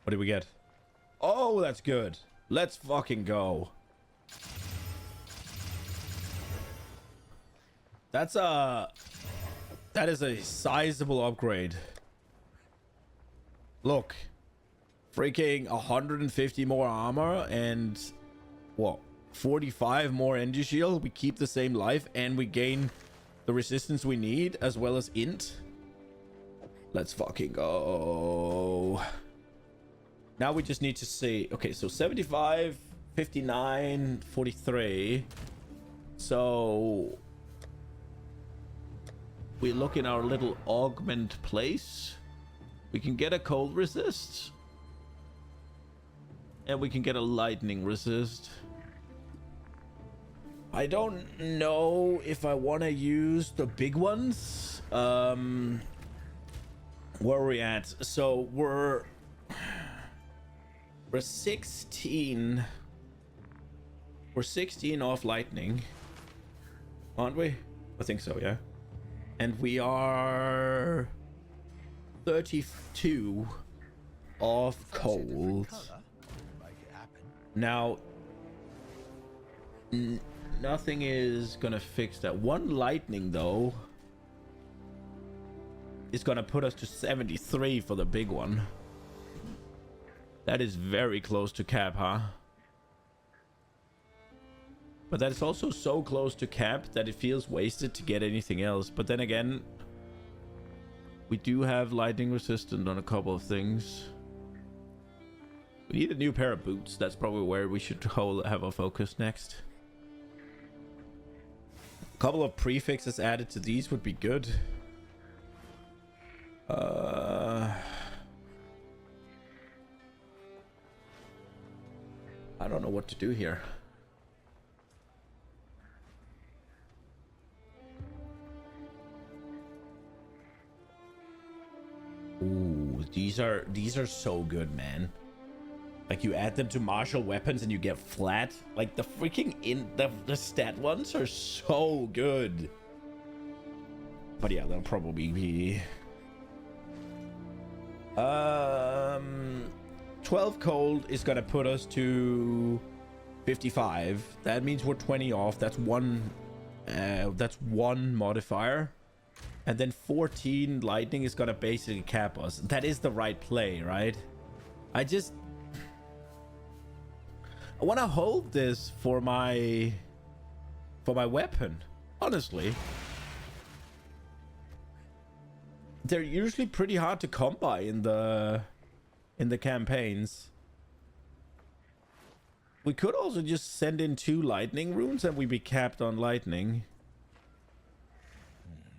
What did we get? Oh, that's good. Let's fucking go. That's a... That is a sizable upgrade. Look. Freaking 150 more armor and... What? 45 more energy shield. We keep the same life and we gain the resistance we need as well as int. Let's fucking go. Now we just need to see... Okay, so 75, 59, 43. So... We look in our little augment place. We can get a cold resist. And we can get a lightning resist. I don't know if I want to use the big ones. Where are we at? So we're 16. We're 16 off lightning, aren't we? I think so, yeah. And we are 32 off cold. Now, nothing is gonna fix that. One lightning, though, is gonna put us to 73 for the big one. That is very close to cap, huh? But that is also so close to cap that it feels wasted to get anything else. But then again, we do have lightning resistant on a couple of things. We need a new pair of boots. That's probably where we should have our focus next. A couple of prefixes added to these would be good. I don't know what to do here. Ooh, these are so good, man. Like, you add them to martial weapons and you get flat. Like, the freaking the stat ones are so good. But yeah, they'll probably be 12 cold is gonna put us to 55. That means we're 20 off. That's one modifier. And then 14 lightning is gonna basically cap us. That is the right play, right? I want to hold this for my weapon, honestly. They're usually pretty hard to come by in the campaigns. We could also just send in 2 lightning runes and we'd be capped on lightning.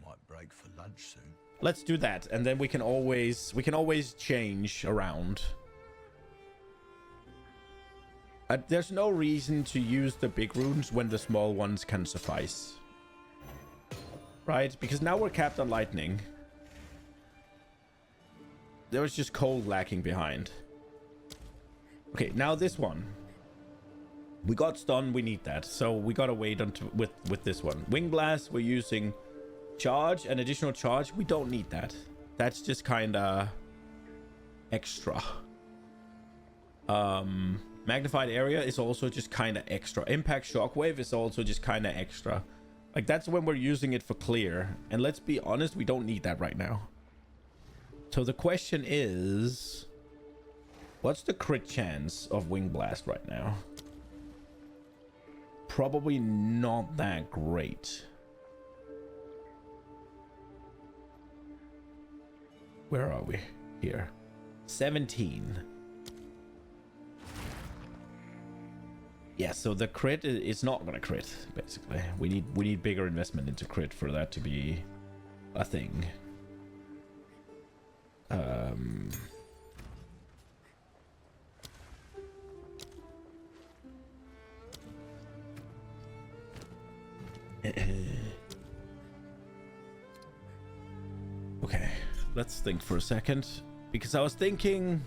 Might break for lunch soon. Let's do that, and then we can always change around. There's no reason to use the big runes when the small ones can suffice. Right? Because now we're capped on lightning. There was just cold lacking behind. Okay, now this one. We got stun, we need that. So we gotta wait until with this one. Wing Blast, we're using charge, an additional charge. We don't need that. That's just kinda extra. Magnified area is also just kinda extra. Impact shockwave is also just kinda extra. Like, that's when we're using it for clear. And let's be honest, we don't need that right now. So the question is, what's the crit chance of Wing Blast right now? Probably not that great. Where are we? Here. 17. Yeah, so the crit is not gonna crit, basically. We need bigger investment into crit for that to be a thing. Okay, let's think for a second, because I was thinking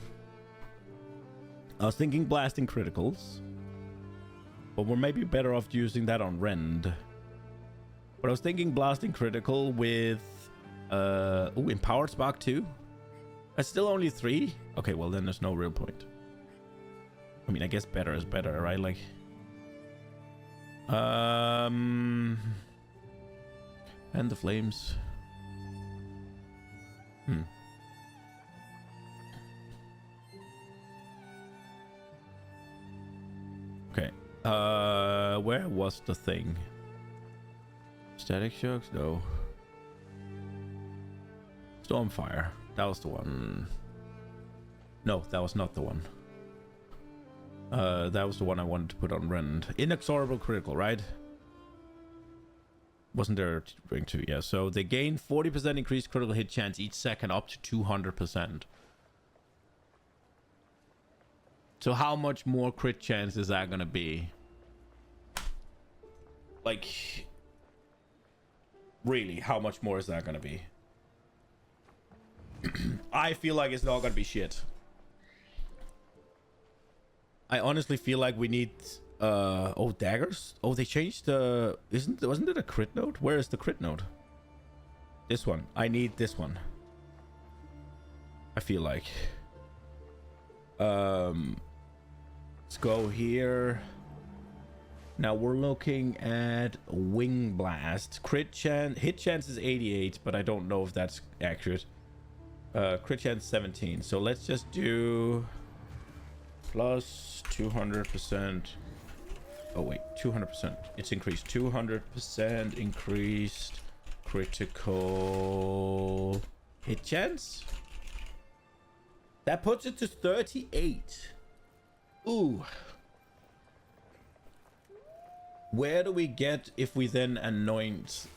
blasting criticals, but we're maybe better off using that on Rend. But I was thinking blasting critical with Empowered Spark 2. That's still only 3. Okay, well then there's no real point. I mean, I guess better is better, right? Like, and the flames. Okay. Where was the thing? Static shocks? No. Stormfire. That was the one. No, that was not the one. That was the one I wanted to put on Rend. Inexorable critical, right? Wasn't there a ring 2? Yeah, so they gain 40% increased critical hit chance each second up to 200%. So how much more crit chance is that gonna be? Like, really, how much more is that gonna be? I feel like it's not gonna be shit. I honestly feel like we need oh, daggers. Oh, they changed the wasn't it a crit node? Where is the crit node? This one. I need this one. I feel like let's go here. Now we're looking at Wing Blast. Crit chance, hit chance is 88, but I don't know if that's accurate. Crit chance 17. So let's just do plus 200%. Oh wait, 200%. It's increased. 200% increased critical hit chance. That puts it to 38. Ooh. Where do we get if we then anoint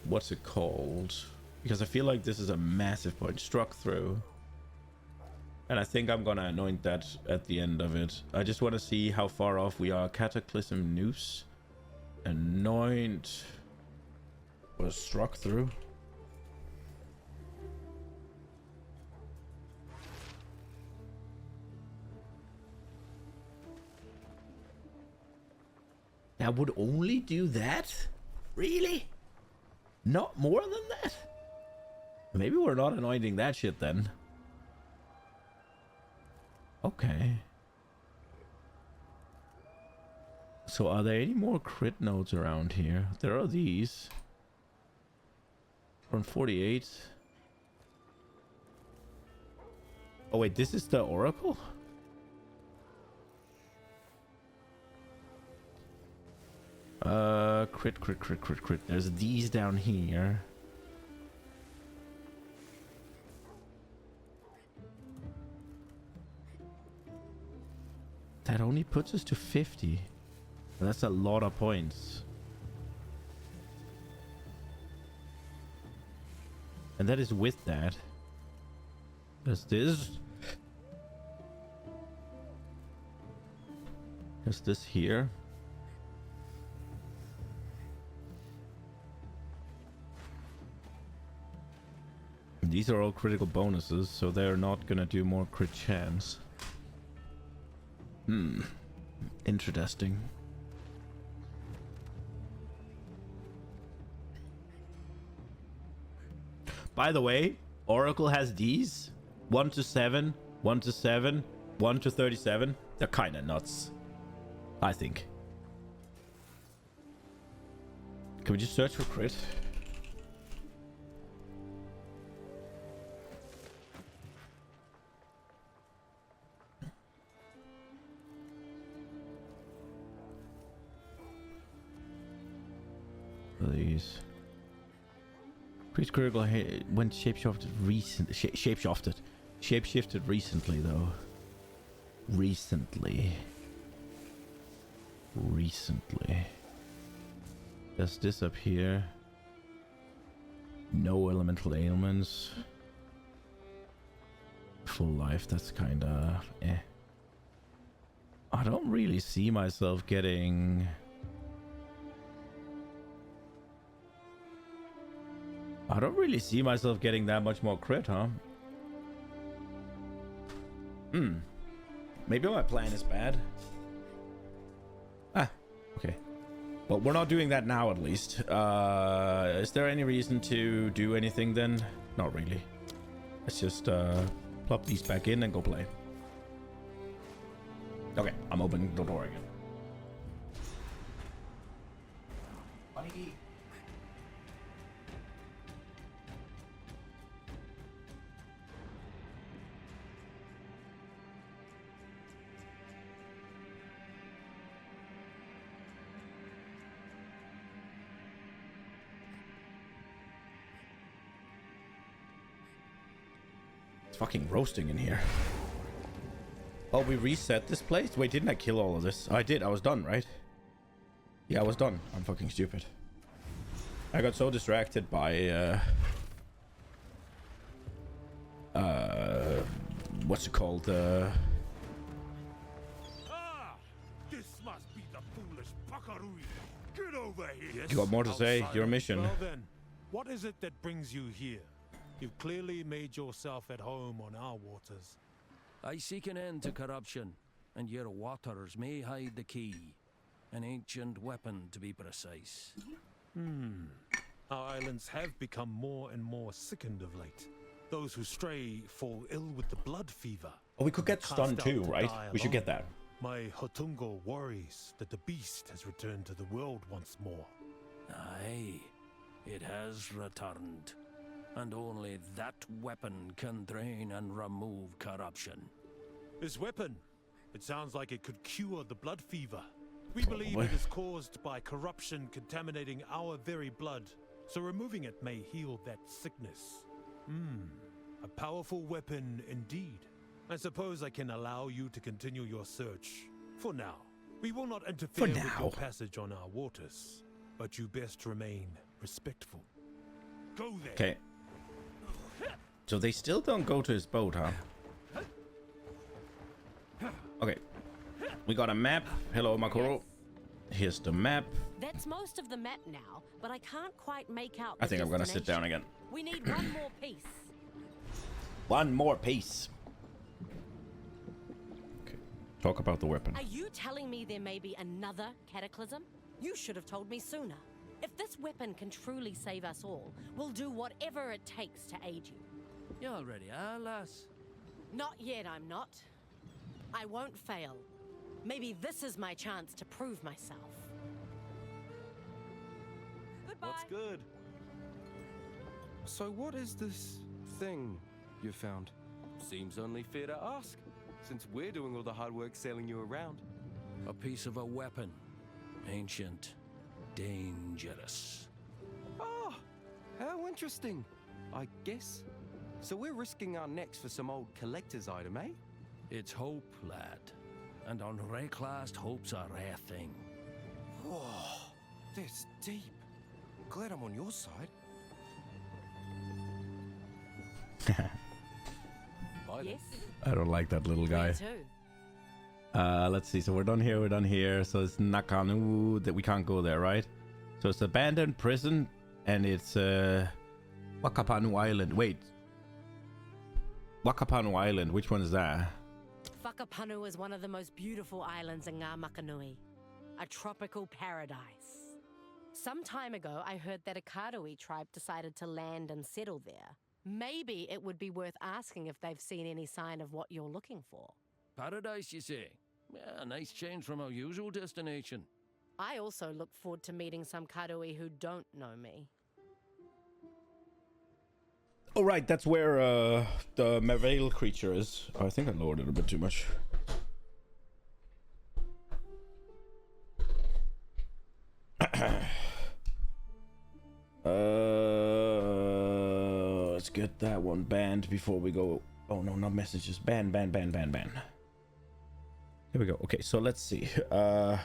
what's it called? Because I feel like this is a massive point. Struck through. And I think I'm gonna anoint that at the end of it. I just want to see how far off we are. Cataclysm Noose. Anoint was struck through. That would only do that? Really? Not more than that? Maybe we're not anointing that shit then. Okay. So are there any more crit nodes around here? There are these. From 48. Oh wait, this is the Oracle? Crit. There's these down here. That only puts us to 50. That's a lot of points. And that is with that. There's this. There's this here. These are all critical bonuses, so they're not gonna do more crit chance. Interesting. By the way, Oracle has these 1 to 7, 1 to 7, 1 to 37. They're kind of nuts, I think. Can we just search for crit? These priest critical when shapeshifted recently though. Recently. There's this up here. No elemental ailments. Full life, that's kinda eh. I don't really see myself getting that much more crit, huh? Maybe my plan is bad. Okay. Well, we're not doing that now, at least. Is there any reason to do anything then? Not really. Let's just plop these back in and go play. Okay, I'm opening the door again. Buddy. It's fucking roasting in here. Oh, we reset this place? Wait, didn't I kill all of this? I did. I was done, right? Yeah, I was done. I'm fucking stupid. I got so distracted by what's it called? Ah! This must be the You got more to say? Your mission. Well then, what is it that brings you here? You've clearly made yourself at home on our waters. I seek an end to corruption, and your waters may hide the key. An ancient weapon, to be precise. Our islands have become more and more sickened of late. Those who stray fall ill with the blood fever. Oh, we could get Cast stunned out too, to right? die We should get that. My Hotungo worries that the beast has returned to the world once more. Aye, it has returned. And only that weapon can drain and remove corruption. This weapon, it sounds like it could cure the blood fever. We believe it is caused by corruption contaminating our very blood, so removing it may heal that sickness. A powerful weapon indeed. I suppose I can allow you to continue your search. For now. We will not interfere with your passage on our waters, but you best remain respectful. Go there. Okay. So they still don't go to his boat, huh? Okay. We got a map. Hello, Makoro. Here's the map. That's most of the map now, but I can't quite make out. I think I'm gonna sit down again. We need one more piece. One more piece. Okay. Talk about the weapon. Are you telling me there may be another cataclysm? You should have told me sooner. If this weapon can truly save us all, we'll do whatever it takes to aid you. You already are, lass. Not yet, I'm not. I won't fail. Maybe this is my chance to prove myself. Goodbye. What's good? So what is this thing you found? Seems only fair to ask, since we're doing all the hard work sailing you around. A piece of a weapon. Ancient. Dangerous. Ah, how interesting. I guess. So we're risking our necks for some old collector's item, eh? It's hope, lad. And unreclassed hope's a rare thing. Whoa, that's deep. Glad I'm on your side. Yes? I don't like that little guy. Me too. Let's see. So we're done here. We're done here. So it's Nakanu that we can't go there, right? So it's abandoned prison, and it's Wakapanu Island. Wait, Wakapanu Island. Which one is that? Whakapanu is one of the most beautiful islands in Ngā Makanui. A tropical paradise. Some time ago, I heard that a Karui tribe decided to land and settle there. Maybe it would be worth asking if they've seen any sign of what you're looking for. Paradise, you say? Yeah, a nice change from our usual destination. I also look forward to meeting some Karui who don't know me. Oh, right. That's where the Vaal creature is. Oh, I think I lowered it a bit too much. Let's get that one banned before we go. Oh no, not messages. Ban. Here we go. Okay, so let's see. Do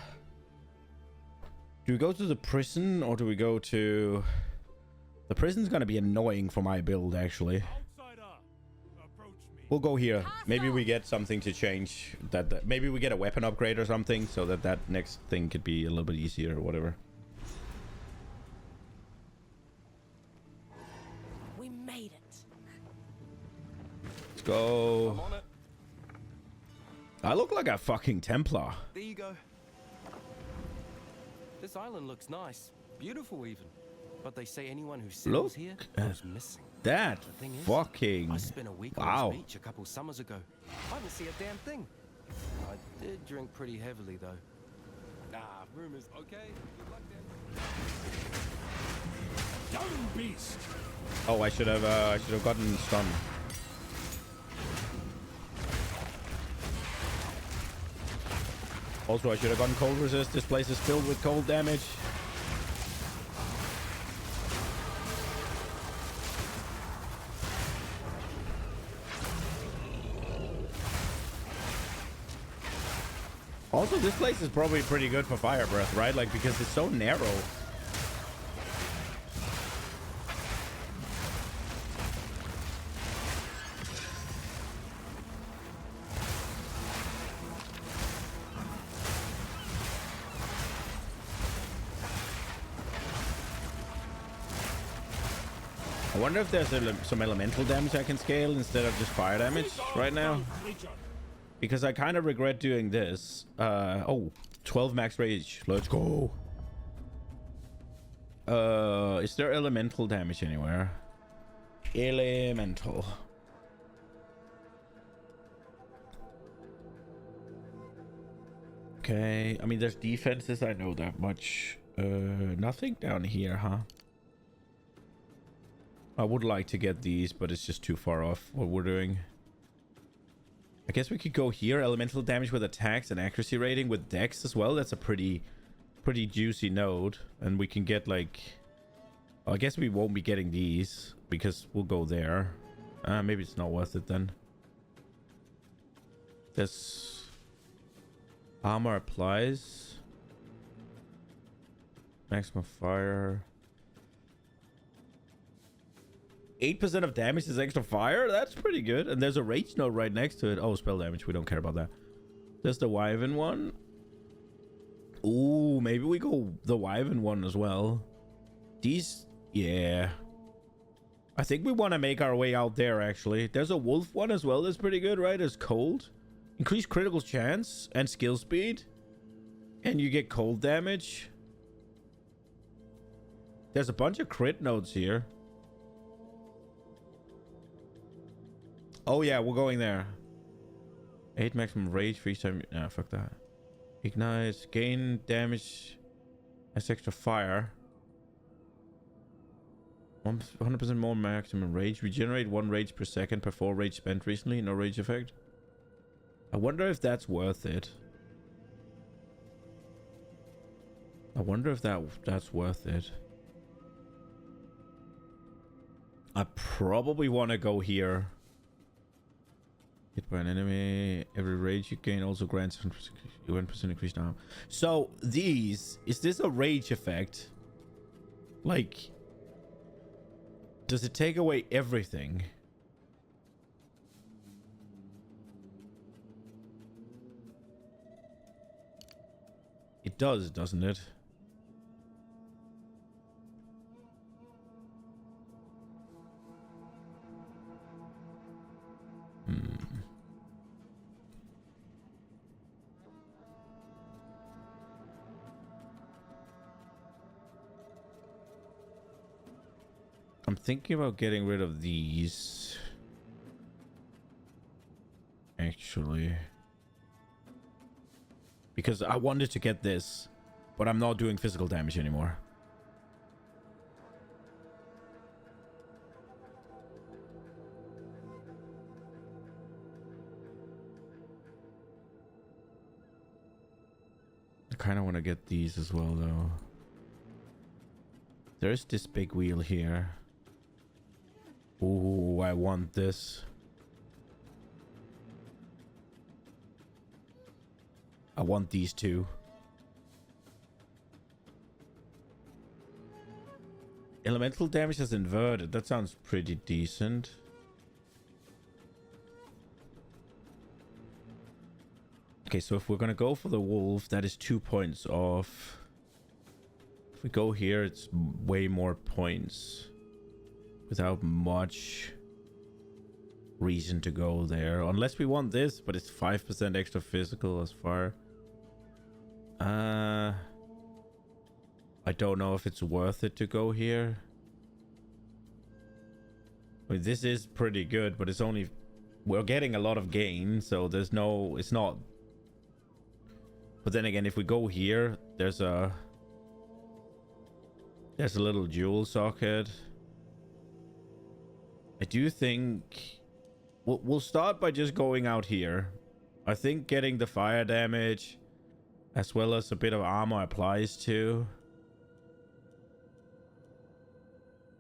we go to the prison or do we go to... The prison's gonna be annoying for my build, actually. We'll go here. Maybe we get something to change. Maybe we get a weapon upgrade or something, so that next thing could be a little bit easier or whatever. We made it. Let's go. I'm on it. I look like a fucking Templar. There you go. This island looks nice. Beautiful even. But they say anyone who settles here goes missing. That The thing is, fucking... I spent a week wow. on this beach a couple summers ago. I didn't see a damn thing. I did drink pretty heavily though. Nah, rumors. Okay, good luck then. Down, beast! Oh, I should have gotten stunned. Also, I should have gotten cold resist. This place is filled with cold damage. Also, this place is probably pretty good for fire breath, right? Like, because it's so narrow. I wonder if there's some elemental damage I can scale instead of just fire damage right now. Because I kind of regret doing this. Oh, 12 max rage. Let's go. Is there elemental damage anywhere? Elemental. Okay. I mean, there's defenses. I know that much. Nothing down here, huh? I would like to get these, but it's just too far off what we're doing. I guess we could go here. Elemental damage with attacks and accuracy rating with dex as well. That's a pretty juicy node. And we can get like... I guess we won't be getting these because we'll go there. Maybe it's not worth it then. This armor applies. Maximum fire. 8% of damage is extra fire? That's pretty good. And there's a rage node right next to it. Oh, spell damage. We don't care about that. There's the Wyvern one. Ooh, maybe we go the Wyvern one as well. These... Yeah. I think we want to make our way out there, actually. There's a wolf one as well that's pretty good, right? It's cold. Increased critical chance and skill speed. And you get cold damage. There's a bunch of crit nodes here. Oh yeah, we're going there. 8 maximum rage, freeze time. Nah, fuck that. Ignites, gain damage as extra fire. 100% more maximum rage. Regenerate 1 rage per second per 4 rage spent recently. No rage effect. I wonder if that's worth it. I wonder if that's worth it. I probably want to go here. Hit by an enemy. Every rage you gain also grants 1% increase now. So these, is this a rage effect? Like, does it take away everything? It does, doesn't it? I'm thinking about getting rid of these. Actually. Because I wanted to get this, but I'm not doing physical damage anymore. I kind of want to get these as well, though. There's this big wheel here. Ooh, I want this. I want these two. Elemental damage is inverted. That sounds pretty decent. Okay, so if we're gonna go for the wolf, that is 2 points off. If we go here, it's way more points. Without much reason to go there. Unless we want this, but it's 5% extra physical as far. I don't know if it's worth it to go here. I mean, this is pretty good, but it's only... We're getting a lot of gain, so there's no... It's not... But then again, if we go here, there's a little jewel socket. I do think we'll start by just going out here. I think getting the fire damage as well as a bit of armor applies too.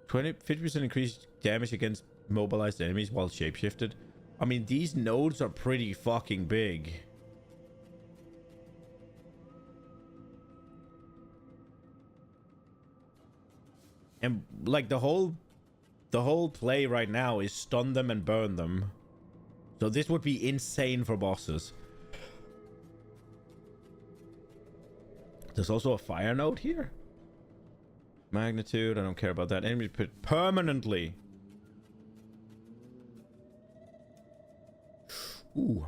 50% increased damage against mobilized enemies while shapeshifted. I mean, these nodes are pretty fucking big. And like the whole play right now is stun them and burn them. So this would be insane for bosses. There's also a fire node here. Magnitude, I don't care about that. Enemy put permanently Ooh.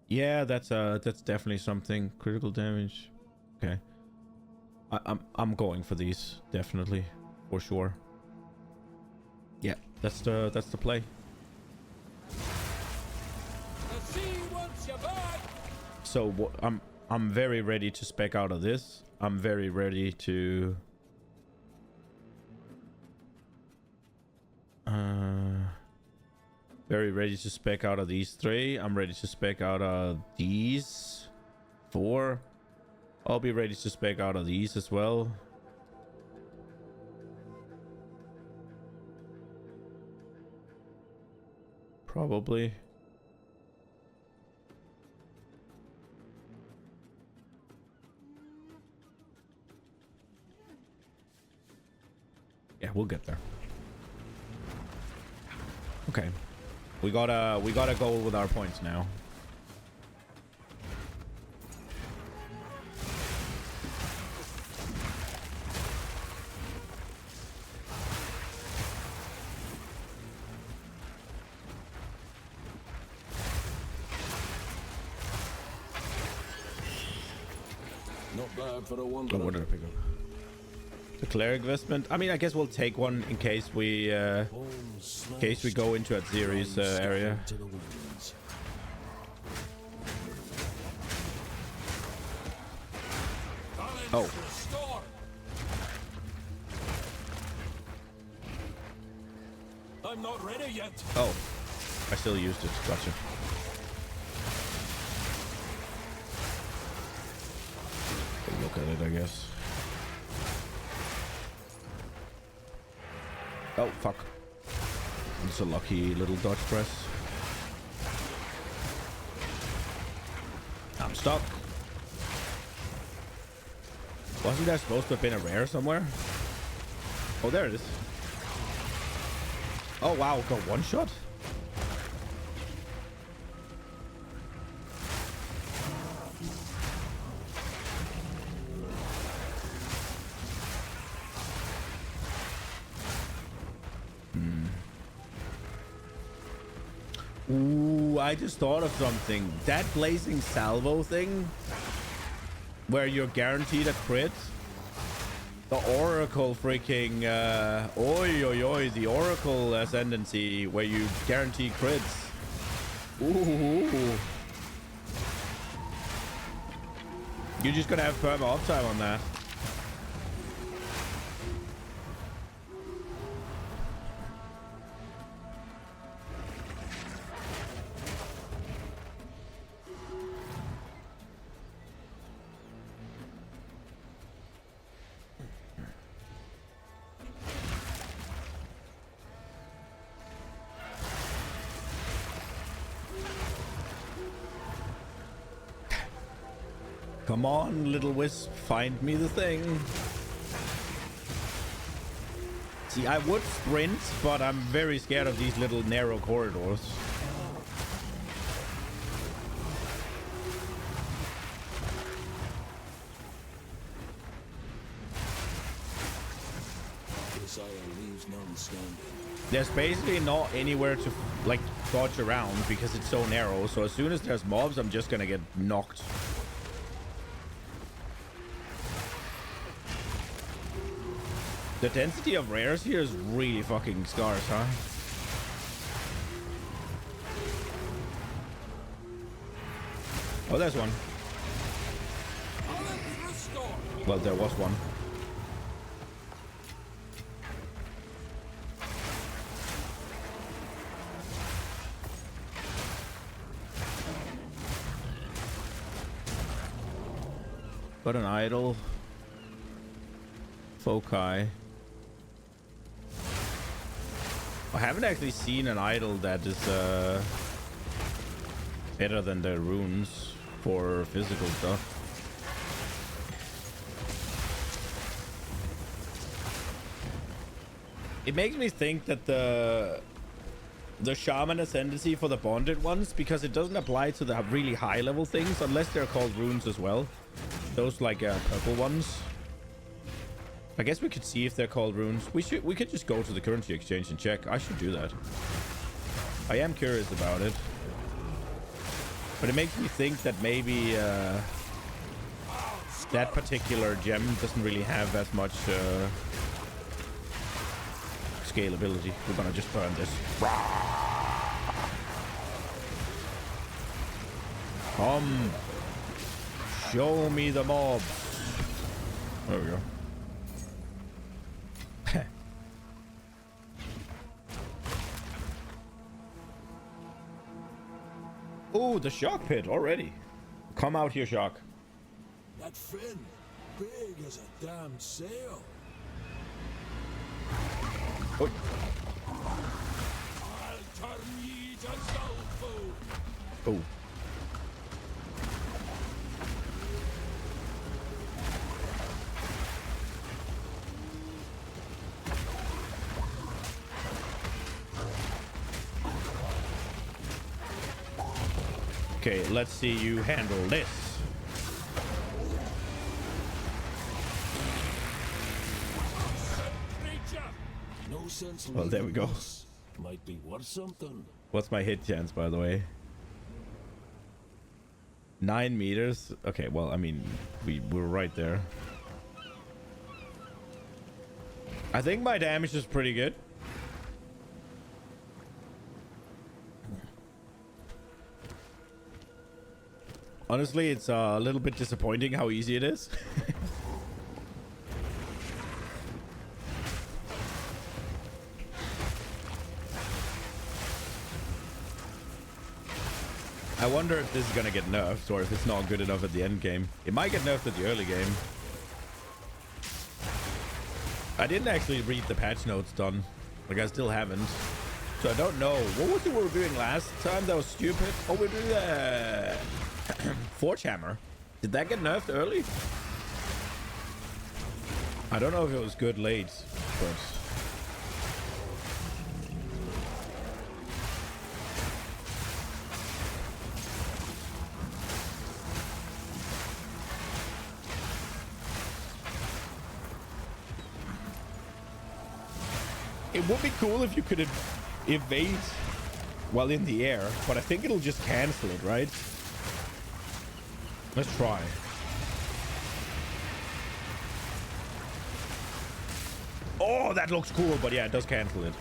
Yeah, that's definitely something. Critical damage. Okay. I'm going for these, definitely. For sure. Yeah, that's the play. The sea wants you back. So I'm very ready to spec out of this. I'm very ready to very ready to spec out of these 3. I'm ready to spec out of these 4. I'll be ready to spec out of these as well. Probably. Yeah, we'll get there. Okay. We gotta go with our points now. Not bad for a wonder. Oh, what did I pick up? The cleric investment. I mean, I guess we'll take one in case we go into a series area. Oh. I'm not ready yet. Oh. I still used it. Gotcha. Look at it, I guess. Oh, fuck. It's a lucky little dodge press. I'm stuck. Wasn't there supposed to have been a rare somewhere? Oh, there it is. Oh, wow. Got one shot? Ooh, I just thought of something. That blazing salvo thing, where you're guaranteed a crit. The Oracle freaking, the Oracle ascendancy, where you guarantee crits. Ooh. You're just gonna have perma uptime on that. Come on, little wisp, find me the thing. See, I would sprint, but I'm very scared of these little narrow corridors. Exile leaves none standing. There's basically not anywhere to like dodge around because it's so narrow. So as soon as there's mobs, I'm just gonna get knocked. The density of rares here is really fucking scarce, huh? Oh, there's one. Well, there was one. Got an idol. Foci. I haven't actually seen an idol that is better than the runes for physical stuff. It makes me think that the shaman ascendancy for the bonded ones, because it doesn't apply to the really high level things unless they're called runes as well. Those like purple ones. I guess we could see if they're called runes. We could just go to the currency exchange and check. I should do that. I am curious about it. But it makes me think that maybe that particular gem doesn't really have as much scalability. We're gonna just burn this. Come. Show me the mobs. There we go. Oh, the shark pit already. Come out here, shark. That fin, big as a damn sail. Oh. I'll turn ye to soul food. Oh. Okay, let's see you handle this. No sense. Well, there we go. Might be worth something. What's my hit chance, by the way? 9 meters. Okay, well, I mean, we're right there. I think my damage is pretty good. Honestly, it's a little bit disappointing how easy it is. I wonder if this is gonna get nerfed or if it's not good enough at the end game. It might get nerfed at the early game. I didn't actually read the patch notes done. Like, I still haven't. So I don't know. What was it we were doing last time that was stupid? Oh, we're doing the Forge Hammer. Did that get nerfed early? I don't know if it was good late, but... It would be cool if you could evade while in the air, but I think it'll just cancel it, right? Let's try. Oh, that looks cool, but yeah, it does cancel it.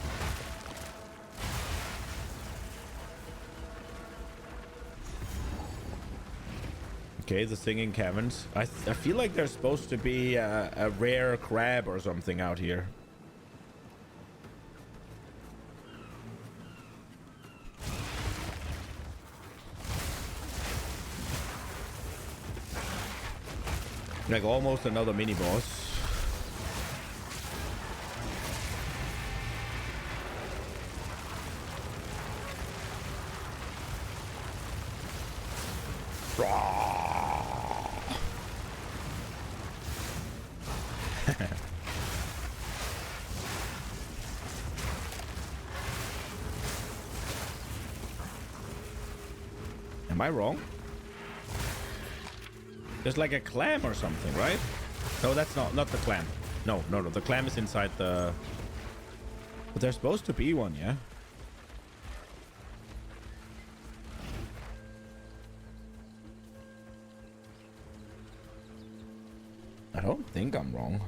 Okay, the singing caverns. I feel like there's supposed to be a rare crab or something out here. Like almost another mini boss. Am I wrong? There's like a clam or something, right? No, that's not the clam. No. The clam is inside the... But there's supposed to be one, yeah? I don't think I'm wrong.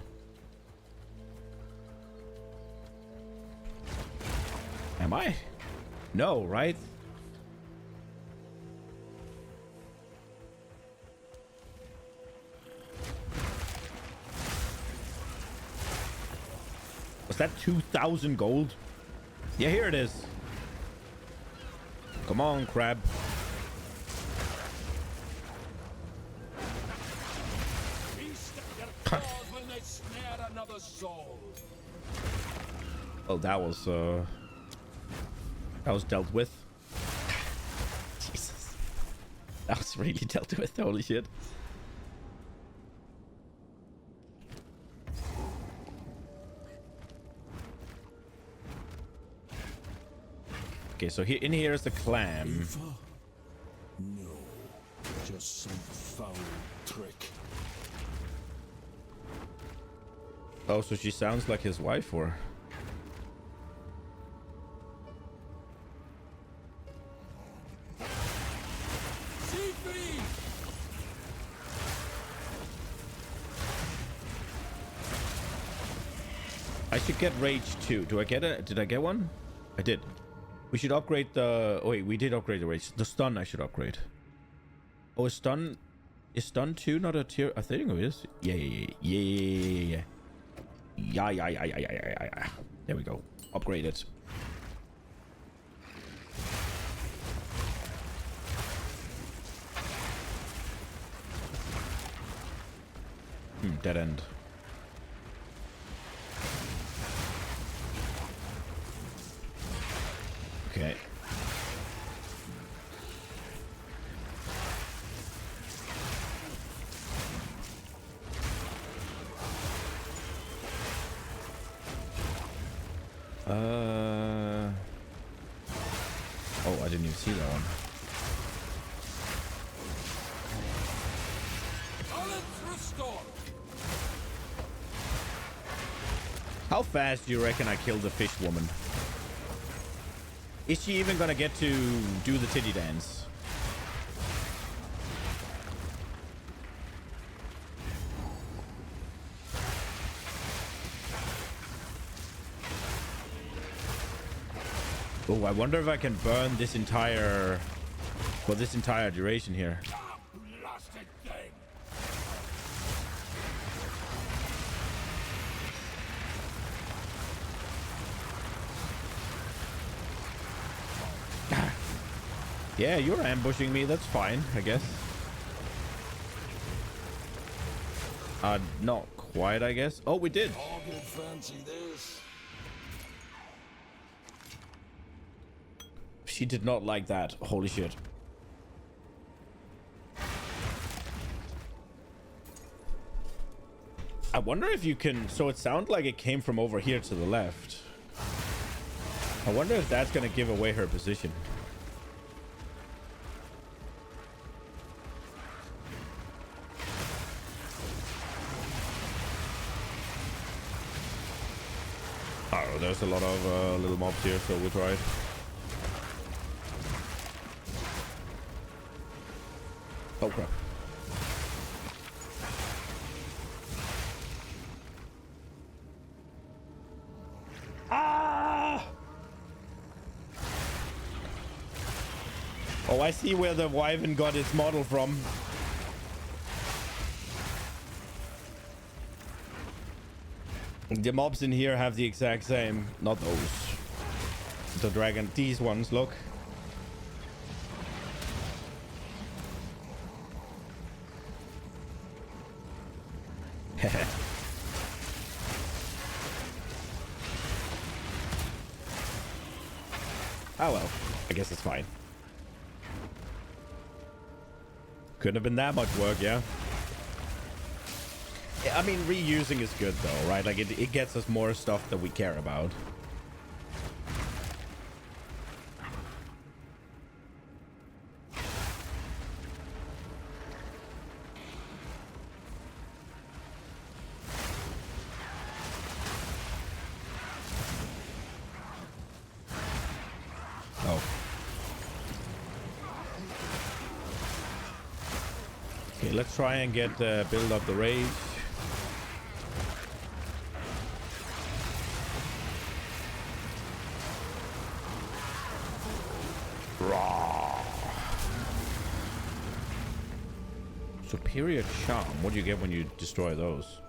Am I? No, right? Was that 2,000 gold? Yeah, here it is. Come on, crab. When they snare another soul. Oh, that was dealt with. Jesus. That was really dealt with, holy shit. Okay, so here in here is the clam. Eva? No, just some foul trick. Oh, so she sounds like his wife, or? I should get rage 2. Do I get it? Did I get one? I did. We should upgrade the... Oh, wait, we did upgrade the rage. The stun I should upgrade. Oh, is stun 2 not a tier? I think it is. Yeah. There we go. Upgrade it. Dead end. Okay. Oh, I didn't even see that one. How fast do you reckon I killed the fish woman? Is she even gonna get to do the titty dance? Oh, I wonder if I can burn this entire... for this entire duration here. Yeah, you're ambushing me. That's fine, I guess. Not quite, I guess. Oh, we did. Fancy this. She did not like that. Holy shit. I wonder if you can... So it sounded like it came from over here to the left. I wonder if that's going to give away her position. Oh, there's a lot of little mobs here, so we tried. Oh crap. Ah! Oh, I see where the wyvern got its model from. The mobs in here have the exact same. Not those. The dragon. These ones, look. Oh well. I guess it's fine. Couldn't have been that much work, yeah? I mean, reusing is good though, right? Like it gets us more stuff that we care about. Oh. Okay, let's try and get build up the rage. Superior charm. What do you get when you destroy those?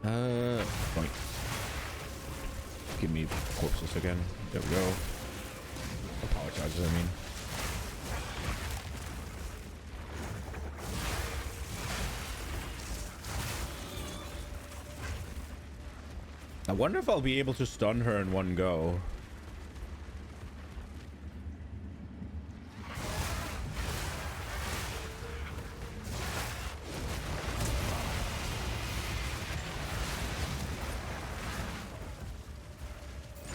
Point. Give me corpses again. There we go. Or power charges, I mean. I wonder if I'll be able to stun her in one go.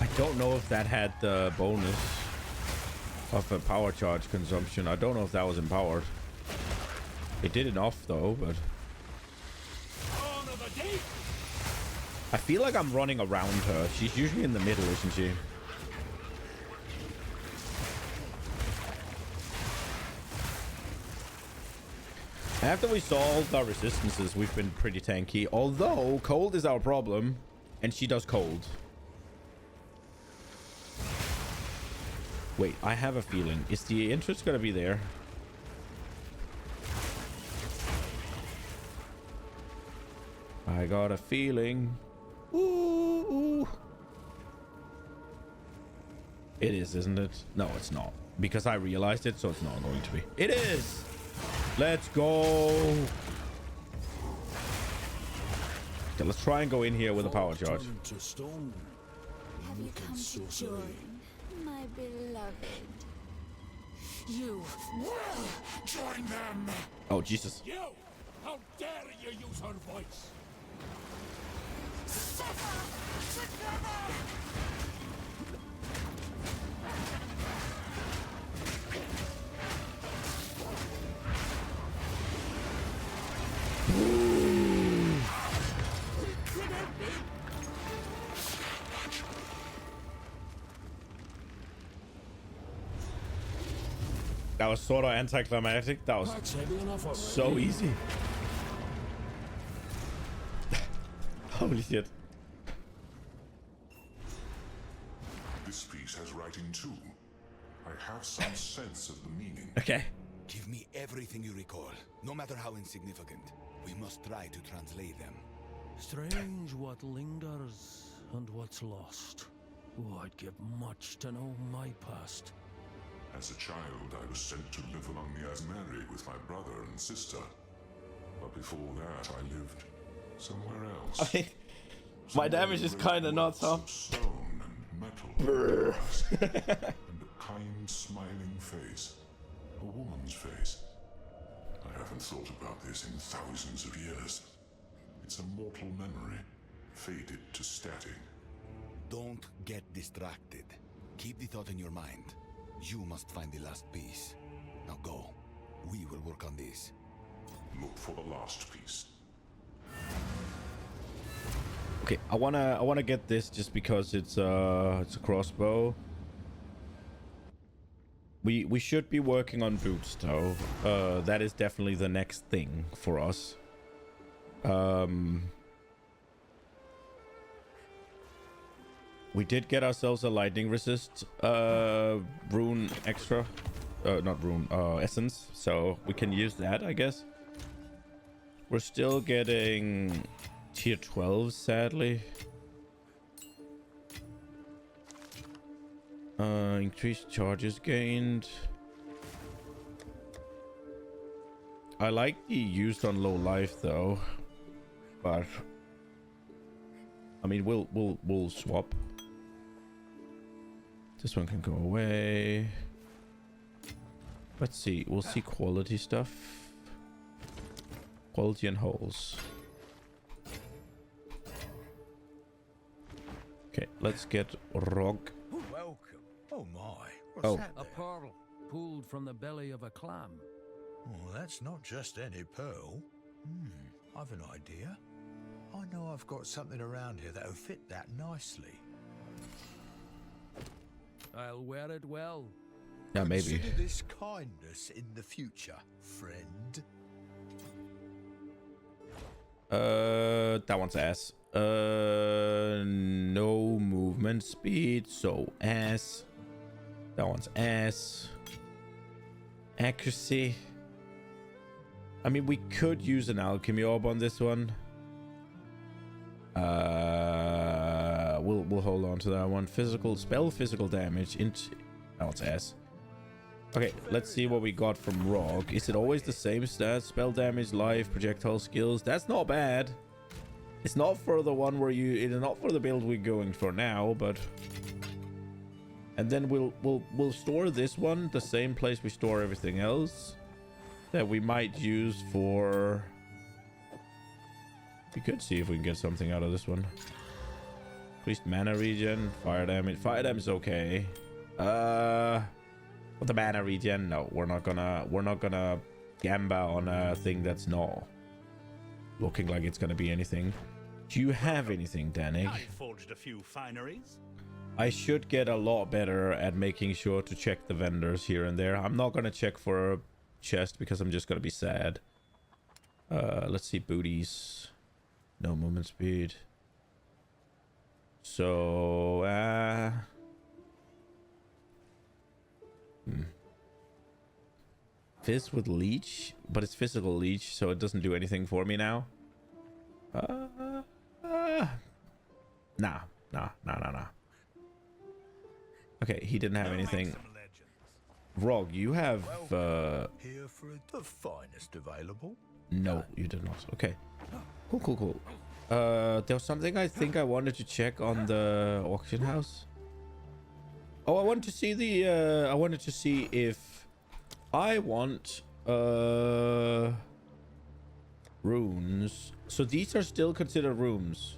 I don't know if that had the bonus of a power charge consumption. I don't know if that was empowered. It did enough though, but I feel like I'm running around her. She's usually in the middle, isn't she? After we solved our resistances, we've been pretty tanky. Although cold is our problem, and she does cold. Wait, I have a feeling. Is the interest gonna be there? I got a feeling. Ooh. It is, isn't it? No, it's not. Because I realized it, so it's not going to be. It is! Let's go! Okay, let's try and go in here with a power charge. Have you come to join, my beloved? You will join them! Oh, Jesus. You! How dare you use her voice? That was sort of anticlimactic. That was so easy. Holy shit. This piece has writing too. I have some sense of the meaning. Okay. Give me everything you recall, no matter how insignificant. We must try to translate them. Strange what lingers and what's lost. Oh, I'd give much to know my past. As a child, I was sent to live among the Asmari with my brother and sister. But before that, I lived somewhere else. I mean, my damage is kind of nuts, huh? Stone and metal. And a kind, smiling face. A woman's face. I haven't thought about this in thousands of years. It's a mortal memory, faded to static. Don't get distracted. Keep the thought in your mind. You must find the last piece. Now go. We will work on this. Look for the last piece. Okay, I wanna get this just because it's a crossbow. We should be working on boots though. That is definitely the next thing for us. We did get ourselves a lightning resist rune extra. Not rune, essence. So we can use that, I guess. We're still getting tier 12, sadly. Increased charges gained. I like the used on low life though, but I mean we'll swap. This one can go away. Let's see. We'll see quality stuff. Quality and holes. Okay, let's get Rog. Welcome. Oh my. Oh. What's that A there? pearl pulled from the belly of a clam. Oh, that's not just any pearl. I've an idea. I know I've got something around here that'll fit that nicely. I'll wear it well. Yeah, maybe. Consider this kindness in the future, friend. That one's ass. No movement speed, so ass. That one's ass. Accuracy. I mean, we could use an alchemy orb on this one. We'll hold on to that one. Physical damage. That one's ass. Okay, let's see what we got from Rog. Is it always the same stats? Spell damage, life, projectile skills. That's not bad. It's not for the one where it's not for the build we're going for now, but. And then we'll store this one the same place we store everything else that we might use for. We could see if we can get something out of this one. Increased mana regen, fire damage. Fire damage is okay. But the mana regen, no, we're not gonna gamba on a thing that's not looking like it's gonna be anything. Do you have anything, Danik? I forged a few fineries. I should get a lot better at making sure to check the vendors here and there. I'm not gonna check for a chest because I'm just gonna be sad. Let's see, booties. No movement speed. So, Fizz with leech, but it's physical leech, so it doesn't do anything for me now. Nah. Okay, he didn't have anything. Rog, you have Here for the finest available. No, you did not. Okay. Cool. There was something I think I wanted to check on the auction house. Oh, I wanted to see the I wanted to see if I want runes. So these are still considered rooms.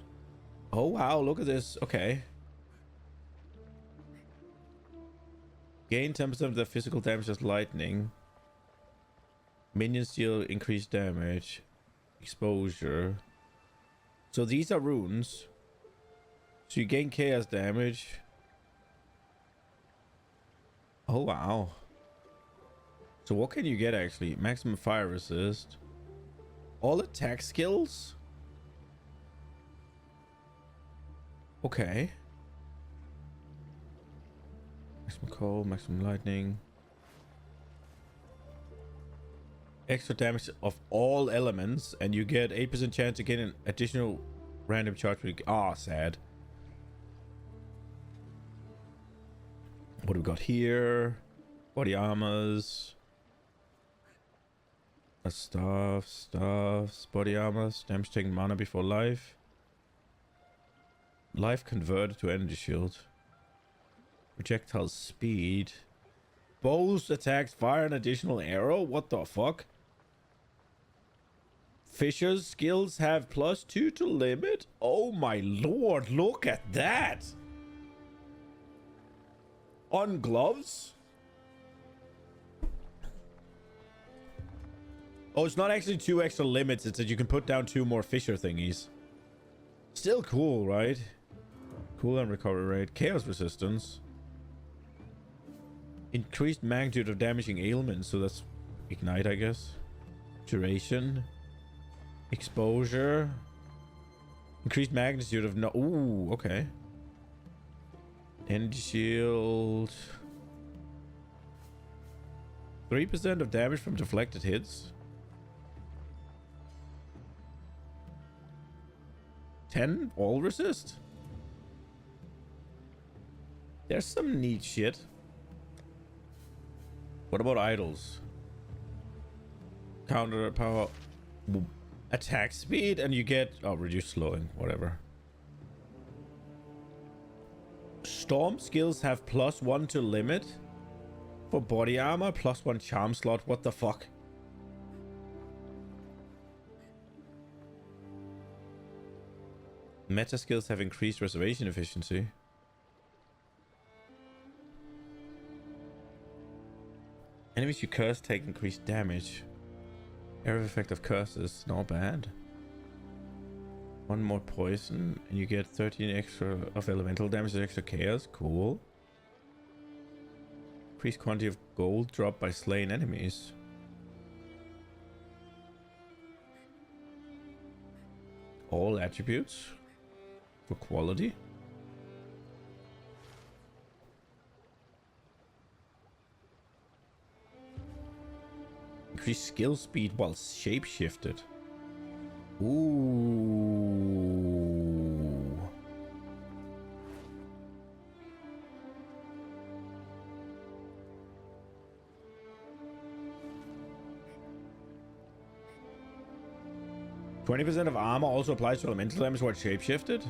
Oh wow, look at this. Okay. Gain 10% of the physical damage as lightning. Minions deal increased damage. Exposure. So these are runes. So you gain chaos damage. Oh wow. So what can you get actually? Maximum fire resist. All attack skills? Okay. Maximum cold, maximum lightning. Extra damage of all elements, and you get 8% chance to get an additional random charge. Sad. What do we got here? Body armors. Stuffs. Body armors. Damage taking mana before life. Life converted to energy shield. Projectile speed. Bows attacks fire an additional arrow? What the fuck? Fisher's skills have +2 to limit? Oh my lord, look at that! On gloves? Oh, it's not actually 2 extra limits, it's that you can put down 2 more Fisher thingies. Still cool, right? Cooldown recovery rate. Chaos resistance. Increased magnitude of damaging ailments, so that's ignite, I guess. Duration. Exposure. Increased magnitude of no. Ooh, okay. Energy shield. 3% of damage from deflected hits. 10 all resist. There's some neat shit. What about idols? Counter power. Attack speed, and you get reduced slowing, whatever. Storm skills have +1 to limit for body armor, +1 charm slot. What the fuck? Meta skills have increased reservation efficiency. Enemies you curse take increased damage. Area of effect of curses, not bad. 1 more poison, and you get 13 extra of elemental damage, extra chaos. Cool. Increased quantity of gold dropped by slain enemies. All attributes for quality. Increase skill speed while shapeshifted. Ooh. %20 of armor also applies to elemental damage while shapeshifted.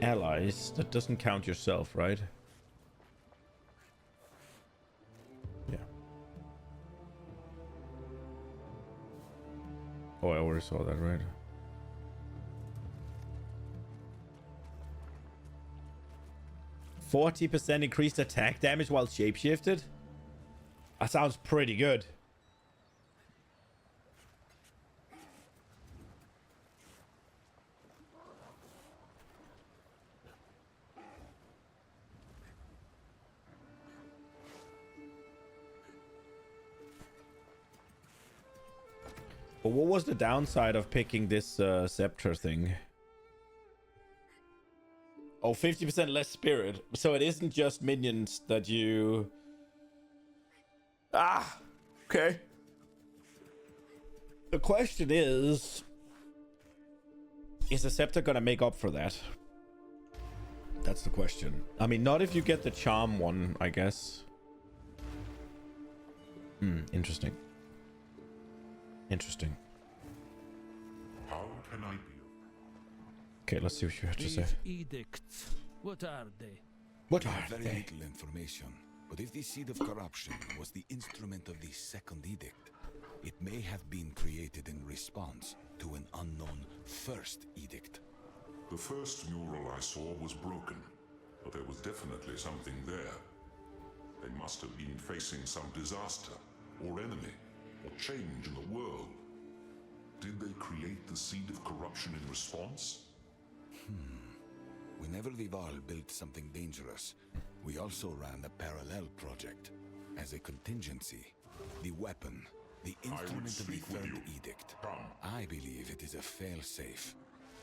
Allies. That doesn't count yourself, right? Oh, I already saw that, right? %40 increased attack damage while shapeshifted? That sounds pretty good. But what was the downside of picking this scepter thing? Oh, 50% less spirit. So it isn't just minions that you... Ah! Okay. The question is the scepter gonna make up for that? That's the question. I mean, not if you get the charm one, I guess. Interesting. Interesting. How can I be? Okay, let's see what you have to say. These edicts, what are they? What We are have very they? little information, but if the seed of corruption was the instrument of the second edict, it may have been created in response to an unknown first edict. The first mural I saw was broken, but there was definitely something there. They must have been facing some disaster, or enemy, or change in the world. Did they create the seed of corruption in response? Whenever the Vaal built something dangerous, we also ran a parallel project. As a contingency, the weapon, the instrument of the third edict. I believe it is a fail-safe.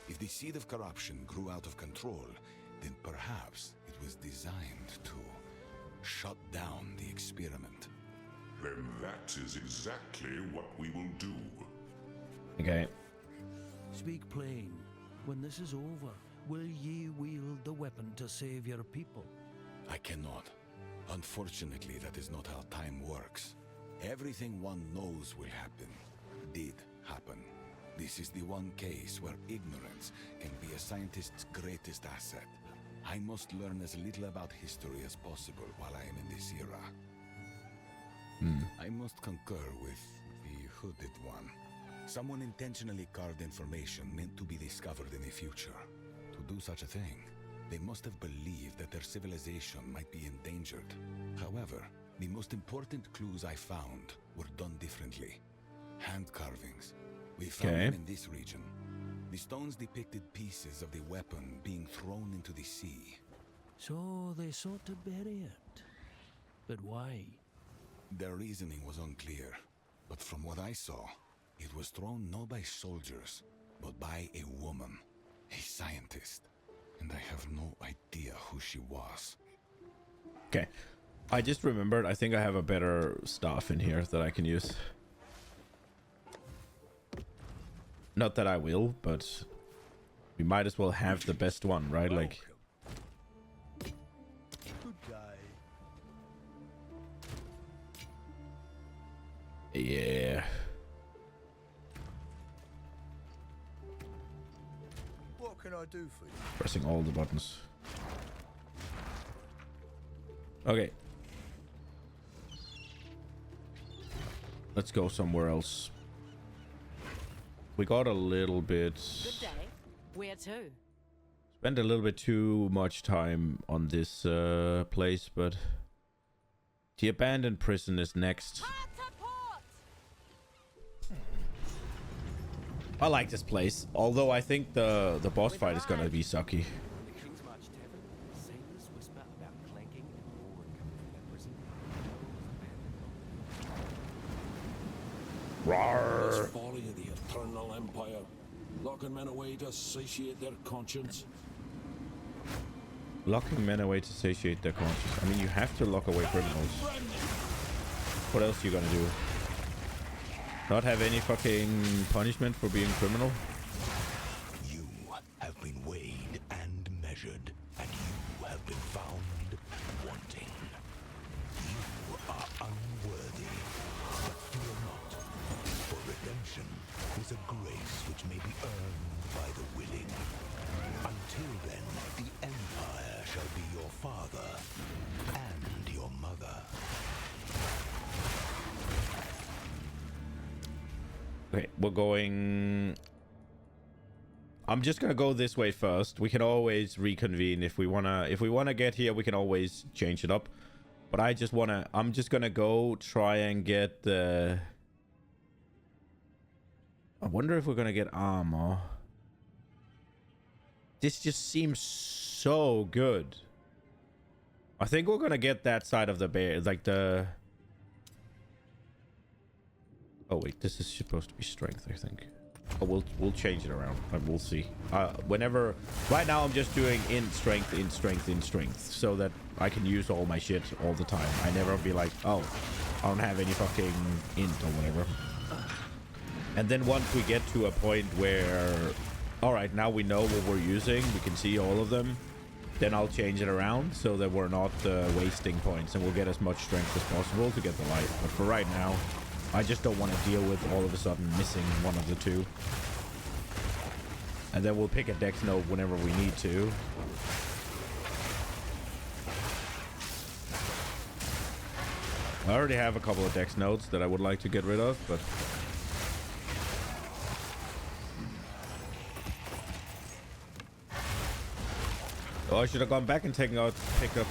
If the seed of corruption grew out of control, then perhaps it was designed to shut down the experiment. Then that is exactly what we will do. Okay. Speak plain. When this is over, will ye wield the weapon to save your people? I cannot. Unfortunately, that is not how time works. Everything one knows will happen, did happen. This is the one case where ignorance can be a scientist's greatest asset. I must learn as little about history as possible while I am in this era. I must concur with the hooded one. Someone intentionally carved information meant to be discovered in the future. To do such a thing, they must have believed that their civilization might be endangered. However, the most important clues I found were done differently. Hand carvings. We found them in this region. The stones depicted pieces of the weapon being thrown into the sea. So they sought to bury it. But why? Their reasoning was unclear, but from what I saw, it was thrown not by soldiers, but by a woman, a scientist, and I have no idea who she was. Okay. I just remembered, I think I have a better staff in here that I can use. Not that I will, but we might as well have the best one, right? Like... Good day. Yeah. What can I do for you? Pressing all the buttons. Okay. Let's go somewhere else. We got a little bit... Good day. Where to? Spent a little bit too much time on this place, but... The abandoned prison is next. I like this place, although I think the boss fight is gonna be sucky. Rawr. This folly of the Eternal Empire, locking men away to satiate their conscience. Locking men away to satiate their conscience. I mean, you have to lock away criminals. What else you gonna do? Not have any fucking punishment for being criminal? You have been weighed and measured, and you have been found wanting. You are unworthy, but fear not, for redemption is a grace which may be earned by the willing. Until then, the Empire shall be your father and your mother. Okay, we're going... I'm just gonna go this way first. We can always reconvene if we wanna get here. We can always change it up. But I'm just gonna go try and get the... I wonder if we're gonna get armor. This just seems so good. I think we're gonna get that side of the bear, like the... Oh wait, this is supposed to be strength, I think. Oh, we'll change it around. We'll see. Whenever, right now I'm just doing in strength, so that I can use all my shit all the time. I never be like, oh, I don't have any fucking int or whatever. And then once we get to a point where, all right, now we know what we're using, we can see all of them, then I'll change it around so that we're not wasting points, and we'll get as much strength as possible to get the light. But for right now, I just don't want to deal with all of a sudden missing one of the two. And then we'll pick a dex note whenever we need to. I already have a couple of dex notes that I would like to get rid of, but... Oh, I should have gone back and picked up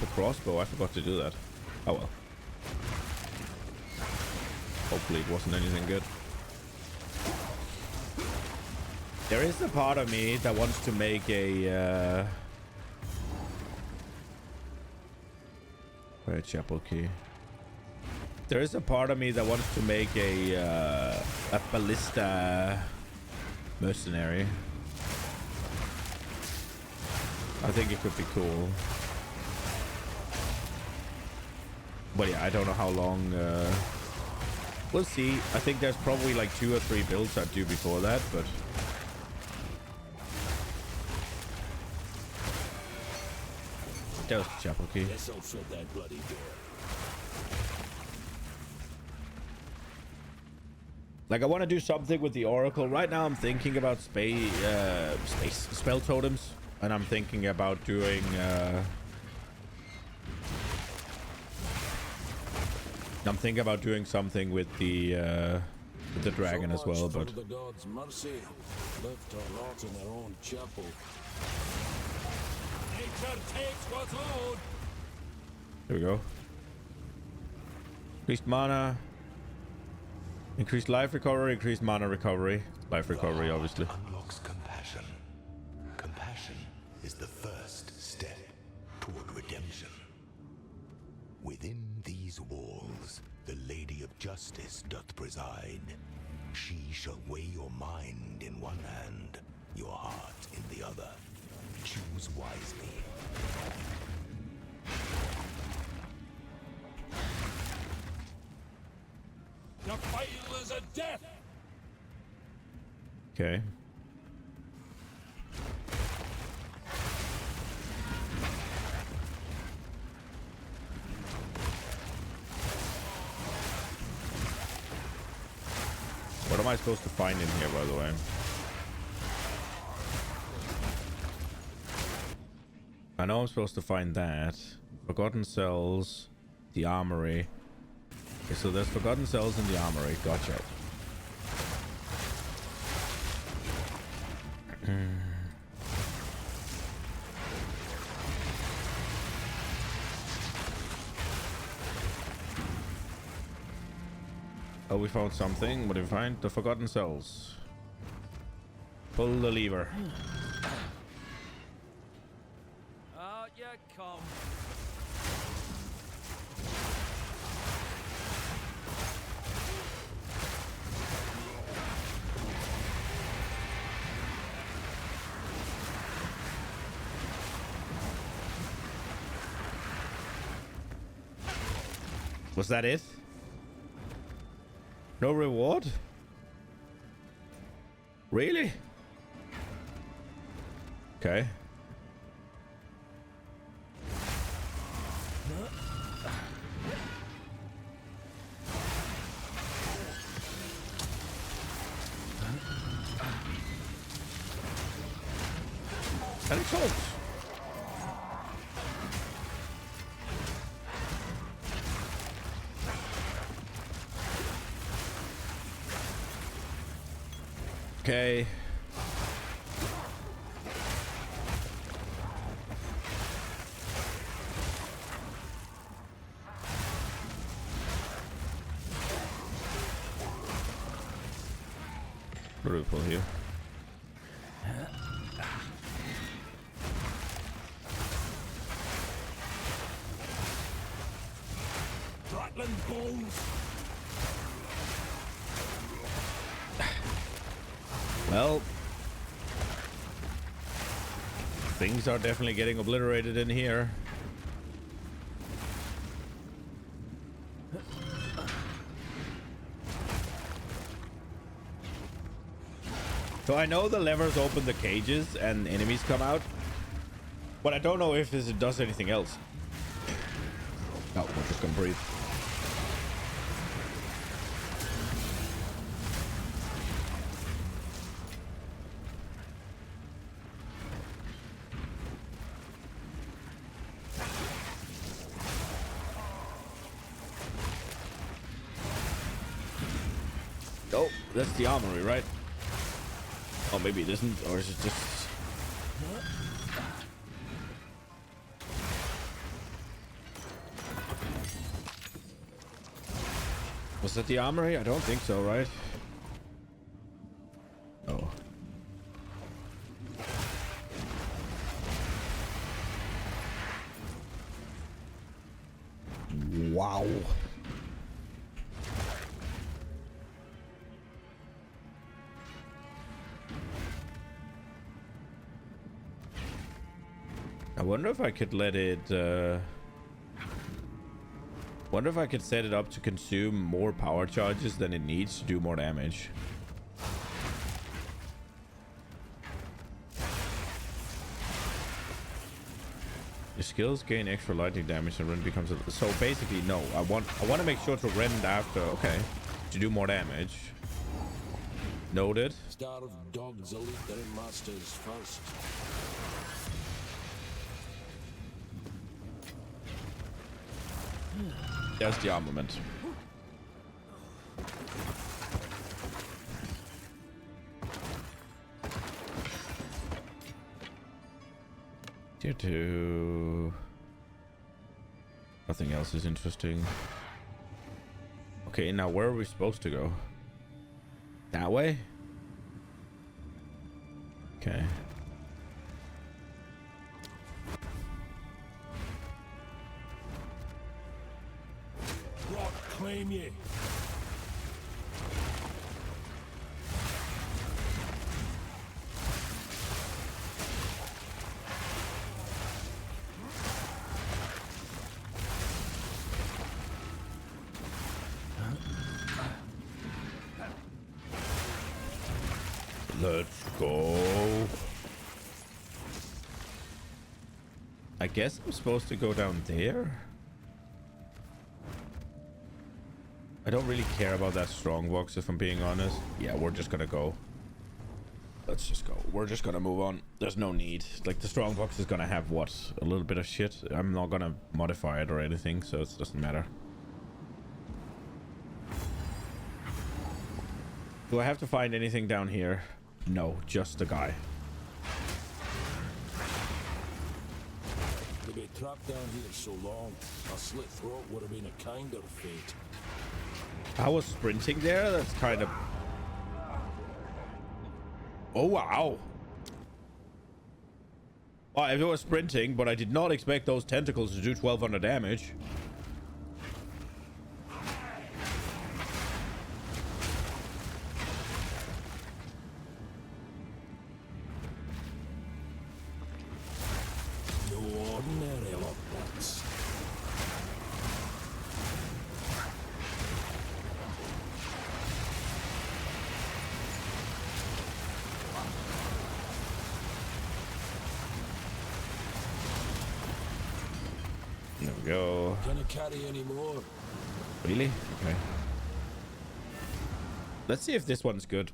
a crossbow. I forgot to do that. Oh well. Hopefully it wasn't anything good. There is a part of me that wants to make a chapel key. There is a part of me that wants to make a ballista mercenary. I think it could be cool. But yeah, I don't know how long. We'll see. I think there's probably like 2 or 3 builds I'd do before that, but... That was the chapel key. Guess I'll shut that bloody door. Like, I want to do something with the Oracle. Right now I'm thinking about space spell totems. And I'm thinking about doing... I'm thinking about doing something with the dragon as well, but... The gods' mercy left our lot in their own chapel. Nature takes what's owed. There we go. Increased mana. Increased life recovery, increased mana recovery. Life recovery, obviously. Unlocks compassion. Compassion is the first step toward redemption. Within these walls, the Lady of Justice doth preside. She shall weigh your mind in one hand, your heart in the other. Choose wisely. Your fail is a death. Okay. What am I supposed to find in here, by the way? I know I'm supposed to find that. Forgotten Cells, the Armory. Okay, so there's Forgotten Cells in the Armory. Gotcha. Oh, we found something. What did we find? The Forgotten Cells. Pull the lever. Out you come. Was that it? No reward? Really? Okay. And it's all. Okay. What do we pull here? Rattling bones. Things are definitely getting obliterated in here. So I know the levers open the cages and enemies come out, but I don't know if this does anything else. Oh, we're just gonna breathe. Oh, that's the armory, right? Oh, maybe it isn't, or is it just... Was that the armory? I don't think so, right? Oh. Wow. I wonder if I could let it, wonder if I could set it up to consume more power charges than it needs to do more damage. Your skills gain extra lightning damage and rend becomes a... So basically, no. I want to make sure to rend after, okay, to do more damage. Noted. Starved dogs will eat their masters first. There's the armament. Tier 2. Nothing else is interesting. Okay, now where are we supposed to go? That way? Okay. What claim ye? Let's go. I guess I'm supposed to go down there. I don't really care about that strong box, if I'm being honest. Yeah, we're just gonna go. Let's just go. We're just gonna move on. There's no need. Like, the strong box is gonna have what? A little bit of shit. I'm not gonna modify it or anything, so it doesn't matter. Do I have to find anything down here? No, just the guy. To be trapped down here so long, a slit throat would have been a kinder fate. I was sprinting there? That's kind of... Oh, wow. Oh, I was sprinting, but I did not expect those tentacles to do 1200 damage. No ordinary lockbox. There we go. Can I carry any more? Really? Okay. Let's see if this one's good.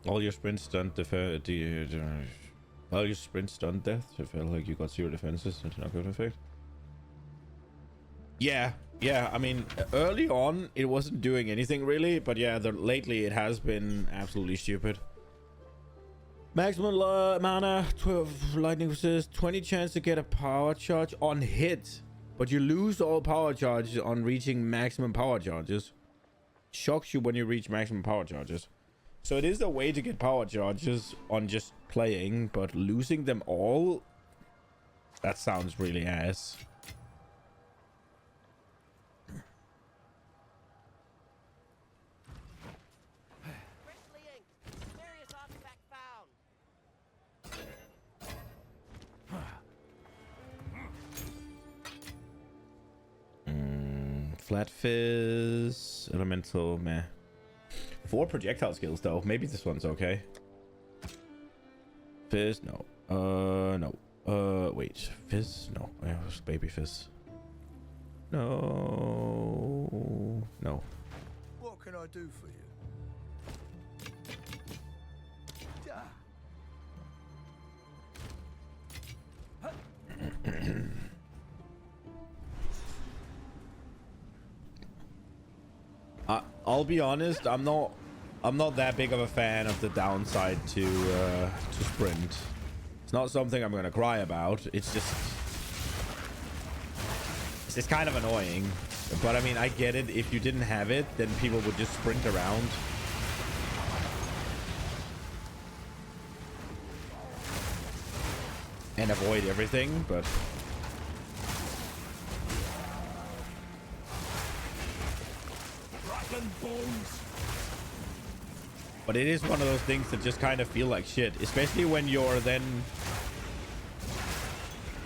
All your sprint stunned all your sprint stunned death. It felt like you got 0 defenses. That's not good effect. Yeah, I mean, early on it wasn't doing anything really, but yeah, lately it has been absolutely stupid. Maximum mana, 12 lightning resist, 20 chance to get a power charge on hit, but you lose all power charges on reaching maximum power charges. Shocks you when you reach maximum power charges. So it is a way to get power charges on just playing, but losing them all, that sounds really ass. Flat Fizz, Elemental, meh. 4 projectile skills though. Maybe this one's okay. Fizz, no. No. Wait. Fizz? No. It was Baby Fizz. No. No. What can I do for you? I'll be honest, I'm not that big of a fan of the downside to sprint. It's not something I'm gonna cry about. It's just kind of annoying. But I mean, I get it. If you didn't have it, then people would just sprint around. And avoid everything, but but it is one of those things that just kind of feel like shit, especially when you're then...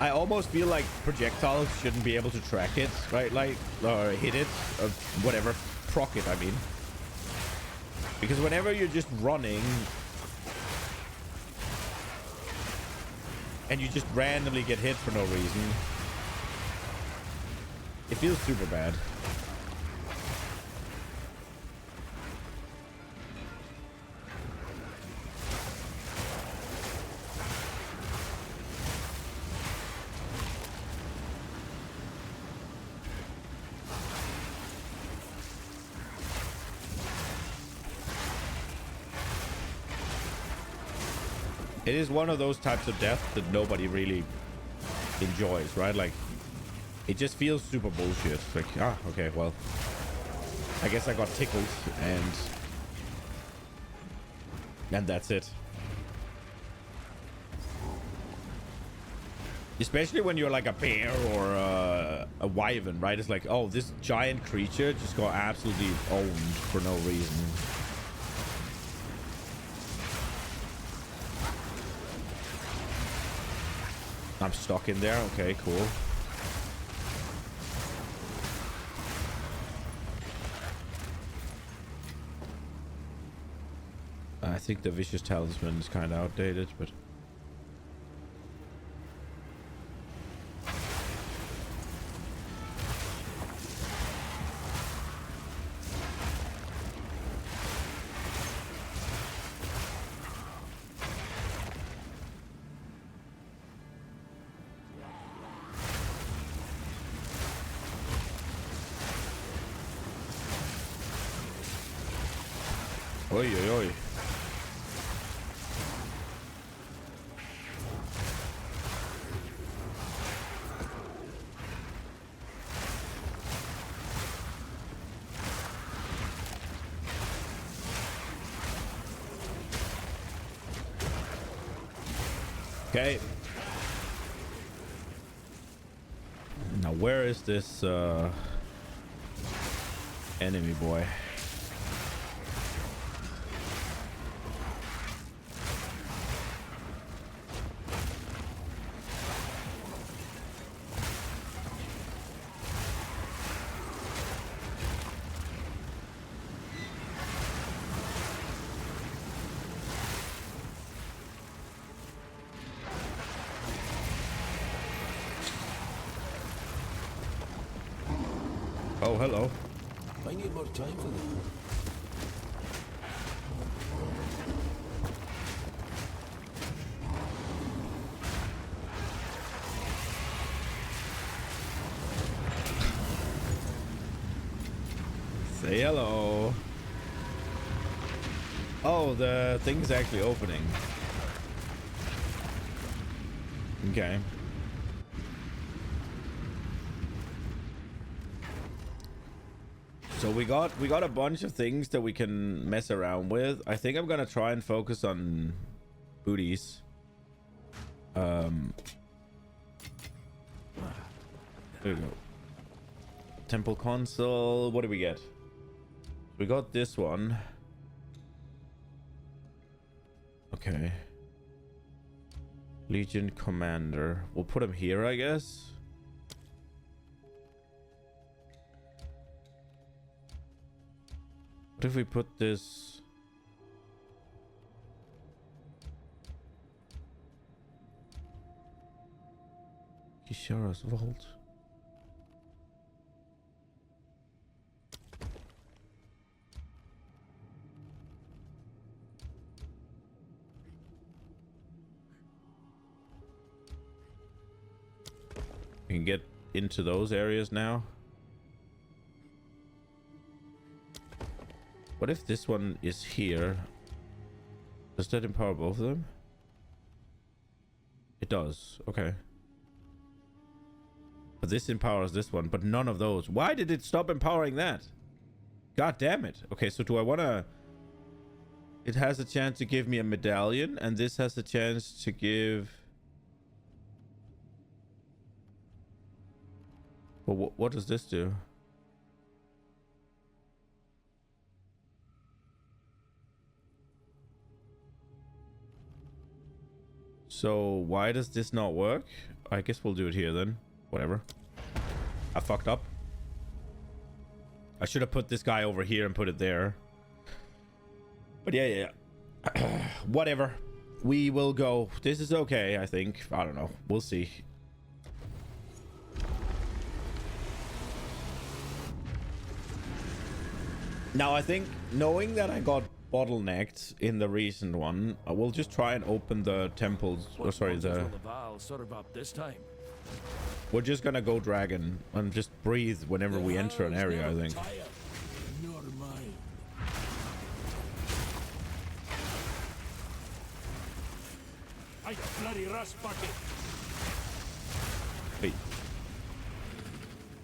I almost feel like projectiles shouldn't be able to track it, right? Like, or hit it, or whatever, proc it, I mean. Because whenever you're just running and you just randomly get hit for no reason, it feels super bad. It is one of those types of death that nobody really enjoys, right? Like, it just feels super bullshit. Like, okay, well, I guess I got tickled and that's it. Especially when you're like a bear or a wyvern, right? It's like, oh, this giant creature just got absolutely owned for no reason. I'm stuck in there. Okay, cool. I think the Vicious Talisman is kind of outdated, but... Oi, oi, oi. Okay. Now where is this enemy boy? Oh, hello. I need more time for that. Say hello. Oh, the thing's actually opening. Okay. So we got a bunch of things that we can mess around with. I think I'm gonna try and focus on booties. There we go. Temple console. What do we get? We got this one. Okay. Legion Commander. We'll put him here, I guess. What if we put this? Kishara's vault. We can get into those areas now. What if this one is here? Does that empower both of them? It does. Okay. But this empowers this one, but none of those. Why did it stop empowering that? God damn it. Okay, so do I want to... It has a chance to give me a medallion, and this has a chance to give... Well, what does this do? So why does this not work? I guess we'll do it here then. Whatever. I fucked up. I should have put this guy over here and put it there. But yeah. Whatever. We will go. This is okay, I think. I don't know. We'll see. Now, I think knowing that I got bottlenecked in the recent one, I will just try and open the temples. Oh, sorry, the Vaal serve up this time. We're just gonna go dragon and just breathe whenever we enter an area, I think. Nor mine. I bloody rust bucket. Wait.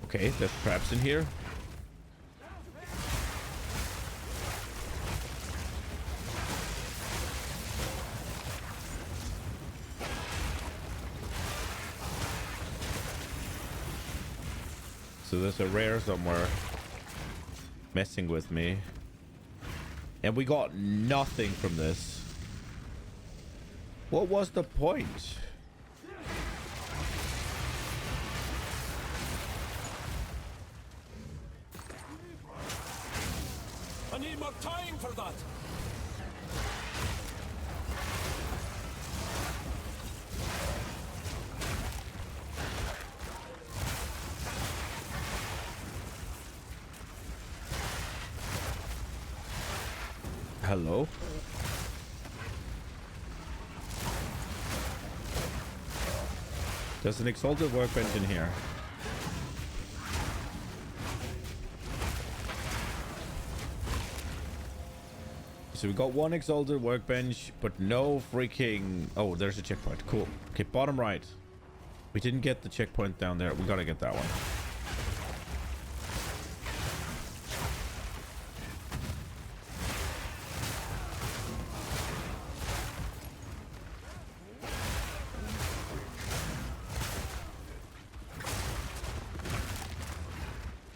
Okay, there's traps in here. So there's a rare somewhere messing with me. And we got nothing from this. What was the point? I need more time for that. Hello? There's an exalted workbench in here. So we got one exalted workbench, but no freaking... Oh, there's a checkpoint. Cool. Okay, bottom right. We didn't get the checkpoint down there. We gotta get that one.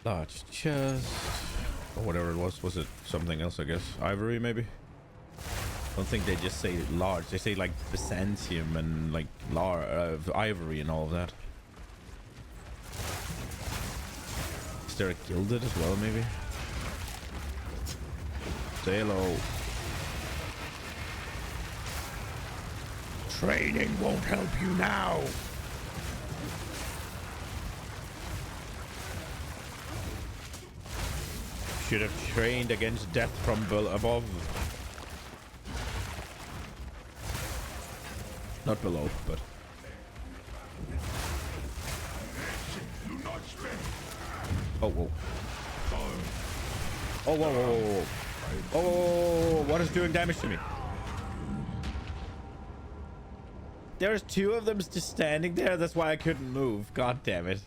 Large chest, or whatever it was. Was it something else? I guess ivory, maybe. I don't think they just say large. They say like Byzantium and like ivory and all of that. Is there a gilded as well, maybe? Say hello. Training won't help you now. Should have trained against death from above. Not below, but... Oh, whoa. Oh, whoa, whoa, whoa, whoa. Oh, what is doing damage to me? There's two of them just standing there. That's why I couldn't move. God damn it.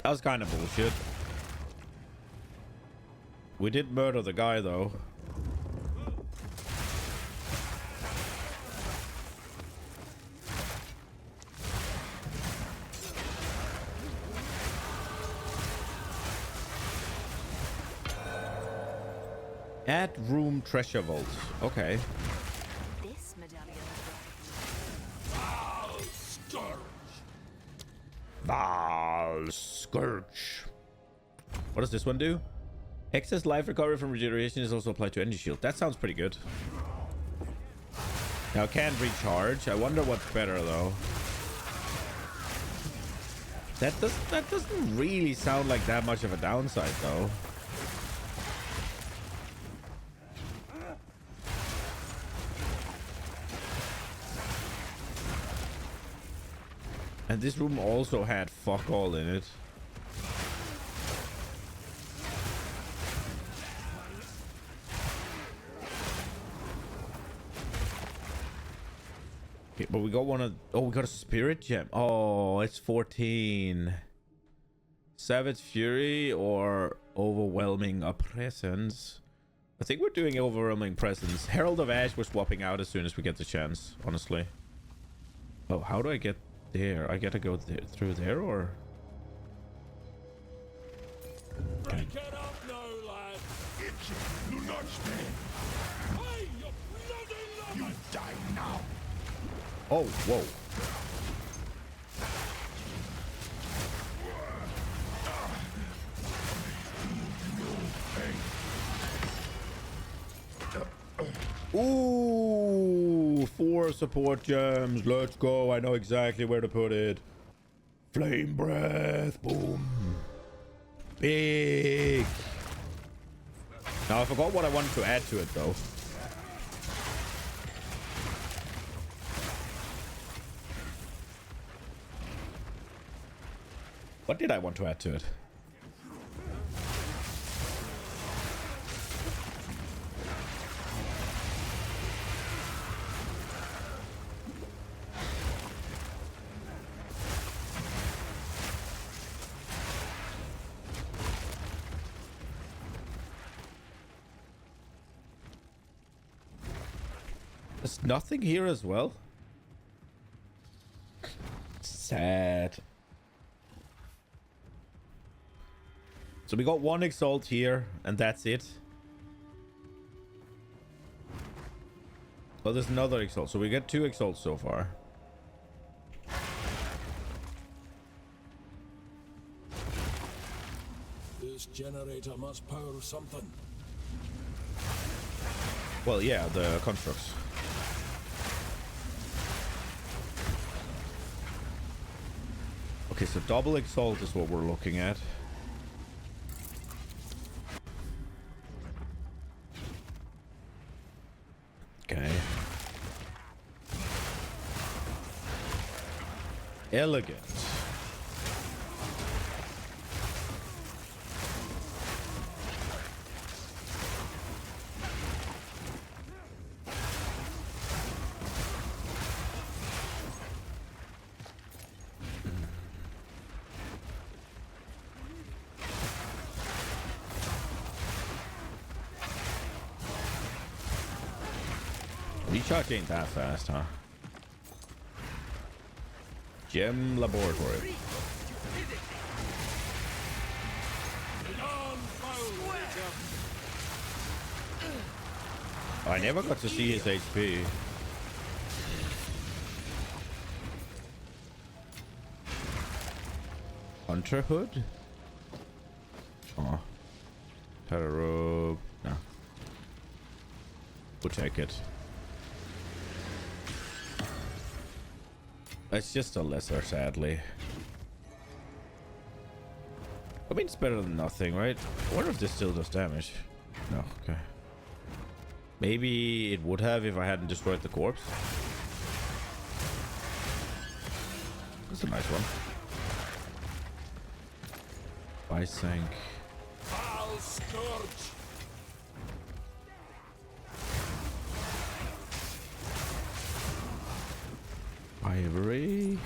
That was kind of bullshit. We did murder the guy, though. Add room treasure vault. Okay. This medallion. Vaal Scourge. Vaal Scourge. What does this one do? Excess life recovery from regeneration is also applied to energy shield. That sounds pretty good. Now can't recharge. I wonder what's better though. That doesn't really sound like that much of a downside though. And this room also had fuck all in it. Okay, but we got one of... Oh, we got a spirit gem. Oh, it's 14. Savage Fury or Overwhelming Presence. I think we're doing Overwhelming Presence. Herald of Ash we're swapping out as soon as we get the chance, honestly. Oh, how do I get there? I gotta go through there, or... Okay. Break it up now, lad. Do not stand. Hey, you bloody you die now. Oh, whoa. Ooh, 4 support gems. Let's go. I know exactly where to put it. Flame breath. Boom. Big. Now I forgot what I wanted to add to it though. What did I want to add to it? There's nothing here as well. Sad. So we got 1 exalt here, and that's it. Oh, there's another exalt. So we get 2 exalts so far. This generator must power something. Well, yeah, the constructs. Okay, so double exalt is what we're looking at. Okay. Elegant. Recharge ain't that fast, huh? Gem Laboratory. I never got to see his HP. Hunter Hood? Oh. Robe. No. We'll take it. It's just a lesser, sadly. I mean, it's better than nothing, right? I wonder if this still does damage. No, okay. Maybe it would have if I hadn't destroyed the corpse. That's a nice one. I sank. Vaal Scourge. Ivory.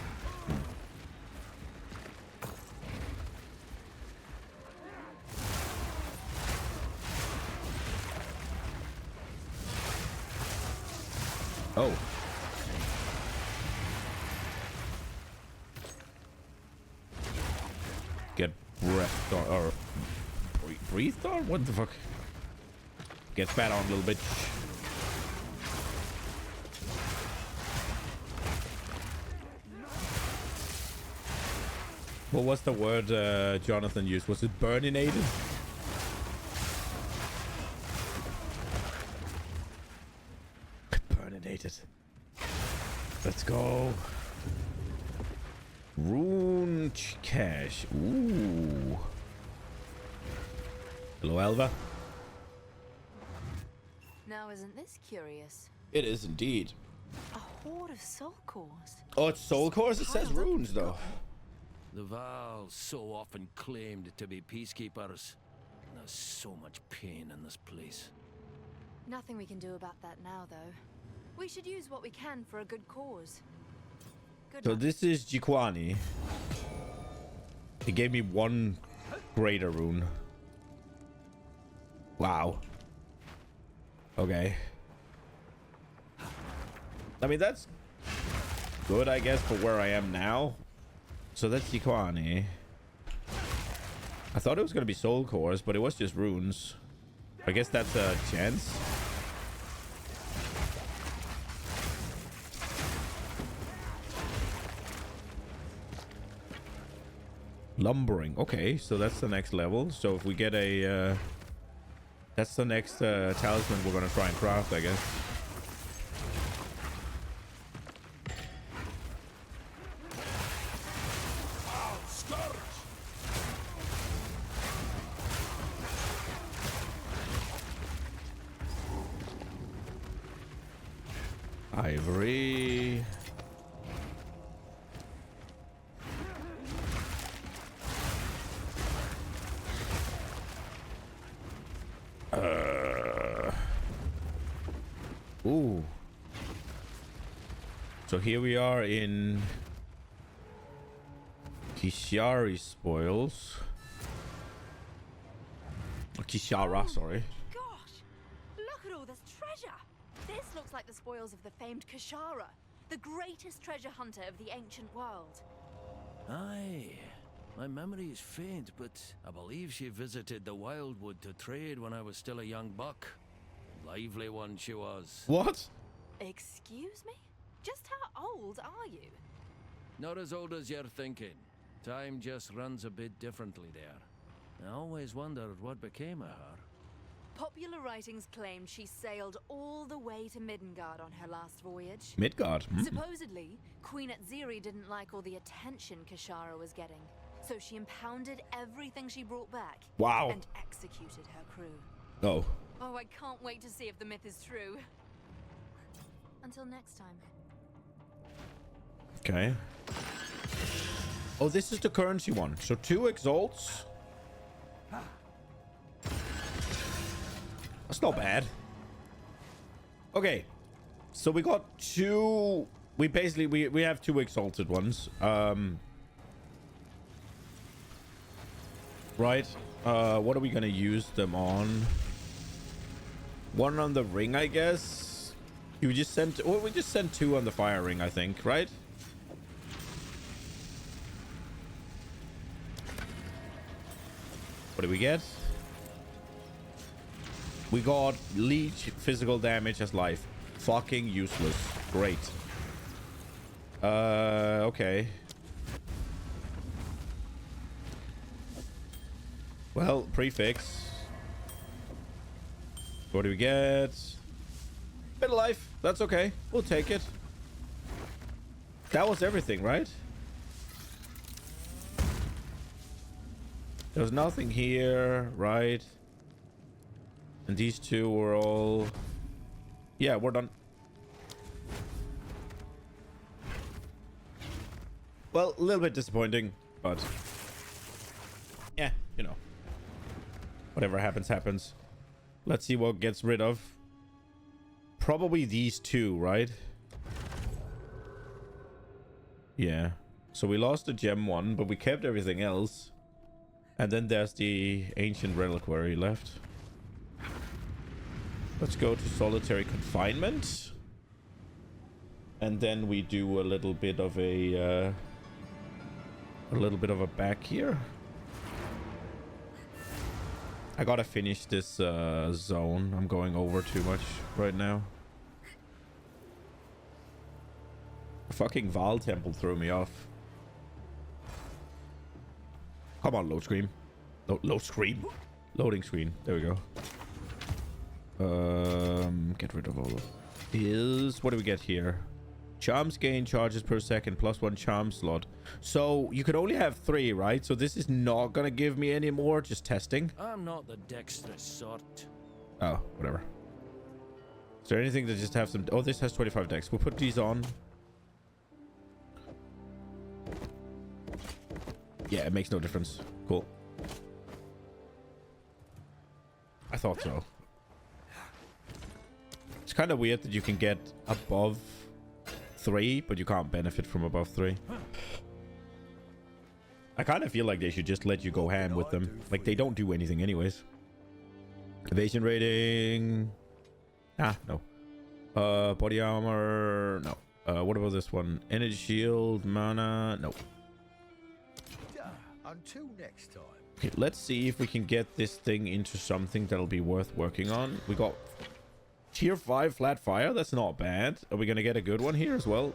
Oh. Get breath or breathe on? What the fuck? Get spat on, little bitch. What was the word Jonathan used? Was it burninated? Burninated. Let's go. Rune cache. Ooh. Hello, Alva. Now, isn't this curious? It is indeed. A horde of soul cores. Oh, it's soul cores? It says runes, though. The Vaal so often claimed to be peacekeepers. There's so much pain in this place. Nothing we can do about that now, though. We should use what we can for a good cause. So this is Jikwani. He gave me one greater rune. Wow. Okay. I mean, that's good, I guess, for where I am now. So that's Jikwani. I thought it was going to be soul cores, but it was just runes. I guess that's a chance. Lumbering. Okay, so that's the next level. So if we get a... that's the next talisman we're going to try and craft, I guess. Ivory. Ooh. So here we are in Kishari spoils. Kishara, sorry. Gosh! Look at all this treasure! This looks like the spoils of the famed Kishara, the greatest treasure hunter of the ancient world. Aye. My memory is faint, but I believe she visited the Wildwood to trade when I was still a young buck. Lively one she was. What? Excuse me? Just how old are you? Not as old as you're thinking. Time just runs a bit differently there. I always wondered what became of her. Popular writings claim she sailed all the way to Midgard on her last voyage. Midgard? Supposedly, Queen Atziri didn't like all the attention Kishara was getting, so she impounded everything she brought back. Wow. And executed her crew. Oh. Oh, I can't wait to see if the myth is true. Until next time. Okay. Oh, this is the currency one. So 2 exalts. That's not bad. Okay. So we got 2... We basically... We have 2 exalted ones. Right. What are we gonna use them on? One on the ring, I guess. You just sent... Well, we just sent 2 on the fire ring, I think. Right? What do we get? We got leech physical damage as life. Fucking useless. Great. Okay. Well, prefix. What do we get? Bit of life. That's okay. We'll take it. That was everything, right? There's nothing here, right? And these 2 were all... Yeah, we're done. Well, a little bit disappointing, but... Yeah, you know. Whatever happens, happens. Let's see what gets rid of. Probably these 2, right? Yeah. So we lost the gem one, but we kept everything else. And then there's the ancient reliquary left. Let's go to solitary confinement. And then we do a little bit of a back here. I gotta finish this zone. I'm going over too much right now. The fucking Vaal temple threw me off. Come on, load screen. Load screen. Loading screen. There we go. Get rid of all of these. What do we get here? Charms gain charges per second plus 1 charm slot. So you could only have 3, right? So this is not gonna give me any more. Just testing. I'm not the dexterous sort. Oh, whatever. Is there anything that just have some? Oh, this has 25 dex. We'll put these on. Yeah, it makes no difference. Cool. I thought so. It's kind of weird that you can get above 3, but you can't benefit from above 3. I kind of feel like they should just let you go ham with them. Like, they don't do anything anyways. Evasion rating. Ah, no. Body armor. No. What about this one? Energy shield, mana. No. Until next time. Okay, let's see if we can get this thing into something that'll be worth working on. We got tier 5 flat fire. That's not bad. Are we gonna get a good one here as well?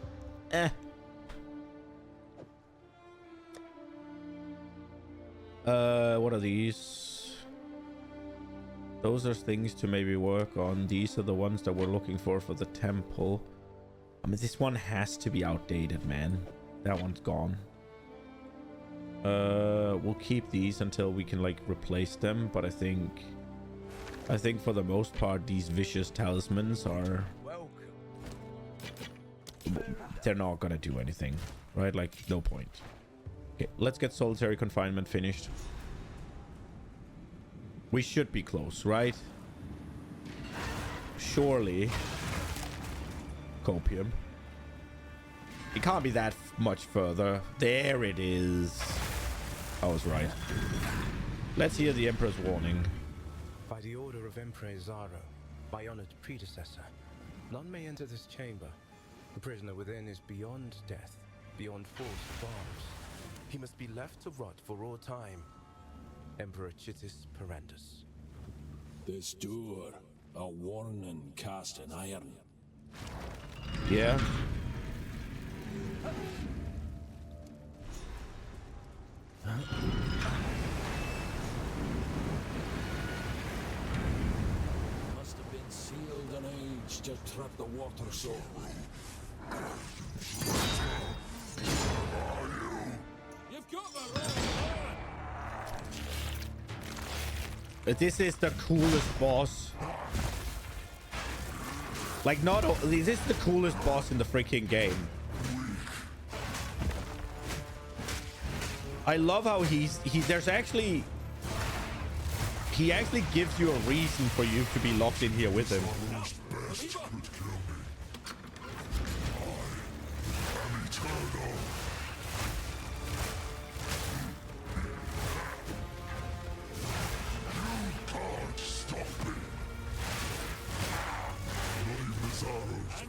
What are these? Those are things to maybe work on. These are the ones that we're looking for the temple. I mean, this one has to be outdated, man. That one's gone. We'll keep these until we can like replace them, but I think for the most part these vicious talismans are they're not gonna do anything, right? Like, no point. Okay, let's get solitary confinement finished. We should be close, right? Surely. Copium. It can't be that much further. There it is. I was right. Let's hear the Emperor's warning. By the order of Emperor Zaro, my honored predecessor, none may enter this chamber. The prisoner within is beyond death, beyond force of arms. He must be left to rot for all time. Emperor Chittis Perandus. This door, a warning cast in iron. Yeah. Must have been sealed and aged to trap the water soul. You've got the right man. But this is the coolest boss. Like, not this is the coolest boss in the freaking game. I love how he actually gives you a reason for you to be locked in here with him.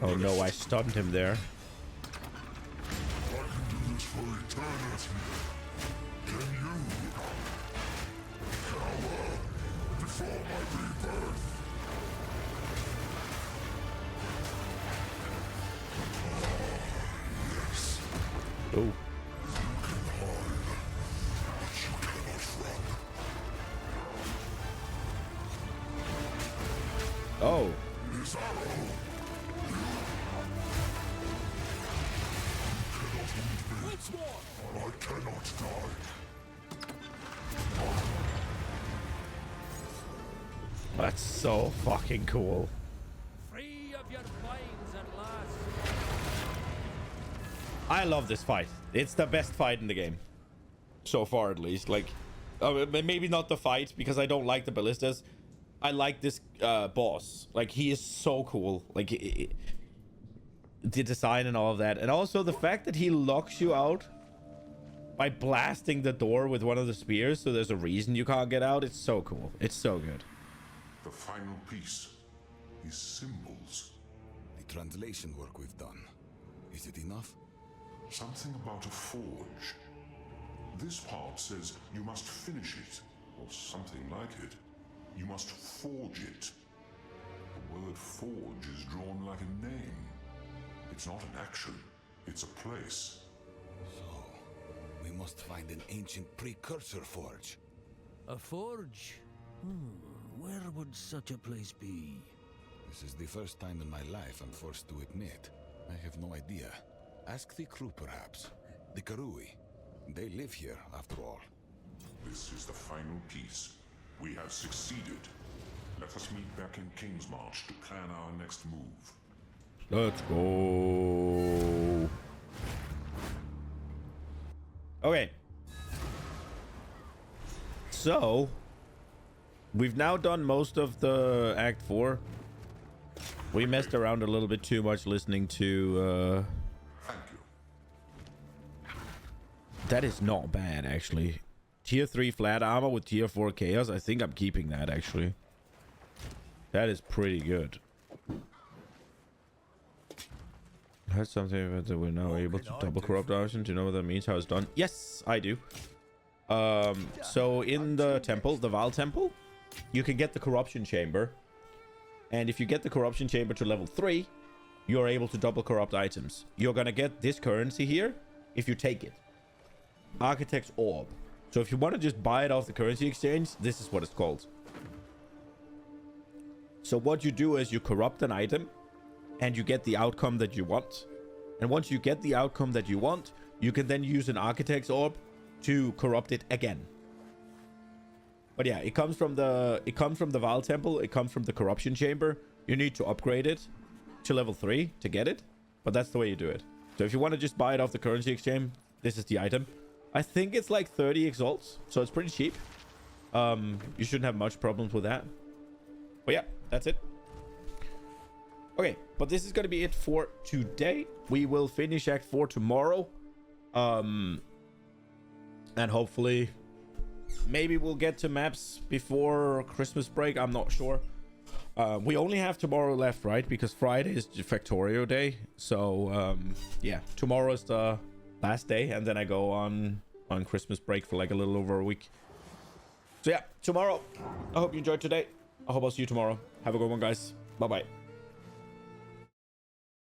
Oh no, I stunned him there. Oh. Oh. I cannot die. That's so fucking cool. Free of your binds at last. I love this fight. It's the best fight in the game. So far, at least. Like, maybe not the fight, because I don't like the ballistas. I like this boss. Like, he is so cool. Like, the design and all of that. And also the fact that he locks you out by blasting the door with one of the spears, so there's a reason you can't get out. It's so cool. It's so good. The final piece. These symbols. The translation work we've done. Is it enough? Something about a forge. This part says you must finish it, or something like it. You must forge it. The word forge is drawn like a name. It's not an action, it's a place. So, We must find an ancient precursor forge. A forge? Where would such a place be? This is the first time in my life I'm forced to admit. I have no idea. Ask the crew, perhaps. The Karui. They live here, after all. This is the final piece. We have succeeded. Let us meet back in Kingsmarch to plan our next move. Let's go. Okay. So, we've now done most of the Act 4. We messed around a little bit too much listening to... Thank you. That is not bad, actually. Tier 3 flat armor with Tier 4 chaos. I think I'm keeping that, actually. That is pretty good. I heard something about that we're now able to double corrupt option. Do you know what that means? How it's done? Yes, I do. So in the temple, the Vaal temple, you can get the corruption chamber. And if you get the corruption chamber to level 3, you're able to double corrupt items. You're gonna get this currency here if you take it. Architect's Orb. So if you want to just buy it off the currency exchange, this is what it's called. So what you do is you corrupt an item and you get the outcome that you want. And once you get the outcome that you want, you can then use an Architect's Orb to corrupt it again. But yeah, it comes from the Vaal temple. It comes from the corruption chamber. You need to upgrade it to level 3 to get it, but that's the way you do it. So if you want to just buy it off the currency exchange, this is the item. I think it's like 30 exalts, so it's pretty cheap. You shouldn't have much problems with that. But yeah, that's it. Okay, but this is going to be it for today. We will finish Act 4 tomorrow. And hopefully, maybe we'll get to maps before Christmas break. I'm not sure. We only have tomorrow left, right? Because Friday is Factorio Day. So, yeah, tomorrow is the last day. And then I go on Christmas break for like a little over a week. So, yeah, tomorrow. I hope you enjoyed today. I hope I'll see you tomorrow. Have a good one, guys. Bye-bye.